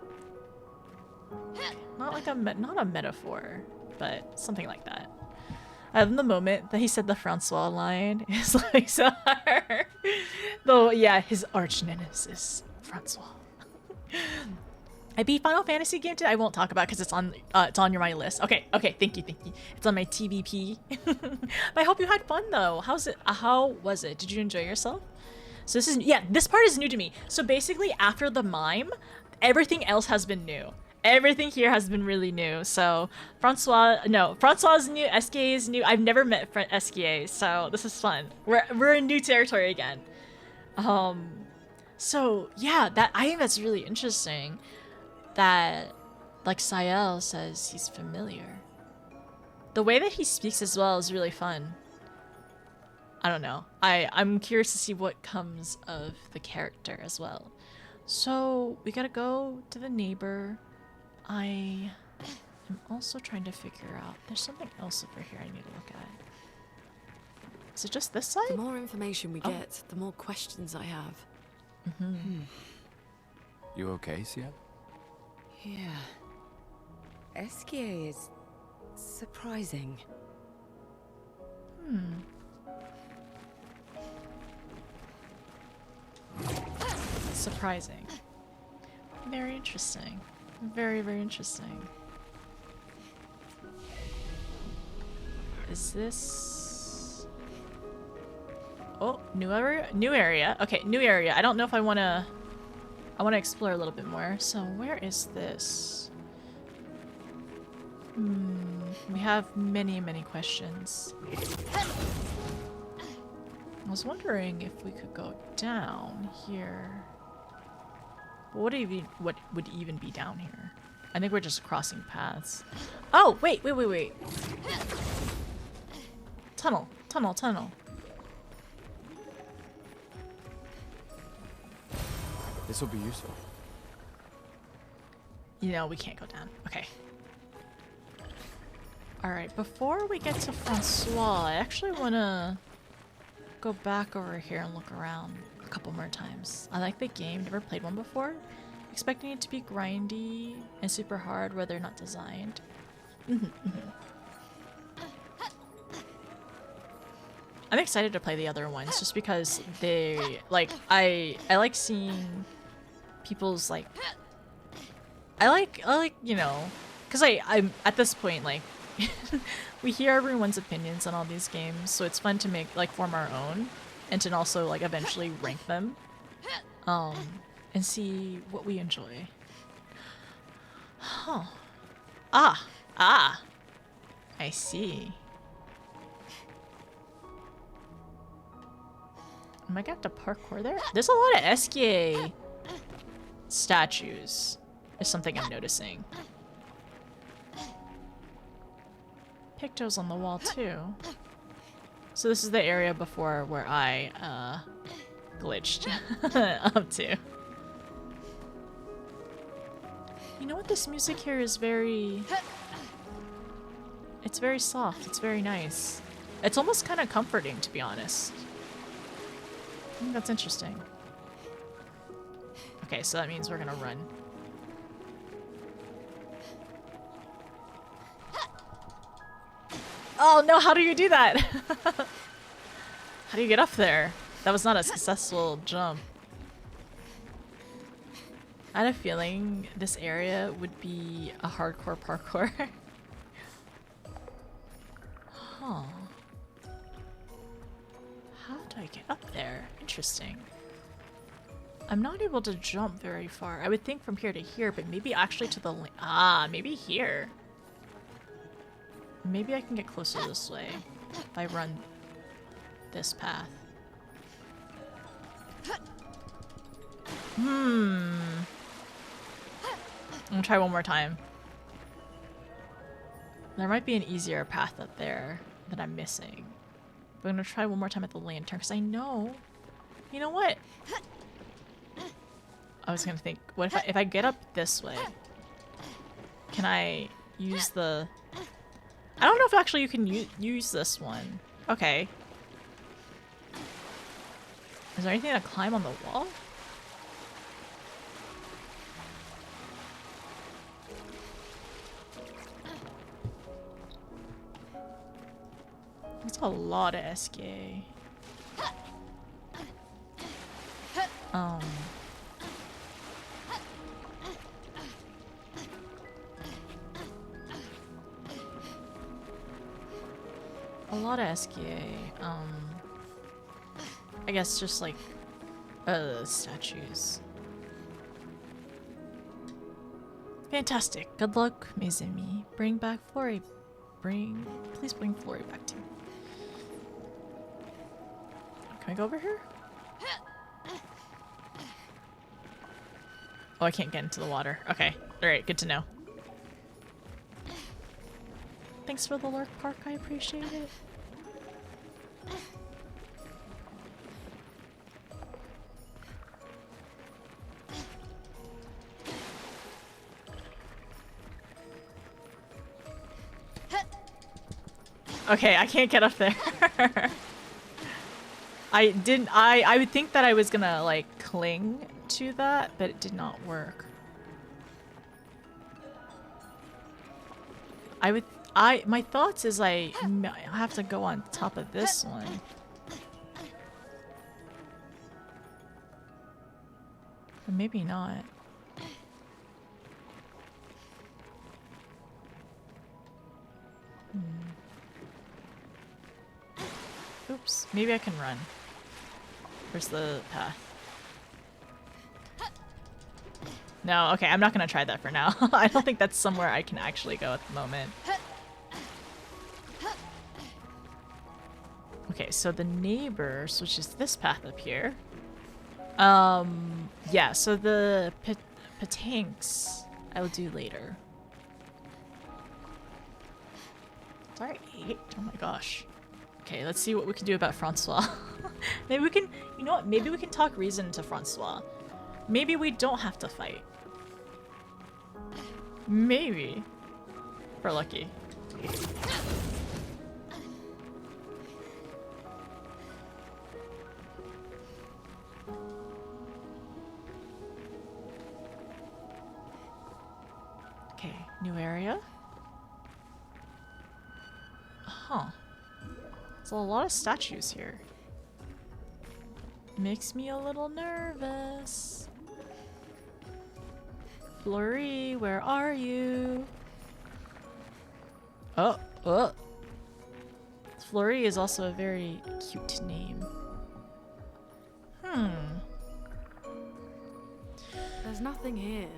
A: a metaphor, but something like that. The moment that he said the Francois line is like so hard. Though, yeah, his arch nemesis, Francois. I beat Final Fantasy game today. I won't talk about because it's on my list. Okay, thank you. It's on my TBP. But I hope you had fun though. How was it? Did you enjoy yourself? So this part is new to me. So basically, after the mime, everything else has been new. Everything here has been really new. So Francois is new. Esquier is new. I've never met Esquier, so this is fun. We're in new territory again. So yeah, I think that's really interesting. That like Sael says he's familiar. The way that he speaks as well is really fun. I don't know. I'm curious to see what comes of the character as well. So we gotta go to the neighbor. I am also trying to figure out. There's something else over here I need to look at. Is it just this side?
H: The more information we get, the more questions I have.
D: You okay, Sia?
C: Yeah. Esquier is surprising.
A: Surprising. Very interesting. Very, very interesting. Is this... Oh, new area. Okay, new area. I don't know if I want to explore a little bit more. So where is this? We have many, many questions. I was wondering if we could go down here. What would even be down here? I think we're just crossing paths. Oh, wait. Tunnel.
D: This will be useful.
A: You know, we can't go down. Okay. Alright, before we get to Francois, I actually want to go back over here and look around a couple more times. I like the game, never played one before. Expecting it to be grindy and super hard where they're not designed. I'm excited to play the other ones just because they I like seeing people's like I like you know, because I'm at this point like we hear everyone's opinions on all these games, so it's fun to form our own and to also eventually rank them and see what we enjoy. Huh. I see. Am I gonna have to parkour there? There's a lot of Esquier statues, is something I'm noticing. Pictos on the wall too. So this is the area before where I glitched up to. You know what? This music here is very... It's very soft. It's very nice. It's almost kind of comforting, to be honest. I think that's interesting. Okay, so that means we're gonna run. Oh no, how do you do that? How do you get up there? That was not a successful jump. I had a feeling this area would be a hardcore parkour. Huh. How do I get up there? Interesting. I'm not able to jump very far. I would think from here to here, but maybe actually to the... maybe here. Maybe I can get closer this way if I run this path. I'm gonna try one more time. There might be an easier path up there that I'm missing. But I'm gonna try one more time at the lantern because I know... You know what? I was gonna think, what if I get up this way? Can I use the... I don't know if actually you can use this one. Okay. Is there anything to climb on the wall? That's a lot of SK. A lot of SKA. I guess just like statues. Fantastic. Good luck, Mizumi. Bring back Flori. Please bring Flori back to me. Can I go over here? Oh, I can't get into the water. Okay. Alright, good to know. Thanks for the lurk, Park. I appreciate it. Okay, I can't get up there. I would think that I was gonna like cling to that, but it did not work. My thoughts is I have to go on top of this one. But maybe not. Oops, maybe I can run. Where's the path? No, okay, I'm not gonna try that for now. I don't think that's somewhere I can actually go at the moment. Okay, so the neighbors, which is this path up here. Yeah, so the petanques I'll do later. Sorry, 8? Oh my gosh. Okay, let's see what we can do about Francois. Maybe we can, you know what, maybe we can talk reason to Francois. Maybe we don't have to fight. Maybe. If we're lucky. Okay, new area. Huh. There's a lot of statues here. Makes me a little nervous. Flori, where are you? Oh. Flori is also a very cute name.
H: There's nothing here.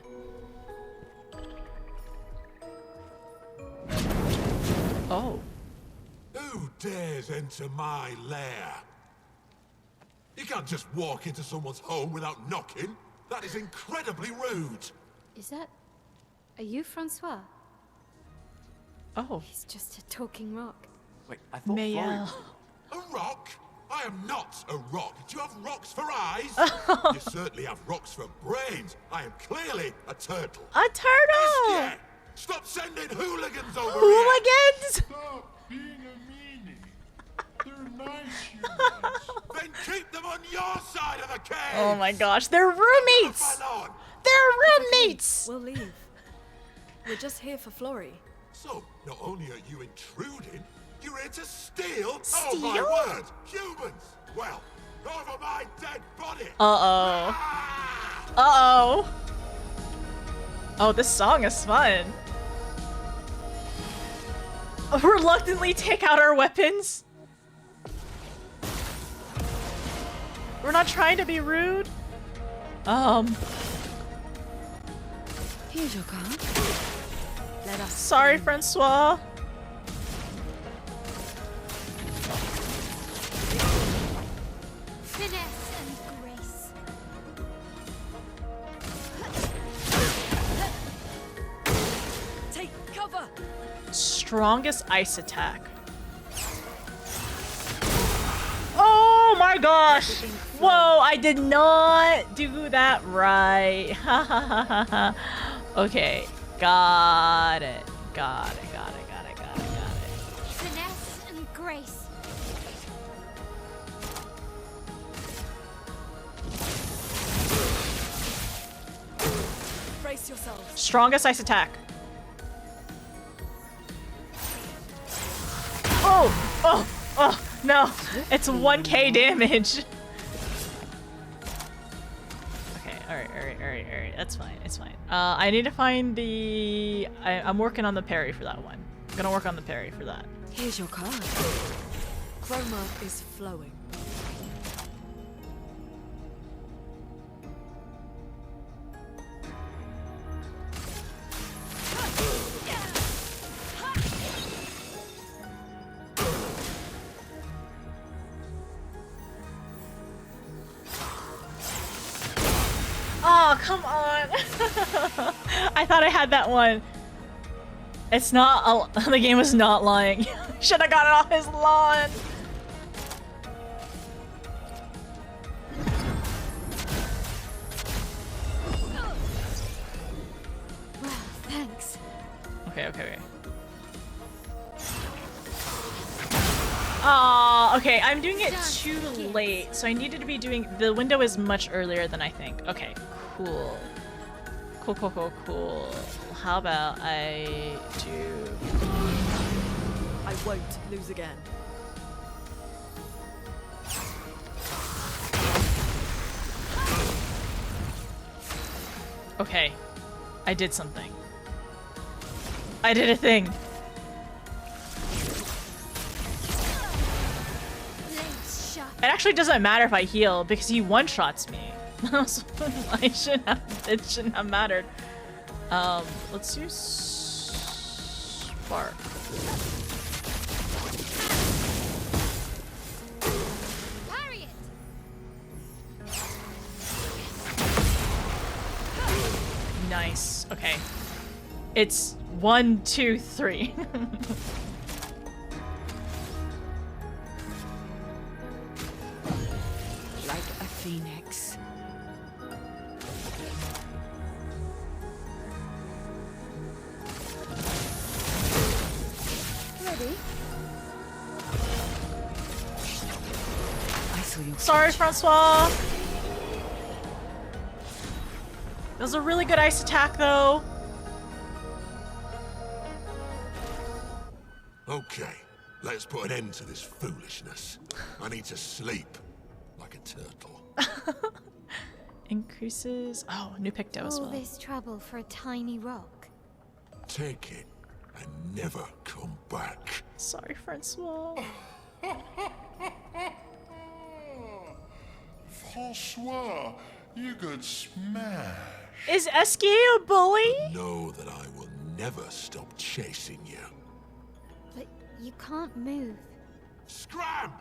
A: Oh.
L: Who dares enter my lair? You can't just walk into someone's home without knocking. That is incredibly rude.
K: Is that... Are you Francois?
A: Oh.
K: He's just a talking rock.
G: Wait, I thought
A: Mayel.
L: A rock? I I am not a rock. Do you have rocks for eyes? You certainly have rocks for brains. I am clearly a turtle.
A: A turtle!
L: Eskia, stop sending hooligans over
A: Hooligans?
F: Stop being a meanie. They're nice humans.
L: Then keep them on your side of the cave.
A: Oh my gosh, they're roommates! They're roommates!
H: We'll leave. We're just here for Florrie.
L: So, not only are you intruding, you're here to steal?
A: Steal?
L: Oh my word! Humans! Well, over my dead body!
A: Uh-oh. Uh-oh. Oh, this song is fun. Reluctantly take out our weapons. We're not trying to be rude.
C: Here's your card. Let us.
A: Sorry, Francois.
K: Finesse and grace.
H: Take cover!
A: Strongest ice attack. Oh my gosh! Whoa, I did not do that right. Okay, got it. Got it.
K: Finesse and grace.
H: Brace yourselves.
A: Strongest ice attack. Oh, no. It's 1k damage. Okay, alright. That's fine. It's fine. I need to find the... I'm working on the parry for that one. I'm gonna work on the parry for that.
C: Here's your card.
H: Chroma is flowing.
A: Oh, come on. I thought I had that one. It's not... the game is not lying. Should have got it off his lawn.
K: Well, thanks.
A: Okay. Aw, okay, I'm doing it too late, so I needed to be doing... The window is much earlier than I think. Okay, cool. Cool. How about I do...
H: I won't lose again.
A: Okay, I did something. I did a thing. It actually doesn't matter if I heal because he one-shots me. It shouldn't have mattered. Let's do spark.
K: Parry it.
A: Nice. Okay. It's 1, 2, 3.
C: Like a phoenix.
K: Ready?
C: I saw your.
A: Sorry, Francois. That was a really good ice attack, though.
L: Okay, let's put an end to this foolishness. I need to sleep like a turtle.
A: Increases. Oh, new picto as
K: All
A: well.
K: this trouble for a tiny rock.
L: Take it and never come back.
A: Sorry, Francois.
F: Francois, you could smash.
A: Is Eskie a bully?
L: Know that I will never stop chasing you.
K: But you can't move.
L: Scram!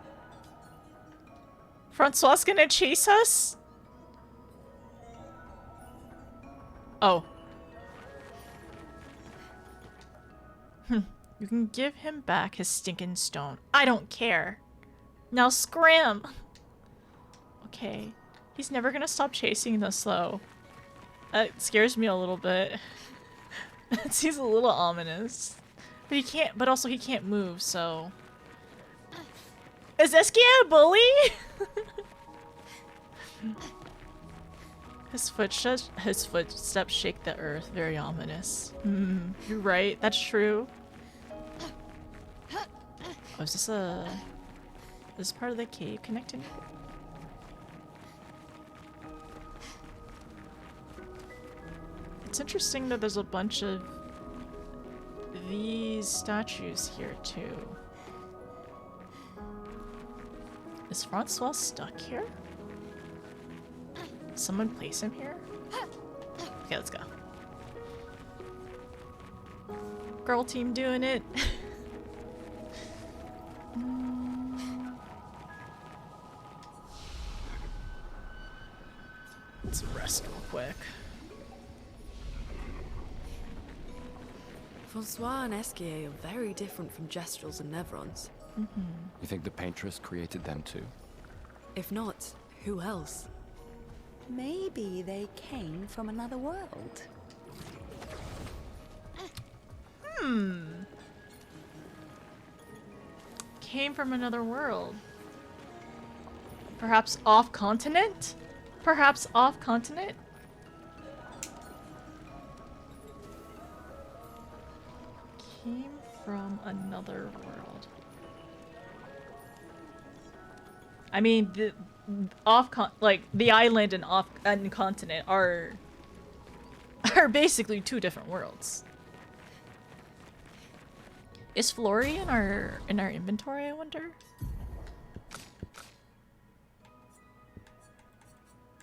A: Francois gonna chase us? Oh. You can give him back his stinking stone. I don't care. Now scram! Okay. He's never gonna stop chasing us though. That scares me a little bit. It seems a little ominous. But he can't, but also he can't move, so. Is Eskia a bully? His footsteps shake the earth, very ominous. You're right, that's true. Oh, is this this part of the cave connecting? It's interesting that there's a bunch of these statues here too. Is Francois stuck here? Someone place him here? Okay, let's go. Girl team doing it. Let's rest real quick.
H: Francois and Esquier are very different from Gestrals and Nevrons.
G: You think the paintress created them too?
H: If not, who else?
C: Maybe they came from another world.
A: Came from another world. Perhaps off continent? Perhaps off continent? Came from another world. I mean, the the island and continent are basically two different worlds. Is Flory in our inventory, I wonder?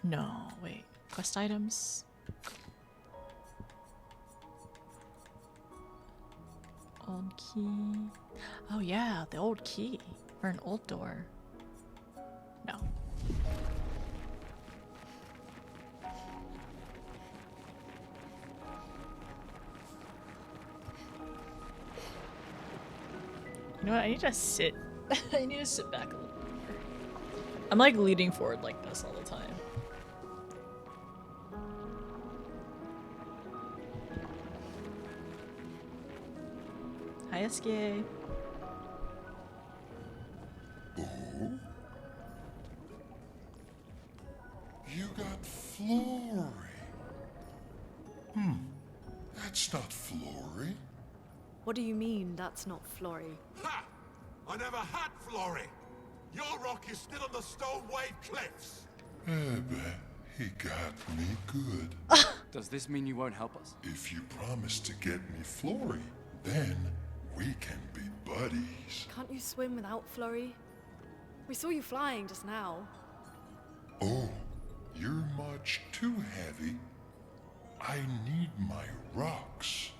A: No, wait. Quest items. Old key. Oh yeah, the old key for an old door. No. You know what? I need to sit. I need to sit back a little bit more. I'm like leaning forward like this all the time. Hi, Eskie.
J: Oh? You got Flory. That's not Flory.
H: What do you mean, that's not Flory?
L: Ha! I never had Flory! Your rock is still on the Stone Wave Cliffs!
J: He got me good.
G: Does this mean you won't help us?
J: If you promise to get me Flory, then we can be buddies.
H: Can't you swim without Flory? We saw you flying just now.
J: Oh, you're much too heavy. I need my rocks.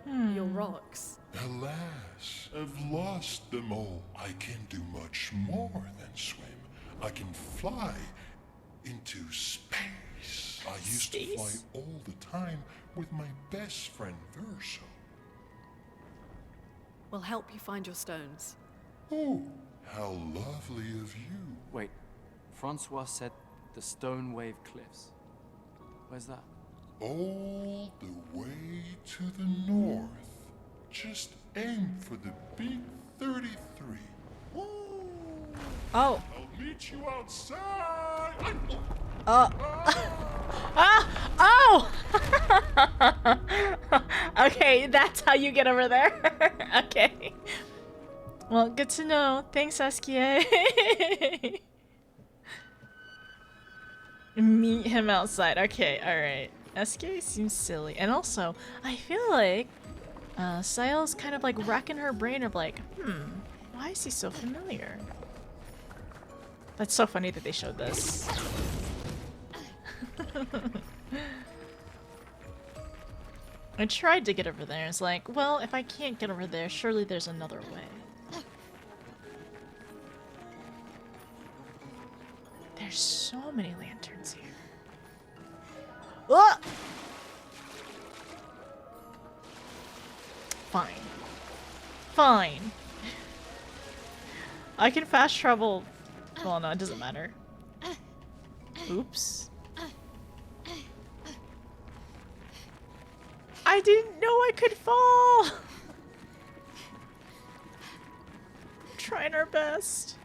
H: Your rocks.
J: Alas, I've lost them all. I can do much more than swim. I can fly into space. I used to fly all the time with my best friend Verso.
H: We'll help you find your stones.
J: Oh, how lovely of you.
G: Wait, Francois said the Stone Wave Cliffs. Where's that?
J: All the way to the north. Just aim for the big 33. Woo!
A: Oh.
J: I'll meet you outside.
A: Oh! Okay, that's how you get over there. Okay. Well, good to know. Thanks, Eskie. Meet him outside. Okay, alright. Eskie seems silly. And also, I feel like Sayle's kind of like racking her brain of like, why is he so familiar? That's so funny that they showed this. I tried to get over there. It's like, well, if I can't get over there, surely there's another way. There's so many lanterns here. Ah! Fine. Fine. I can fast travel Well, no, it doesn't matter. Oops. I didn't know I could fall! Trying our best.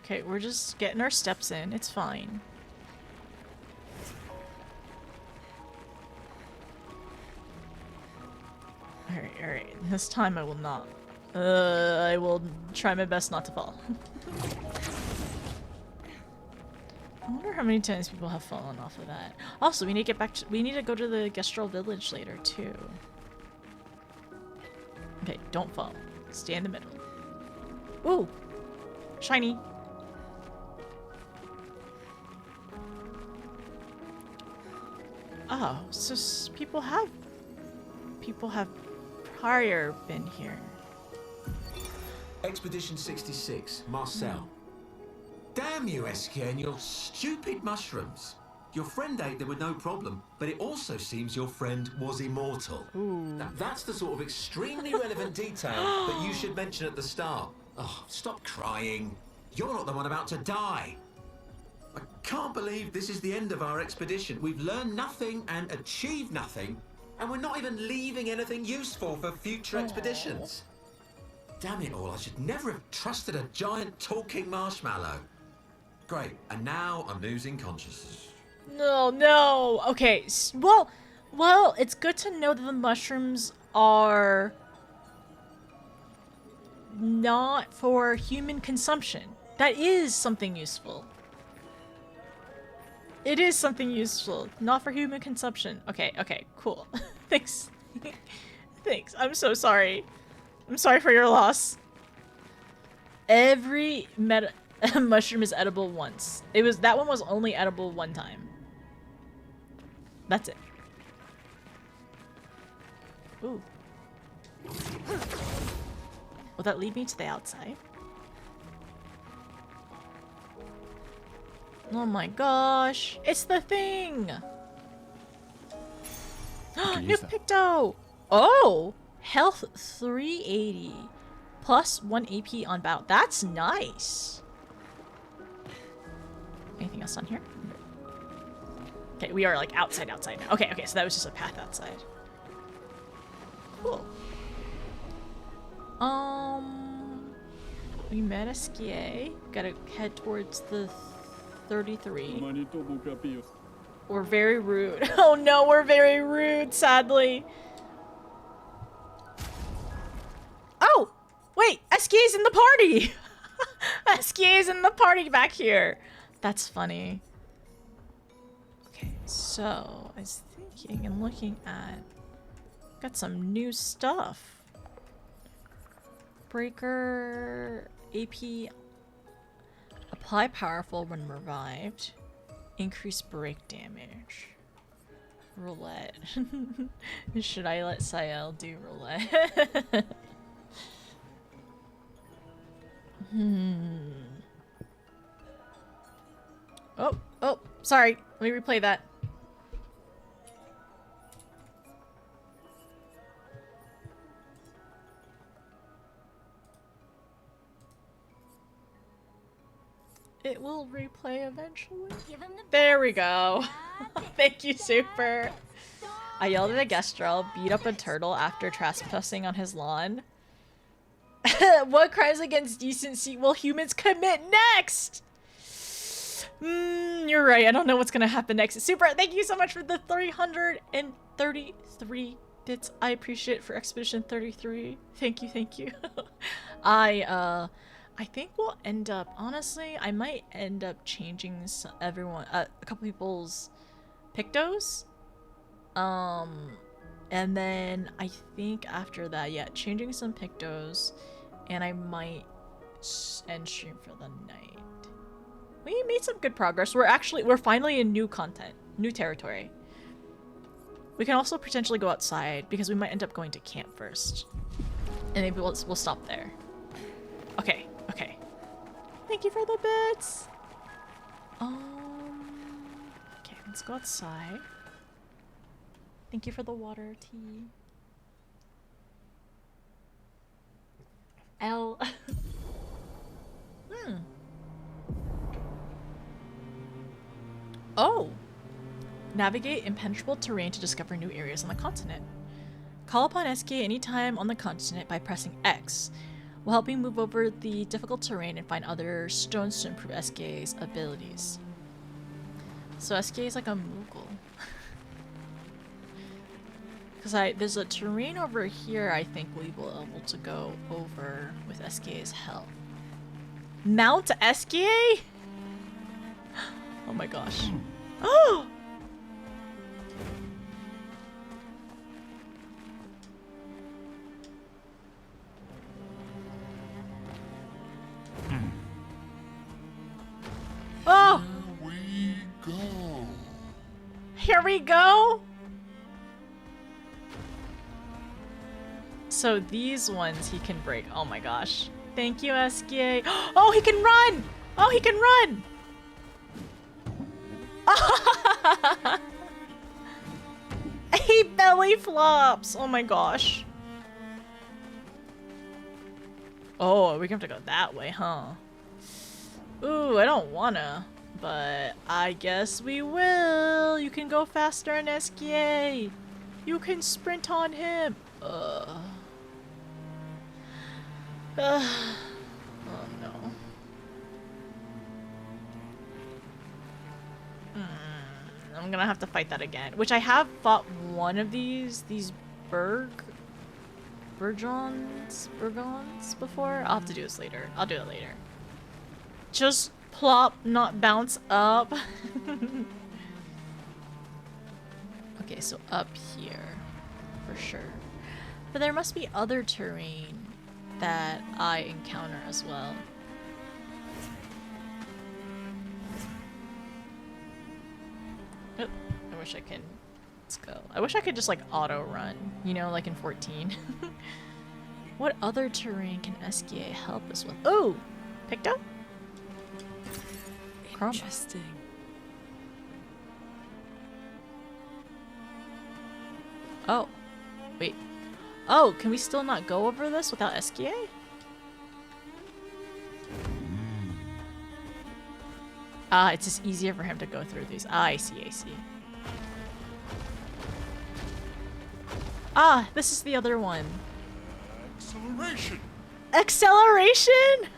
A: Okay, we're just getting our steps in. It's fine. Alright. This time I will not. I will try my best not to fall. I wonder how many times people have fallen off of that. Also, we need to get back to- we need to go to the gestral village later, too. Okay, don't fall. Stay in the middle. Ooh! Shiny! Oh, so people have prior been here.
M: Expedition 66, Marcel. Damn you, Eskia, and your stupid mushrooms. Your friend ate them with no problem, but it also seems your friend was immortal. Now, that's the sort of extremely relevant detail that you should mention at the start. Oh, stop crying. You're not the one about to die. I can't believe this is the end of our expedition. We've learned nothing and achieved nothing, and we're not even leaving anything useful for future expeditions. Damn it all, I should never have trusted a giant talking marshmallow. Great, and now I'm losing consciousness.
A: No. Okay, well, it's good to know that the mushrooms are not for human consumption. That is something useful. It is something useful, not for human consumption. Okay, cool. Thanks. Thanks. I'm so sorry. I'm sorry for your loss. Every mushroom is edible once. That one was only edible one time. That's it. Ooh. Will that lead me to the outside? Oh my gosh, it's the thing! New Picto! Oh! Health 380. Plus 1 AP on battle. That's nice! Anything else on here? Okay, we are like outside now. Okay, so that was just a path outside. Cool. We met a skier. Gotta head towards the 33. We're very rude. Oh no, we're very rude, sadly. Oh! Wait! Eskier's in the party! Eskier's in the party back here! That's funny. Okay, so I was thinking and looking at... Got some new stuff. Breaker... AP... Apply powerful when revived. Increase break damage. Roulette. Should I let Sael do roulette? Oh, sorry. Let me replay that. It will replay eventually. There we go. Thank you, Super. I yelled at a gestral, beat up a turtle after trespassing on his lawn. What crimes against decency will humans commit next? You're right. I don't know what's gonna happen next. Super, thank you so much for the 333 bits. I appreciate it for Expedition 33. Thank you. I think we'll end up, honestly, I might end up changing a couple people's Pictos. And then I think after that, yeah, changing some Pictos, and I might end stream for the night. We made some good progress. We're finally in new content, new territory. We can also potentially go outside because we might end up going to camp first. And maybe we'll stop there. Okay. Thank you for the bits. Okay, let's go outside. Thank you for the water, tea.
N: Hey,
A: Oh! Navigate impenetrable terrain to discover new areas on the continent. Call upon SK anytime on the continent by pressing X. Will help you move over the difficult terrain and find other stones to improve SK's abilities. So SK is like a Moogle. Because there's a terrain over here I think we will be able to go over with SK's help. Mount SK? Oh my gosh. Oh! Oh! Here we go! So these ones he can break. Oh my gosh. Thank you, SK. Oh, he can run! Oh, he can run! He belly flops! Oh my gosh. Oh, we have to go that way, huh? Ooh, I don't wanna, but I guess we will. You can go faster in SKA. You can sprint on him. Oh no. I'm gonna have to fight that again. Which I have fought one of these Burgons before. I'll have to do this later. I'll do it later. Just plop, not bounce up. Okay, so up here for sure. But there must be other terrain that I encounter as well. Oh, I wish I could. Let's go. I wish I could just like auto run, you know, like in 14. What other terrain can SKA help us with? Oh, picked up.
H: Interesting.
A: Oh, wait. Oh, can we still not go over this without SKA? Ah, it's just easier for him to go through these. Ah, I see, I see. Ah, this is the other one.
F: Acceleration!
A: Acceleration?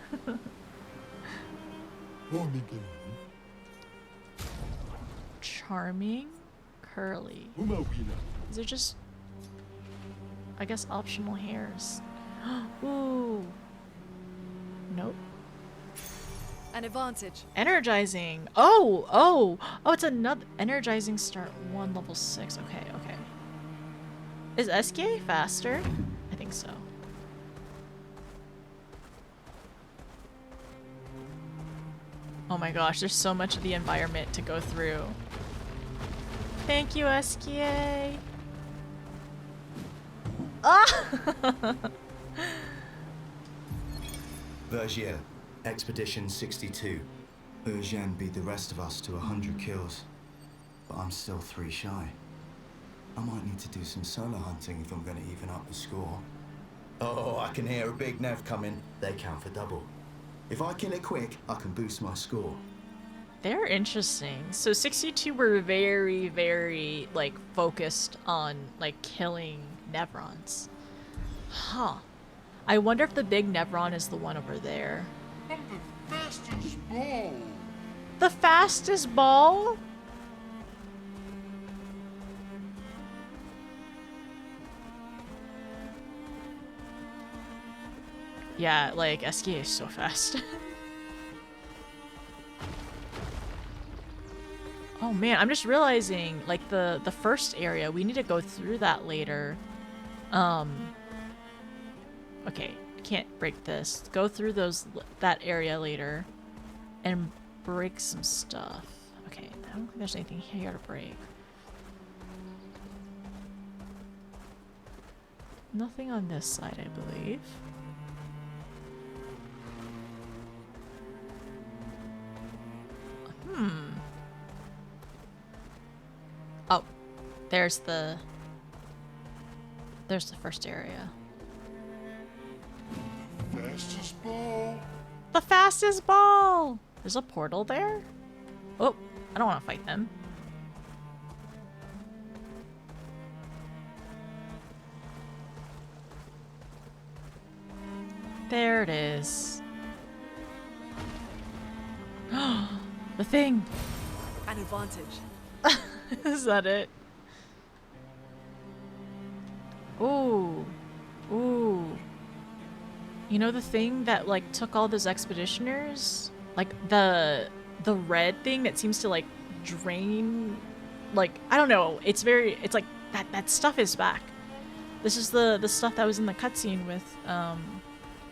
A: Charming. Curly. These are just, I guess, optional hairs. Ooh. Nope.
C: An advantage.
A: Energizing. Oh, it's another energizing start 1 level 6. Okay. Is SK faster? I think so. Oh my gosh, there's so much of the environment to go through. Thank you, SKA. Ah!
N: Vergier, Expedition 62. Eugene beat the rest of us to 100 kills, but I'm still 3 shy. I might need to do some solo hunting if I'm going to even up the score. Oh, I can hear a big Nev coming. They count for double. If I kill it quick, I can boost my score.
A: They're interesting. So 62 were very, very, like, focused on, like, killing Nevrons. Huh. I wonder if the big Nevron is the one over there.
F: I'm the fastest ball!
A: The fastest ball? Yeah, like, SKA is so fast. Oh man, I'm just realizing, like, the first area, we need to go through that later. Okay, can't break this. Go through that area later and break some stuff. Okay, I don't think there's anything here to break. Nothing on this side, I believe. Oh, there's the first area.
F: Fastest ball!
A: The fastest ball! There's a portal there? Oh, I don't want to fight them. There it is. The thing.
H: An advantage.
A: Is that it? Ooh. Ooh. You know the thing that like took all those expeditioners? Like the red thing that seems to like drain, like I don't know. It's like that stuff is back. This is the stuff that was in the cutscene with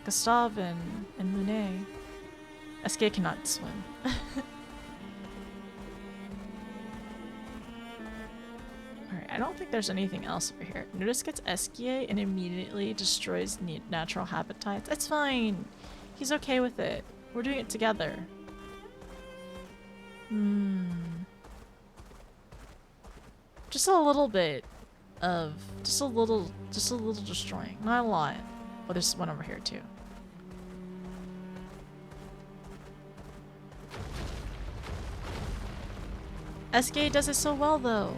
A: Gustave and Monet. SK cannot swim. Alright, I don't think there's anything else over here. Nudus gets SKA and immediately destroys natural habitats. It's fine. He's okay with it. We're doing it together. Just a little bit of, just a little destroying. Not a lot. Oh, there's one over here too. SK does it so well though.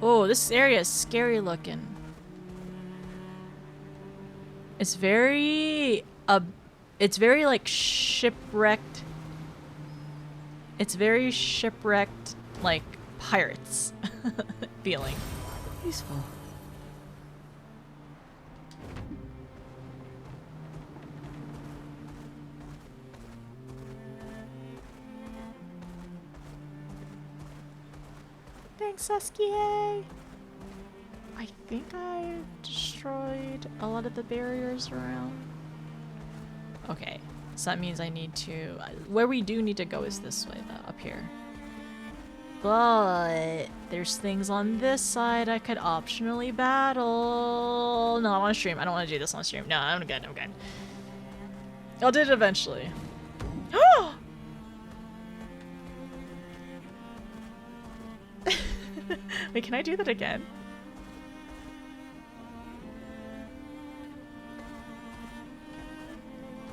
A: Oh, this area is scary looking. It's very like shipwrecked. It's very shipwrecked, like pirates feeling.
C: Useful.
A: Thanks, SKA. I think I destroyed a lot of the barriers around. Okay, so that means I need to... Where we do need to go is this way, though, up here. But there's things on this side I could optionally battle. No, on stream. I don't want to do this on stream. No, I'm good. I'm good. I'll do it eventually. Wait, can I do that again?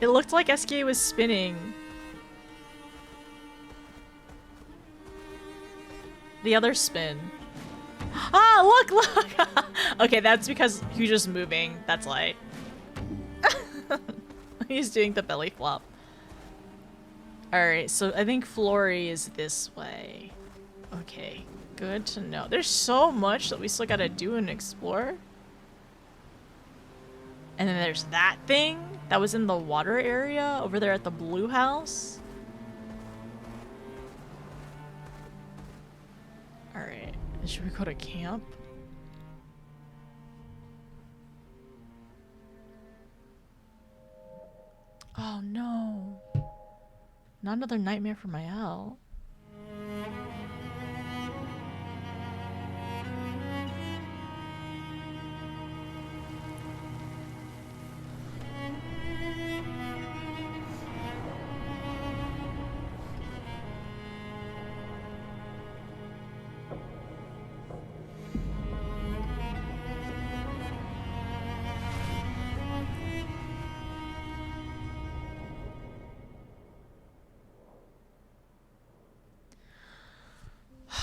A: It looked like SK was spinning. The other spin. Ah, look! Okay, that's because he's just moving. That's why. He's doing the belly flop. Alright, so I think Flory is this way. Okay, good to know. There's so much that we still gotta do and explore. And then there's that thing that was in the water area over there at the blue house. Alright, should we go to camp? Oh no. Not another nightmare for my owl.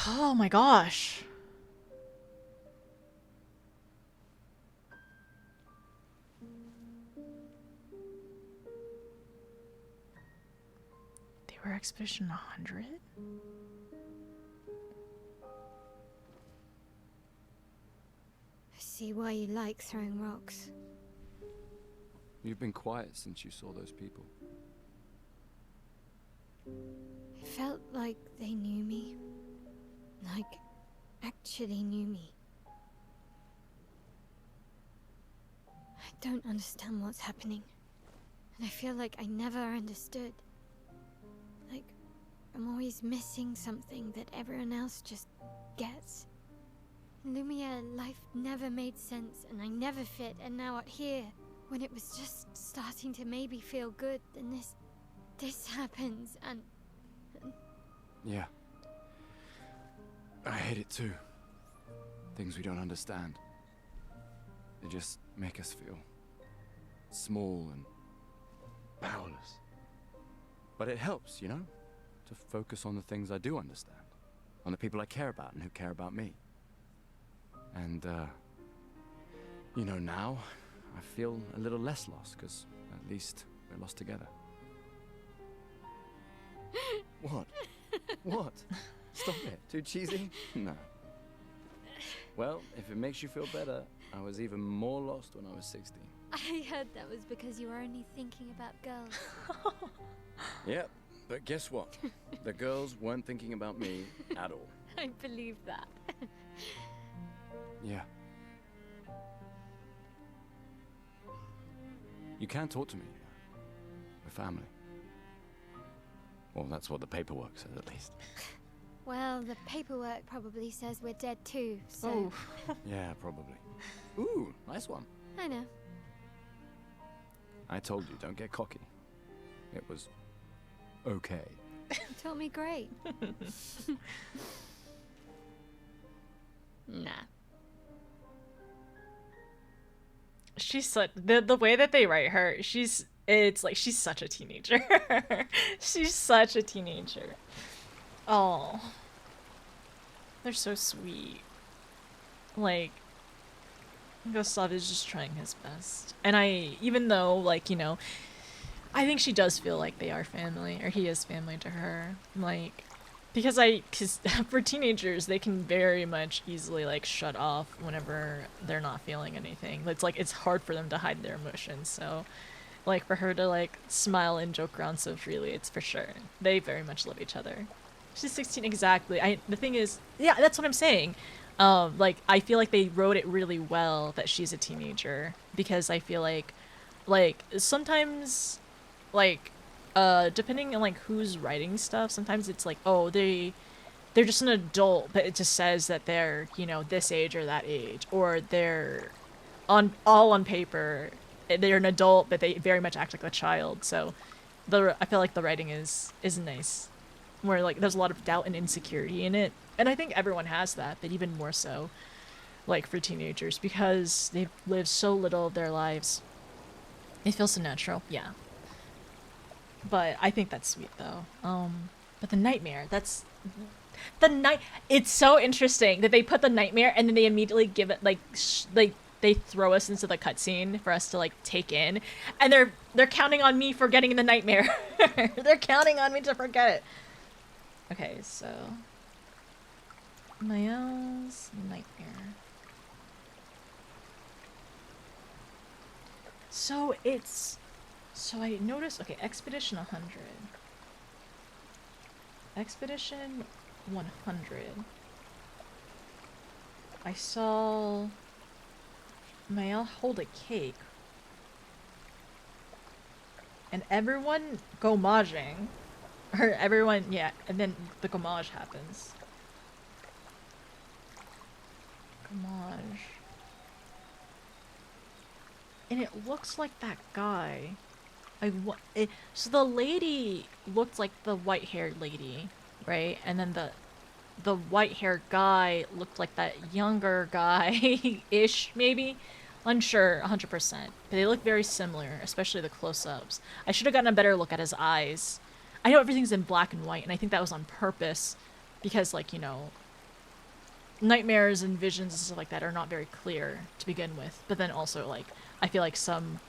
A: Oh my gosh. They were Expedition 100?
K: I see why you like throwing rocks.
G: You've been quiet since you saw those people.
K: It felt like they knew me. Like, actually knew me. I don't understand what's happening. And I feel like I never understood. Like, I'm always missing something that everyone else just gets. In Lumiere, life never made sense, and I never fit, and now out here, when it was just starting to maybe feel good, then this happens, and...
G: Yeah. I hate it too. Things we don't understand. They just make us feel small and powerless. But it helps, you know? To focus on the things I do understand. on the people I care about and who care about me. And, you know, now I feel a little less lost, because at least we're lost together. What? What? Stop it. Too cheesy? No. Well, if it makes you feel better, I was even more lost when I was 16.
K: I heard that was because you were only thinking about girls.
G: Yep, but guess what? The girls weren't thinking about me at all.
K: I believe that.
G: Yeah. You can talk to me. We're family. Well, that's what the paperwork says, at least.
K: Well, the paperwork probably says we're dead too, so...
G: Yeah, probably. Ooh, nice one.
K: I know.
G: I told you, don't get cocky. It was okay.
K: You taught me great. Nah.
A: She's such the way that they write her, it's like she's such a teenager. She's such a teenager. Oh. They're so sweet. Like, Gustav is just trying his best. And even though, like, you know, I think she does feel like they are family, or he is family to her. Like, because for teenagers, they can very much easily, like, shut off whenever they're not feeling anything. It's like, it's hard for them to hide their emotions, so, like, for her to, like, smile and joke around so freely, it's for sure. They very much love each other. She's 16, exactly. The thing is, yeah, that's what I'm saying. Like, I feel like they wrote it really well that she's a teenager, because I feel like, sometimes, like, depending on, like, who's writing stuff, sometimes it's like, oh, they're just an adult, but it just says that they're, you know, this age or that age, or they're all on paper, they're an adult, but they very much act like a child. So I feel like the writing is nice, where, like, there's a lot of doubt and insecurity in it. And I think everyone has that, but even more so, like, for teenagers, because they've lived so little of their lives. It feels so natural, yeah. But I think that's sweet, though. But the nightmare, it's so interesting that they put the nightmare and then they immediately give it, like, they throw us into the cutscene for us to, like, take in. And they're counting on me for getting the nightmare. They're counting on me to forget it. Okay, so... Mael's nightmare. So I noticed, okay, Expedition 100. Expedition 100. I saw Mael hold a cake. And everyone gommaging. Or everyone, yeah, and then the gommage happens. Gommage. And it looks like that guy. So the lady looked like the white-haired lady, right? And then the white-haired guy looked like that younger guy-ish, maybe? Unsure, 100%. But they look very similar, especially the close-ups. I should have gotten a better look at his eyes. I know everything's in black and white, and I think that was on purpose, because, like, you know, nightmares and visions and stuff like that are not very clear to begin with. But then also, like, I feel like some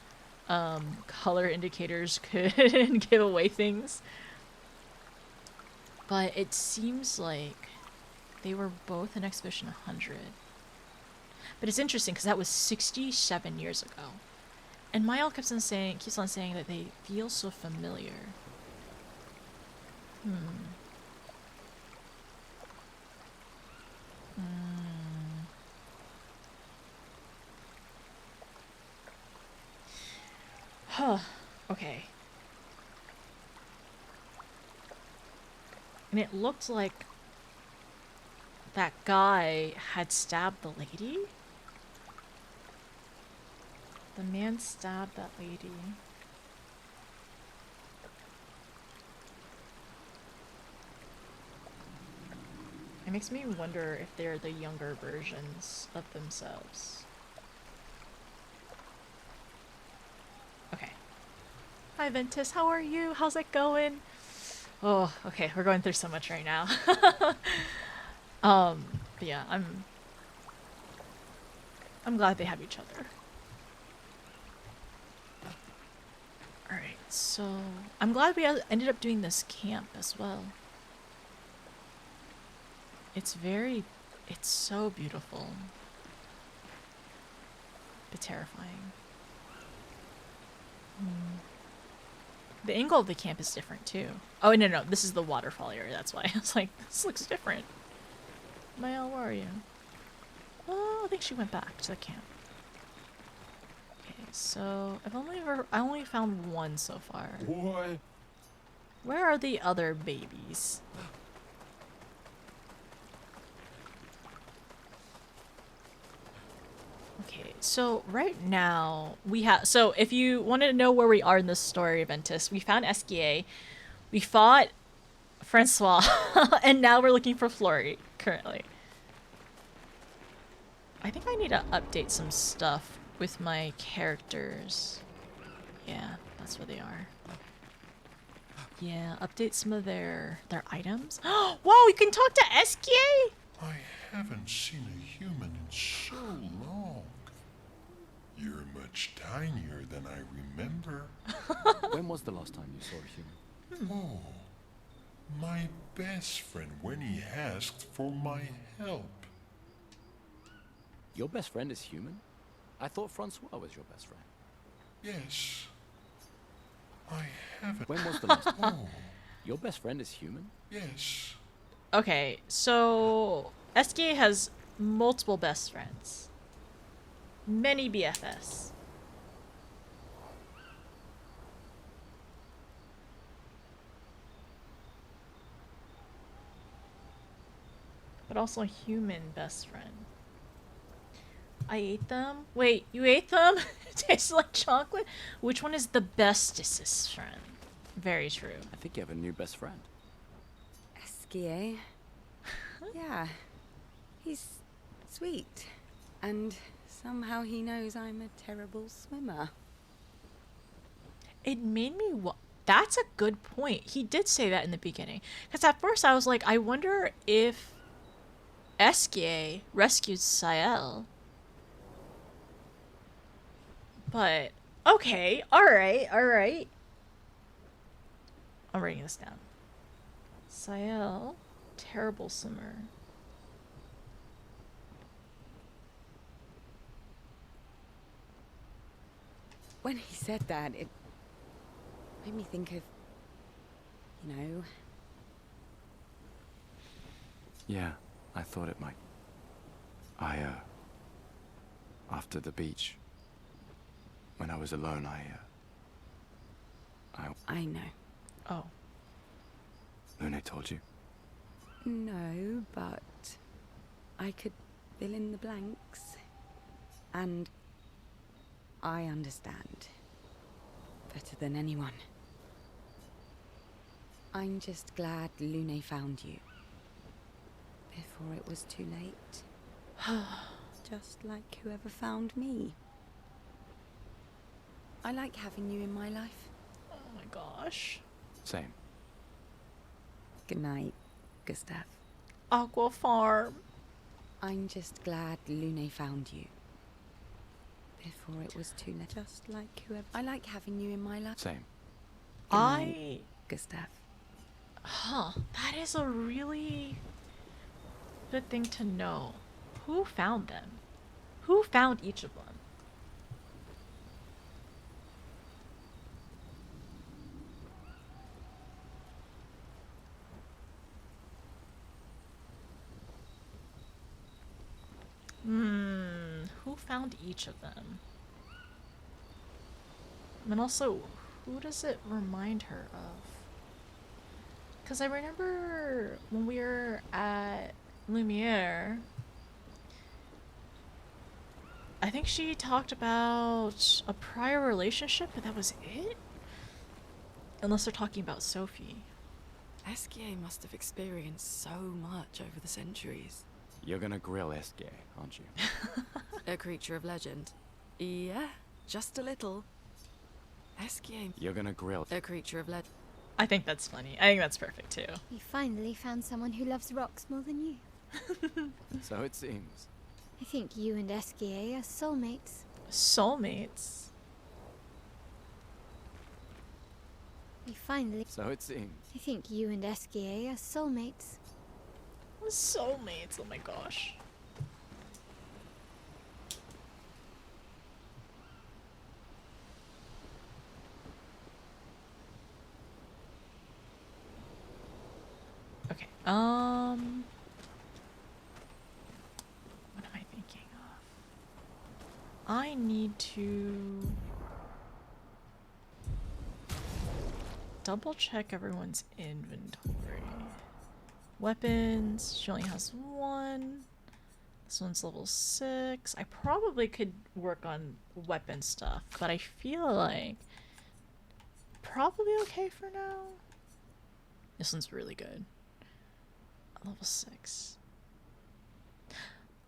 A: color indicators could give away things. But it seems like they were both in Expedition 100. But it's interesting because that was 67 years ago. And Mael keeps on saying that they feel so familiar. Huh. Okay. And it looked like that guy had stabbed the lady? The man stabbed that lady. It makes me wonder if they're the younger versions of themselves. Okay. Hi Ventus, how are you? How's it going? Oh, okay, we're going through so much right now. But yeah, I'm glad they have each other. Alright, so I'm glad we ended up doing this camp as well. It's so beautiful. But terrifying. The angle of the camp is different too. Oh, no, this is the waterfall area, that's why. I was like, this looks different. Mael, where are you? Oh, I think she went back to the camp. Okay, so I only found one so far.
I: Boy.
A: Where are the other babies? Okay, so right now we have. So if you wanted to know where we are in this story, Ventus, we found Esquier, we fought Francois, and now we're looking for Flory currently. I think I need to update some stuff with my characters. Yeah, that's where they are. Yeah, update some of their items. Whoa, you can talk to Esquier?
F: I haven't seen a human in so long. You're much tinier than I remember.
G: When was the last time you saw a human?
F: Oh, my best friend when he asked for my help.
G: Your best friend is human? I thought Francois was your best friend.
F: Yes. I haven't.
G: When was the last time?
F: Oh,
G: Your best friend is human?
F: yes.
A: Okay, so Esquier has multiple best friends. Many BFS. But also a human best friend. I ate them? Wait, you ate them? It tastes like chocolate? Which one is the bestest friend? Very true.
G: I think you have a new best friend.
C: Esquier. Yeah. He's sweet. And somehow he knows I'm a terrible swimmer.
A: It made me that's a good point. He did say that in the beginning. Because at first I was like, I wonder if Esquier rescued Sael. But, okay, alright. I'm writing this down. Sael, terrible swimmer.
C: When he said that, it made me think of, you know...
G: Yeah, I thought it might. After the beach, when I was alone,
C: I know.
A: Oh.
G: Lune told you?
C: No, but I could fill in the blanks. And I understand better than anyone. I'm just glad Lune found you before it was too late. Just like whoever found me. I like having you in my life.
A: Oh my gosh.
G: Same.
C: Good night, Gustav.
A: Aqua Farm.
C: I'm just glad Lune found you before it was too late. Just like whoever. I like having you in my life.
G: Same.
C: Good night, Gustav.
A: Huh. That is a really good thing to know. Who found them? Who found each of them? Who found each of them? And also, who does it remind her of? Because I remember when we were at Lumiere, I think she talked about a prior relationship, but that was it? Unless they're talking about Sophie.
H: Esquier must have experienced so much over the centuries.
G: You're gonna grill Esquier, aren't you?
H: A creature of legend. Yeah, just a little. Esquier.
G: You're gonna grill.
H: A creature of legend.
A: I think that's funny. I think that's perfect too.
E: We finally found someone who loves rocks more than you.
G: So it seems.
K: I think you and Esquier are soulmates.
A: Soulmates?
K: We finally...
G: So it seems.
K: I think you and Esquier are soulmates.
A: Soulmates, oh my gosh. Okay, what am I thinking of? I need to double check everyone's inventory. Weapons, she only has one. This one's level 6. I probably could work on weapon stuff, but I feel like probably okay for now. This one's really good. Level 6.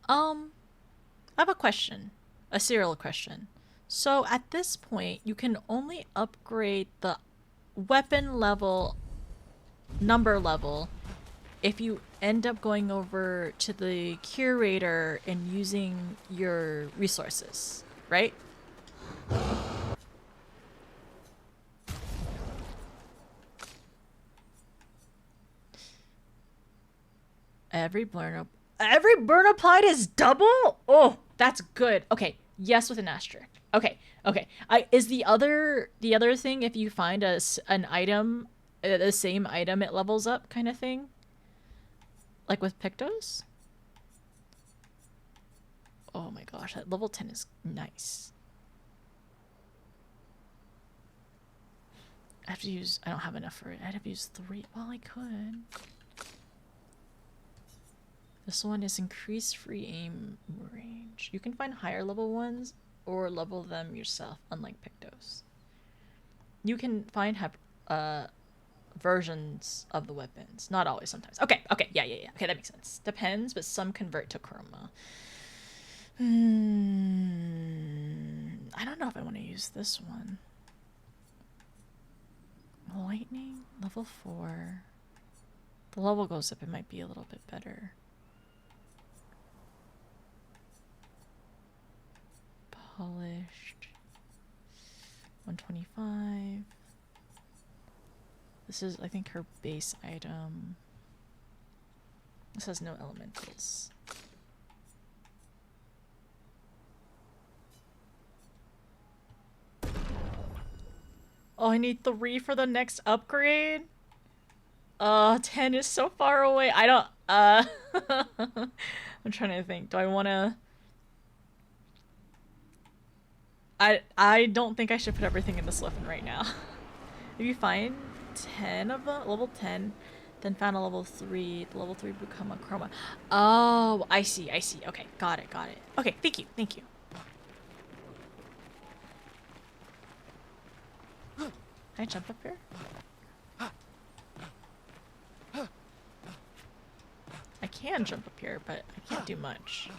A: I have a question. A serial question. So at this point, you can only upgrade the weapon level, number level, if you end up going over to the curator and using your resources, right? Every burn applied is double? Oh, that's good. Okay, yes with an asterisk. Okay. Is the other thing if you find an item, the same item, it levels up kind of thing? Like with Pictos? Oh my gosh, that level 10 is nice. I don't have enough for it. I'd have to use 3. Well, I could. This one is increased free aim range. You can find higher level ones or level them yourself, unlike Pictos. You can find versions of the weapons. Not always, sometimes. Okay, yeah. Okay, that makes sense. Depends, but some convert to chroma. I don't know if I want to use this one. Lightning, level 4. The level goes up, it might be a little bit better. Polished. 125. This is, I think, her base item. This has no elementals. Oh, I need 3 for the next upgrade? 10 is so far away. I don't, I'm trying to think. Do I want to... I don't think I should put everything in this weapon right now. If you find 10 of them, level 10, then found a level 3, the level 3 become a chroma. Oh, I see. Okay, got it. Okay, thank you. Can I jump up here? I can jump up here, but I can't do much.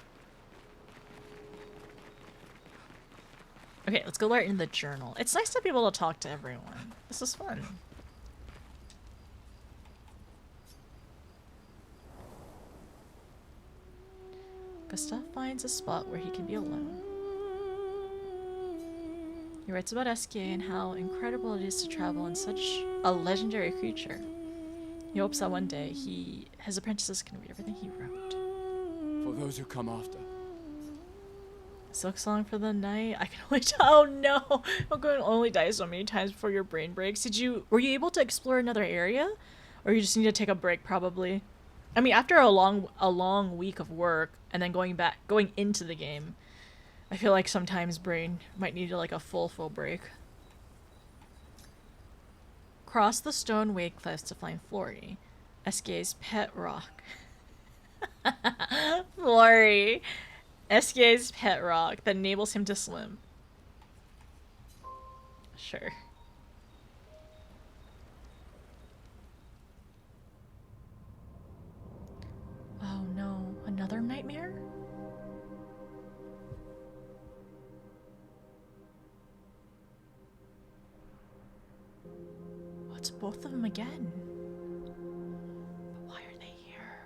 A: Okay, let's go right in the journal. It's nice to be able to talk to everyone. This is fun. Gustav finds a spot where he can be alone. He writes about Esquier and how incredible it is to travel in such a legendary creature. He hopes that one day his apprentices can read everything he wrote.
D: For those who come after.
A: Silk song for the night. I can only oh no! I'm going to only die so many times before your brain breaks. Were you able to explore another area? Or you just need to take a break probably? I mean, after a long week of work and then going into the game, I feel like sometimes brain might need like a full break. Cross the stone wave cliffs to find Flory, Esquier's pet rock. Flory, Esquier's pet rock that enables him to swim. Sure. Oh no, another nightmare? Oh, it's both of them again. But why are they here?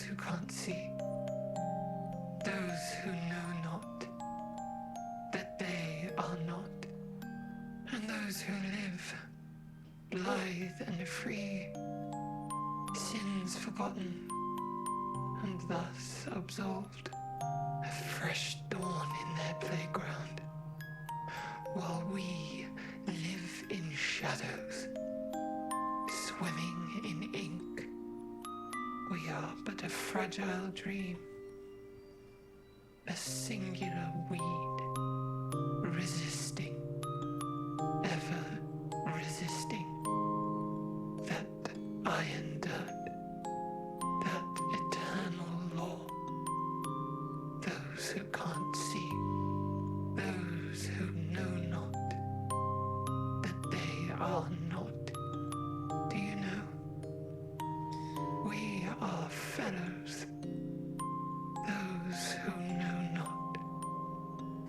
O: who can't see, those who know not that they are not, and those who live, blithe and free, sins forgotten, and thus absolved, a fresh dawn in their playground, while we live in shadows, swimming in ink. We are but a fragile dream, a singular weed, resisting, ever resisting, that iron dirt, that eternal law. Those who can't see, those who know not that they are not. Do you know? We are fellows. Those who know not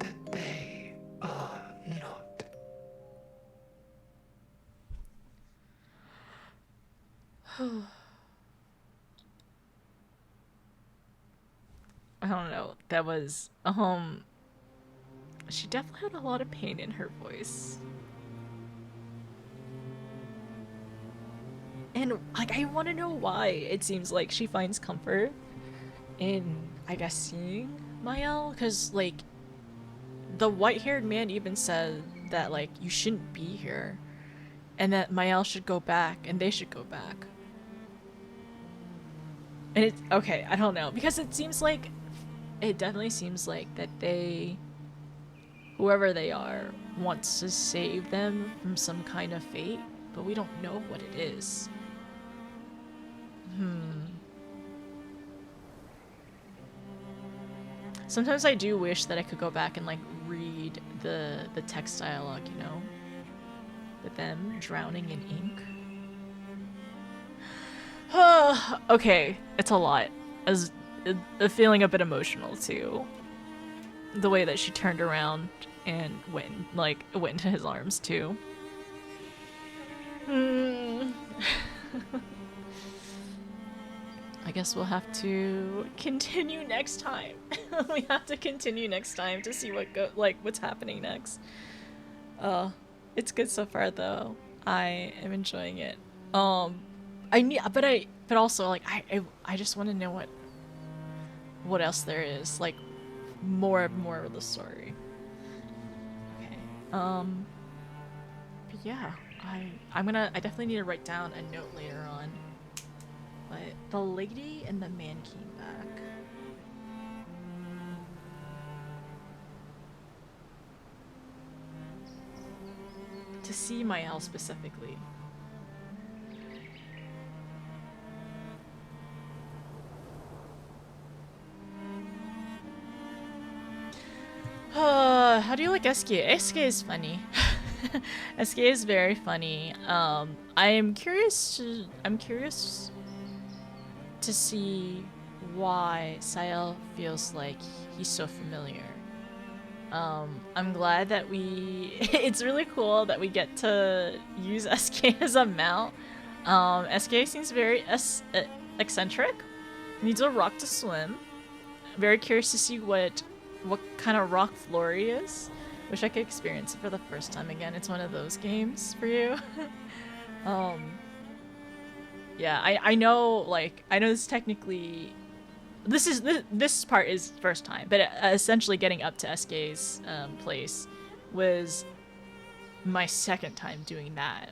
O: that they are not.
A: I don't know. That was she definitely had a lot of pain in her voice. And like I want to know why it seems like she finds comfort in, I guess, seeing Mael, cuz like the white-haired man even said that like you shouldn't be here and that Mael should go back and they should go back. And it's okay, I don't know, because it seems like it definitely seems like that they, whoever they are, wants to save them from some kind of fate, but we don't know what it is. Sometimes I do wish that I could go back and like read the text dialogue, you know? With them drowning in ink. Okay, it's a lot. As feeling a bit emotional too. The way that she turned around and went into his arms too. I guess we'll have to continue next time. We have to continue next time to see what's happening next. It's good so far though. I am enjoying it. But also like I just want to know what else there is, like more of the story. Okay. But yeah, I definitely need to write down a note later on. But the lady and the man came back. To see Mael specifically. How do you like SK? SK is funny. SK is very funny. I'm curious to see why Sael feels like he's so familiar. I'm glad that it's really cool that we get to use SK as a mount. SK seems very eccentric. Needs a rock to swim. Very curious to see what kind of rock Flory is. Wish I could experience it for the first time again. It's one of those games for you. Yeah, I know this technically, this part is first time, but essentially getting up to SK's place was my second time doing that.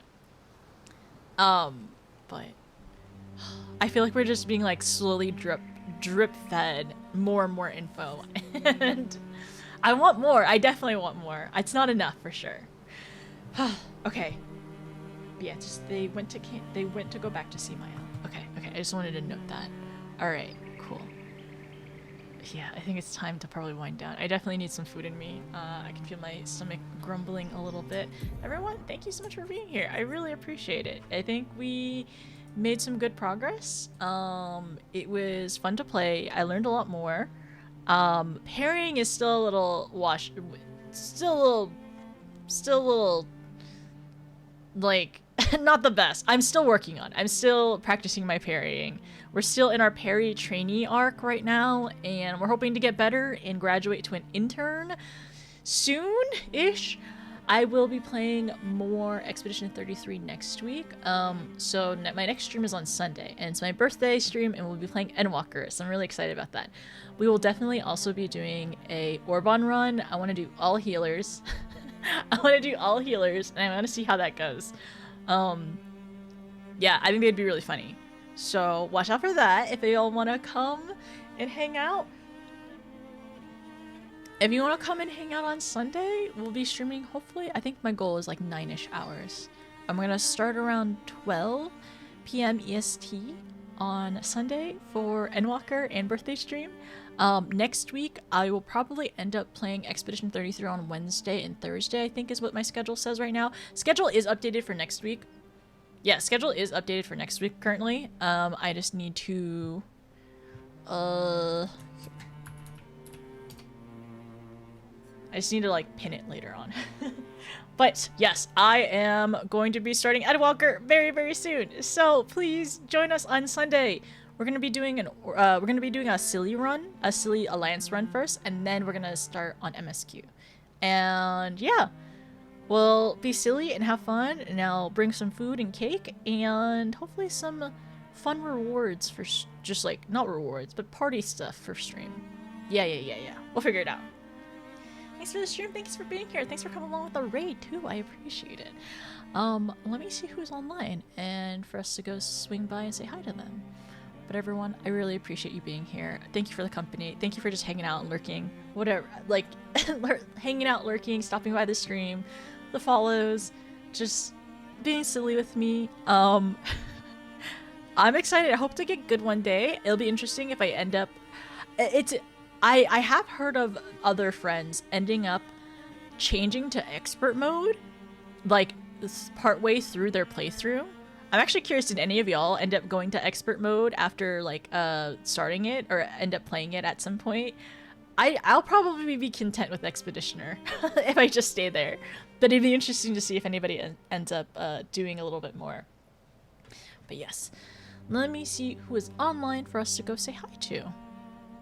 A: But I feel like we're just being like slowly drip fed more and more info, and I want more. I definitely want more. It's not enough for sure. Okay. But yeah, just they went to go back to see Mael. Okay. I just wanted to note that. All right, cool. Yeah, I think it's time to probably wind down. I definitely need some food in me. I can feel my stomach grumbling a little bit. Everyone, thank you so much for being here. I really appreciate it. I think we made some good progress. It was fun to play. I learned a lot more. Parrying is still a little still a little like not the best. I'm still working on it. I'm still practicing my parrying. We're still in our parry trainee arc right now, and we're hoping to get better and graduate to an intern soon-ish. I will be playing more Expedition 33 next week. So my next stream is on Sunday, and it's my birthday stream, and we'll be playing Endwalker, so I'm really excited about that. We will definitely also be doing a Orban run. I want to do all healers. I want to do all healers, and I want to see how that goes. Yeah, I think they'd be really funny. So watch out for that if you all want to come and hang out. If you want to come and hang out on Sunday, we'll be streaming, hopefully. I think my goal is like 9-ish hours. I'm going to start around 12 p.m. EST on Sunday for Endwalker and birthday stream. Next week, I will probably end up playing Expedition 33 on Wednesday and Thursday, I think is what my schedule says right now. Schedule is updated for next week. Yeah, schedule is updated for next week currently. I just need to... I just need to like pin it later on. But yes, I am going to be starting Endwalker very, very soon. So please join us on Sunday. We're gonna be doing a silly run, a silly alliance run first, and then we're gonna start on MSQ. And yeah, we'll be silly and have fun, and I'll bring some food and cake, and hopefully some fun rewards for just like not rewards, but party stuff for stream. Yeah. We'll figure it out. Thanks for the stream. Thanks for being here. Thanks for coming along with the raid too. I appreciate it. Let me see who's online, and for us to go swing by and say hi to them. But everyone, I really appreciate you being here. Thank you for the company. Thank you for just hanging out and lurking. Whatever, like, hanging out, lurking, stopping by the stream, the follows, just being silly with me. I'm excited. I hope to get good one day. It'll be interesting if I end up... I have heard of other friends ending up changing to expert mode, like, partway through their playthrough. I'm actually curious, did any of y'all end up going to expert mode after like starting it, or end up playing it at some point? I'll probably be content with Expeditioner if I just stay there, but it'd be interesting to see if anybody ends up doing a little bit more. But yes, let me see who is online for us to go say hi to.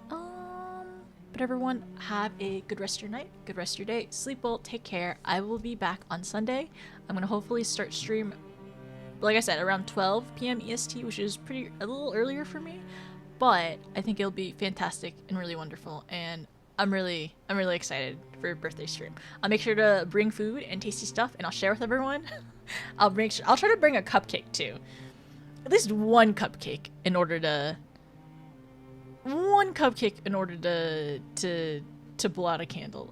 A: But everyone, have a good rest of your night, good rest of your day, sleep well, take care. I will be back on Sunday. I'm gonna hopefully start stream, like I said, around 12 p.m. EST, which is a little earlier for me, but I think it'll be fantastic and really wonderful, and I'm really excited for your birthday stream. I'll make sure to bring food and tasty stuff, and I'll share with everyone. I'll try to bring a cupcake too, at least one cupcake in order to blow out a candle.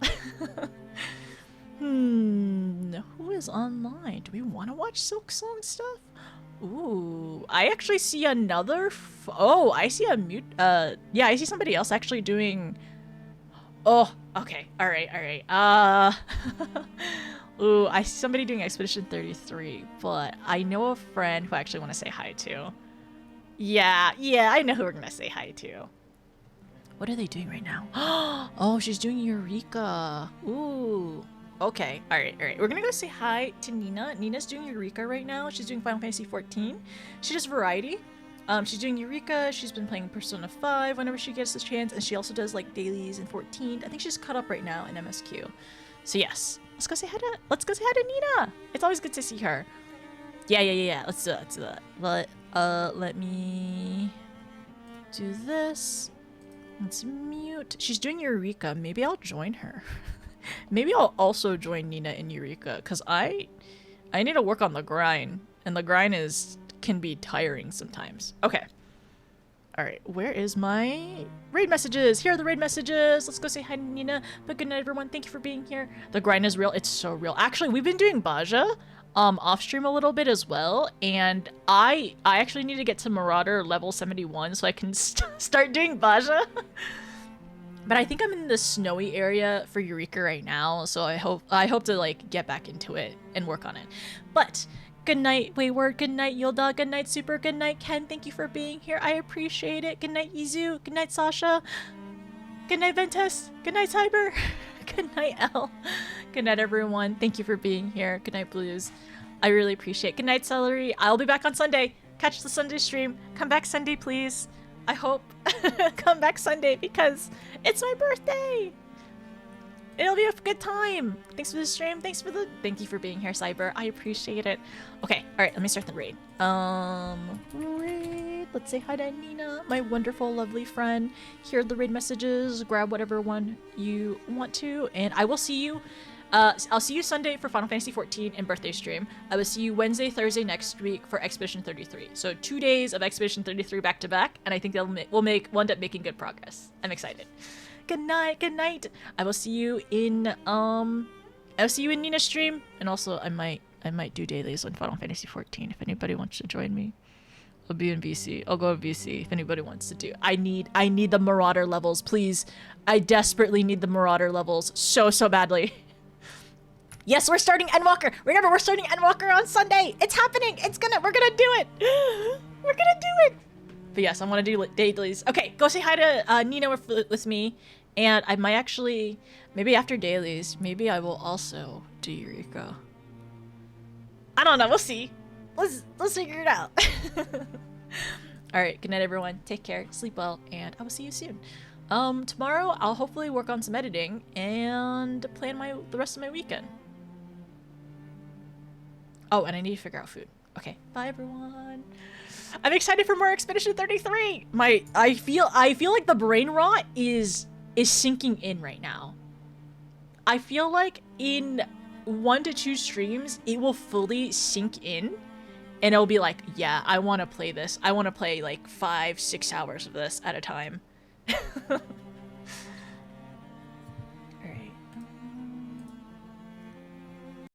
A: Who is online? Do we want to watch Silk Song stuff? Ooh, I actually see another. Oh, I see a mute. Yeah, I see somebody else actually doing. Oh, okay. All right. Ooh, I see somebody doing Expedition 33, but I know a friend who I actually want to say hi to. Yeah, I know who we're gonna say hi to. What are they doing right now? Oh, she's doing Eureka. Ooh. Okay, all right. We're gonna go say hi to Nina. Nina's doing Eureka right now. She's doing Final Fantasy 14. She does variety. She's doing Eureka. She's been playing Persona 5 whenever she gets the chance, and she also does like dailies in 14. I think she's caught up right now in MSQ. So yes, let's go say hi to Nina. It's always good to see her. Yeah. Let's do that. Let me do this. Let's mute. She's doing Eureka. Maybe I'll join her. Maybe I'll also join Nina in Eureka, because I need to work on the grind, and the grind can be tiring sometimes. Okay. Alright, where is my raid messages? Here are the raid messages. Let's go say hi to Nina. But good night, everyone. Thank you for being here. The grind is real. It's so real. Actually, we've been doing Baja off stream a little bit as well, and I actually need to get to Marauder level 71 so I can start doing Baja. But I think I'm in the snowy area for Eureka right now, so I hope to like get back into it and work on it. But good night, Wayward. Good night, Yulda. Good night, Super. Good night, Ken. Thank you for being here. I appreciate it. Good night, Izu. Good night, Sasha. Good night, Ventus. Good night, Cyber. Good night, Elle. Good night, everyone. Thank you for being here. Good night, Blues. I really appreciate it. Good night, Celery. I'll be back on Sunday. Catch the Sunday stream. Come back Sunday, please. I hope. Come back Sunday because it's my birthday. It'll be a good time. Thanks for the stream. Thank you for being here, Cyber. I appreciate it. Okay, all right, let me start the raid. Raid. Let's say hi to Nina, my wonderful, lovely friend. Hear the raid messages. Grab whatever one you want to, and I will see you. I'll see you Sunday for Final Fantasy 14 and birthday stream. I will see you Wednesday, Thursday next week for Expedition 33. So 2 days of Expedition 33 back to back, and I think we'll end up making good progress. I'm excited. Good night, good night. I will see you in Nina's stream, and also I might do dailies on Final Fantasy 14 if anybody wants to join me. I'll be in VC. I'll go to VC if anybody wants to do. I need the Marauder levels, please. I desperately need the Marauder levels so badly. Yes, we're starting Endwalker. Remember, we're starting Endwalker on Sunday. It's happening. We're gonna do it. We're gonna do it. But yes, I want to do dailies. Okay, go say hi to Nina with me. And I might actually, maybe after dailies, maybe I will also do Eureka. I don't know. We'll see. Let's figure it out. All right. Good night, everyone. Take care. Sleep well, and I will see you soon. Tomorrow I'll hopefully work on some editing and plan the rest of my weekend. Oh, and I need to figure out food. Okay. Bye, everyone. I'm excited for more Expedition 33. I feel like the brain rot is sinking in right now. I feel like in 1 to 2 streams it will fully sink in, and it'll be like, yeah, I want to play this. I want to play like 5-6 hours of this at a time.